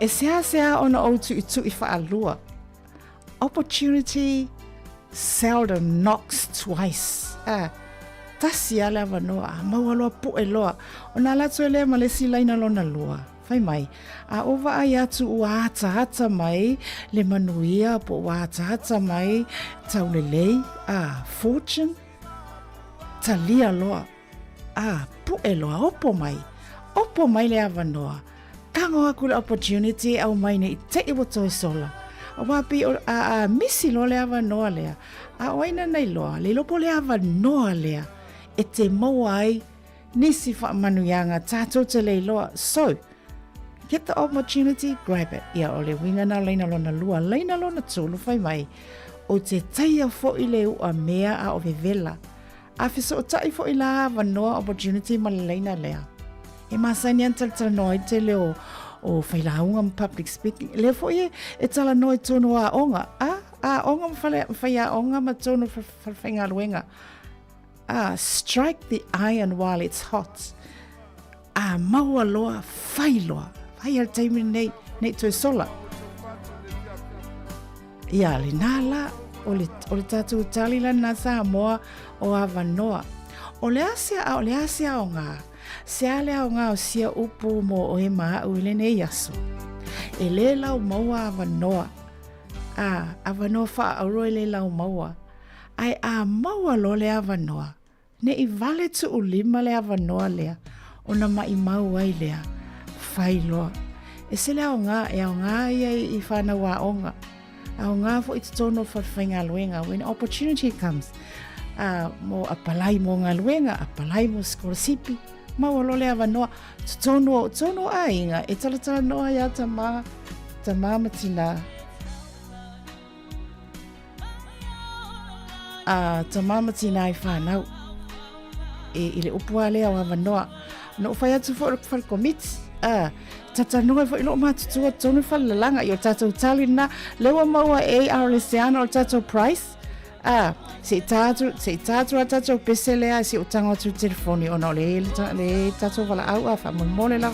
E sea ona o tu i whaalua. Opportunity seldom knocks twice. Tasi ala wanoa, maua loa pu e loa. O nā latu e lea ma le silaina lona loa. Whai mai, a ova ai atu ua hata mai, le manuia po ua hata mai, tau le lei, fortune, talia loa. Pu e loa, opo mai le awanoa. Kango aku le opportunity au mai ne i te iwa toi sola. O wapi misi lo le awa noa lea. A oina nei loa, le lopo le awa noa lea. E te maua ai, nisi wha manuianga, tātou te le loa. So, get the opportunity, grab it. Ia o le winga na leina lona lua, leina lona tūlu whai mai. O te taia fo i le ua mea a o vevela. A fiso o tai fo i la awa noa opportunity ma leina lea. E masani antal noa i te leo o whailaunga ma public speaking. Le fo e tala noi tono a onga. A onga mwhai a onga ma tono whainga luenga. Strike the iron while it's hot. Maua loa, whailoa. Whai al teimi nei toi sola. Ia le nāla o le tātou talila na Sāmoa o Awanoa. O le asia o ngā. Se ale au ngā o sia upu mo o e maa uile ne yaso. E le lau maua Awanoa. Awanoa wha auroi le lau maua. Ai maua lo le Awanoa. Ne I vale tu ulima le Awanoa lea. O na mai mau ai lea. Whai loa. E se le au ngā ia I whana wā onga. Au ngā fo I tono whawhainga luenga. When opportunity comes. Mo apalai mo ngā luenga. Apalai mo skorasipi. Maua lo le Awanoa, tono a inga, e talatala noa ia ta matina. Ta matina I whanau. I le upua lea o Awanoa. No whai atu fo whalkomiti. Tata noa fo ilo mātutua tonu whalalanga. I o tātou tali na lewa maua AR Leseana o tātou price. Se tātou a tātou pese lea si o tanga tu telefoni o no le tātou wala au a wha mole lau.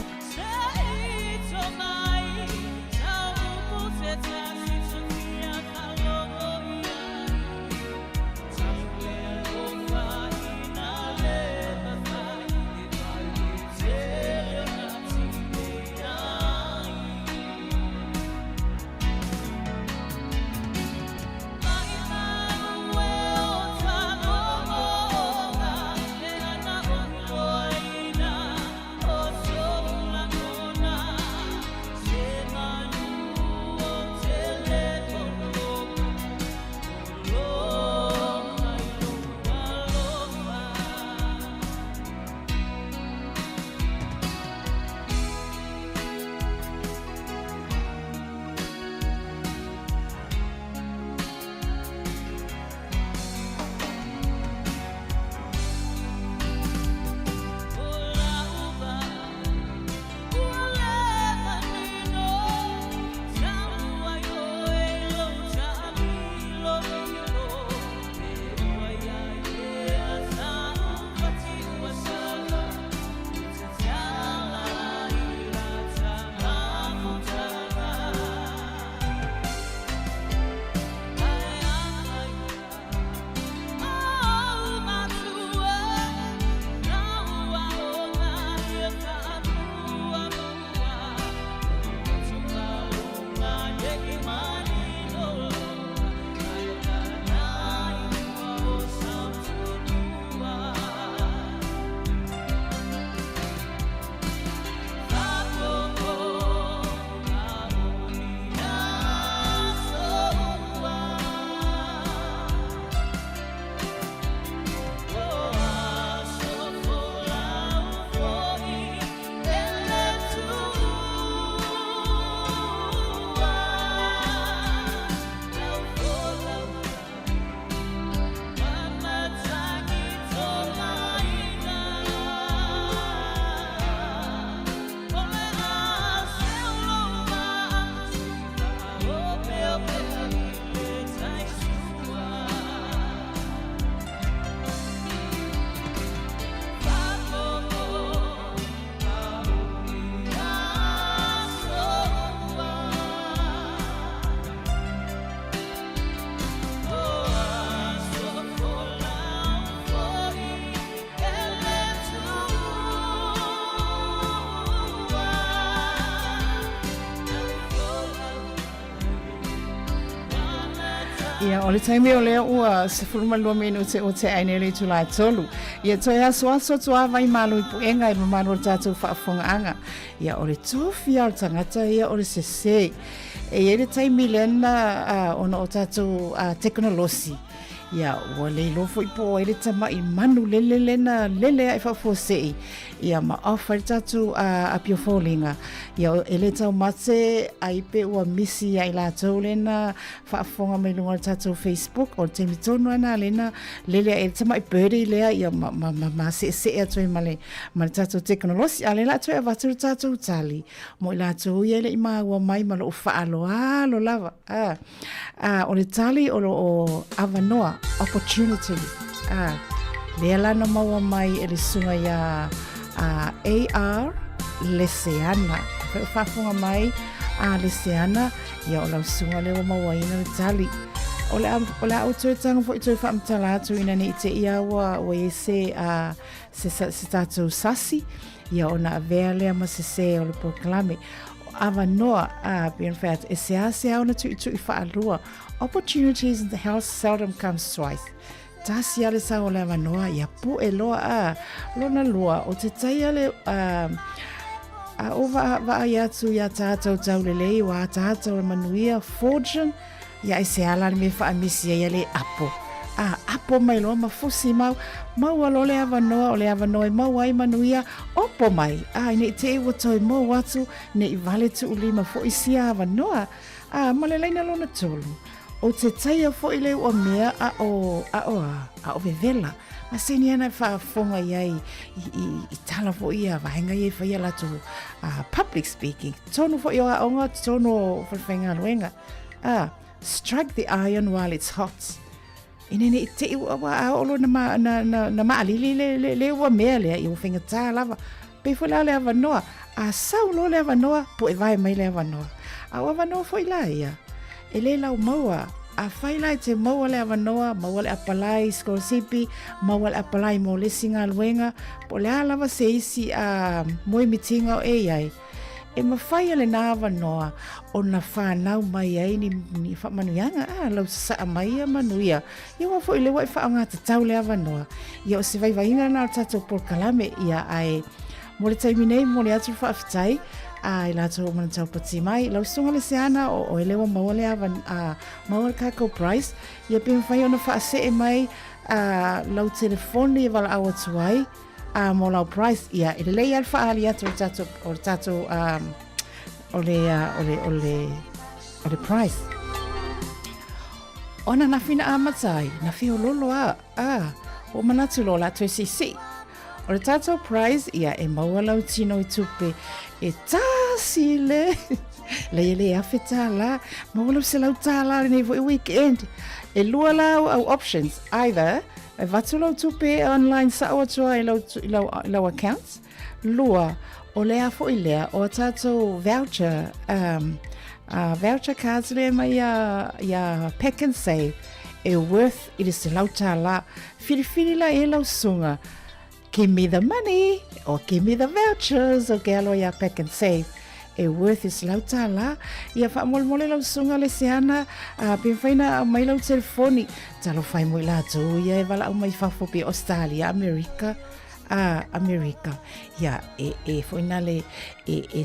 Ia, o le taimi o lea ua se fulmalua minute o te aine le tulai tolu. Ia toi aso tua vai malu i puenga i mamanu o tātou whaafongaanga. Ia, o le tofi au tangata ia o le sese. E le taimi lena ona o tātou teknolosi. Ia, ua le lofo i po e le tama i manu lele lena lele ai whafosei. Ia, ma ofa le tātou a piofolinga. Ia, e le tau mate ai pe ua misi ai la tau lena whaafonga mai lunga le tātou Facebook o te mitonu ana lena lele e le tama i birthday lea ia ma se atoi ma le tātou teknolosi. A le la atoi a vatu le tātou tali. Mo i la tau ia le i maa ua mai ma lo whaalo lo lava. O le tali o avanoa opportunity. Lea lana maua mai e le sunga ia AR Leseana. Whaafonga mai Leseana ia o lau sunga lewa maua ina le tali. O le auto tanga fo i toi whaamtala atu ina ni te ia wa e se tātou sasi ia o na avea lea ma se o le proklame. Avanoa being fair e se au na tu i whaalua. Opportunities in the house seldom comes twice. Tasi ale sa o le avanoa ia pu e loa lona lua o te tai ale o va atu ia tātou taulelei wa tātou manuia fortune ia e se ala me whaamisi ia le apo. Apo mai loa mafusi mau alo le avanoa o le avanoa mau ai manuia opo mai. Ine te e watoi mau atu ne i vale tu ulima fo isia avanoa. Ma le leina lona tolu. O te taia fo i leo o mea a o vevela. Ma seni ana whaafonga iai i tala fo ia vahenga i whaia latu public speaking. Tonu fo i o aonga, tonu o whawhenga luenga. Strike the iron while it's hot. Inene i te iwa aolo na maalili le ua mea lea i uwhenga tā lava. Pefo la le avanoa. Sau lo le avanoa po e vai mai le avanoa. Au avanoa fo i la ia. E le lau maua, a whailai te maua le avanoa, maua le apalai skolosipi, maua le apalai mo le singa luenga, po le alawa se isi moe mitinga o e ai. E mawhaia le nā avanoa o na whanau mai ai ni whamanuianga, lau saa mai a manuia. Ia wafo i le wai whaanga te tau le avanoa. Ia o se vaivainga nā tātou porkalame ia ai, mo le taiminei mo le atu whaafitai, ai la tau mana tau pati mai lau sunga le seana o elewa maua le maua le kakao price ia pima whai ona whaase e mai lau telefoni e wala awa tuai mo lau price ia ele lei al whaali atu o tato o le price ona na fina amatai na fio lolo o manatu lo la tue sisi o le tato price ia e maua lau tino i tupe e tasi le afe tala maua se lau tala nei vo i weekend e lua lau au options either e vatu lau tupe online sa o tua i lau accounts lua o lea fo i lea o tato voucher voucher cards le mai ia Pack and Save e worth it is lau tala fili la e lau sunga. Give me the money, or give me the vouchers, or galo ya Pack and Save. E worth is lau tala. Ia whaamole lau sunga le seana, pinwhaina mai lau telefoni. Talo whai mo la tu, ia e wala au mai whafopi Australia, America. America. Ia, e whaina le, e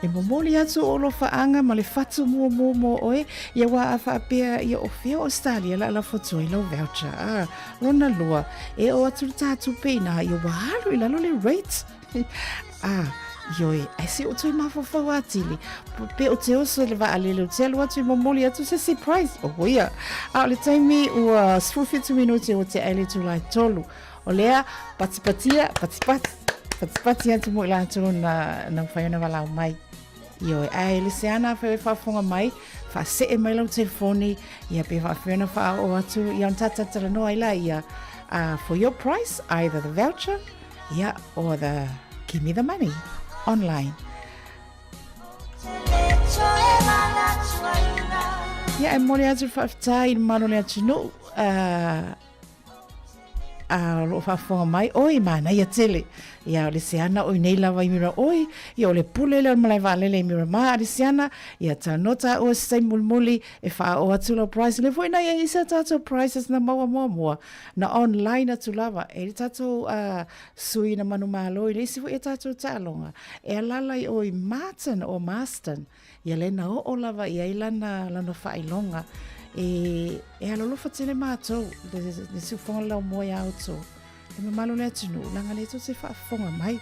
momoli atu olo whaanga, ma le whatu mo oe, ia wa a whaapea, ia o whio Australia, la whatu i lau voucher. Rona lua, e o atu tātu pēna, ia wa haru i lalo le rates. Ioi, ai se o tui mawhawhau atili. Pe o te oso le wa alele o te alu atu i momoli atu se surprise. O ia, a le taimi ua 52 minuti o te aile tulai tolu. O lea, patipati atu mo ila atu na whaiona walau mai. Ioi, ai le seana whawe whafonga mai, wha se e mai lau telefoni, ia pe whawiona wha o atu, ia on tatatala noa ila ia, for your price, either the voucher, ia, or the give me the money, online. Ia, e mole atu whawhitai, mano le atu no, lo whaafonga mai, oi mana ia tele. Ia o le seana o nei lava i mira oi, ia o le pule le malai valele i mira maa le seana, ia ta nota o se mulmuli e wha o atula price. Le foi na ia isa tato prices na maua mua na online atu lava. E le tato sui na manu malo i le isi foi e tato talonga. E alalai o i Martin o Marston, ia le na o lava ia ilana lana whailonga. E alolofa tele mātou, le siufonga lau moa ia auto. E me malo le atunu, langa le to se whaafonga mai,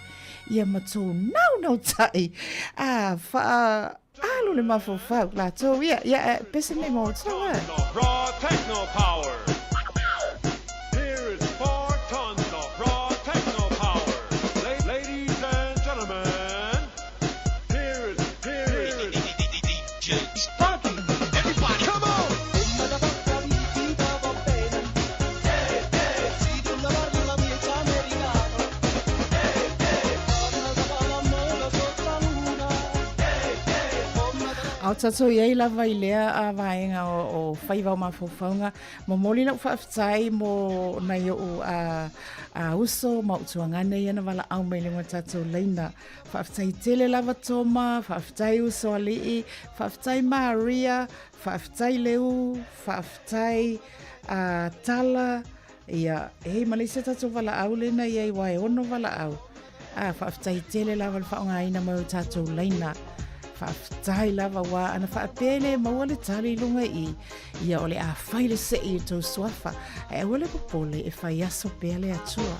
ia matou nau tai. Alo le mafofau, la to, ia, pese me mo tau, Raw techno power. Here is 4 tons of raw techno power. Ladies and gentlemen, here is DJ Spunky. Everybody, come on! Au tato iei lava I lea a vaenga o whaiva o mawhauwhaunga. Mo moli lau whaafitai mo na iau a uso ma utuangane iana wala au mai lingua tato leina. Whaafitai tele lava toma, whaafitai uso alii, whaafitai Maria, whaafitai leu, whaafitai tala. Ia, Malaysia tato wala au lena iei wae ono wala au. Whaafitai tele lava whaonga ina mau tato leina. Whaafitai lava wā ana whaapele maua le tali lunga I ia ole a whaile se I tau suafa e wale popole e whai aso pele atua.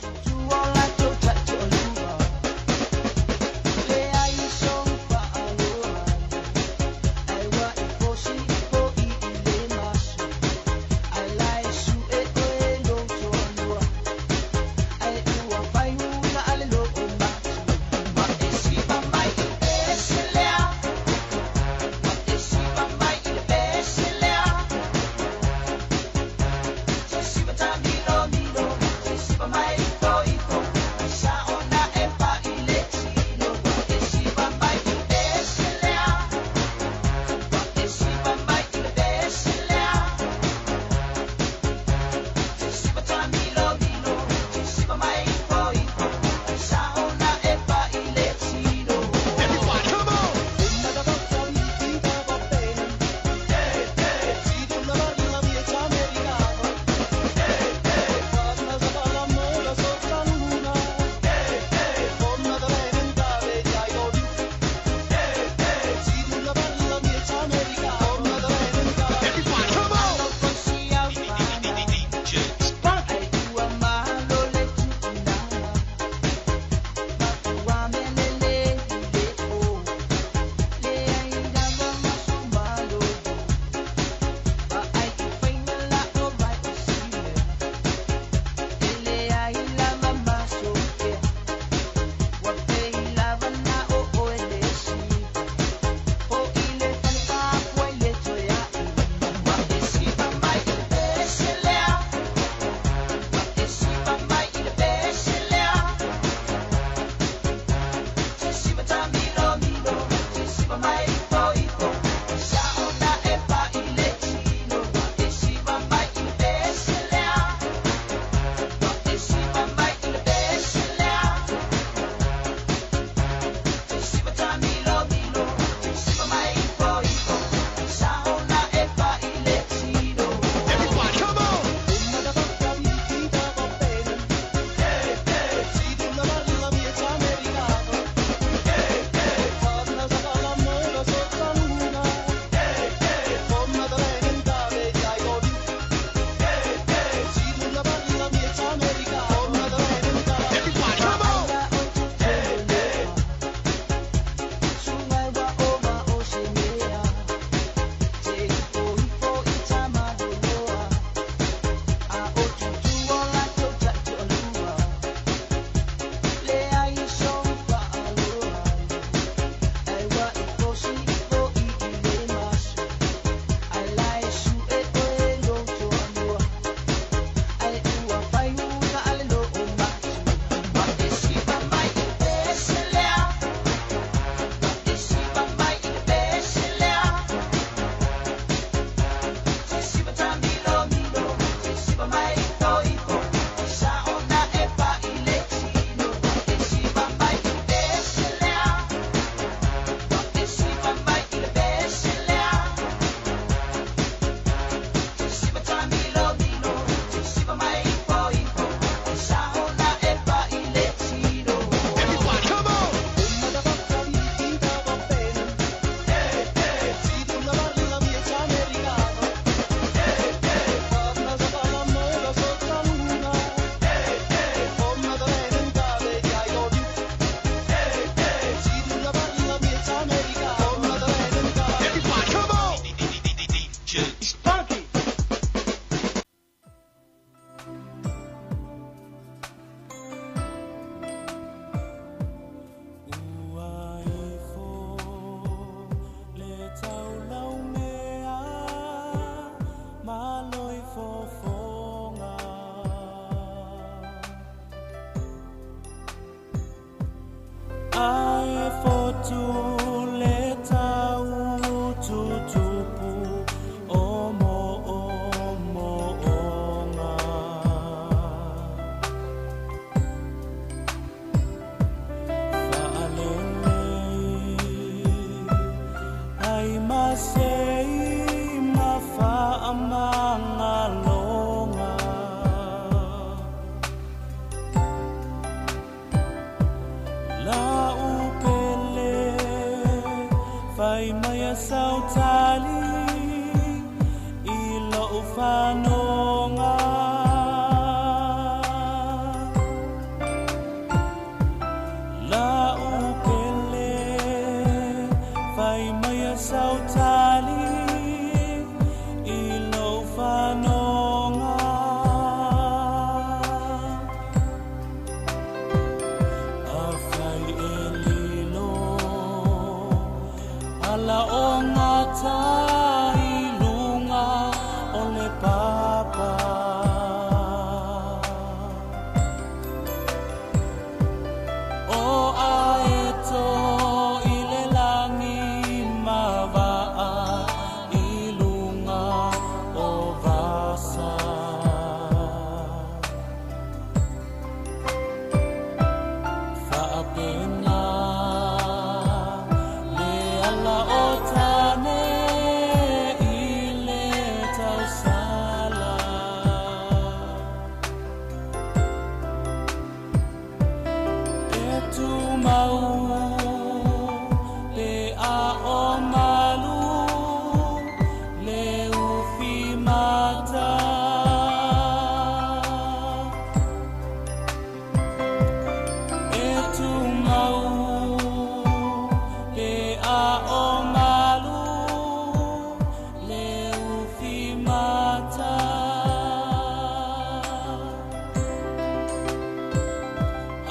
sautali ilo ufanonga la upele fai maya sautali ilo ufanonga afai elilo ala ongata ilunga ole papa o aeto ile langi mavaa ilunga o vasa faapena le ala o tane ile tausala e tu mau le a o malu le ufi mata e tu mau le a o malu le ufi mata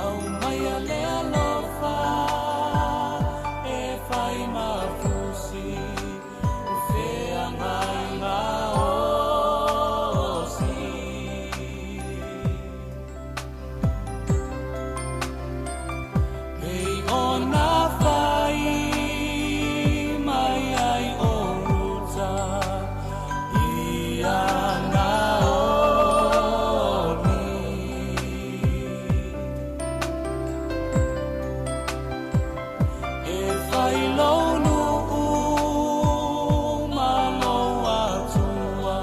au mai le alofa e fai mafusi fe angai maosi Hei ona fai mai ai o ruta ia na oni e fai lonu ma lo atua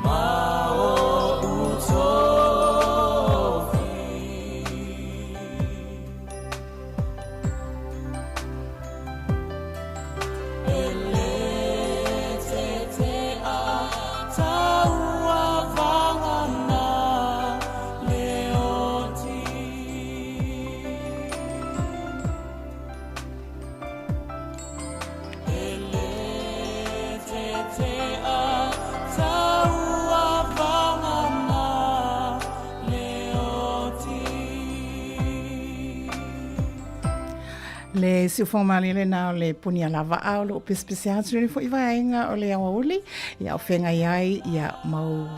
ma o utofi ele te te a taua vangana leoti ele te te a taua vangana leoti Le siufonga le na le punia lava au lo pespesial le fo ivaenga o le auli ia ofenga iai ia mau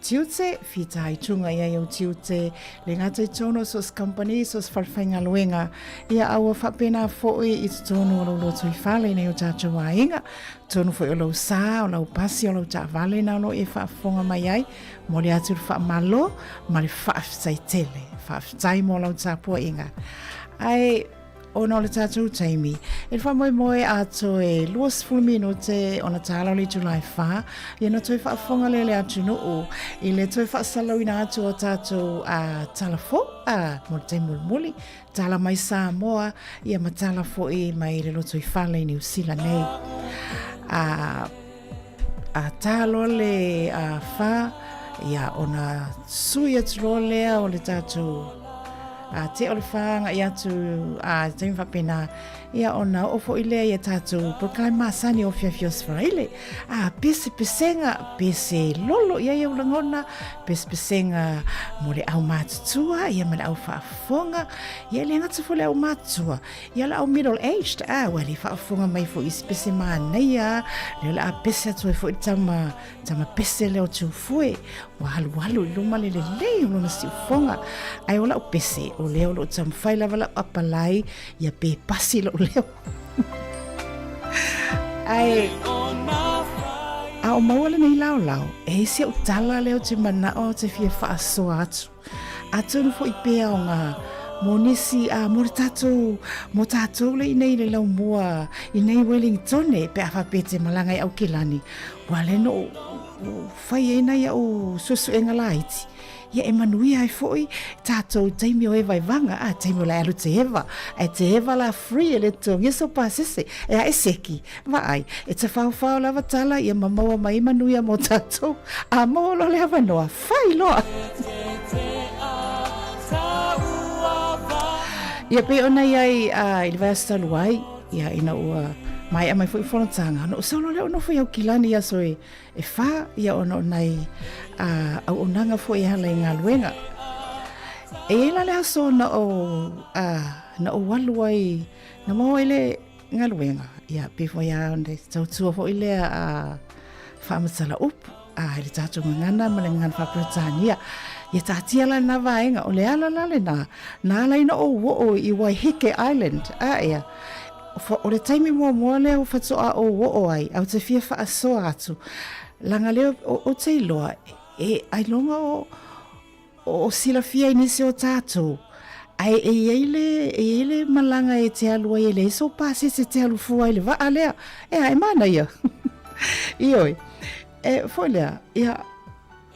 tiute fita i tunga ia o tiute le ngata i tono sos company sos farfenga luenga ia au whapena foi i tono o lo tui fale nei o tato wainga tono foi o lo sa o lo pasi o lo ta vale na lo e whafonga mai ai mo le atu wha malo ma le whaaftai tele whaaftai mo lo tapua inga ai ona o le tātou taimi. E wha moe ato e luas fulmino te ona tālau le July 4, i na toi whaafonga le atu noo, i le toi whaasalau ina atu o tātou talafo, mo te mulmuli, tala mai Sāmoa, ia ma talafo i mai le loto i whale New Zealand nei. Tālo le wha, ia ona sui atu lo lea o le tātou te o le whaanga i atu te mwhapena ia ona ofo i lea ia tātou proclaim masani o fiafios whaile pese pesenga pese lolo ia iau langona pese pesenga mo le au mātutua ia ma le au whaafonga ia le ngata fo le au mātua ia le au middle aged wale whaafonga mai fo isi pese māneia le a pese atu e fo i tama pese leo tu fue walu i luma le o na si ufonga ai ola o pese o leo lo tam fai lava la apalai ia pe pasi lo leo ai o mawala nei lao e se o tala leo te mana o te fia whaaso atu no fo i pea o ngā monisi mo tatou le inei le lau mua inei Wellington pe a whapete malanga i au kilani wale no fai e nei au susu e ngalaiti ia e manui ai foi tātou taimi o e vai vanga taimi o le alu te eva la free e le tongi so pasese e seki vai e te whau lava tala ia mamaua mai manui a mo tātou a mo lo le hava noa whai loa ia pe ona iai i le vasta luai ia ina ua mai a mai foi fonatanga no solo le ono foi au kilani ia so e fa ia ono nai au onanga foi hala inga luenga e la le so na o walu ai na mo ele nga luenga ia pe foi a onde tau foi le fa masala up le tatu ngana ma le ngana fa Britania ia tatia la na vaenga o le ala la le na la ina o i Waiheke Island ia o le taimi mua leo fatoa o ai au te fia wha asoa atu langa leo o te iloa ai longa o sila fia inisi o tātou ai e ele malanga e te alua e le so pasi te alu fua ele va alea ai mana ia ioi foi lea ia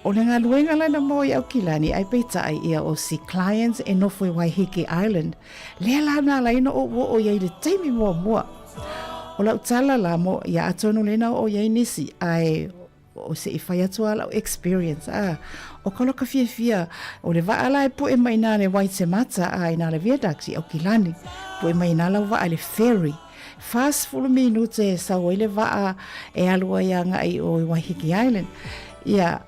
o le ngā luenga lana mo i au kilani ai peita ai ia o si clients e nofo i Waiheke Island. Lea lana la ina o iai le taimi mua. O lau tala la mo ia atonu lena o iai nisi ai o se i whai atua lau experience. O kaloka fia o le vaala e po e mai nā le waite mata ai nā le viaduct i au kilani. Po e mai nā lau waa le ferry. Fast full minute sa o le waa e alua ia ngai o Waiheke Island. Ia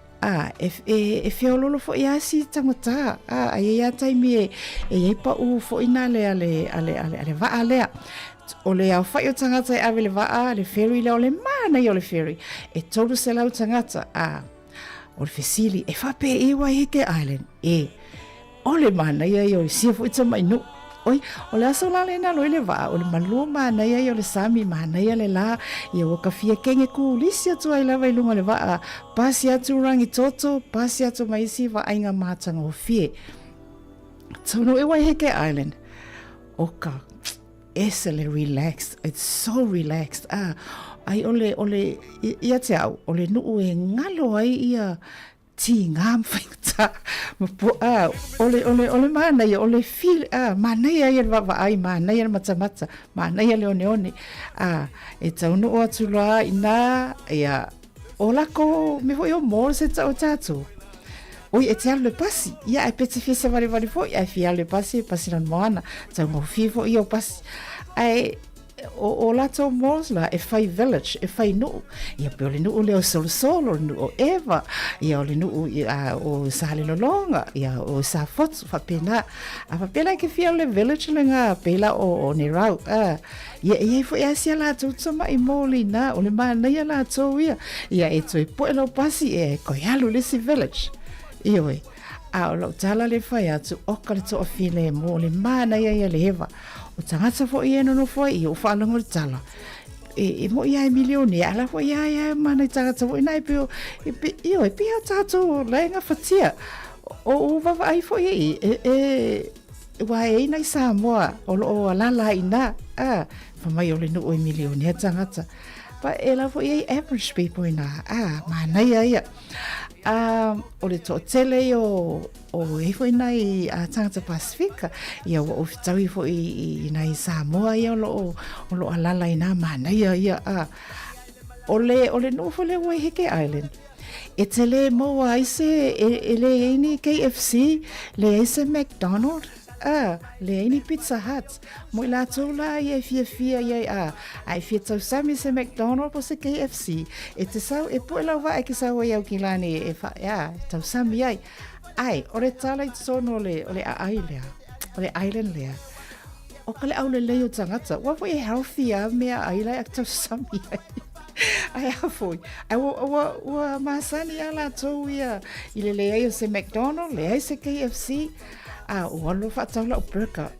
e feololo fo ia si tangata ai ia taimi e pa u fo ina le va alea o le au fai o tangata e ave le va le ferry le o le mana i o le ferry e tolu se lau tangata o le fesili e fa pe i Waiheke Island o le mana ia i o le sia fo ita mai nu oi o le aso la le na lo le va o le malua mana ia i o le sami mana ia le la ia o kafia kenge ku lisi atu ai lava i lunga le va pasi atu rangi toto pasi atu maisi va ainga matanga o fie tono e Waiheke Island oka esele relaxed it's so relaxed ai ole ia te au ole nuu e ngalo ai ia ti ngam fita ole mana ia ole feel mana ia va ai mana ia mata mana ia leone e tau no atu la ina ia ola ko me foi o mor se tatu oi e tia le pasi ia e peti fese vale foi e fia le pasi lan moana tau mo fifo io pasi ai o lato mosla e fai village e fai nu ia pe ole nu le solo nu o eva ia ole nu o sale longa ia o sa foto fa pena ke fia le village lenga pela o ne rau ia foi asia la tutto ma i molina ole mana ia la to ia e toi po lo pasi e ko yalo le si village ioi o lo tala le fai atu o ka to o file mo le mana ia le eva o tangata fo ia no fo ia o fa longo tala e mo ia milioni ala fo ia mana tangata fo nai pe io e pe tato lenga fatia o va vai fo ia wa e nai Sāmoa o la ina fa mai o le no milioni tangata pa ela fo ia average people ina mana ia o le to tele o e foi nai a tangata Pasifika ia o fitawi foi i nai Sāmoa ia o lo alala ina mana ia o le no fo le Waiheke Island e tele mo ai se ele ini KFC le ese McDonald le ini Pizza Hut mo la tola ia fia ia ai fia tau sami se McDonald po se KFC e te sau e po la va e ke sau ia kilani e fa tau sami ai ore tala i sono le island lea o kale au le leo tangata wa foi healthy mea ai la tau sami ai foi ai wa masani ala to ia ile le se McDonald le se KFC o alo fatau la burger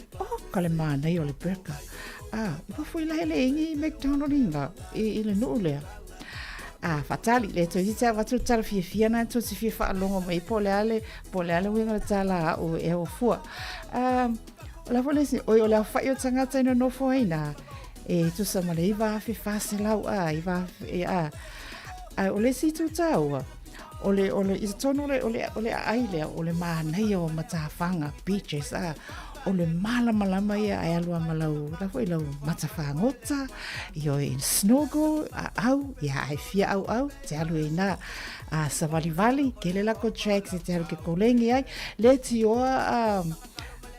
kale mana i o le burger wa foi la hele ingi McDonald inga ile no lea fatali le to ita va tu tar fia na to si fia longo mai pole ale winga tala o e o fu la volesi o la fa yo tangata no fo ina e tu sa male va fi fase la i va o le si tu tau ole isa tonu ole aile ole manai o matafanga beaches ole malama ia ai alua malau la foi lau matafangota io in snogo au ia ai fia au te alu ina sa vali kele la ko tracks te alu ke kolengi ai le ti o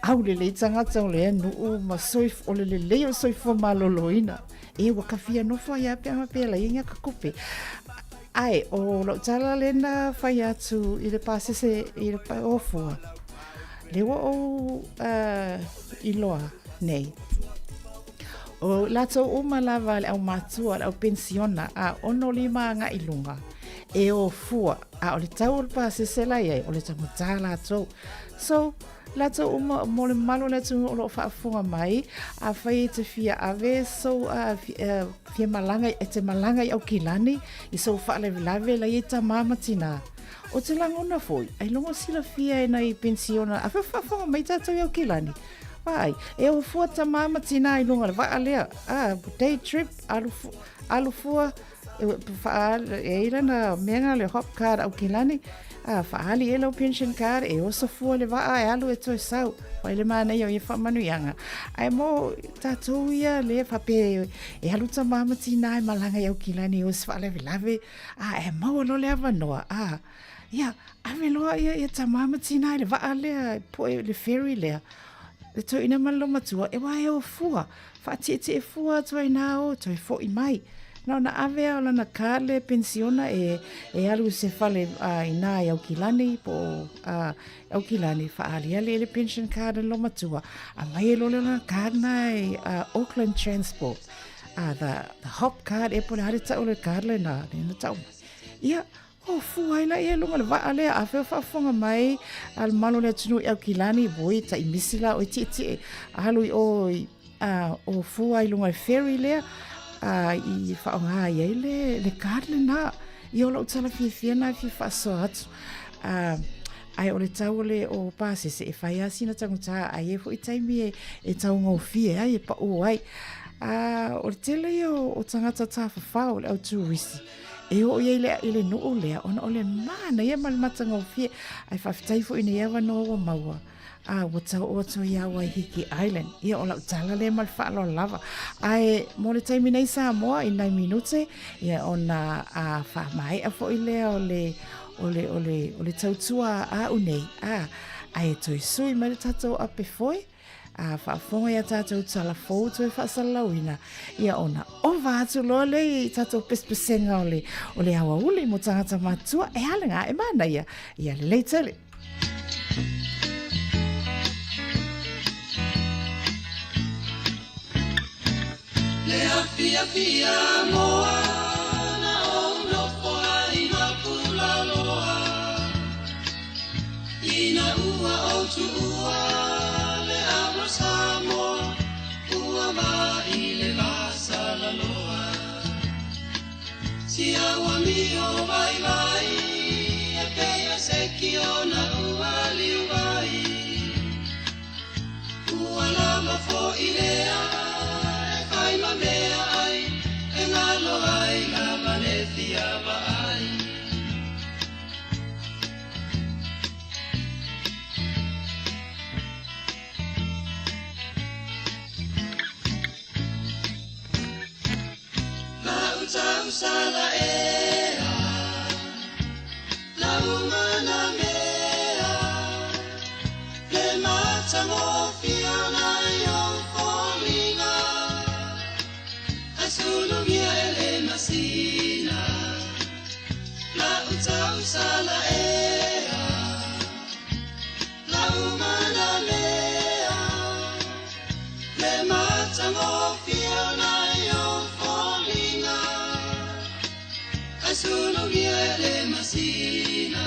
au le tangata o le nu ma soif ole le o soif maloloina e wa kafia no fa ia pe la inga ka kope ai o lo tala lena fai atu i le pasese i le pa ofua le o iloa nei o lato uma lava le au matua le au pensiona a ono lima nga ilunga e o fua a o le tau le pasese la ia o le tamutala ato so lato uma mo le malo le tu o lo faafunga mai a fai te fia ave so fia malanga e te malanga i au kilani i so fa le lave la i ta mama tina o te langona foi ai longo sila fia e nai pensiona a faafunga mai ta au kilani vai e o fua ta mama tina i longa va alea day trip alu fua e ira na menga le hop card au kilani faali e lau pension card e osa fua le waa e alu e toi sau wai le mana i wha manuianga ai mo tatou ia le whape e alu ta mama tina e malanga i au kilani e osa wha lave e mau lo le avanoa ia ave loa ia ta mama tina le waa lea po le ferry lea le toi ina malo matua e wa e o fua wha te fua toi nao toi fo i mai no na ave o lana kale pensiona e alu se fale ina au kilani po au kilani fa ali le pension card lo matua a mai lo lana card na Auckland Transport the hop card e po le ta o le card le na tau ia o fuai la e longa le va ale a fa fonga mai al malo le tunu au kilani voi ta imisila o titi alu o fuai longa ferry le i whaonga i le kāre na i o lau tala fia na fa so atu ai o le tau le o pasese e whai asina tanguta ai e fo i taimi e tau ngau fia ai e pa o ai o le tele o tangata ta whawhau le au tourist e o i le noo lea ona o le mana ia malimata ngau fia ai whawhitai fo ina iawa no o maua wata oto ia Waiheke Island ia o lau tala le mal whaalo lava ai mo le taimi nei Sāmoa i 9 minute ia ona wha mai a fo i lea o le tautua unei ai toi sui mai le tatou ape foi whaafonga ia tatou tala fou toi whaasalauina ia ona o vātu loa le i tatou pespesenga o le awa uli mo tangata matua e halenga e mana ia le leitele Fia moa na o no poa I na pula loa Ina ua o tu ua le abra Sāmoa Ua ma I le vasa la loa Si awa mi o vai vai E pea seki o na ua liu vai Ua lama fo I lea Ai ma mea ai, e ngalo ai la manethia wa ai. La utau sala ea, la umana mea, le mata mo fiona yo folinga. Sulu mia ele masina la utau sala ea la umana lea le mata ngofia na yo folinga Sulu mia ele masina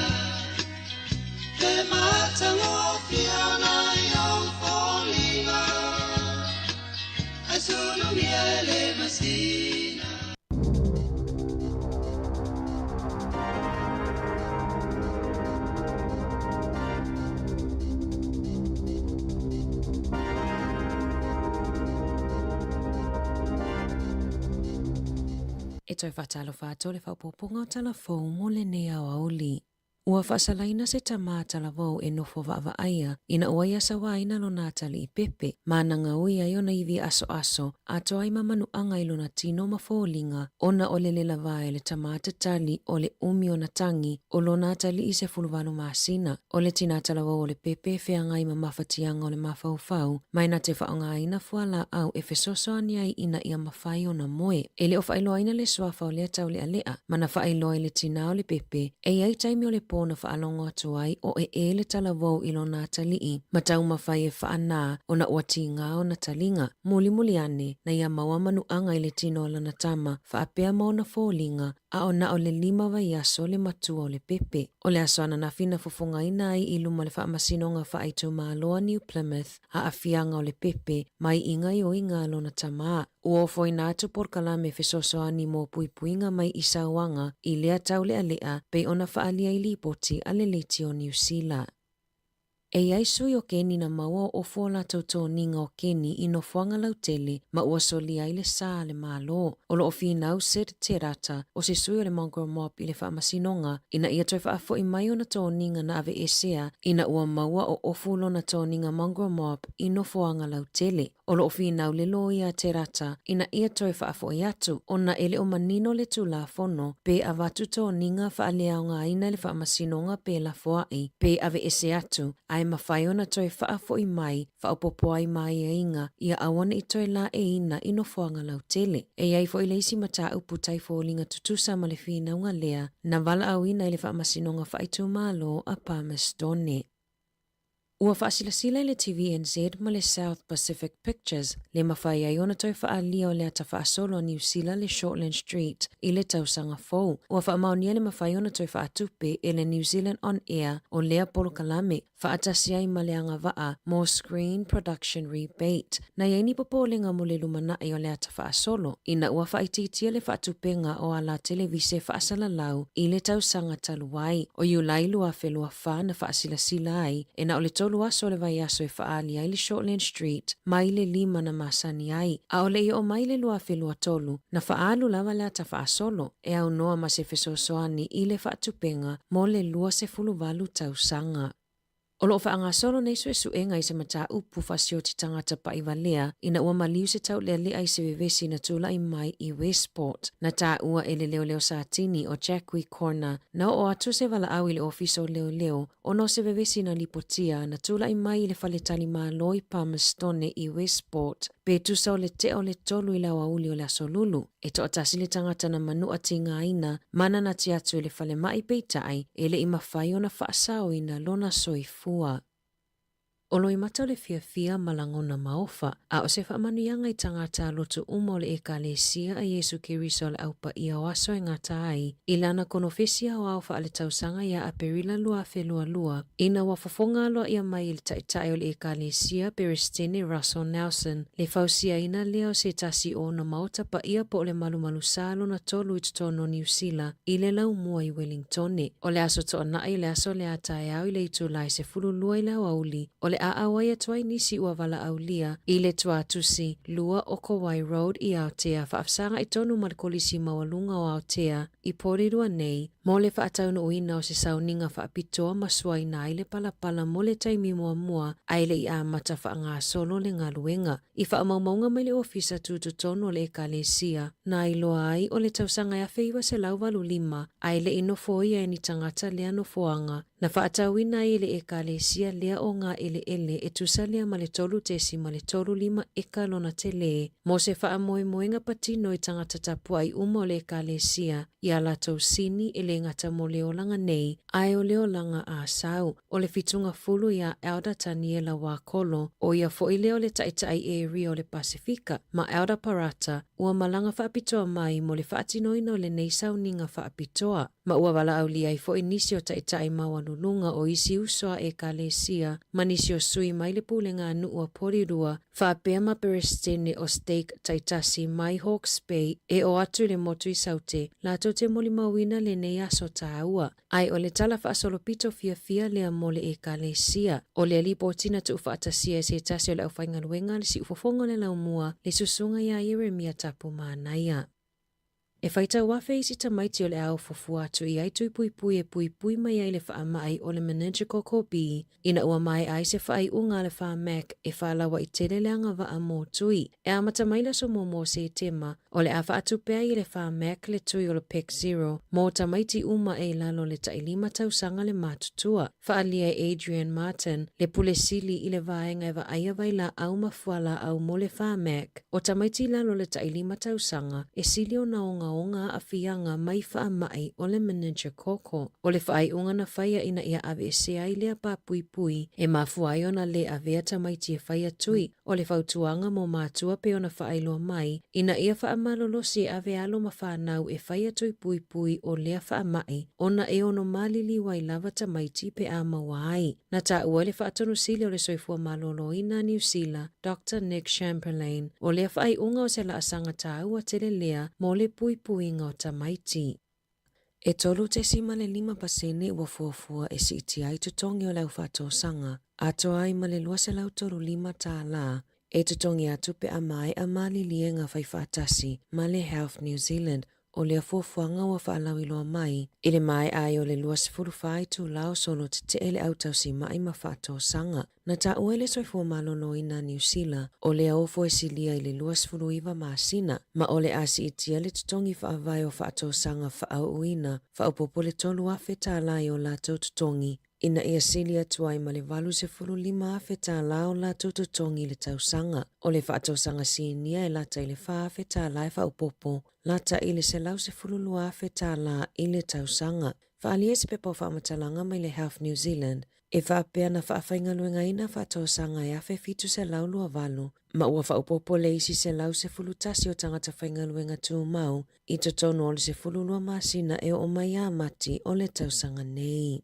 le mata ngofia na yo folinga Sulu mia ele masina E toi whatalo whātore whaupopunga o tala fōu mo le nea o auli. Ua whaasalaina se tamata la vau e nofo vaavaia ina ua ia sawaina lo natali I pepe. Mananga ui ai ona iwi aso a toa ima manuanga ilo na tino mafoolinga ona ole le lavae le tamata tali ole umi ona tangi o lo natali I se fuluvalo masina. Ole tinata la vau ole pepe feanga ima mafatianga ole mafaufau maina te whaonga ina fuala au e fesoso ani ai ina ia mafai ona moe. Ele o whailoa ina le swafa o lea tau le alea mana whailoa le tina ole pepe e ai taimi ole na whaalongo atu ai o e le talavou ilo nā talii. Matau mawhai e whaana o na uati ngā o na talinga. Muli ane na ia maua manuanga I le tino o lana tama whaapea mau na fōlinga a o na o le 5 vai aso le matua o le pepe. O le aso ana na fina fofonga ina ai I luma le whaamasinonga whaaitu māloa New Plymouth a afianga o le pepe mai inga I o inga lo na tama. Uofo I nātu porkalame fesoso ani mō puipuinga mai I sauanga I lea tau le alea pei ona whaalia I lipoti a le leiti o New Zealand. E ai sui o keni na maua o fola tauto ninga o keni I no fuanga lautele ma ua soli ai le saa le malo. O lo o finau set te rata o se sui o le mangrove mop I le whaamasinonga ina ia toi whaafo I mai o na tō ninga na ave esea ina ua maua o ofulo na tō ninga mangrove mop I no fuanga lautele. O lo o finau le lo ia te rata ina ia toi whaafo I atu o na ele o manino le tula fono pe avatu tō ninga whaaleaonga ina le whaamasinonga pe la foai pe ave ese atu ai mawhai ona toi whaafo I mai, whaopopo ai mai e inga, ia awana I toi la e ina ino whaanga lautele. E ai fo I leisi mata upu tai fōlinga tutusa ma le whinaunga lea, na wala au ina I le whaamasinonga whaitu malo a Palmerston. Ua whaasilasila I le TVNZ ma le South Pacific Pictures, le mawhai ai ona toi whaalia o lea ta whaasolo New Zealand le Shortland Street I le tausanga fau. Ua whaamaunia le mawhai ona toi whaatupe e le New Zealand On Air o lea polo kalame, whaatasi ai ma leanga waa mo screen production rebate. Na yaini popolenga mo le lumanai o lea ta whaasolo, ina ua whaititia le whaatupenga o ala televise whaasalalau I le tausanga taluai. O iulai lua whelua wha na whaasilasila ai, e na o le tolu aso le vai aso e whaali ai le Shortland Street, mai le 5 na masani ai. A o le I o mai le lua whelua tolu, na whaalu lava lea ta whaasolo, e au noa ma se fesosoani I le whaatupenga mo le lua se fuluvalu tausanga. O loo whaanga solo nei suenga I se mata upu whasio ti tangata pa I walea ina ua maliu se tau lele ai se vevesi na tula I mai I Westport. Na tā ua ele leo sa tini o Jackie Corner na o atu se wala au I le ofiso leo o no se vevesi na lipotia na tula I mai I le whaletali maa loi Palmerston I Westport. Pe tusa o le te o le tolu I lawa uli o le asolulu. E to atasi le tangata na manu ati ngā ina mana na ti atu le whale mai peitai ele I mawhai o na whaasao ina lona soifua. Olo I mata le fia malangona maofa, a o se whaamanuianga I tangata lotu o le ekalesia a Yesu Kiriso le aupa ia o aso e ngata ai, ilana konofesia o au wha ale tausanga ia a perila lua lua, ina wa fofonga loa ia mai il taitai o le ekalesia Peristine Russell Nelson, le fausia ina leo se tasi o na maota pa ia po le malu salo na tolu I tono New Zealand, I le lau mua I Wellington. O le aso to na I le aso le atai au I le itulai se fulu lua I lau auli, o le a awai atuai nisi ua wala aulia I le tua tusi lua o Kauai Road I Aotea whaafsanga I tonu malakolisi mawalunga o Aotea I porirua nei mo le whaataunu uina o se sauninga whaapitoa masua I na ile palapala mo le taimi mua aile I a mata whaanga solo le ngaluenga. I whaamaumaunga mai le ofisa tutu tonu o le ekalesia na iloa ai o le tausanga ya feiwa se lauvalu 5 aile inofoia e ni tangata lea nofoanga na whaatauina I le ekalesia lea o ngā ele e tusa lea ma le tolu tesi ma le tolu 5 eka lona tele mo se whaamoemoenga patino I tangata tapua I umo le ekalesia I ala tausini e le ngata mo leolanga nei ai o leolanga a sau o le fitunga fulu ia Elder Taniela Wakolo o ia fo I leo le taitai area o le Pasifika ma Elder Parata ua malanga whaapitoa mai mo le whaatinoina o le nei sauninga whaapitoa ma ua wala au li ai fo I nisi o taitai mawalulunga o isi usoa ekalesia ma nisi o sui mai le pulenga anu ua porirua whaapea ma Peristine o Stake taitasi mai Hawke's Bay e o atu le motu I saute lato te moli mawina le nei aso taua. Ai o le tala whaasolopito fia lea mo le ekalesia o le lipotina tu whaatasia se tasi o le au whaingaluenga le si ufofonga le laumua le susunga ia Yeremia tapu maanaia. E whaitau wafe isi tamaiti o le au fofua atu I ai tui pui mai ai le wha mai o le manager koko B, ina ua mai ai se whai unga le wha Mac e whalawa I tele leanga wa a mō tui. E amata maila so mō se tema, o le awha atu pea I le wha Mac le tui o le PEC 0, mō tamaiti uma e lalo le tailima tausanga le matutua. Whaalia Adrian Martin, le pule sili I le vaenga e wa aia waila au mafuala au mo le wha Mac, o tamaiti lalo le tailima tausanga, e sili o na onga a fianga mai wha mai o le manager koko. O le whaai unga na whaia ina ia ave se ai lea pa pui, e mafuai ona le avea tamaiti e whaia tui, o le whautuanga mo mātua pe ona whaai loa mai, ina ia wha malolo si ave alo ma whanau e whaia tui pui o lea wha mai, ona e ono malili wai lava tamaiti pe a mawai. Na ta ua le whaatonu sili o le soifua malolo ina New Zealand, Dr. Nick Chamberlain, o lea whaai unga o se la asanga ta ua tele lea mo le pui ngā tamaiti. E tolu te sima le 5% ua fuafua e si iti ai tutongi o lau whato sanga, ato ai ma le lua se lau toru 5 tā la, e tutongi atu pe a mai a mali lie ngā whaifatasi ma le Health New Zealand, o lea fuafuanga wa whaalau iloa mai, I le mai ai o le lua se furufai tu lao solo te ele au tausi mai ma whato sanga. Na ta uele soifua malolo ina New Zealand, o lea ofo e silia I le lua se furuiva maasina, ma o le asi itia le tutongi whaavai o whato sanga whaau uina, whaupopo le tolu afe tā lai o la tutongi, ina ia silia tuai ma le valu se furu 5 afe tā la o la tutongi le tausanga, o le whato sanga sinia e lata I le wha afe tā lai whaupopo, lata I le se lau se furu lua afe tā la I le tausanga. Whaalia se pepa o whaamatalanga mai le Health New Zealand, e whaapea na whaafainga luenga ina whato sanga e afe fitu se lau lua valu, ma ua whaupopo le isi se lau se fulu tasi o tangata whainga luenga tu mau, I totono o le se fulu lua masina e o mai a mati o le tausanga nei.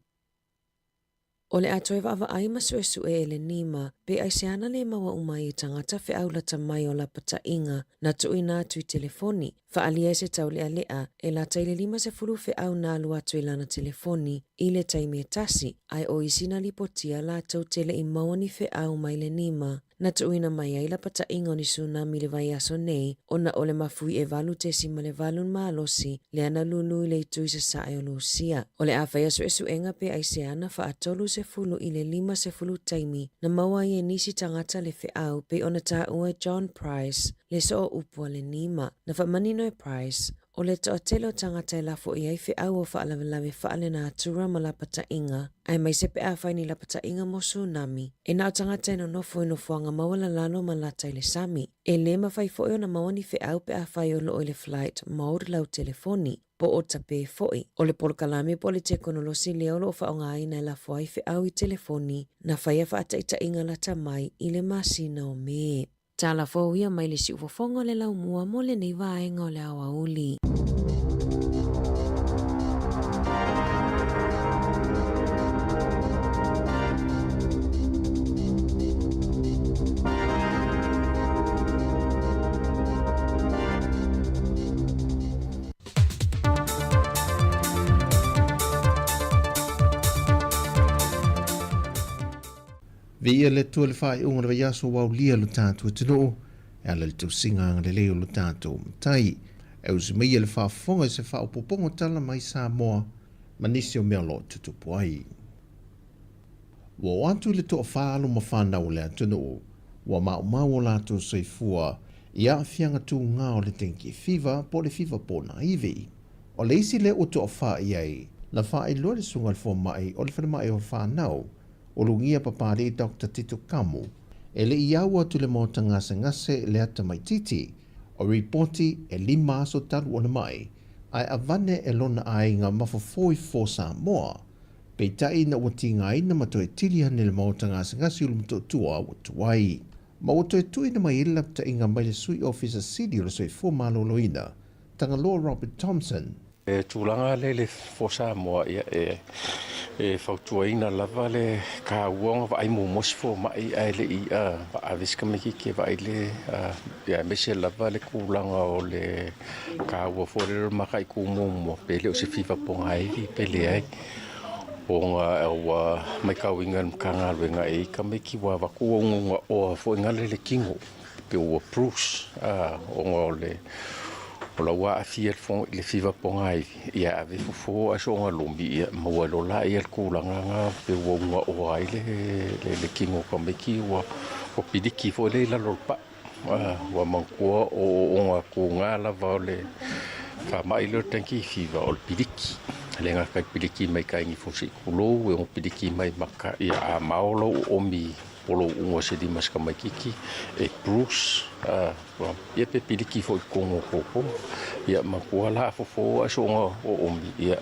O le atoe wa ai masu e le nima, pe ai se ana le maua umai I tangata fe au lata mai o la pata inga, na tui na tui telefoni, whaalia se tau lea lea, e la taile 5 se fulu fe au na alua tui lana telefoni, I le taimi e tasi, ai o isina lipotia la tau tele I mawani fe au mai le nima, na tuina mai ai la pata inga ni tsunami le vai aso nei, ona ole mafui e valu te sima le valun maalosi, le ana lulu I le tui se sae o lusia. Ole a whai aso enga pe ai se ana wha atolu se fulu I le 5 se fulu taimi, na maua I e nisi tangata le fe au pe ona ta ua John Price, le so o upua le nima, na wha manino e Price, o le toa telo tangata I lafo I ai fe au o whaalawe whaale na atura ma la pata inga, ai mai sepe a whaini la pata inga mo tsunami, e nao tangata ino nofo ino fuanga mawala lalo ma la taile sami, e le ma whai foio na mawani fe au pe a whai o lo le flight mode lau telefoni, po o tape foi, o le polkalami po le teknolosi leo lo whaonga aina la fwai fe au I telefoni, na whai a whaata ita inga la tamai I le masina o me. Tala fōia mai le si ufofonga le lau mua mo le nei vaenga o le awa uli. Via le tua le whae unga le yaso wau lia lo tātua tino, e ala le tau singa le leo lo tātua mtai, e usi meia le whaafonga se wha upopongo tala mai Sāmoa, manisi o mea lo tutupu ai. Wa atu le toa whaalo ma whanau le atino, wa mau lato soifua, I a fianga tu ngā o le tenki fiva po le fiva po na iwi. O le isi le o toa wha iai, na wha I loa le sunga le fo mai o le whanamai o whanau, o lungia papari Dr. Tito Kamu, e le iau atu le mota ngase le ata mai titi, o ripoti e 5 aso talu o le mai, ai avane e lona ai ngā mawhafoi fo Sāmoa, pei tai na wati ngā ina mato e tilihan le mota ngase ulu mto tua o tuai. Ma o to e tui na mai ilapta inga mai le sui officer city o le soi fo maloloina, tanga Law Robert Thompson. E tūlanga le fo Sāmoa ia e whautuaina lava le ka uonga wa ai mo mosfo mai ai le I a aviska me ki wa ai le ya mese lava le kulanga o le ka ua fo le makai ku mo pe le o se fifa po ai pe le ai o nga o mai ka winga ka nga winga e ka me ki wa ku o fo nga le kingo pe o Bruce o nga le o la wa afia le fiva ponga ia ave fofo a so nga lombi ia mo lo la ia ku la nga pe wo nga o ai le kingo ko me ki o pidiki fo le la lo pa wa manko o nga ku nga la va le fa mai lo tanki fiva o pidiki le nga ka pidiki mai ka ni fo si kulo o pidiki mai maka ia a maolo o mi polo ungo se di mas kamai kiki e Bruce ia pe pidiki fo kongo koko ia makuala fofo aso o omi ia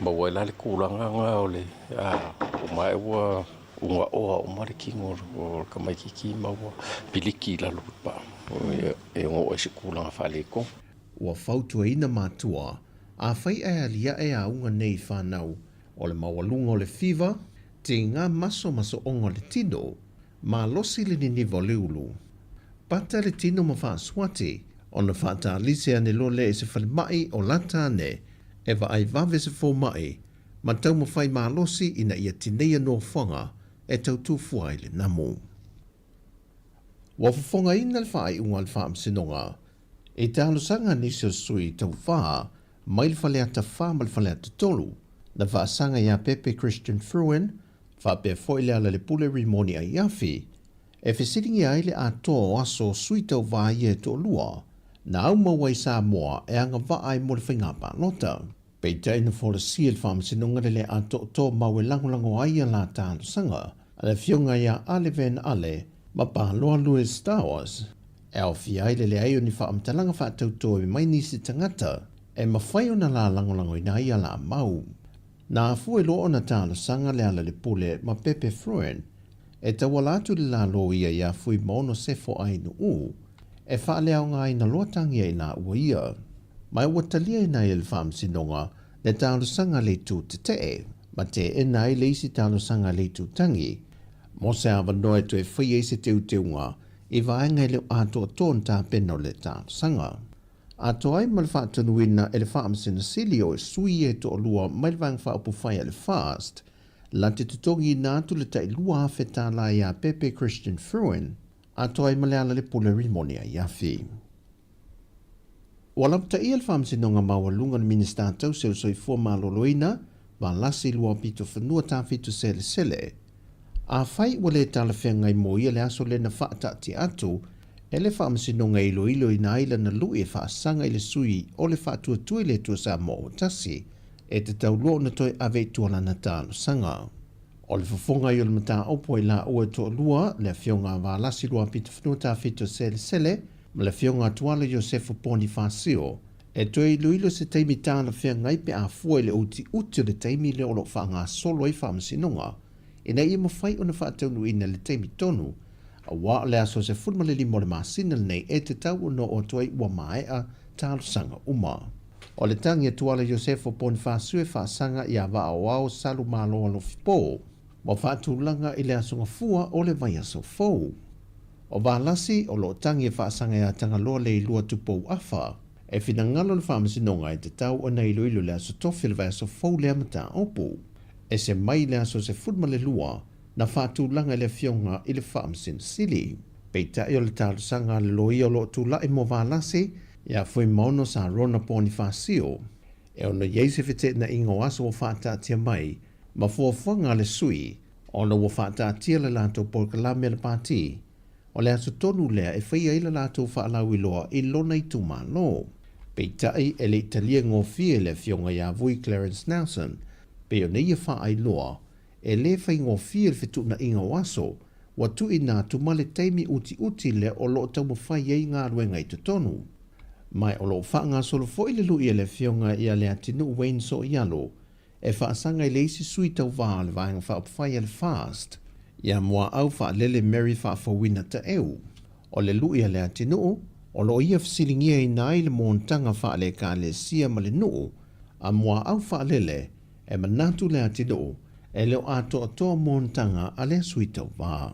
mawela le kulanga nga ole o mai wa unga o mariki o kamai kiki mawa pidiki la lupa ngo e se kulanga fale ko ua fautua ina matua a fai alia e a unga nei whanau o le mawalunga o le fiva te ngā maso ongo le tino, ma losi le ni nivo leulu. Pata le tino ma wha swati, o na whata lise ane lo le e se whale mai o lata ane, e wa ai vave se fo mai, ma tau ma whai ma losi ina ia tineia no whanga, e tau tu fuai le namu. Wa whafonga ina le whai unga le wha amsinonga, e te alusanga nisio sui tau wha, mai le whale ata wha ma le whale ata tolu, na wha asanga ia Pepe Christian Fruin, fa pe foile ala le pule rimoni ai afi, e fesiringi ai le ato aso suitau va ie to lua, na au mawai Sāmoa e anga va ai mo le whaingapa lota. Pei te ina fo le siel wha msinunga le ato to mawe langolango ai ala tālu sanga, ale fionga ia ale ven ale, ma pa loa lue Star Wars, e au fi ai le ai ni wha amtalanga wha tautoa i mai nisi tangata, e mawhai ona la langolango ina ai ala mau. Na afue lo ona tāna sanga le ala le pule ma Pepe Fruin, e tawala atu le la lo ia ia fui maono sefo ai no u, e wha leo ngai na loatangi ai na ua ia. Mai ua talia ina i le whaam sinonga le tāna sanga le tu te te, ma te ina i le isi tāna sanga le tu tangi, mo se awa noe tu e whai eise te uteunga, i vaenga i le ato tōn tā peno le tāna sanga. A toai ma le whaatanuina e le whaamsina silio e sui e to lua mai le vang whaapufai le fast, la te tutongi nātu le tai lua awheta la ia Pepe Christian Fruin, a toai ma le ala le pule rimoni a iafi. Walapta ia le whaamsinonga mawalunga na minister tau se usoi fua maloloina, wa lasi lua pito whanua tāwhitu sele sele. A whai wale tala whengai mo ia le aso le na whaatati atu, e le whaamsinonga ilo i na aila na lui e whaasanga i le sui o le whaatua le tua Sāmoa o tasi, e te tau lo na toi ave tuala na tāno sanga. O le whafonga i o le mata opo i la ua toa lua, le fionga wa lasi lua pita whanuta whito sele sele, ma le fionga tuala Josefo Poni Fasio, e toi ilo se teimi tāna whianga i pe a fua i le uti le teimi le olo whaanga solo i whaamsinonga, e na ia mawhai o na whaataunu ina le teimi tonu, a wa le aso se fulma le limo le masina nei e te tau no o toi ua maea tālu sanga uma. O le tangi tuala Josefo Bonifacio e whaasanga i a wa au salu malo alo fipo, mo whaatulanga i le aso ngafua o le vai aso fau. O waalasi o lo tangi e whaasanga i a tanga loa le ilua tupou afa, e whina ngalo le whaamasinonga i te tau o nei ilo le aso tofi le vai aso fau le amata opu, e se mai le aso se fulma le lua, na whaatulanga le fionga i le whaamsin sili. Peita i o le tālu sanga le loi o lo tula i mo wālasi, ia fui maono sa rona poni whaasio. E ono yeise fite na ingo aso o whaatatia mai, ma fuafanga le sui, ono o whaatatia le lato polkalame le pāti, o le aso tonu lea e whaia i le lato whaalau i loa i lona i tuma lo. Peita i e le italia ngofie le fionga ia vui Clarence Nelson, pe o neia wha ai loa, e le whai ngō whia le whetu na inga waso, wa tu i nā tu male teimi uti le o lo tau mawhai ei ngā ruenga i te tonu. Mai o lo wha ngā solo fo i le lui e le fionga i a le atinu Wayne so i alo, e whaasanga i le isi sui tau wā le vāinga wha upwhai le fast, ia mua au wha lele Mary wha whawina ta eu. O le lui e le atinu, o lo ia fsilingia i nai le montanga wha le ka le sia ma le nuu, a mua au wha lele, e manatu le atinu, e leo ato montanga a le suitau wā.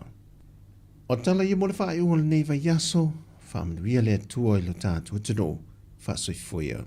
O tala i mo le wha iunga le neiva yaso, wha manuia le atua i lo tātua tino, wha soifuia.